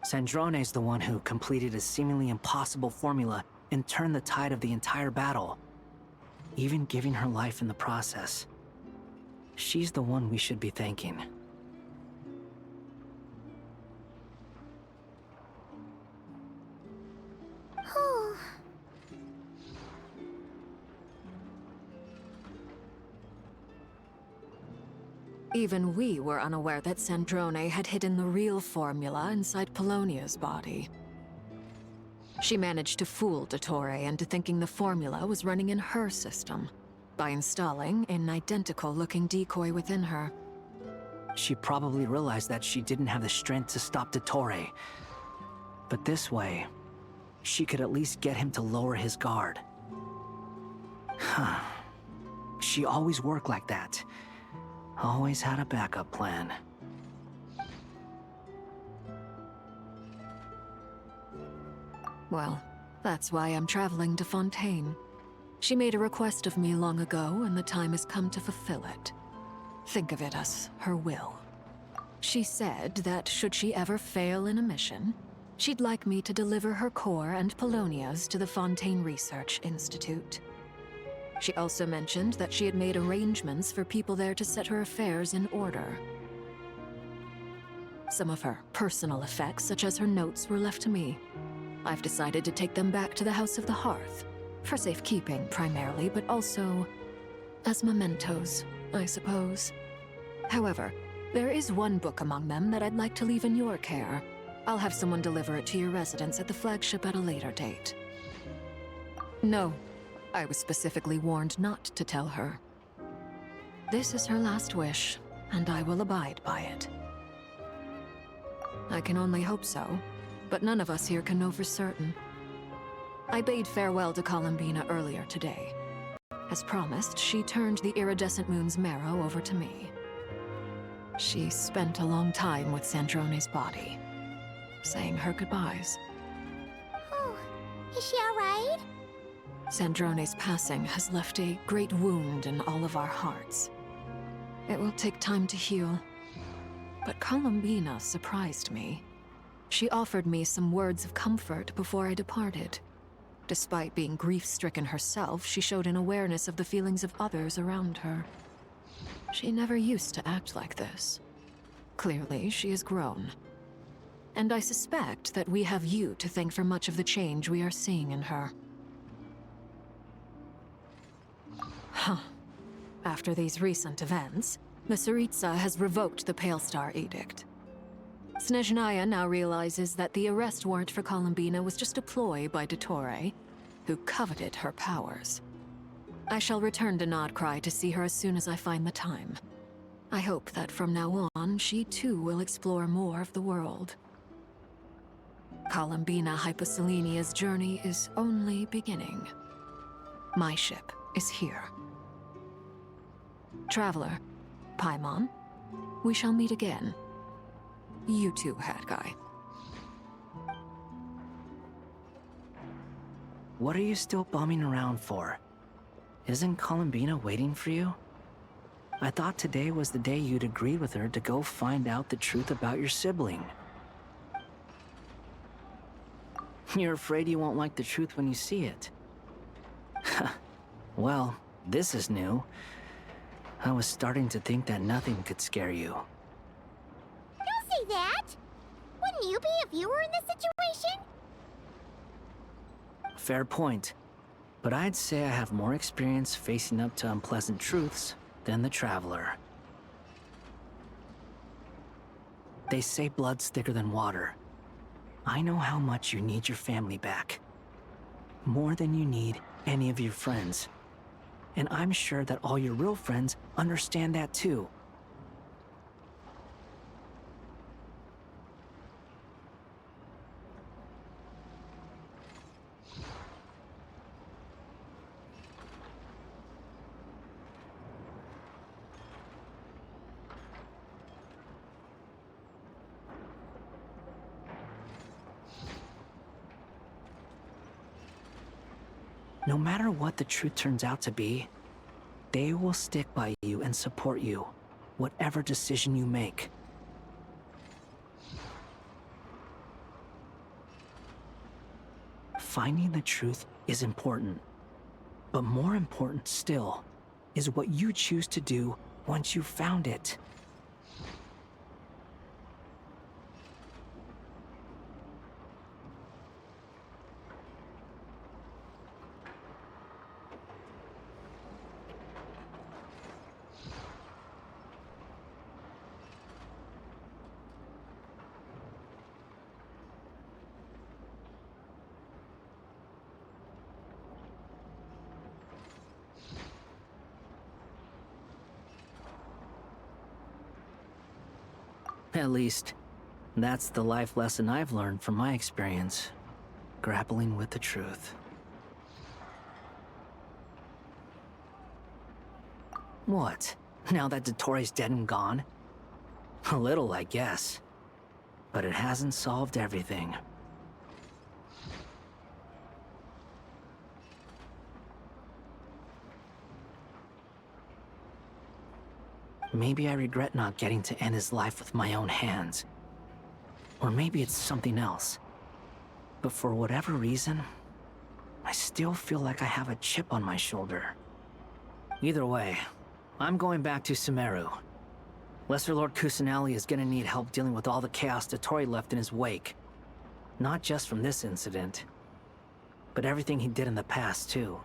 N: Sandrone's the one who completed a seemingly impossible formula and turned the tide of the entire battle, even giving her life in the process. She's the one we should be thanking.
J: Even we were unaware that Sandrone had hidden the real formula inside Polonia's body. She managed to fool Dottore into thinking the formula was running in her system by installing an identical-looking decoy within her.
N: She probably realized that she didn't have the strength to stop Dottore. But this way, she could at least get him to lower his guard. She always worked like that. Always had a backup plan.
J: Well, that's why I'm traveling to Fontaine. She made a request of me long ago, and the time has come to fulfill it. Think of it as her will. She said that should she ever fail in a mission, she'd like me to deliver her core and Polonia's to the Fontaine Research Institute. She also mentioned that she had made arrangements for people there to set her affairs in order. Some of her personal effects, such as her notes, were left to me. I've decided to take them back to the House of the Hearth, for safekeeping primarily, but also as mementos, I suppose. However, there is one book among them that I'd like to leave in your care. I'll have someone deliver it to your residence at the flagship at a later date. No. I was specifically warned not to tell her. This is her last wish, and I will abide by it. I can only hope so, but none of us here can know for certain. I bade farewell to Columbina earlier today. As promised, she turned the iridescent moon's marrow over to me. She spent a long time with Sandrone's body, saying her goodbyes.
I: Oh, is she alright?
J: Sandrone's passing has left a great wound in all of our hearts. It will take time to heal. But Columbina surprised me. She offered me some words of comfort before I departed. Despite being grief-stricken herself, she showed an awareness of the feelings of others around her. She never used to act like this. Clearly, she has grown. And I suspect that we have you to thank for much of the change we are seeing in her. Huh. After these recent events, the Tsaritsa has revoked the Pale Star Edict. Snezhnaya now realizes that the arrest warrant for Columbina was just a ploy by Dottore, who coveted her powers. I shall return to Nodcry to see her as soon as I find the time. I hope that from now on, she too will explore more of the world. Columbina Hyposelenia's journey is only beginning. My ship is here. Traveler, Paimon, we shall meet again. You too, Hat Guy.
N: What are you still bumming around for? Isn't Columbina waiting for you? I thought today was the day you'd agreed with her to go find out the truth about your sibling. You're afraid you won't like the truth when you see it. Well, this is new. I was starting to think that nothing could scare you.
I: Don't say that! Wouldn't you be if you were in this situation?
N: Fair point. But I'd say I have more experience facing up to unpleasant truths than the Traveler. They say blood's thicker than water. I know how much you need your family back. More than you need any of your friends. And I'm sure that all your real friends understand that too. No matter what the truth turns out to be, they will stick by you and support you, whatever decision you make. Finding the truth is important, but more important still is what you choose to do once you've found it. At least, that's the life lesson I've learned from my experience, grappling with the truth. What? Now that Dottore's dead and gone? A little, I guess. But it hasn't solved everything. Maybe I regret not getting to end his life with my own hands. Or maybe it's something else. But for whatever reason, I still feel like I have a chip on my shoulder. Either way, I'm going back to Sumeru. Lesser Lord Kusanali is gonna need help dealing with all the chaos Dottore left in his wake. Not just from this incident, but everything he did in the past, too.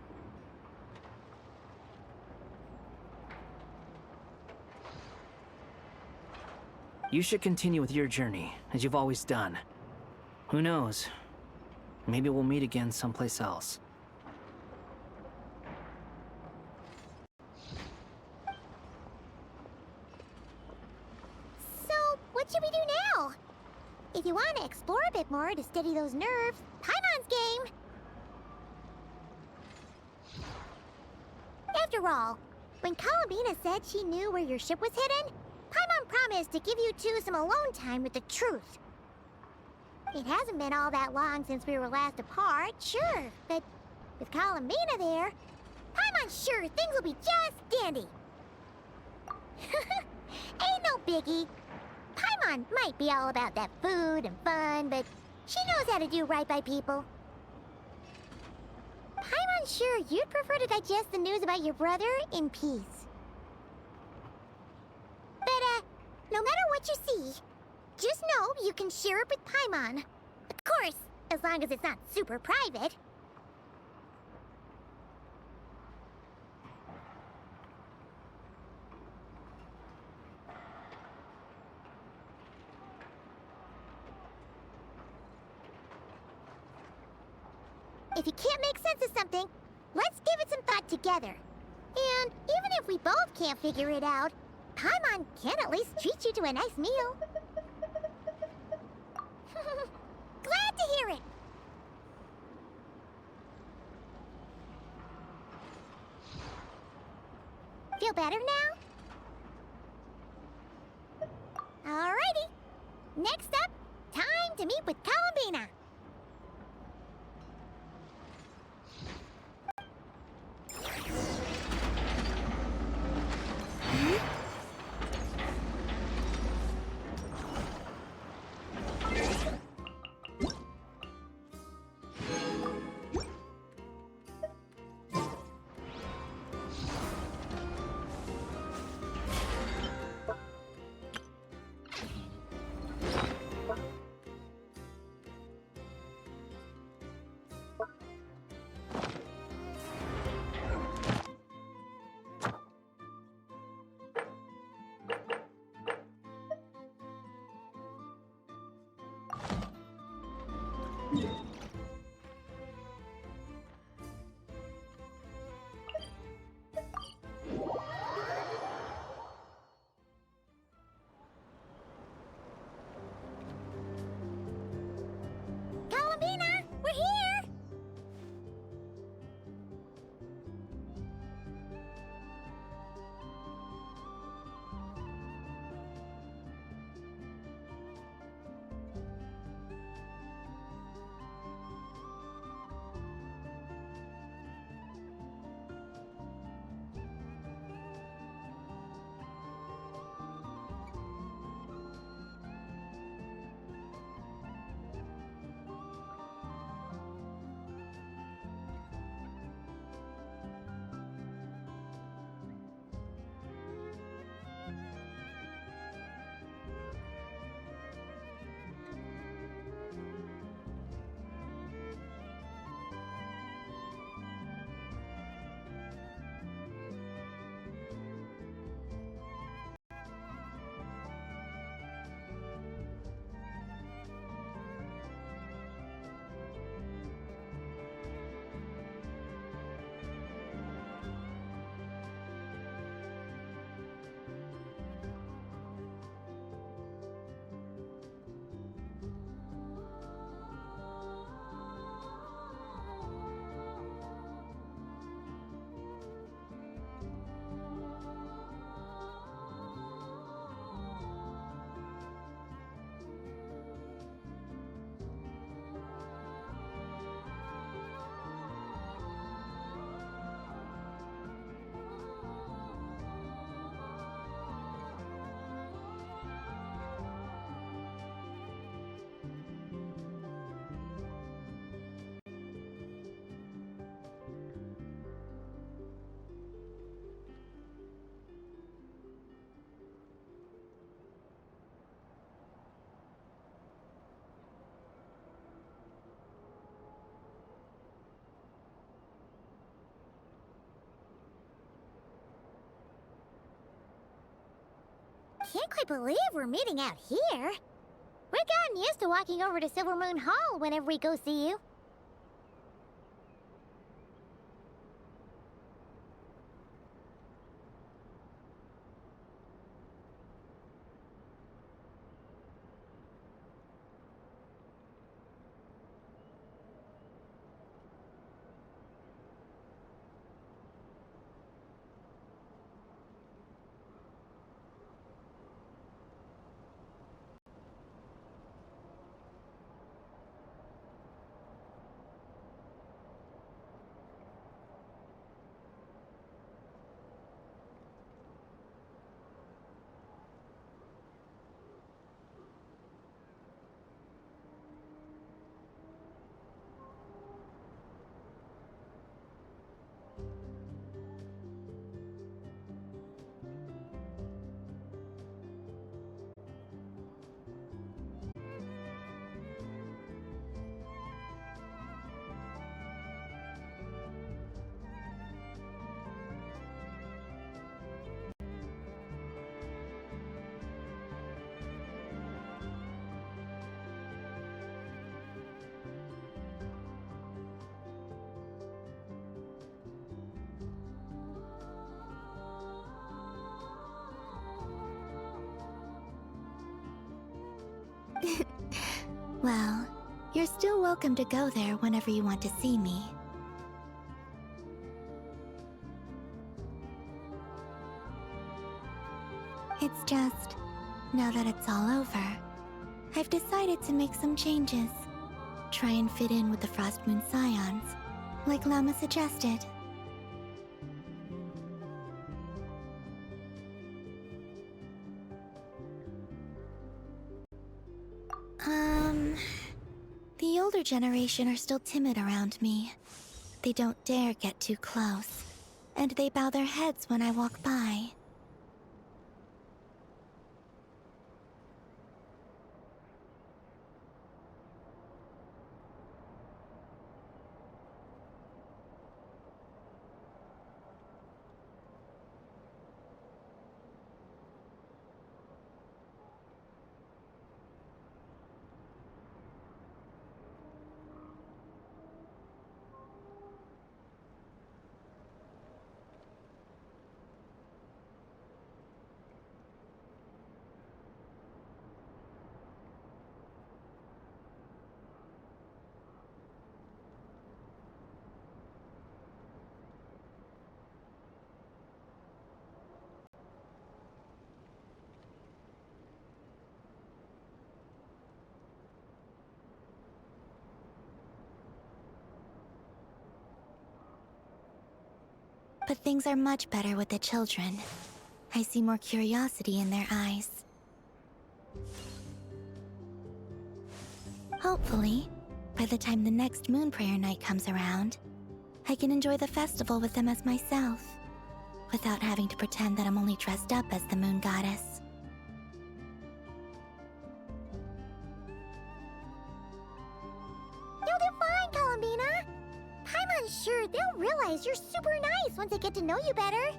N: You should continue with your journey, as you've always done. Who knows? Maybe we'll meet again someplace else.
I: So, what should we do now? If you want to explore a bit more to steady those nerves, Paimon's game! After all, when Columbina said she knew where your ship was hidden, Paimon promised to give you two some alone time with the truth. It hasn't been all that long since we were last apart, sure, but with Columbina there, Paimon's sure things will be just dandy. Ain't no biggie. Paimon might be all about that food and fun, but she knows how to do right by people. Paimon's sure you'd prefer to digest the news about your brother in peace. But, no matter
H: what you see. Just know you can share it with Paimon. Of course, as long as it's not super private. If you can't make sense of something, let's give it some thought together. And even if we both can't figure it out, Paimon can at least treat you to a nice meal. Glad to hear it. Feel better now? Alrighty. Next up, time to meet with Columbina. Columbina, we're here! Can't quite believe we're meeting out here. We've gotten used to walking over to Silver Moon Hall whenever we go see you.
A: Well, you're still welcome to go there whenever you want to see me. It's just, now that it's all over, I've decided to make some changes. Try and fit in with the Frost Moon Scions, like Llama suggested. The older generation are still timid around me. They don't dare get too close, and they bow their heads when I walk by. But things are much better with the children. I see more curiosity in their eyes. Hopefully, by the time the next Moon Prayer Night comes around, I can enjoy the festival with them as myself, without having to pretend that I'm only dressed up as the Moon Goddess.
H: You'll do fine, Columbina! Paimon's sure they'll realize you're super nice once they get to know you better.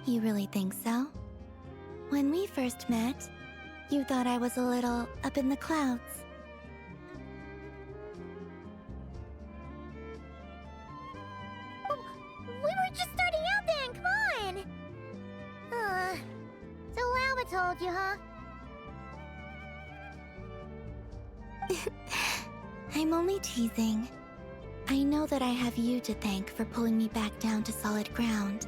A: You really think so? When we first met, you thought I was a little up in the clouds.
H: We were just starting out then, come on! So Llama told you, huh?
A: I'm only teasing. I know that I have you to thank for pulling me back down to solid ground.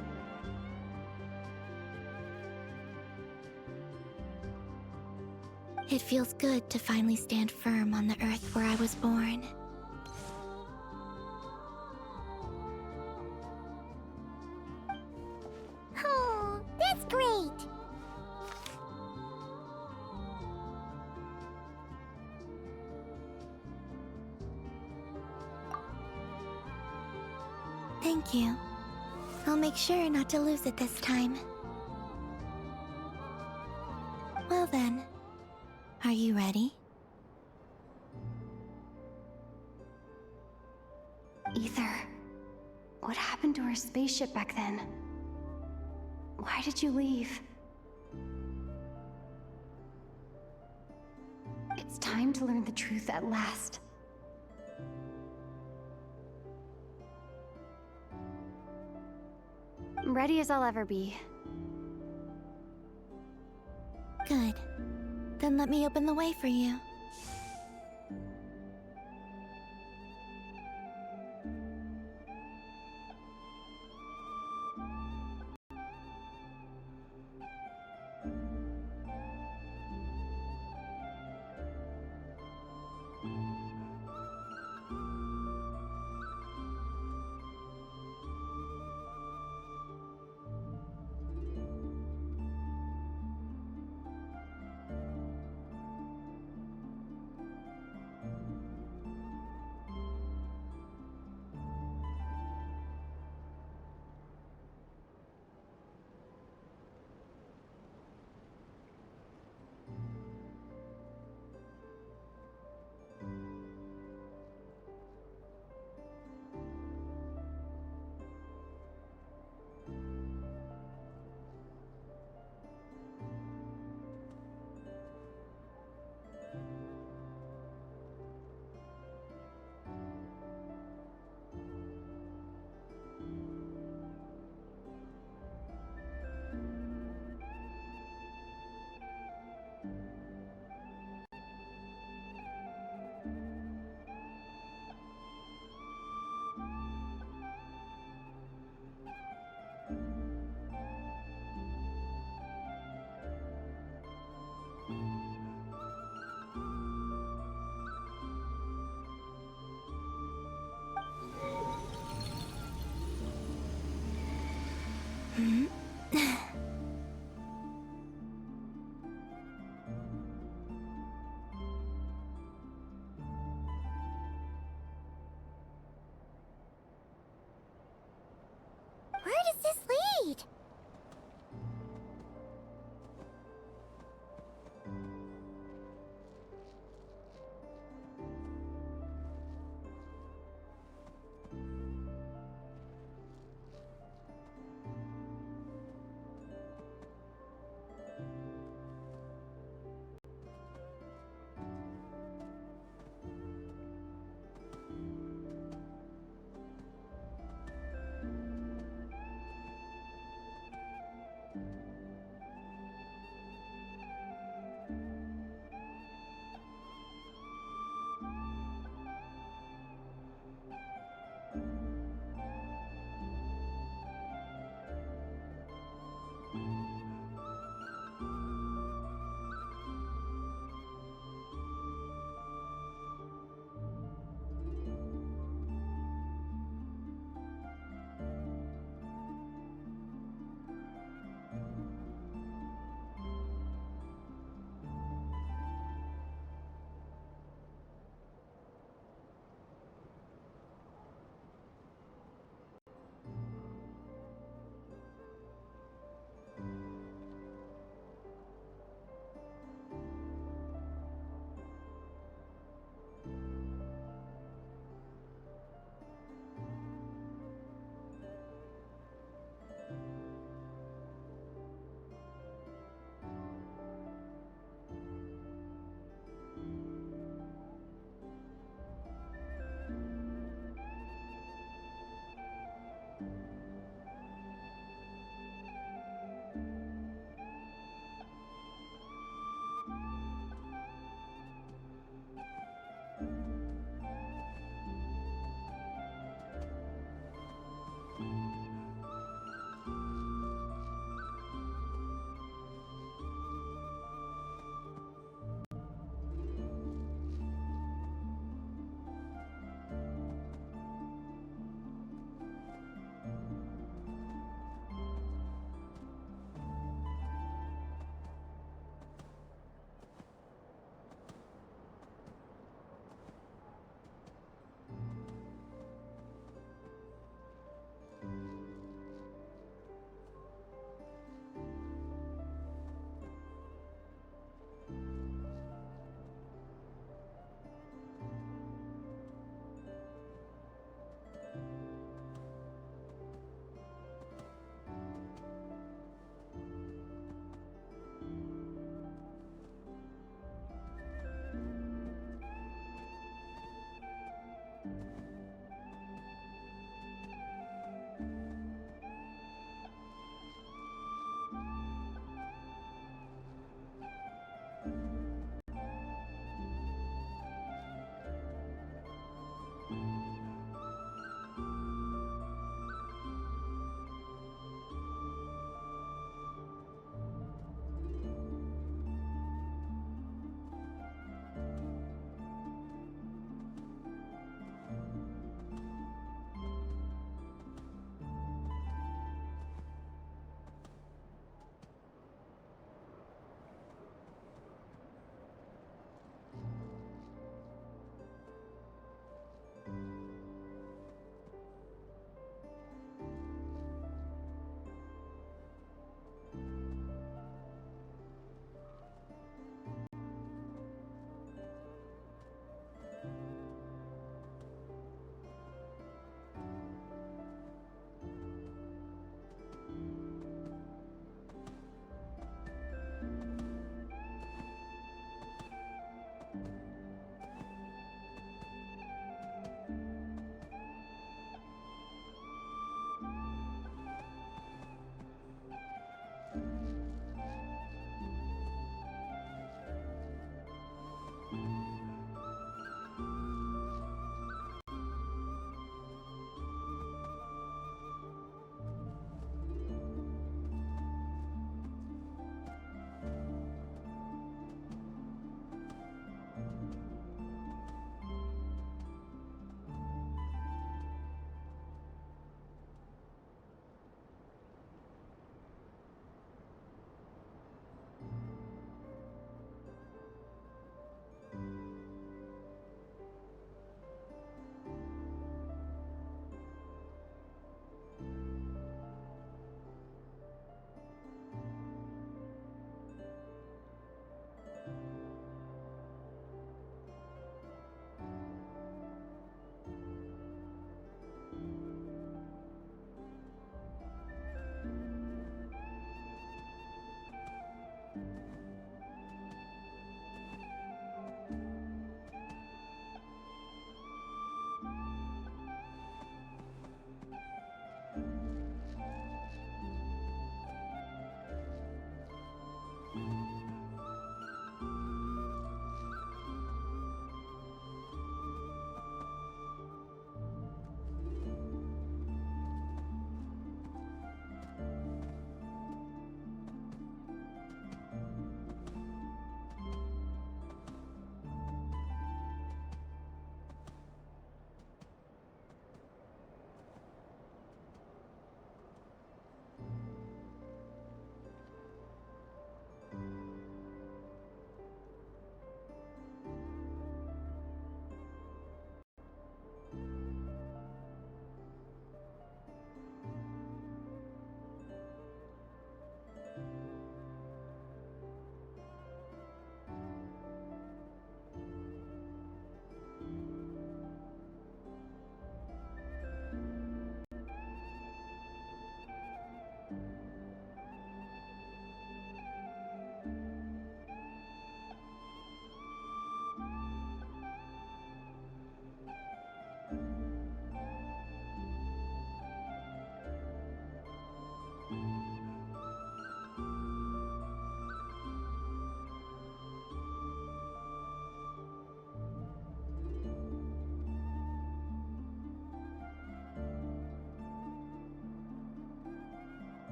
A: It feels good to finally stand firm on the earth where I was born.
H: Oh, that's great!
A: Thank you. I'll make sure not to lose it this time. Well then, are you ready?
M: Ether, what happened to our spaceship back then? Why did you leave? It's time to learn the truth at last.
I: I'm ready as I'll ever be.
A: Good. Then let me open the way for you.
H: Where does this lead?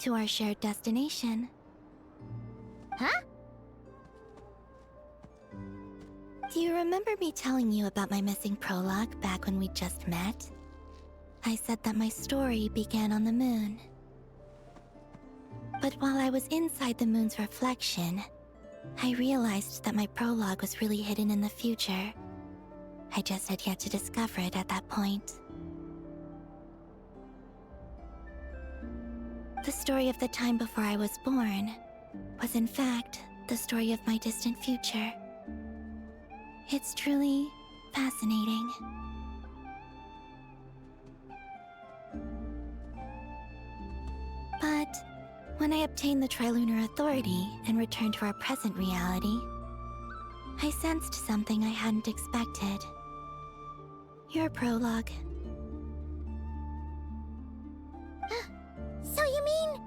A: To our shared destination.
H: Huh?
A: Do you remember me telling you about my missing prologue back when we just met? I said that my story began on the moon. But while I was inside the moon's reflection, I realized that my prologue was really hidden in the future. I just had yet to discover it at that point. The story of the time before I was born was in fact the story of my distant future. It's truly fascinating. But when I obtained the Trilunar Authority and returned to our present reality, I sensed something I hadn't expected. Your prologue.
H: So you mean...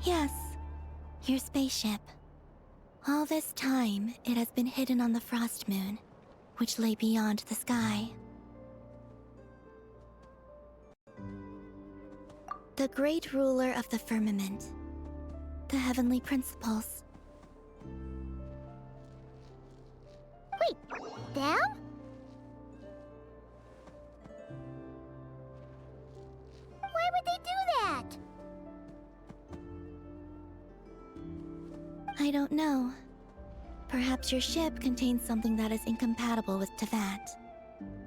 A: Yes, your spaceship. All this time, it has been hidden on the Frost Moon, which lay beyond the sky. The great ruler of the firmament. The heavenly principles.
H: Wait, them? Why would they do that?
A: I don't know. Perhaps your ship contains something that is incompatible with Tevat.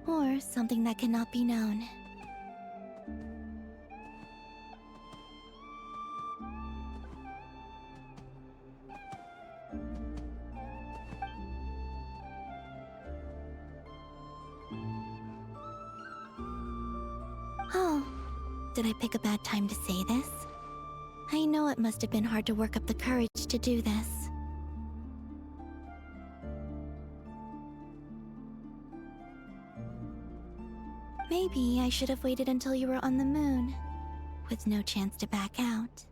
A: Or something that cannot be known. Oh, did I pick a bad time to say this? I know it must have been hard to work up the courage to do this. Maybe I should have waited until you were on the moon, with no chance to back out.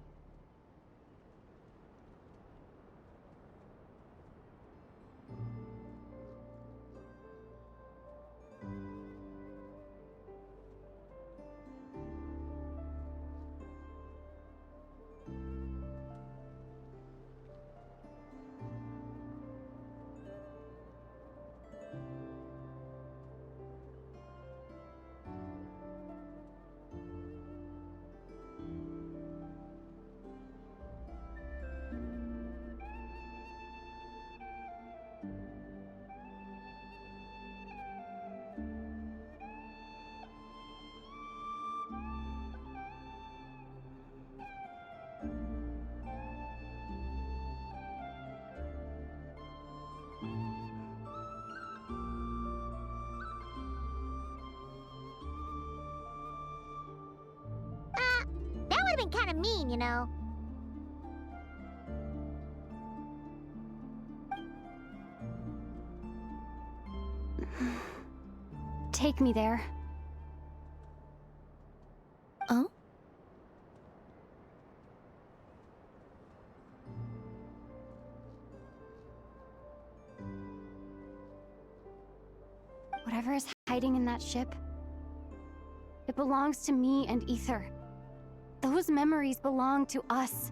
H: That would have been kind of mean, you know.
M: Take me there.
A: Oh?
M: Whatever is hiding in that ship, it belongs to me and Ether. Those memories belong to us.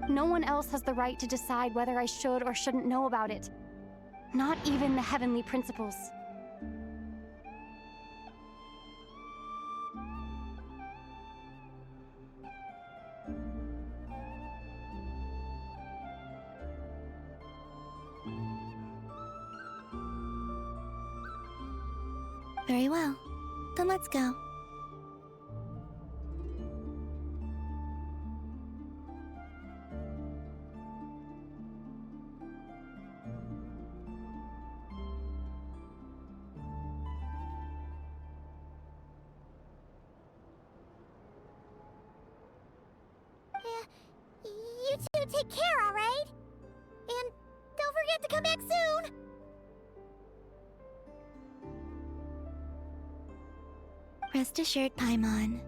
M: No one else has the right to decide whether I should or shouldn't know about it. Not even the heavenly principles.
A: Very well. Then let's go.
H: You two take care, alright? And don't forget to come back soon!
A: Rest assured, Paimon.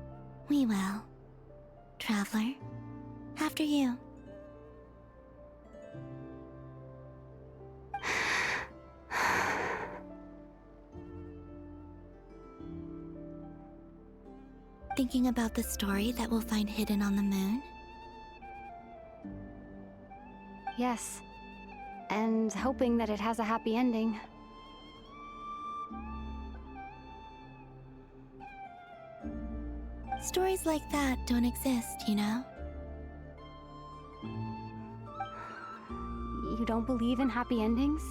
A: We will. Traveler, after you. Thinking about the story that we'll find hidden on the moon?
M: Yes. And hoping that it has a happy ending.
A: Stories like that don't exist, you know?
M: You don't believe in happy endings?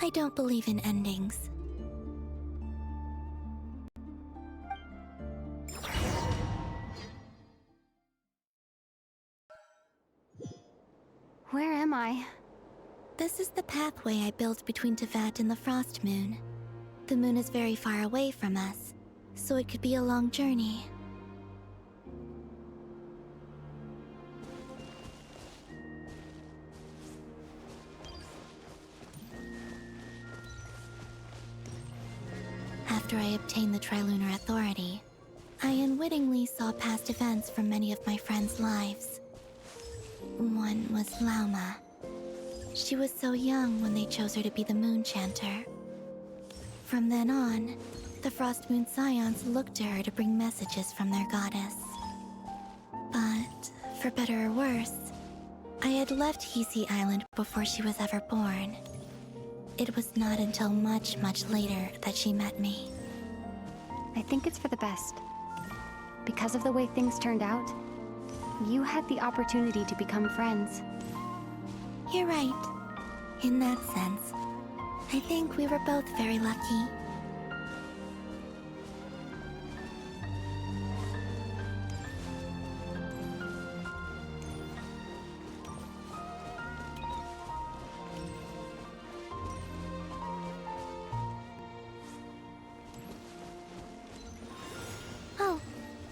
A: I don't believe in endings.
M: Where am I?
A: This is the pathway I built between Teyvat and the Frost Moon. The moon is very far away from us, so it could be a long journey. After I obtained the Trilunar Authority, I unwittingly saw past events from many of my friends' lives. One was Lauma. She was so young when they chose her to be the Moon Chanter. From then on, the Frost Moon Scions looked to her to bring messages from their goddess. But, for better or worse, I had left Hisi Island before she was ever born. It was not until much, much later that she met me.
M: I think it's for the best. Because of the way things turned out, you had the opportunity to become friends.
A: You're right. In that sense, I think we were both very lucky. Oh,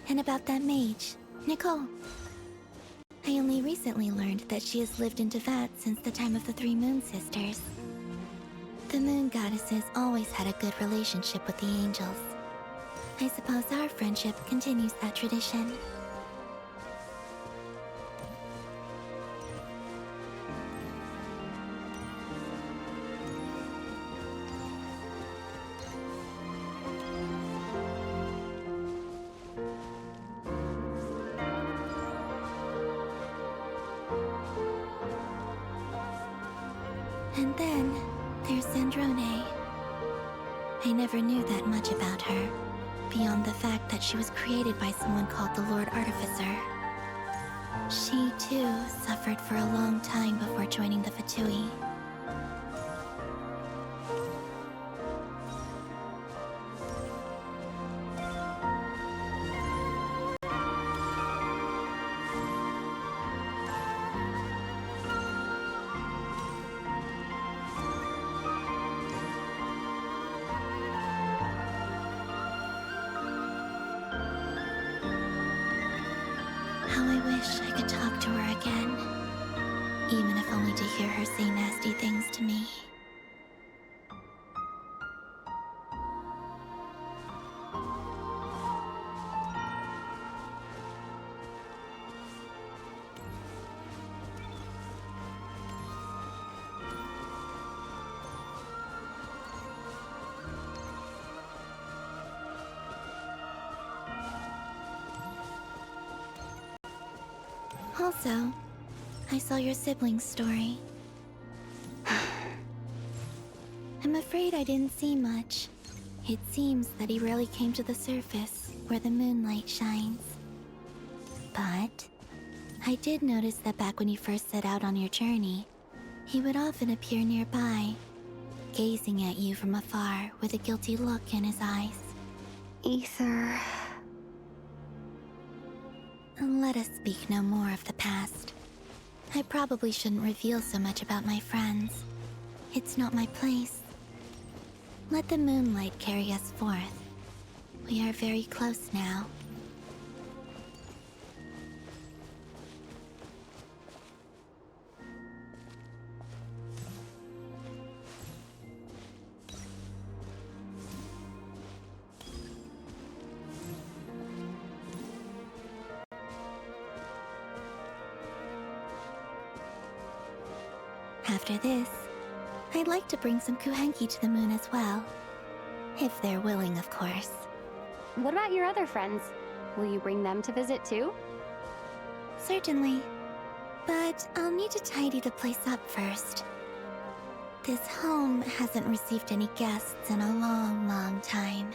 A: and about that mage, Nicole. I only recently learned that she has lived in Teyvat since the time of the Three Moon Sisters. The Moon Goddesses always had a good relationship with the angels. I suppose our friendship continues that tradition. And then, there's Zandrone. I never knew that much about her, beyond the fact that she was created by someone called the Lord Artificer. She, too, suffered for a long time before joining the Fatui. How I wish I could talk to her again, even if only to hear her say nasty things to me. Also, I saw your sibling's story. I'm afraid I didn't see much. It seems that he rarely came to the surface, where the moonlight shines. But I did notice that back when you first set out on your journey, he would often appear nearby, gazing at you from afar with a guilty look in his eyes.
M: Ether...
A: Let us speak no more of the past. I probably shouldn't reveal so much about my friends. It's not my place. Let the moonlight carry us forth. We are very close now. After this, I'd like to bring some kuhenki to the moon as well. If they're willing, of course.
M: What about your other friends? Will you bring them to visit too?
A: Certainly. But I'll need to tidy the place up first. This home hasn't received any guests in a long, long time.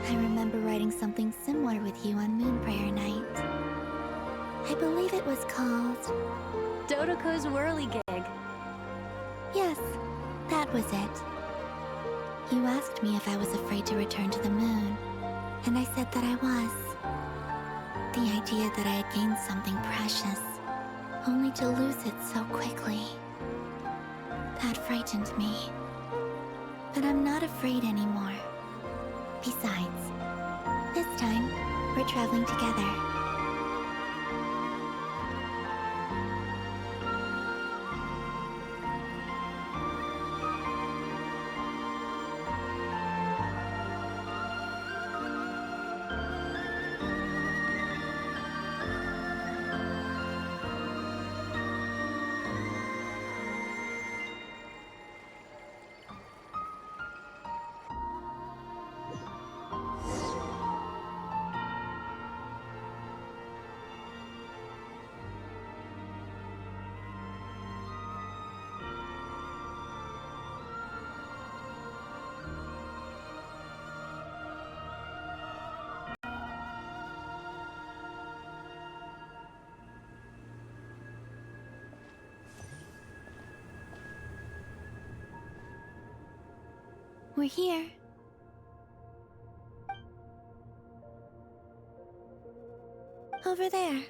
A: I remember writing something similar with you on Moon Prayer Night. I believe it was called...
M: Dodoko's Whirligig.
A: Yes, that was it. You asked me if I was afraid to return to the moon, and I said that I was. The idea that I had gained something precious, only to lose it so quickly. That frightened me. But I'm not afraid anymore. Besides, this time, we're traveling together. We're here. Over there.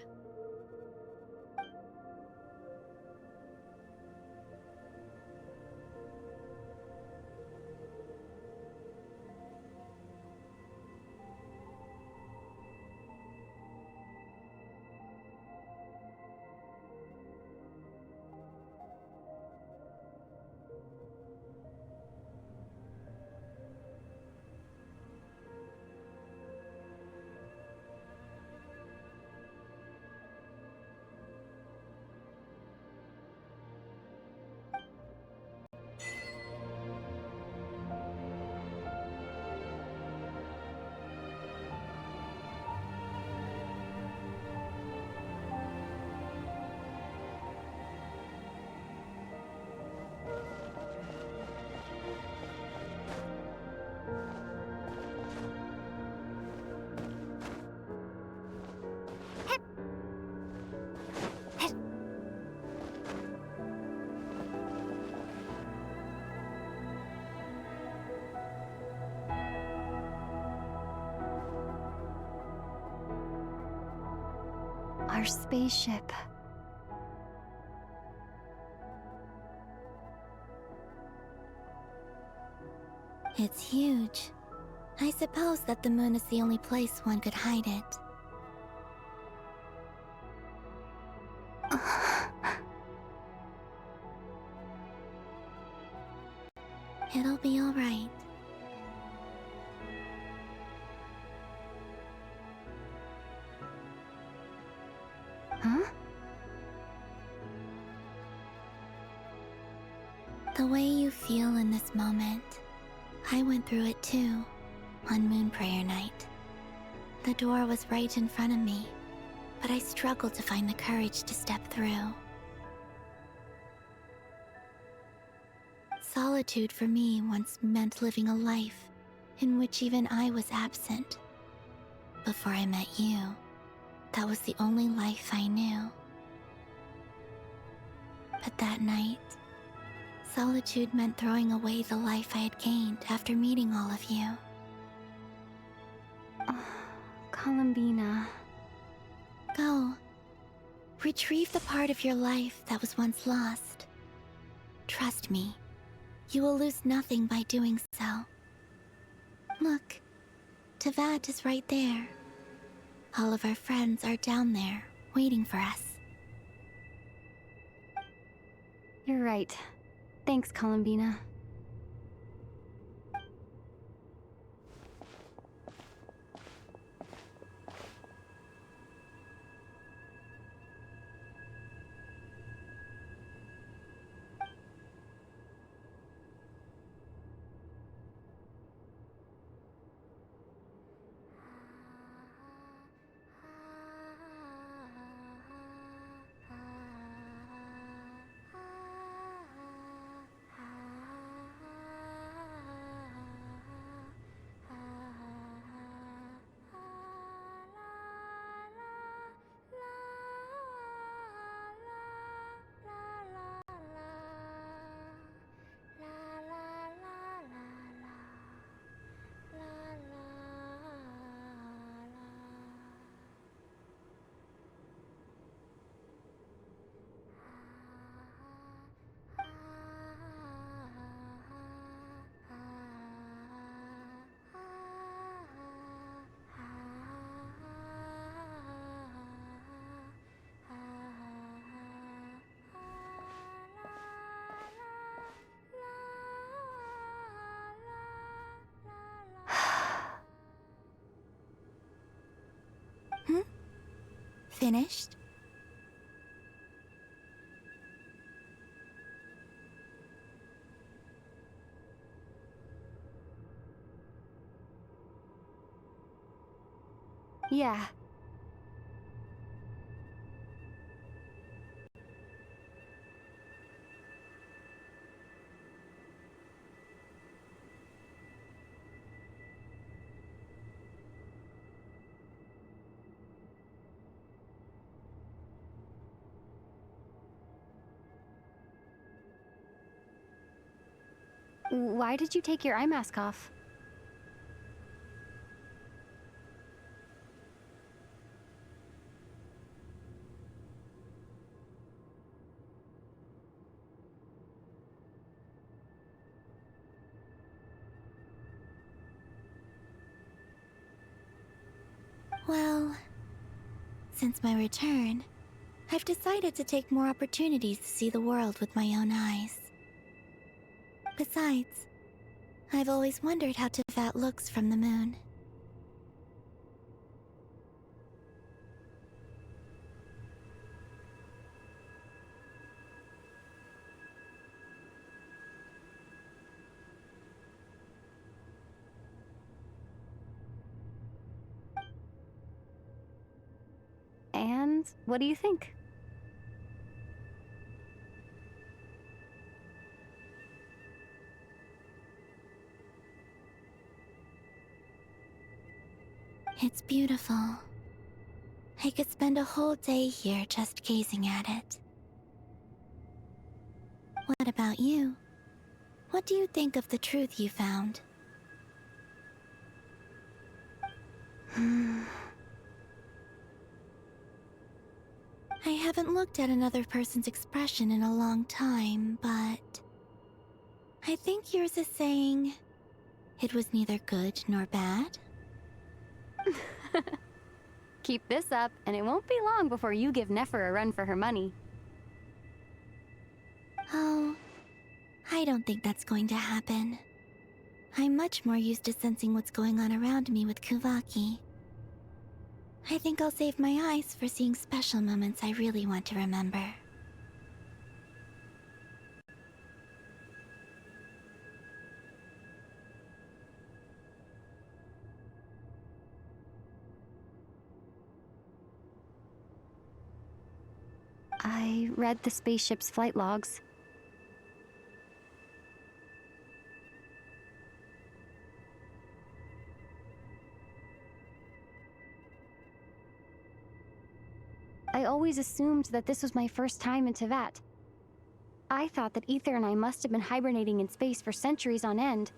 M: Our spaceship.
A: It's huge. I suppose that the moon is the only place one could hide it. It'll be all right.
M: Huh?
A: The way you feel in this moment, I went through it too, on Moon Prayer Night. The door was right in front of me, but I struggled to find the courage to step through. Solitude for me once meant living a life in which even I was absent. Before I met you, that was the only life I knew. But that night, solitude meant throwing away the life I had gained after meeting all of you.
M: Columbina.
A: Go. Retrieve the part of your life that was once lost. Trust me, you will lose nothing by doing so. Look, Tevat is right there. All of our friends are down there, waiting for us.
M: You're right. Thanks, Columbina.
A: Finished?
M: Yeah. Why did you take your eye mask off?
A: Well, since my return, I've decided to take more opportunities to see the world with my own eyes. Besides, I've always wondered how Teyvat looks from the moon.
M: And what do you think?
A: It's beautiful. I could spend a whole day here just gazing at it. What about you? What do you think of the truth you found? I haven't looked at another person's expression in a long time, but I think yours is saying it was neither good nor bad.
M: Keep this up, and it won't be long before you give Nefer a run for her money.
A: Oh, I don't think that's going to happen. I'm much more used to sensing what's going on around me with Kuvaki. I think I'll save my eyes for seeing special moments I really want to remember.
M: I read the spaceship's flight logs. I always assumed that this was my first time in Teyvat. I thought that Ether and I must have been hibernating in space for centuries on end.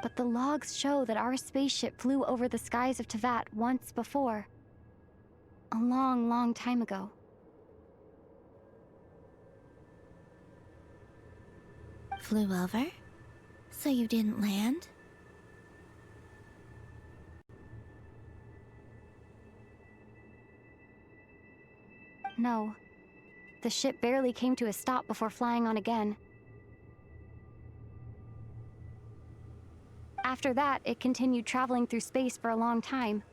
M: But the logs show that our spaceship flew over the skies of Teyvat once before. A long, long time ago.
A: Flew over? So you didn't land?
M: No. The ship barely came to a stop before flying on again. After that, it continued traveling through space for a long time.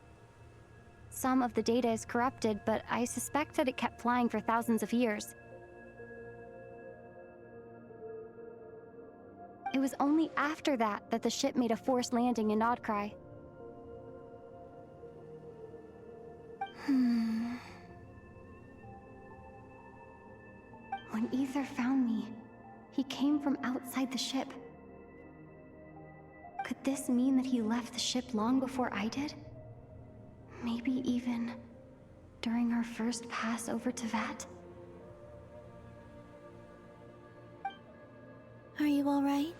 M: Some of the data is corrupted, but I suspect that it kept flying for thousands of years. It was only after that that the ship made a forced landing in Nodkrai. When Ether found me, he came from outside the ship. Could this mean that he left the ship long before I did? Maybe even during our first pass over to Vat?
A: Are you all right?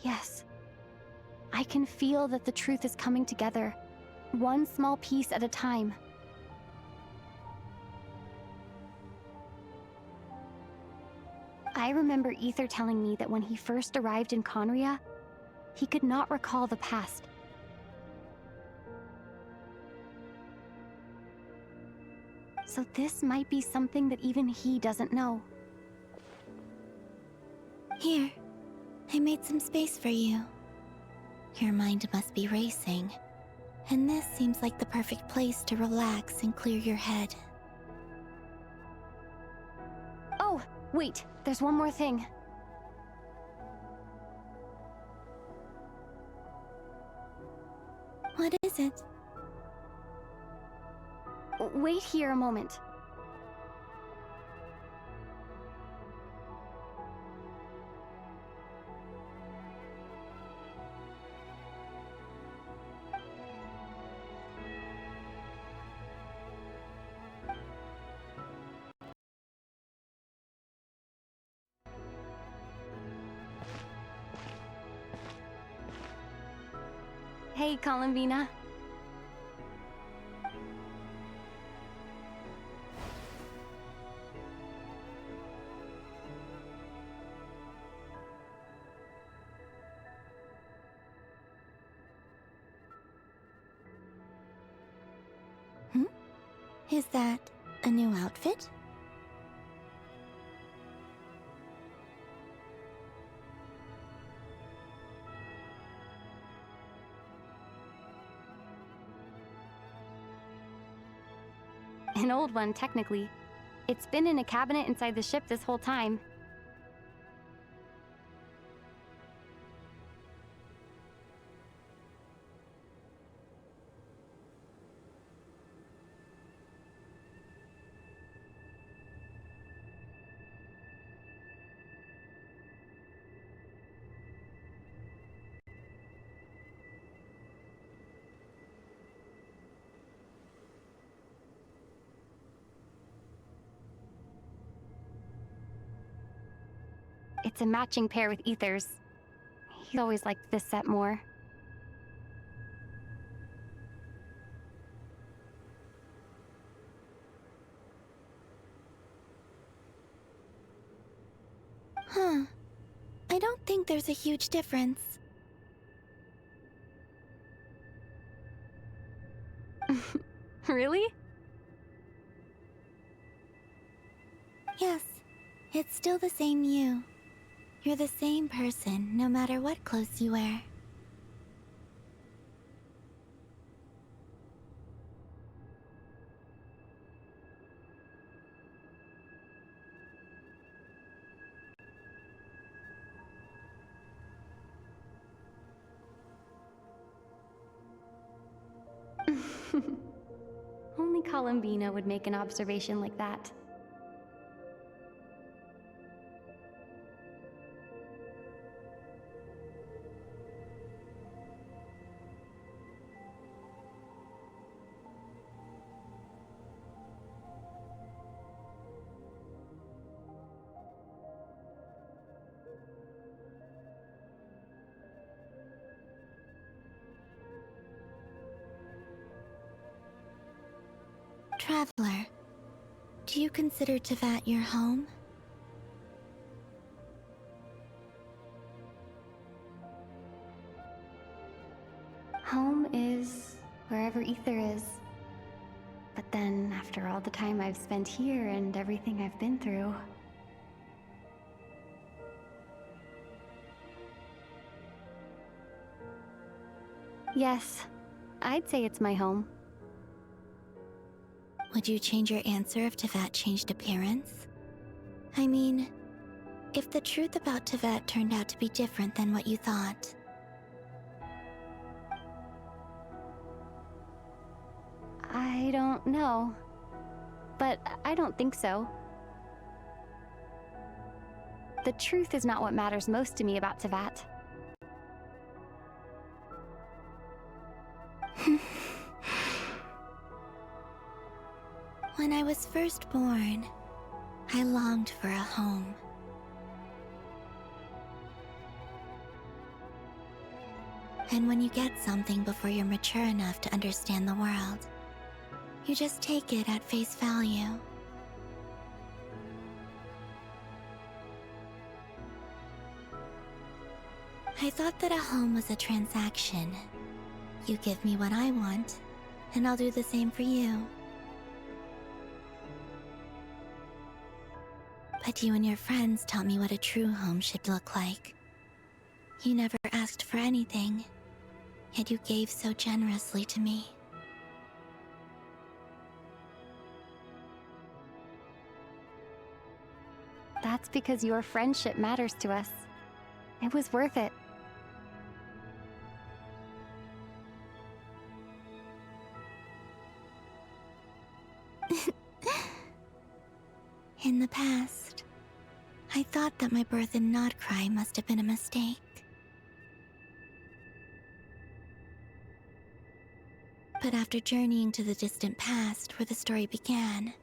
M: Yes. I can feel that the truth is coming together, one small piece at a time. I remember Ether telling me that when he first arrived in Conria, he could not recall the past. So this might be something that even he doesn't know.
A: Here, I made some space for you. Your mind must be racing, and this seems like the perfect place to relax and clear your head.
M: Oh, wait, there's one more thing.
A: What is it?
M: Wait here a moment. Hey, Columbina.
A: Is that a new outfit?
M: An old one, technically. It's been in a cabinet inside the ship this whole time. It's a matching pair with Ether's. He always liked this set more.
A: Huh. I don't think there's a huge difference.
M: Really?
A: Yes, it's still the same you. You're the same person, no matter what clothes you wear.
M: Only Columbina would make an observation like that.
A: Traveler, do you consider Tevat your home?
M: Home is wherever Ether is. But then, after all the time I've spent here and everything I've been through... Yes, I'd say it's my home.
A: Would you change your answer if Tevat changed appearance? I mean, if the truth about Tevat turned out to be different than what you thought.
M: I don't know. But I don't think so. The truth is not what matters most to me about Tevat.
A: When I was first born, I longed for a home. And when you get something before you're mature enough to understand the world, you just take it at face value. I thought that a home was a transaction. You give me what I want, and I'll do the same for you. But you and your friends taught me what a true home should look like. You never asked for anything, yet you gave so generously to me.
M: That's because your friendship matters to us. It was worth it.
A: In the past, I thought that my birth in Krai must have been a mistake. But after journeying to the distant past where the story began,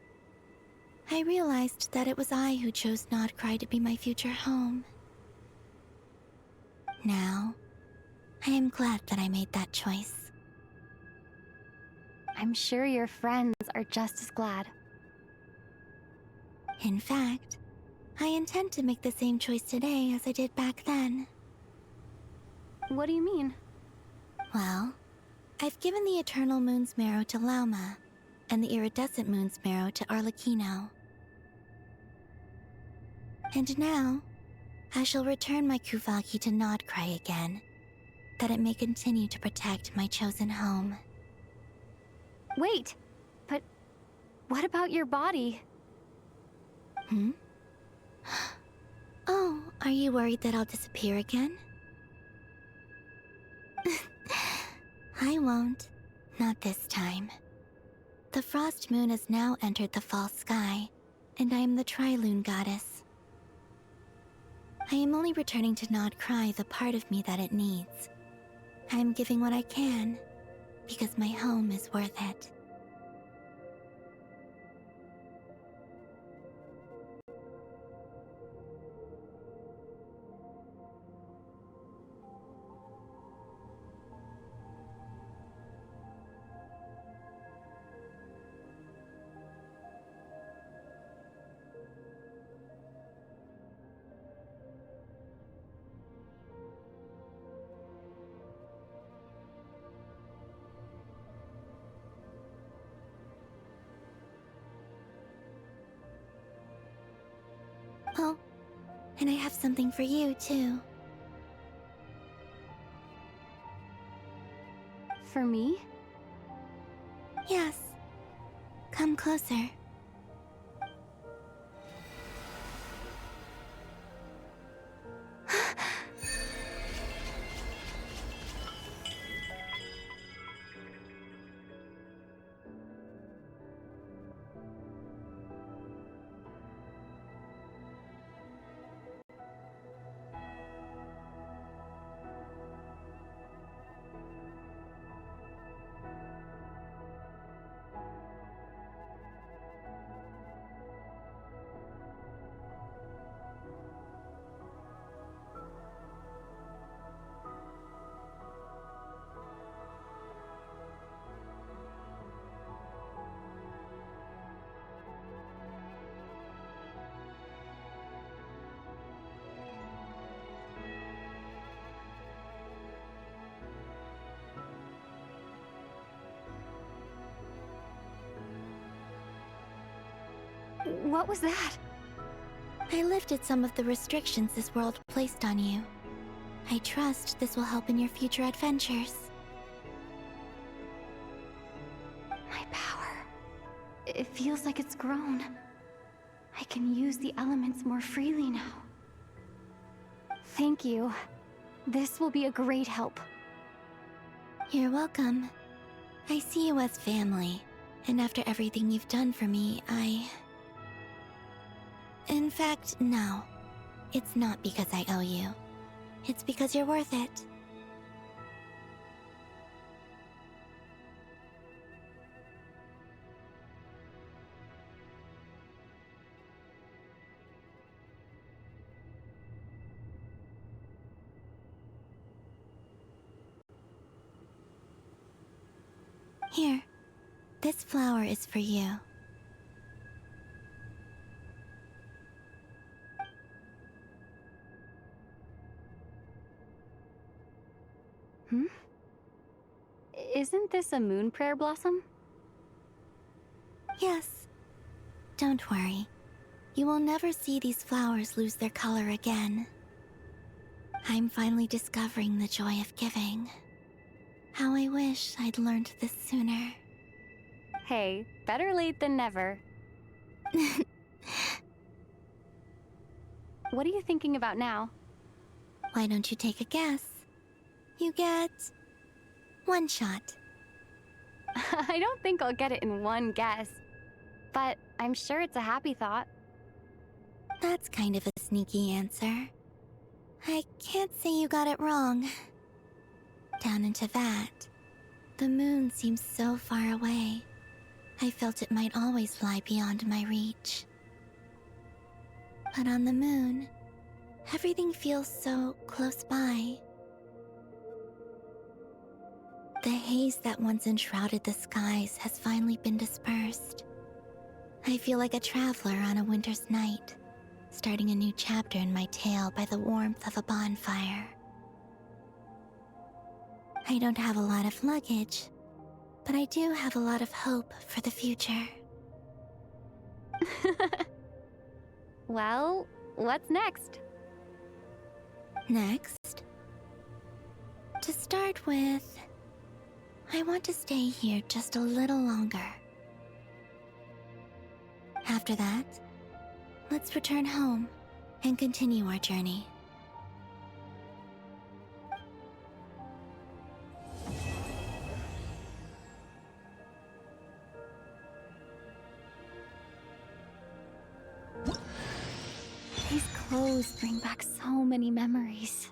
A: I realized that it was I who chose Krai to be my future home. Now, I am glad that I made that choice.
M: I'm sure your friends are just as glad.
A: In fact, I intend to make the same choice today as I did back then.
M: What do you mean?
A: Well, I've given the Eternal Moon's marrow to Lauma, and the Iridescent Moon's marrow to Arlecchino. And now, I shall return my Kuvagi to Krai again, that it may continue to protect my chosen home.
M: Wait! But what about your body?
A: Hmm? Oh, are you worried that I'll disappear again? I won't. Not this time. The Frost Moon has now entered the false sky, and I am the Tri-Lune goddess. I am only returning to Krai the part of me that it needs. I am giving what I can, because my home is worth it. Oh, and I have something for you, too.
M: For me?
A: Yes. Come closer.
M: What was that?
A: I lifted some of the restrictions this world placed on you. I trust this will help in your future adventures.
M: My power. It feels like it's grown. I can use the elements more freely now. Thank you. This will be a great help.
A: You're welcome. I see you as family, and after everything you've done for me, In fact, no. It's not because I owe you. It's because you're worth it. Here. This flower is for you.
M: Isn't this a moon prayer blossom?
A: Yes. Don't worry. You will never see these flowers lose their color again. I'm finally discovering the joy of giving. How I wish I'd learned this sooner.
M: Hey, better late than never. What are you thinking about now?
A: Why don't you take a guess? You get... one shot.
M: I don't think I'll get it in one guess. But I'm sure it's a happy thought.
A: That's kind of a sneaky answer. I can't say you got it wrong. Down in Tevat, the moon seems so far away. I felt it might always lie beyond my reach. But on the moon, everything feels so close by. The haze that once enshrouded the skies has finally been dispersed. I feel like a traveler on a winter's night, starting a new chapter in my tale by the warmth of a bonfire. I don't have a lot of luggage, but I do have a lot of hope for the future.
M: Well, what's next?
A: Next? To start with, I want to stay here just a little longer. After that, let's return home and continue our journey.
M: These clothes bring back so many memories.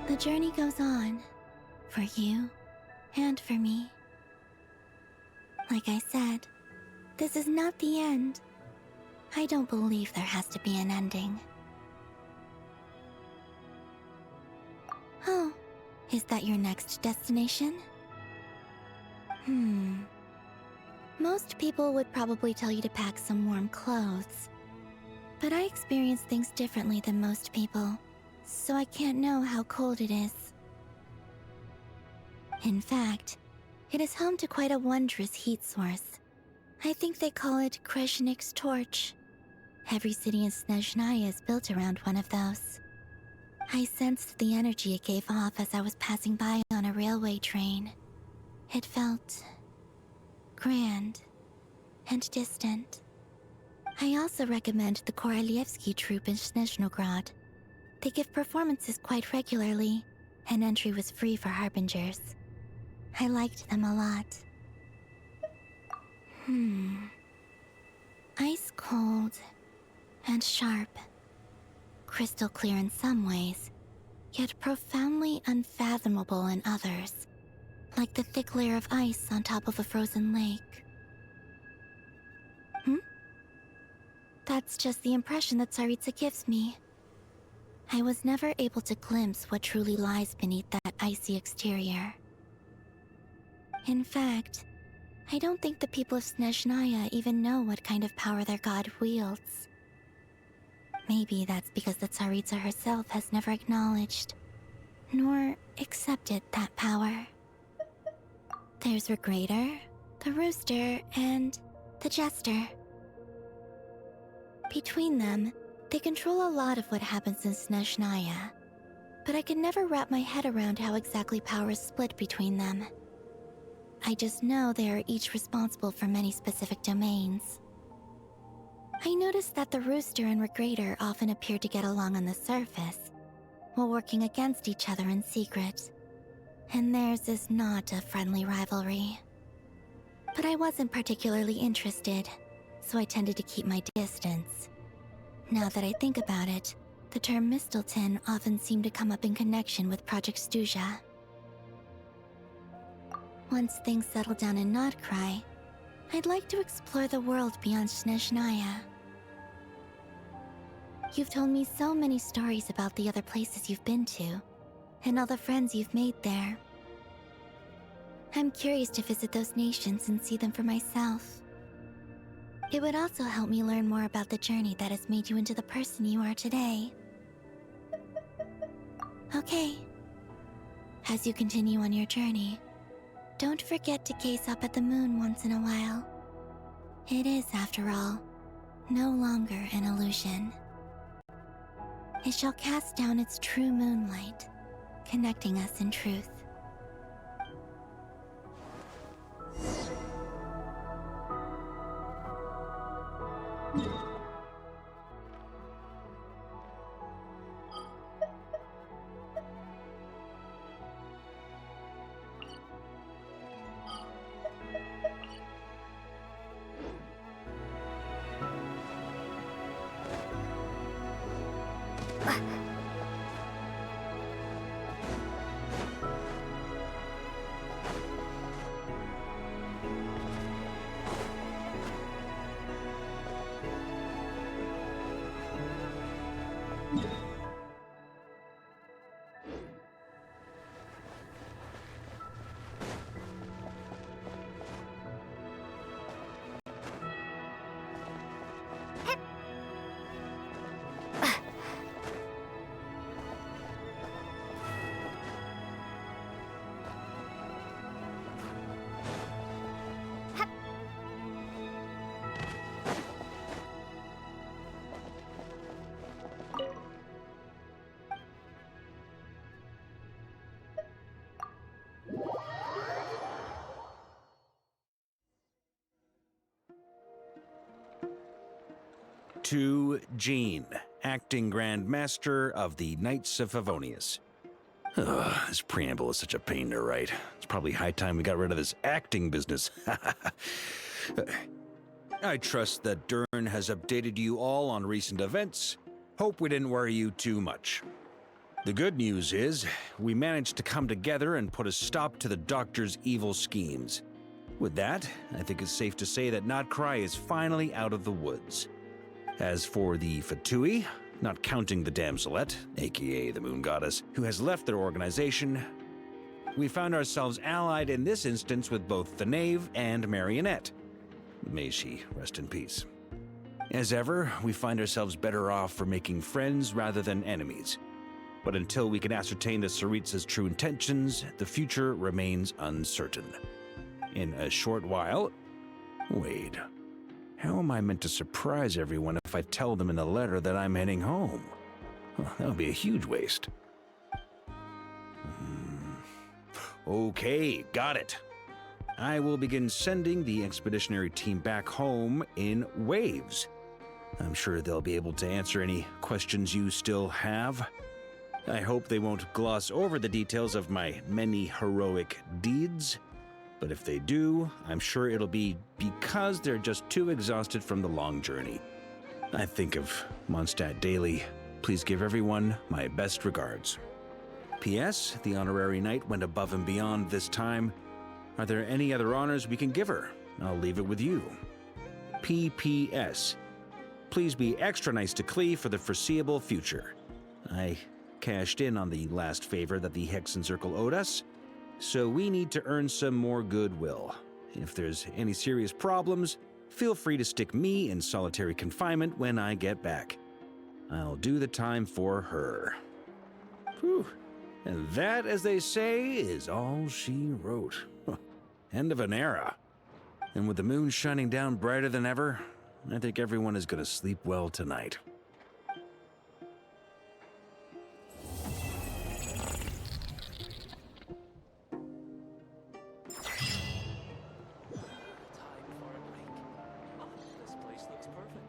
A: The journey goes on, for you and for me. Like I said, this is not the end. I don't believe there has to be an ending. Oh, is that your next destination? Most people would probably tell you to pack some warm clothes. But I experience things differently than most people, so I can't know how cold it is. In fact, it is home to quite a wondrous heat source. I think they call it Kreshnik's torch. Every city in Snezhnaya is built around one of those. I sensed the energy it gave off as I was passing by on a railway train. It felt grand, and distant. I also recommend the Korolievsky troupe in Snezhnograd. They give performances quite regularly, and entry was free for Harbingers. I liked them a lot. Ice cold and sharp. Crystal clear in some ways, yet profoundly unfathomable in others, like the thick layer of ice on top of a frozen lake. That's just the impression that Tsaritsa gives me. I was never able to glimpse what truly lies beneath that icy exterior. In fact, I don't think the people of Snezhnaya even know what kind of power their god wields. Maybe that's because the Tsaritsa herself has never acknowledged, nor accepted that power. There's Regrator, the Rooster, and the Jester. Between them, they control a lot of what happens in Snezhnaya, but I could never wrap my head around how exactly power is split between them. I just know they are each responsible for many specific domains. I noticed that the Rooster and Regrator often appear to get along on the surface, while working against each other in secret. And theirs is not a friendly rivalry. But I wasn't particularly interested, so I tended to keep my distance. Now that I think about it, the term Mistelton often seemed to come up in connection with Project Stuja. Once things settle down in Krai, I'd like to explore the world beyond Snezhnaya. You've told me so many stories about the other places you've been to, and all the friends you've made there. I'm curious to visit those nations and see them for myself. It would also help me learn more about the journey that has made you into the person you are today. Okay. As you continue on your journey, don't forget to gaze up at the moon once in a while. It is, after all, no longer an illusion. It shall cast down its true moonlight, connecting us in truth.
U: To Jean, acting Grand Master of the Knights of Favonius. Ugh, this preamble is such a pain to write. It's probably high time we got rid of this acting business. I trust that Dern has updated you all on recent events. Hope we didn't worry you too much. The good news is, we managed to come together and put a stop to the Doctor's evil schemes. With that, I think it's safe to say that Krai is finally out of the woods. As for the Fatui, not counting the Damselette, aka the Moon Goddess, who has left their organization, we found ourselves allied in this instance with both the Knave and Marionette. May she rest in peace. As ever, we find ourselves better off for making friends rather than enemies. But until we can ascertain the Tsaritsa's true intentions, the future remains uncertain. In a short while... Wait. How am I meant to surprise everyone if I tell them in the letter that I'm heading home? Well, that would be a huge waste. Okay, got it. I will begin sending the expeditionary team back home in waves. I'm sure they'll be able to answer any questions you still have. I hope they won't gloss over the details of my many heroic deeds, but if they do, I'm sure it'll be because they're just too exhausted from the long journey. I think of Mondstadt daily. Please give everyone my best regards. P.S. The honorary knight went above and beyond this time. Are there any other honors we can give her? I'll leave it with you. P.P.S. Please be extra nice to Klee for the foreseeable future. I cashed in on the last favor that the Hexen Circle owed us, so we need to earn some more goodwill. If there's any serious problems, feel free to stick me in solitary confinement when I get back. I'll do the time for her. Whew. And that, as they say, is all she wrote. End of an era. And with the moon shining down brighter than ever, I think everyone is going to sleep well tonight.
C: This place looks perfect.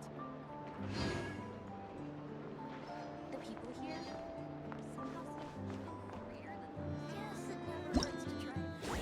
I: The people here somehow seem freer than yes, it never hurts to try.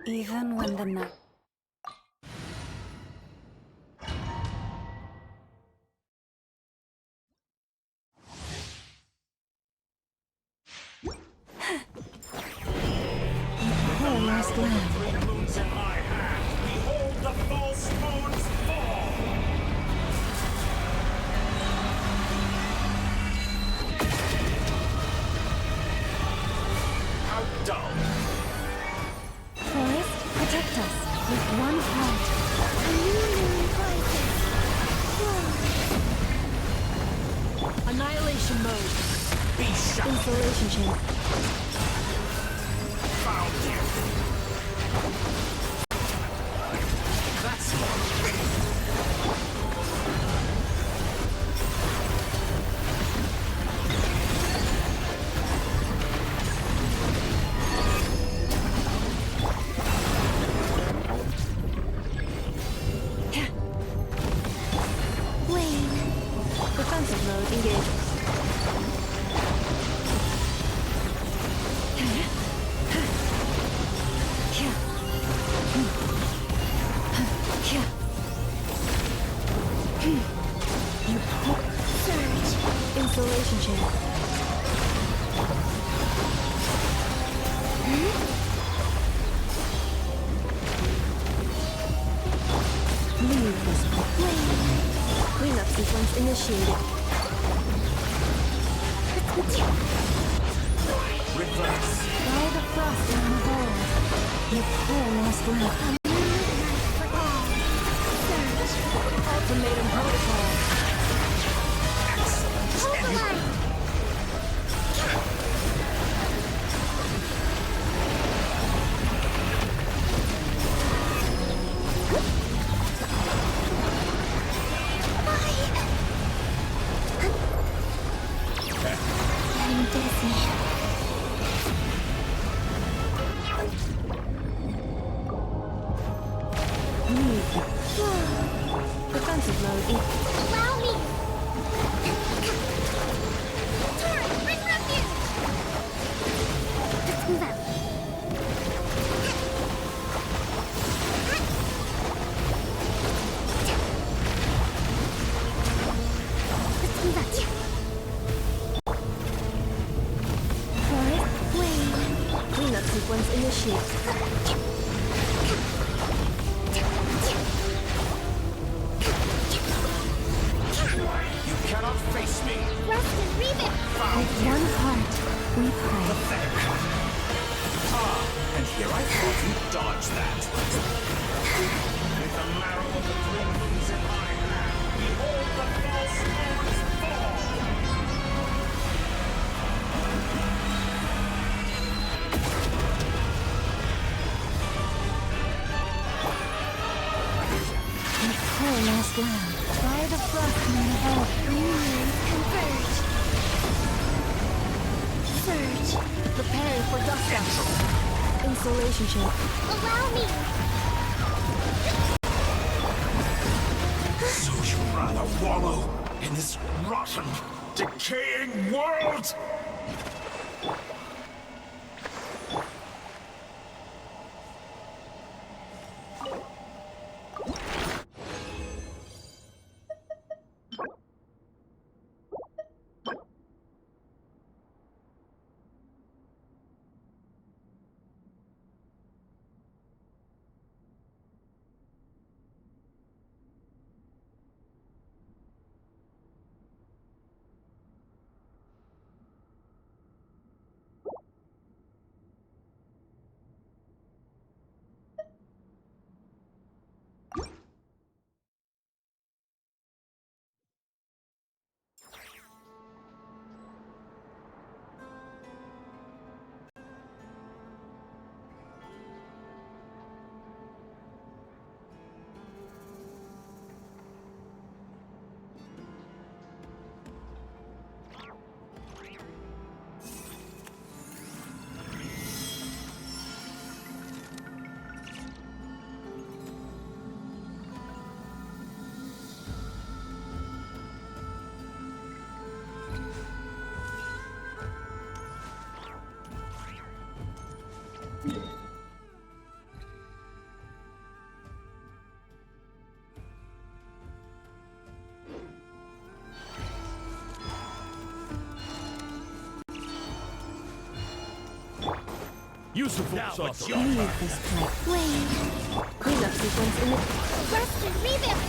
D: Even when the night... Poor lost land.
O: Moons in my hand. Behold the false moon's fall. How dull.
F: Forest, protect us with one heart.
A: A new moon rises.
P: Annihilation mode.
O: Be shot.
F: Insulation shield.
O: Found you. That's
A: Wayne.
L: Defensive mode engaged.
A: Surge.
L: Insulation shield. Leave this place. Cleanup sequence initiated.
O: reverse.
D: By the frost in the hole. You poor lost land.
L: Ultimatum protocol.
A: I'm dizzy.
L: Defensive mode.
H: Allow me! Turn! Bring refuge! Let's move out. Let's move out.
L: Forest, Wayne. Cleanup sequence initiated.
O: You cannot face me.
H: Rest and reap it!
D: With one heart, we pray.
O: Pathetic. Ah, and here I thought you'd dodge that. With the marrow of the three moons in my hand, behold the false moon's fall.
D: You poor lost land. By the frost in the hole.
A: New moons converge. Surge.
L: Preparing for dust up. Insulation shield.
H: Allow me!
O: So you'd rather wallow in this rotten, decaying world? Useful sauce.
D: Leave this place.
A: Wait.
L: Cleanup sequence in the...
H: Rust and rebuild!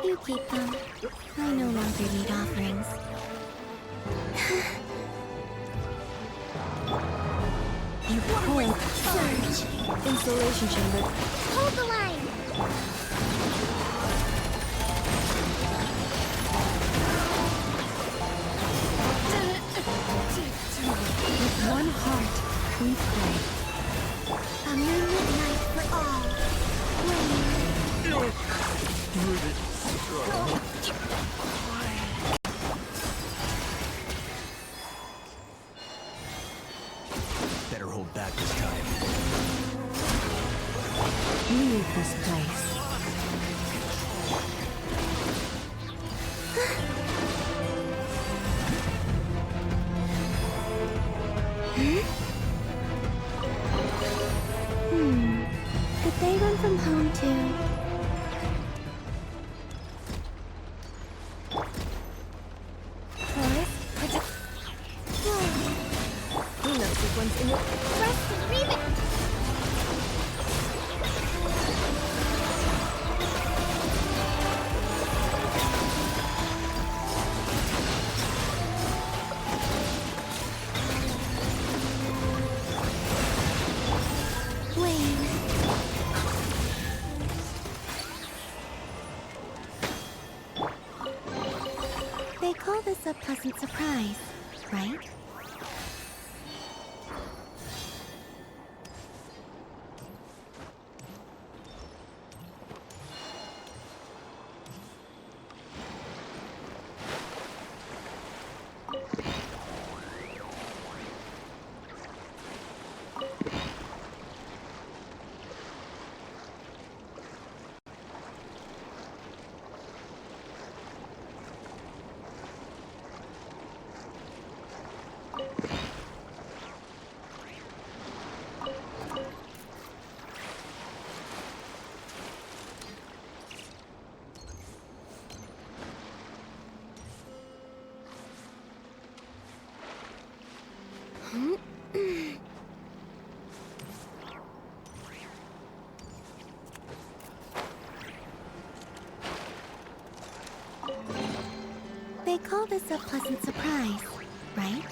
A: You keep them. I no longer need offerings.
L: You pull.
A: Surge.
L: Insulation chamber.
H: Hold the line!
D: With one heart, we pray.
H: A moonlit night for all.
O: Better hold back this time.
D: Leave this place.
A: Could they run from home too?
L: Cleanup sequence in the...
H: Rust and rebuild!
A: Wayne. They call this a pleasant surprise, right? They call this a pleasant surprise, right?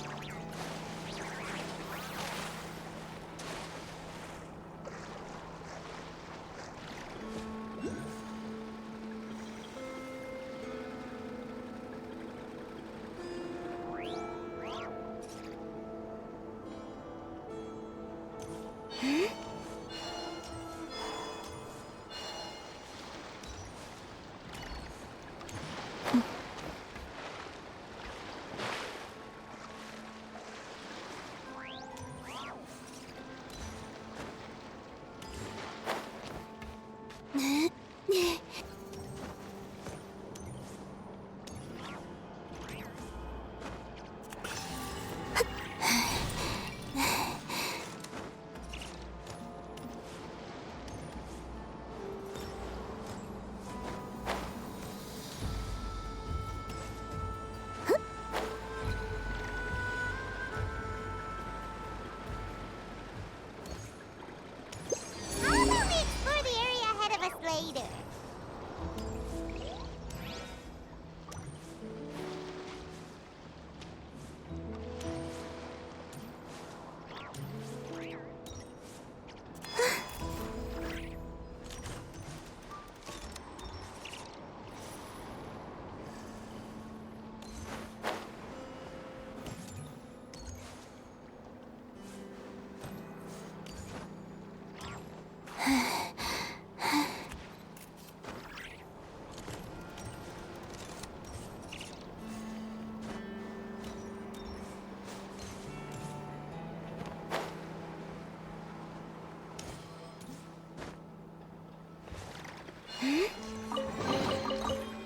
H: How about we explore the area ahead of us later?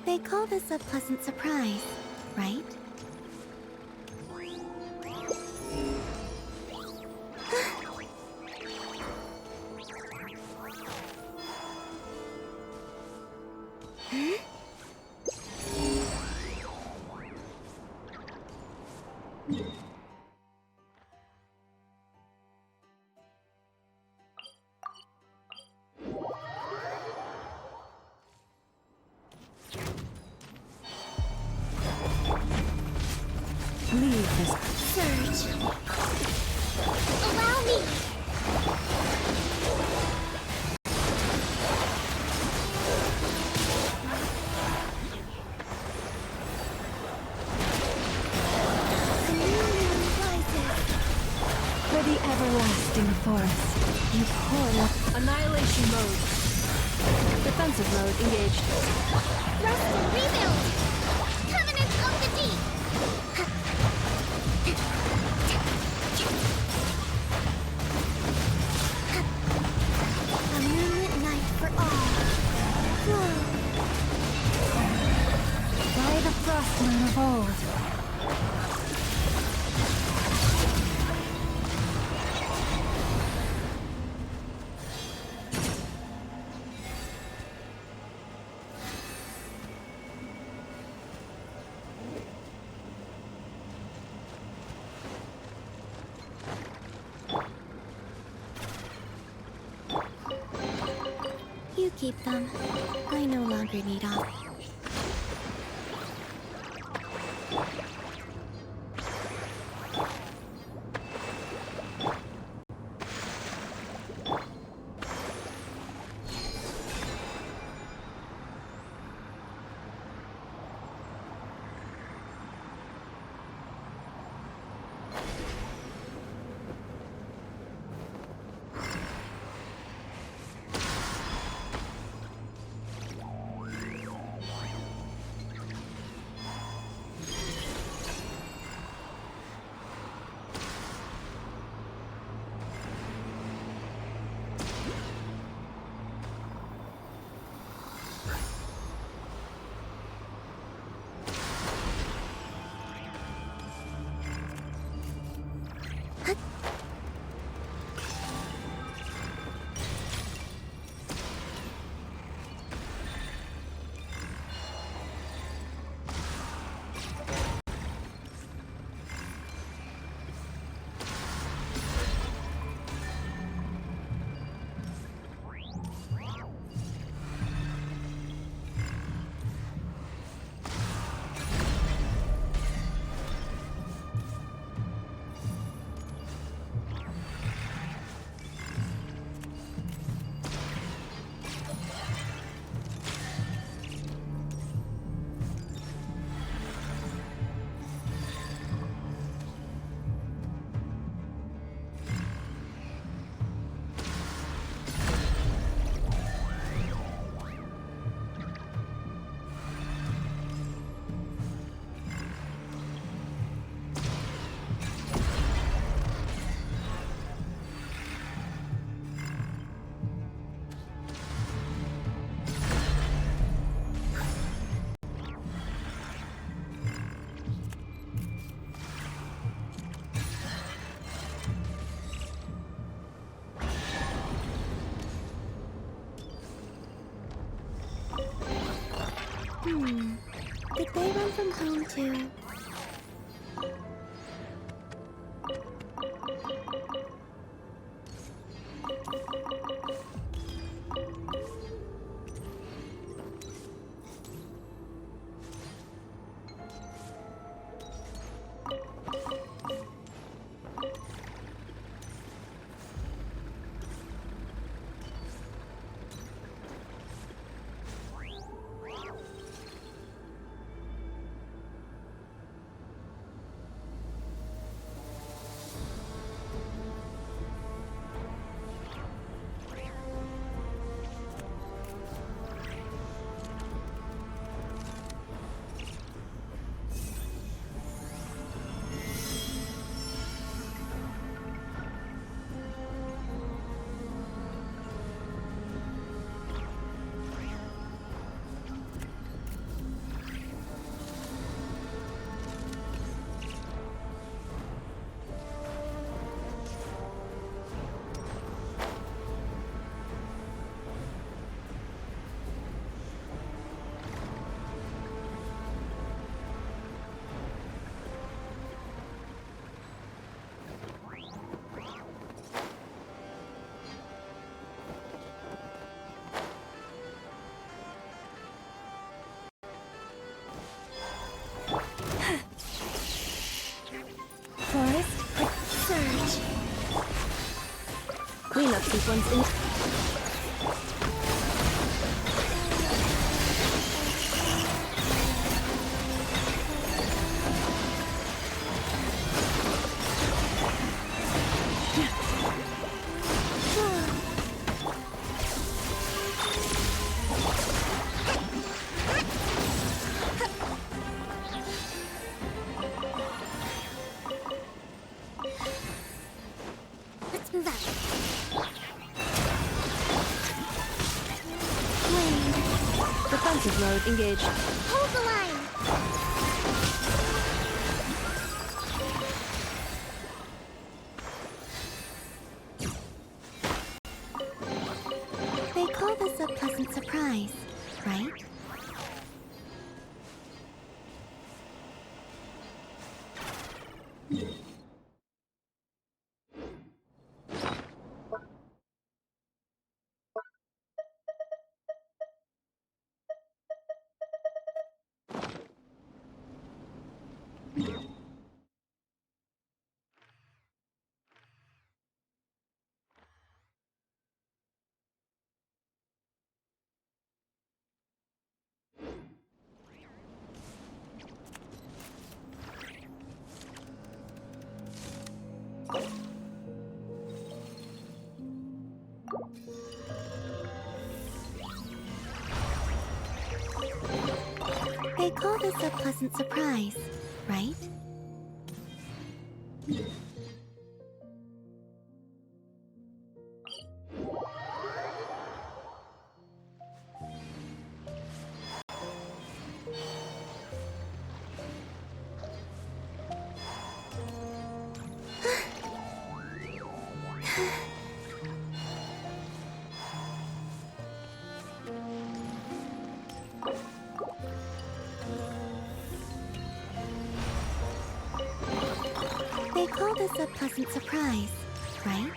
H: They call this a pleasant surprise, right?
D: the everlasting forest. You pour up.
L: Annihilation mode. Defensive mode engaged.
H: Thrust and rebuild! Covenant of the Deep! A moonlit night for all. Whoa.
D: By the frost moon of old.
A: You keep them. I no longer need all. Did they run from home too?
L: Surge. Cleanup sequence in. Defensive mode engaged.
H: Hold the line!
A: They call this a pleasant surprise, right? They call this a pleasant surprise, right? They call this a pleasant surprise, right?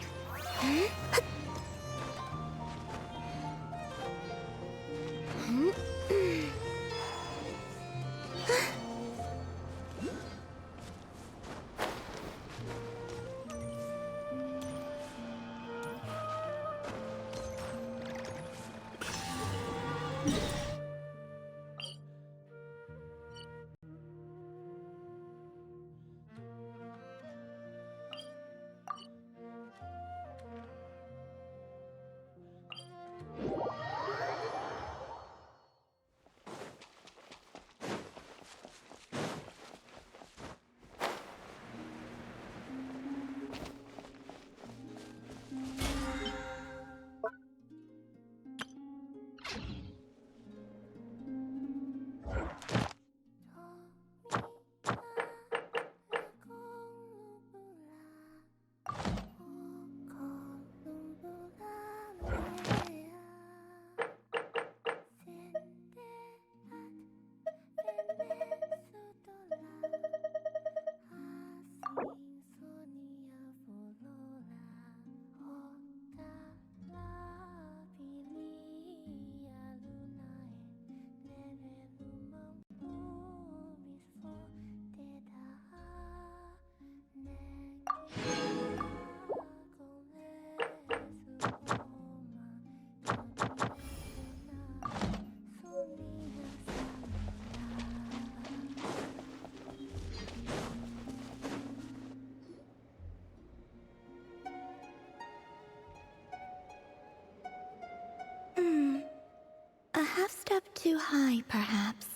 A: A half step too high, perhaps.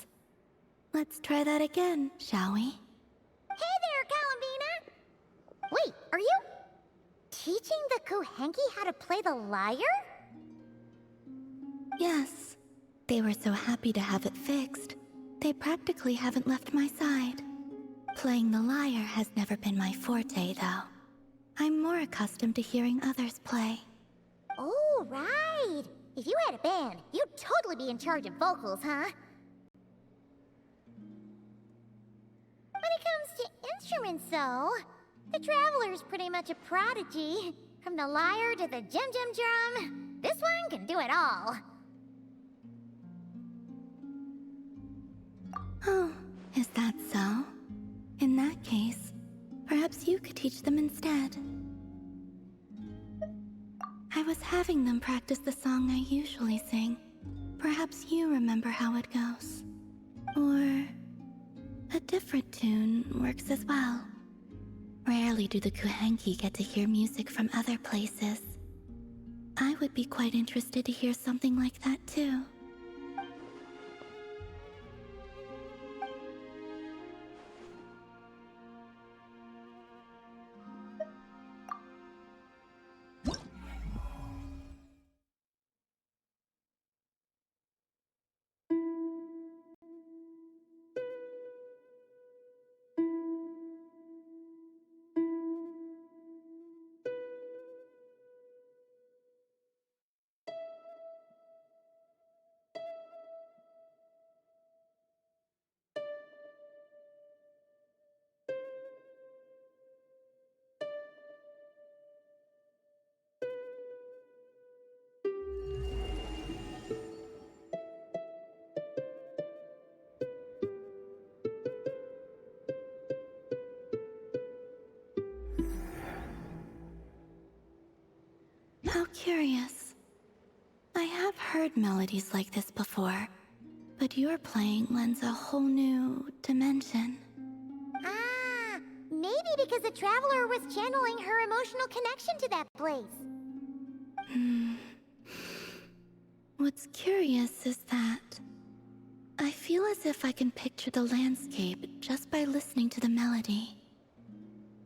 A: Let's try that again, shall we?
H: Hey there, Columbina! Wait, are you teaching the Kuhenki how to play the lyre?
A: Yes. They were so happy to have it fixed. They practically haven't left my side. Playing the lyre has never been my forte, though. I'm more accustomed to hearing others play.
H: Oh, right! If you had a band, you'd totally be in charge of vocals, huh? When it comes to instruments, though, the Traveler's pretty much a prodigy. From the lyre to the jim-jim drum, this one can do it all.
A: Oh, is that so? In that case, perhaps you could teach them instead. I was having them practice the song I usually sing. Perhaps you remember how it goes. Or a different tune works as well. Rarely do the Kuhenki get to hear music from other places. I would be quite interested to hear something like that too. curious. I have heard melodies like this before, but your playing lends a whole new dimension.
H: Ah, maybe because the traveler was channeling her emotional connection to that place.
A: What's curious is that I feel as if I can picture the landscape just by listening to the melody.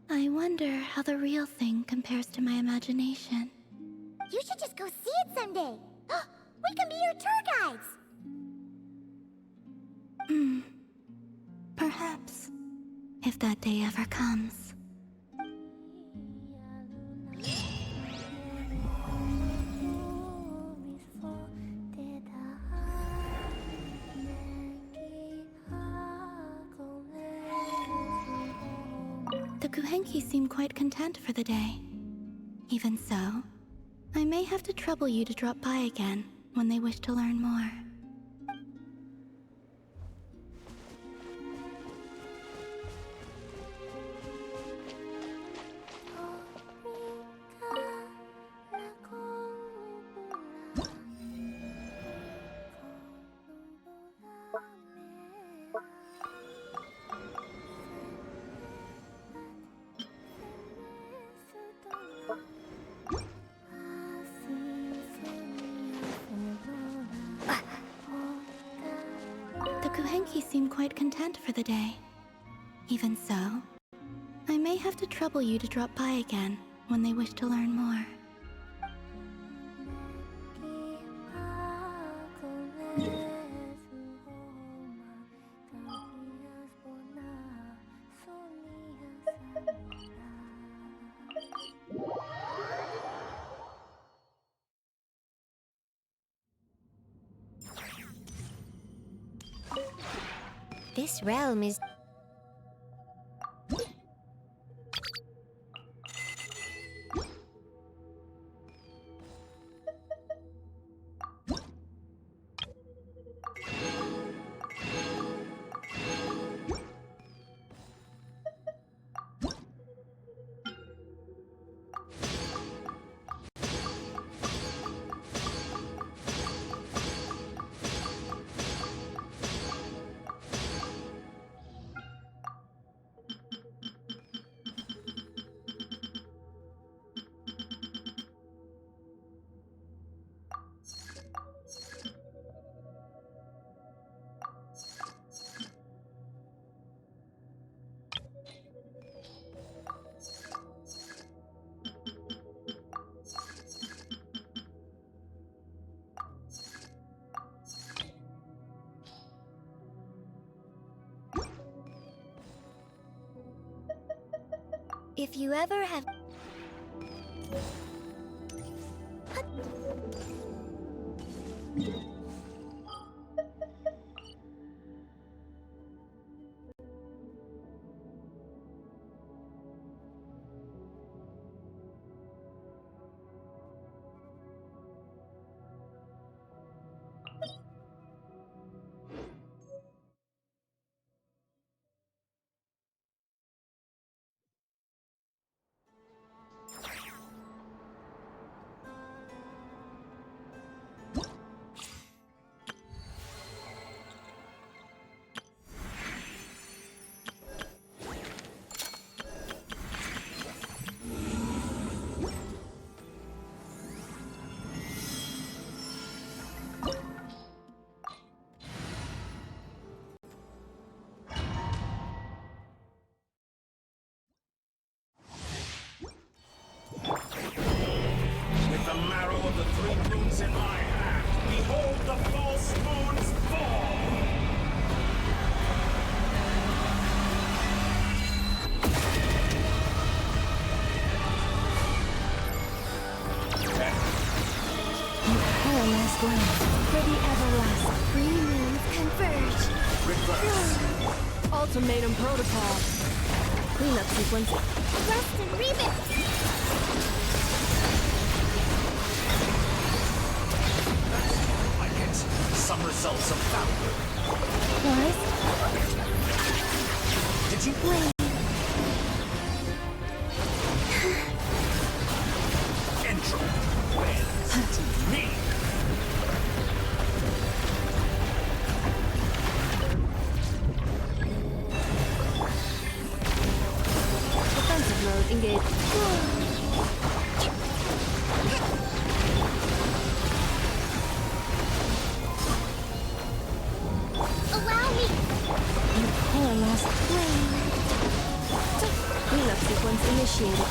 A: I wonder how the real thing compares to my imagination.
H: You should just go see it someday. We can be your tour guides.
A: Perhaps, if that day ever comes. The Kuhenki seem quite content for the day. Even so, I may have to trouble you to drop by again when they wish to learn more. The Kuhenki seem quite content for the day. Even so, I may have to trouble you to drop by again when they wish to learn more.
Q: This realm is... If you ever have...
O: With the marrow of the three moons in my hand, behold the false moon's fall!
D: Perilous land for the everlasting.
A: Three moons converge.
O: Reverse.
L: Ultimatum protocol. Cleanup sequence.
H: Rest and rebuild.
O: Like it. Some results of value.
A: Boris?
O: Did you...
A: Wait.
O: Intro. When?
L: mode engaged.
H: Allow me!
L: You poor lost flame. Cleanup sequence initiated.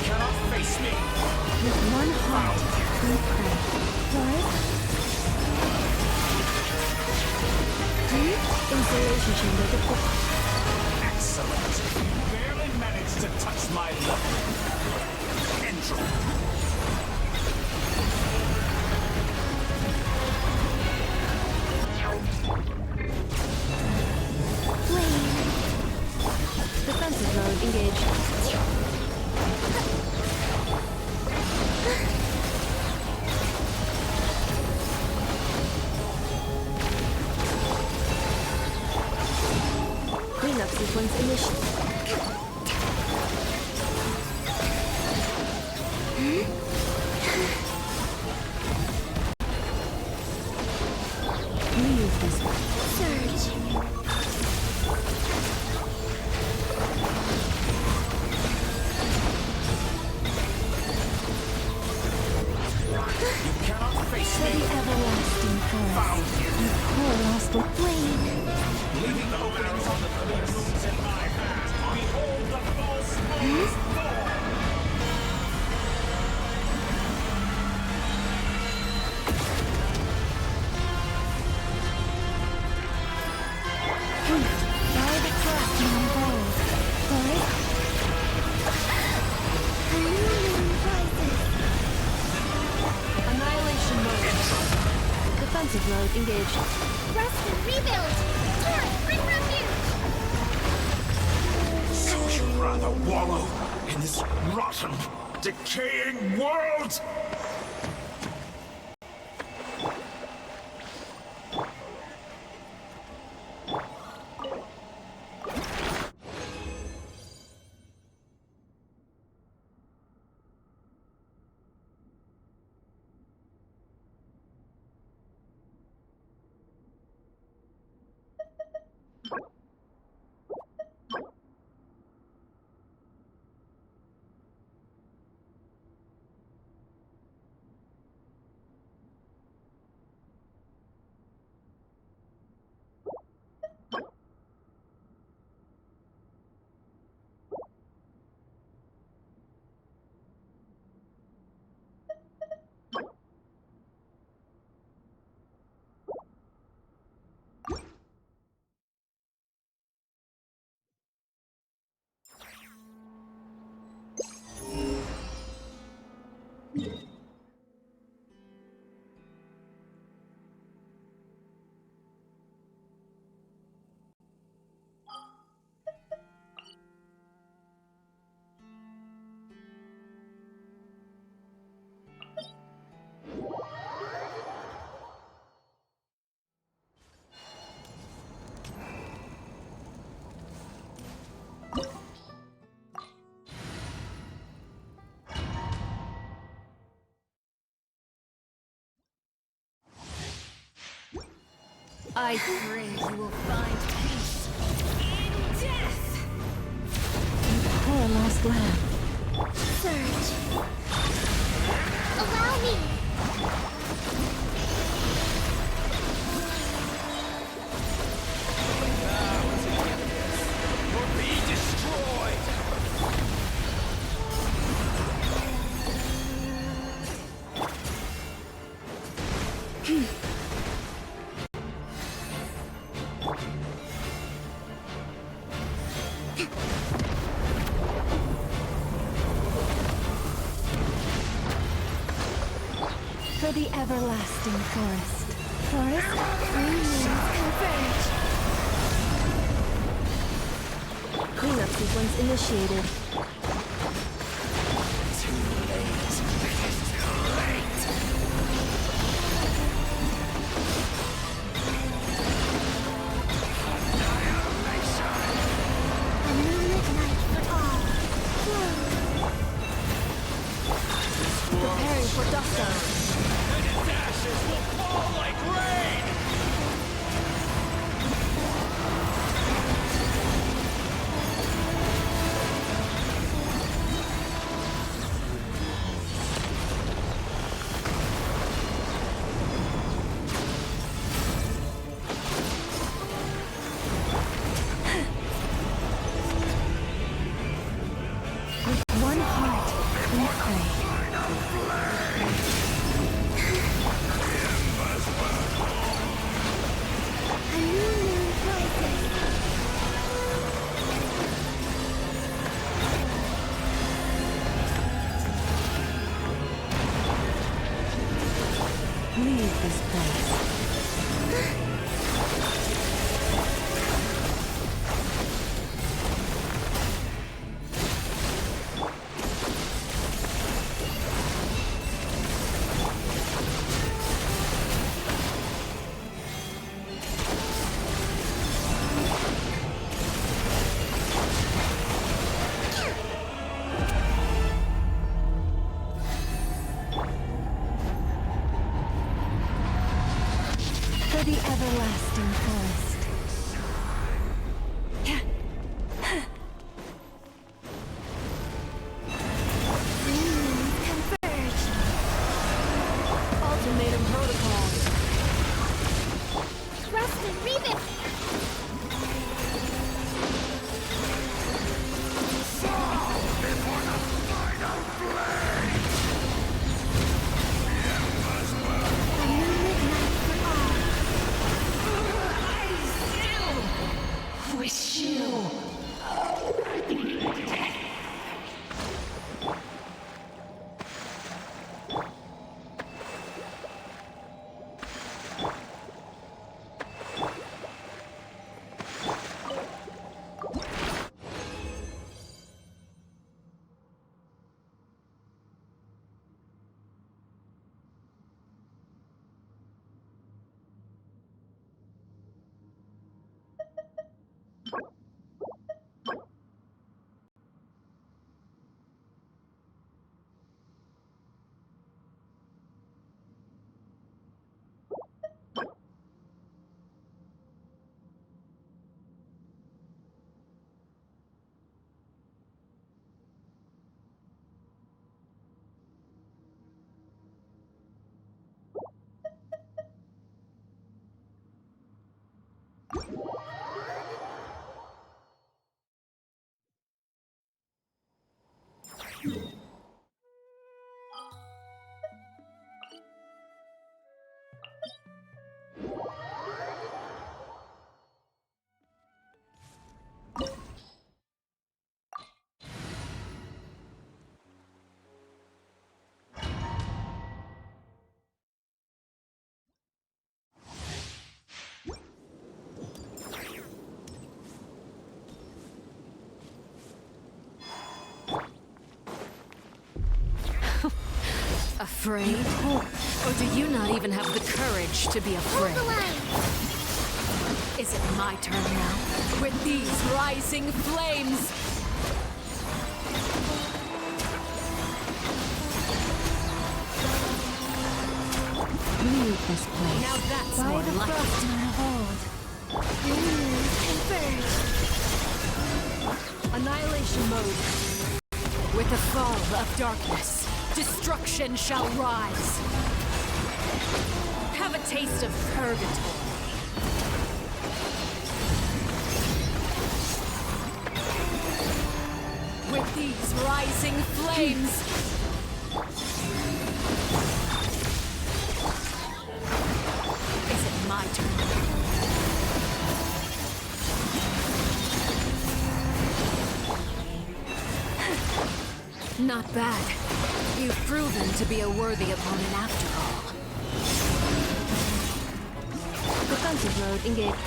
O: Cannot face me.
D: With one heart, we pray. Lord?
L: Installation chamber deployed.
O: Excellent. Barely managed to touch my level. Entry.
L: Defensive mode engaged. Cleanup sequence initiated.
D: Leave this one.
A: Surge.
O: You cannot face
D: For
O: me.
D: the everlasting forest.
O: Found you.
D: You poor lost flame.
O: Leaving the openings on the clear moons in my hand. Behold the false moon's fall.
D: By the trust in unfold. Lord?
L: Annihilation mode. Defensive mode engaged.
H: Rest and rebuild! Here, bring refuge!
O: So you'd rather wallow in this rotten, decaying world?
D: I pray you will find peace in death! You poor lost lamb.
H: Surge. Allow me!
O: Will be destroyed!
D: For the everlasting forest. Forest?
A: Converge.
L: Cleanup sequence initiated.
H: A moonlit night for all. Whoa.
E: for Dusto.
O: And its ashes will fall like rain!
D: One heart, we pray.
A: A new moon rises.
D: Leave this place. For the everlasting forest.
A: Converge.
E: Ultimatum protocol.
A: Thrust and rebuild. A new midnight for all.
J: Wish you.
G: Afraid? Or do you not even have the courage to be afraid? Is it my turn now? With these rising flames?
D: Leave this place.
G: Now that's
D: By
G: more
D: the
G: like
D: frost
G: it.
D: moon of old.
A: Converge.
G: Annihilation mode. With the fall of darkness, destruction shall rise. Have a taste of purgatory. With these rising flames. Is it my turn? Not bad. You've proven to be a worthy opponent after all.
L: Defensive mode engaged.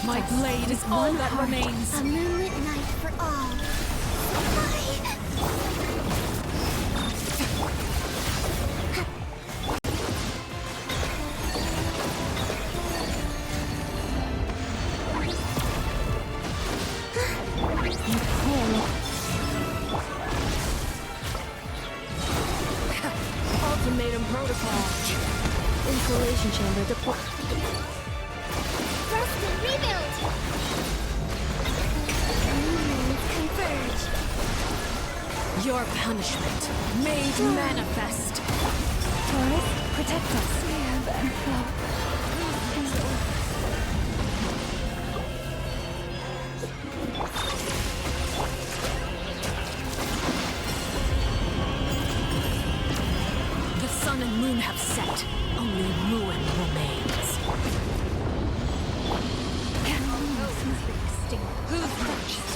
A: protect
G: My
A: us.
G: blade is all that remains.
A: A moonlit night for all.
L: Ultimatum protocol. Insulation chamber deployed.
H: Frosty, rebuild!
A: Converge.
G: Your punishment made manifest.
D: Taurus, protect us. We have
G: The sun and moon have set. Only ruin remains. Who's next?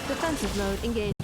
L: Defensive mode engaged.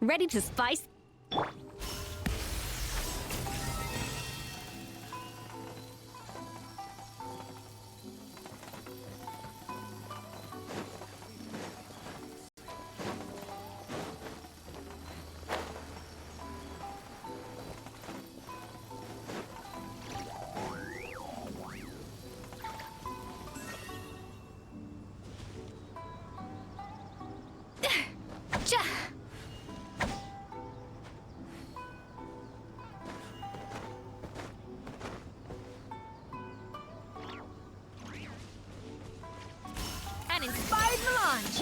G: Ready to spice?
E: An inspired melange!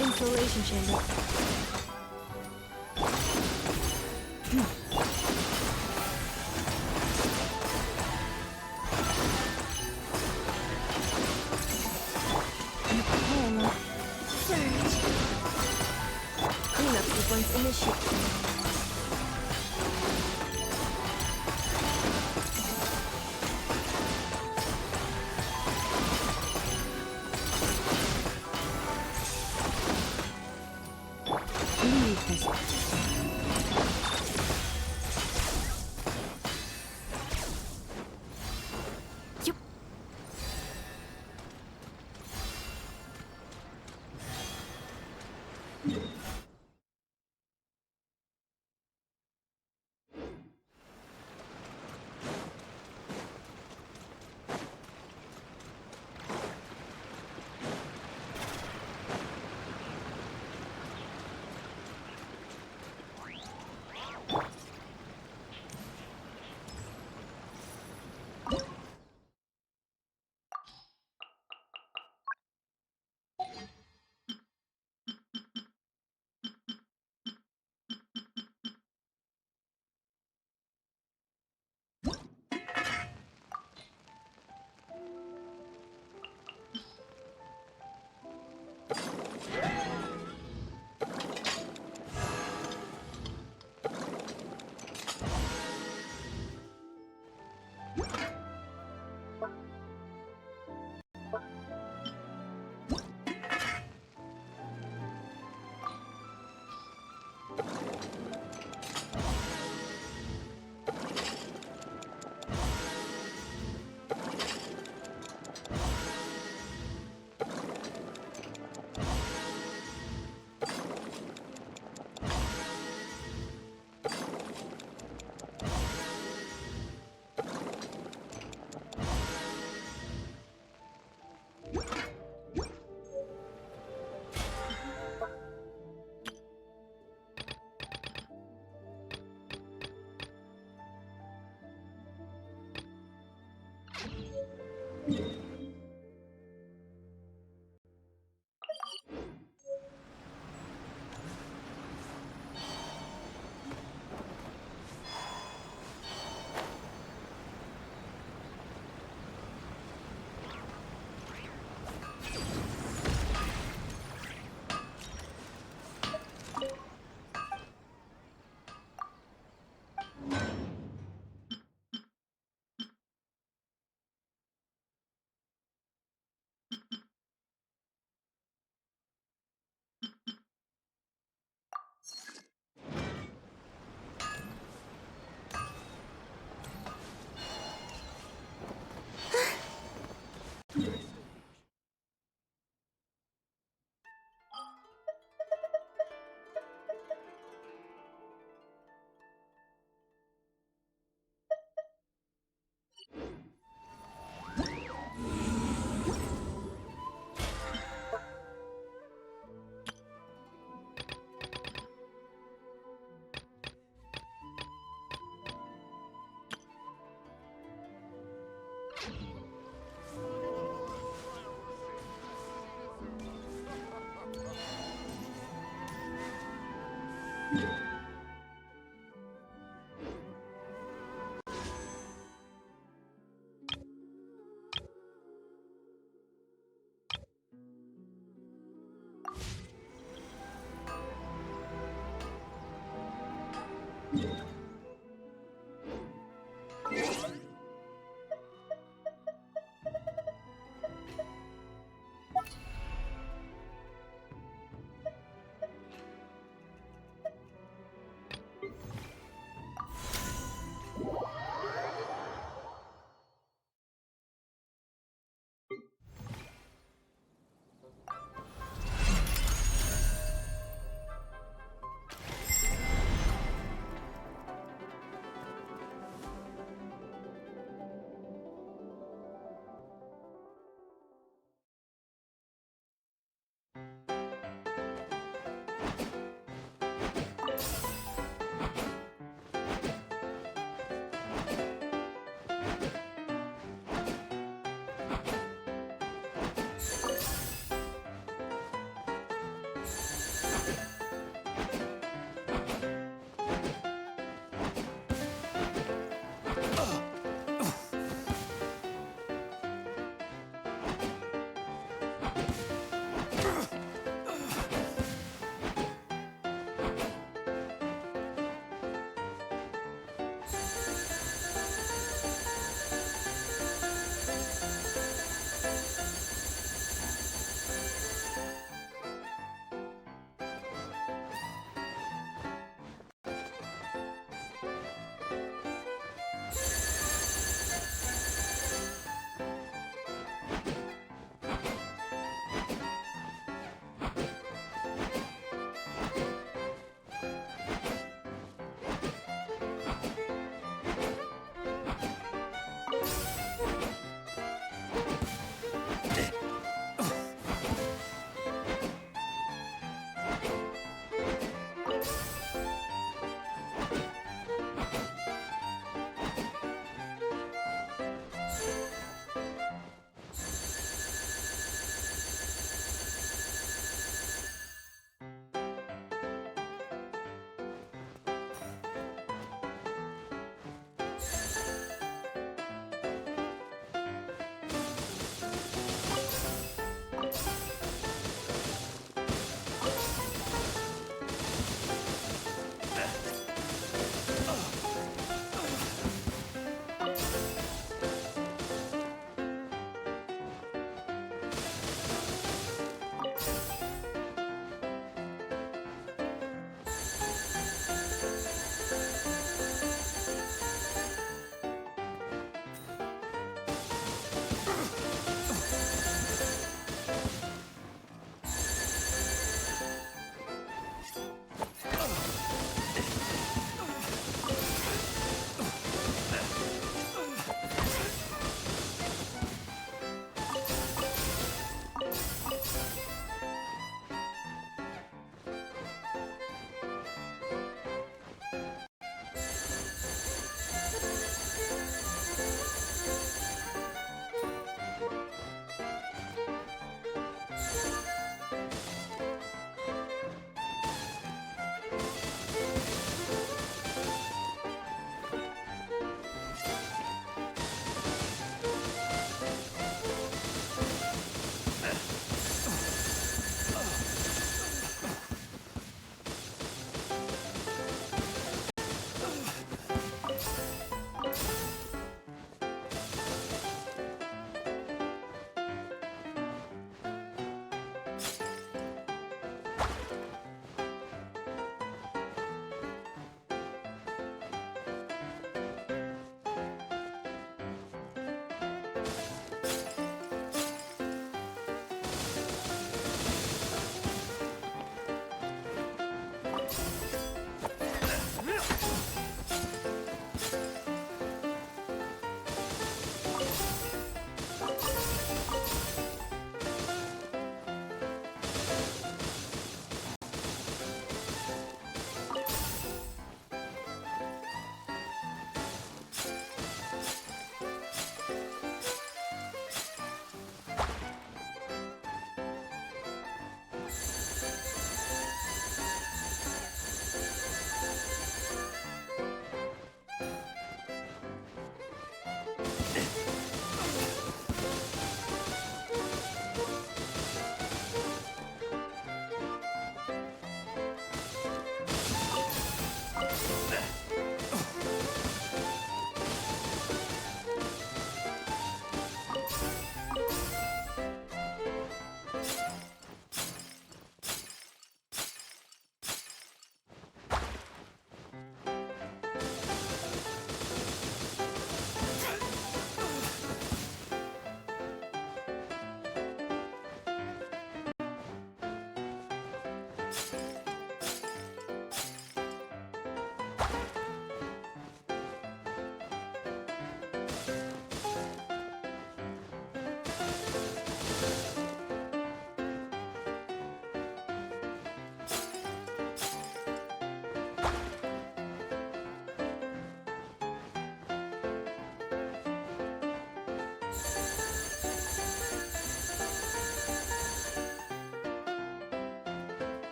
L: Insulation chamber.
A: Surge.
L: Cleanup sequence initiated.
D: leave this.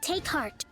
I: Take heart.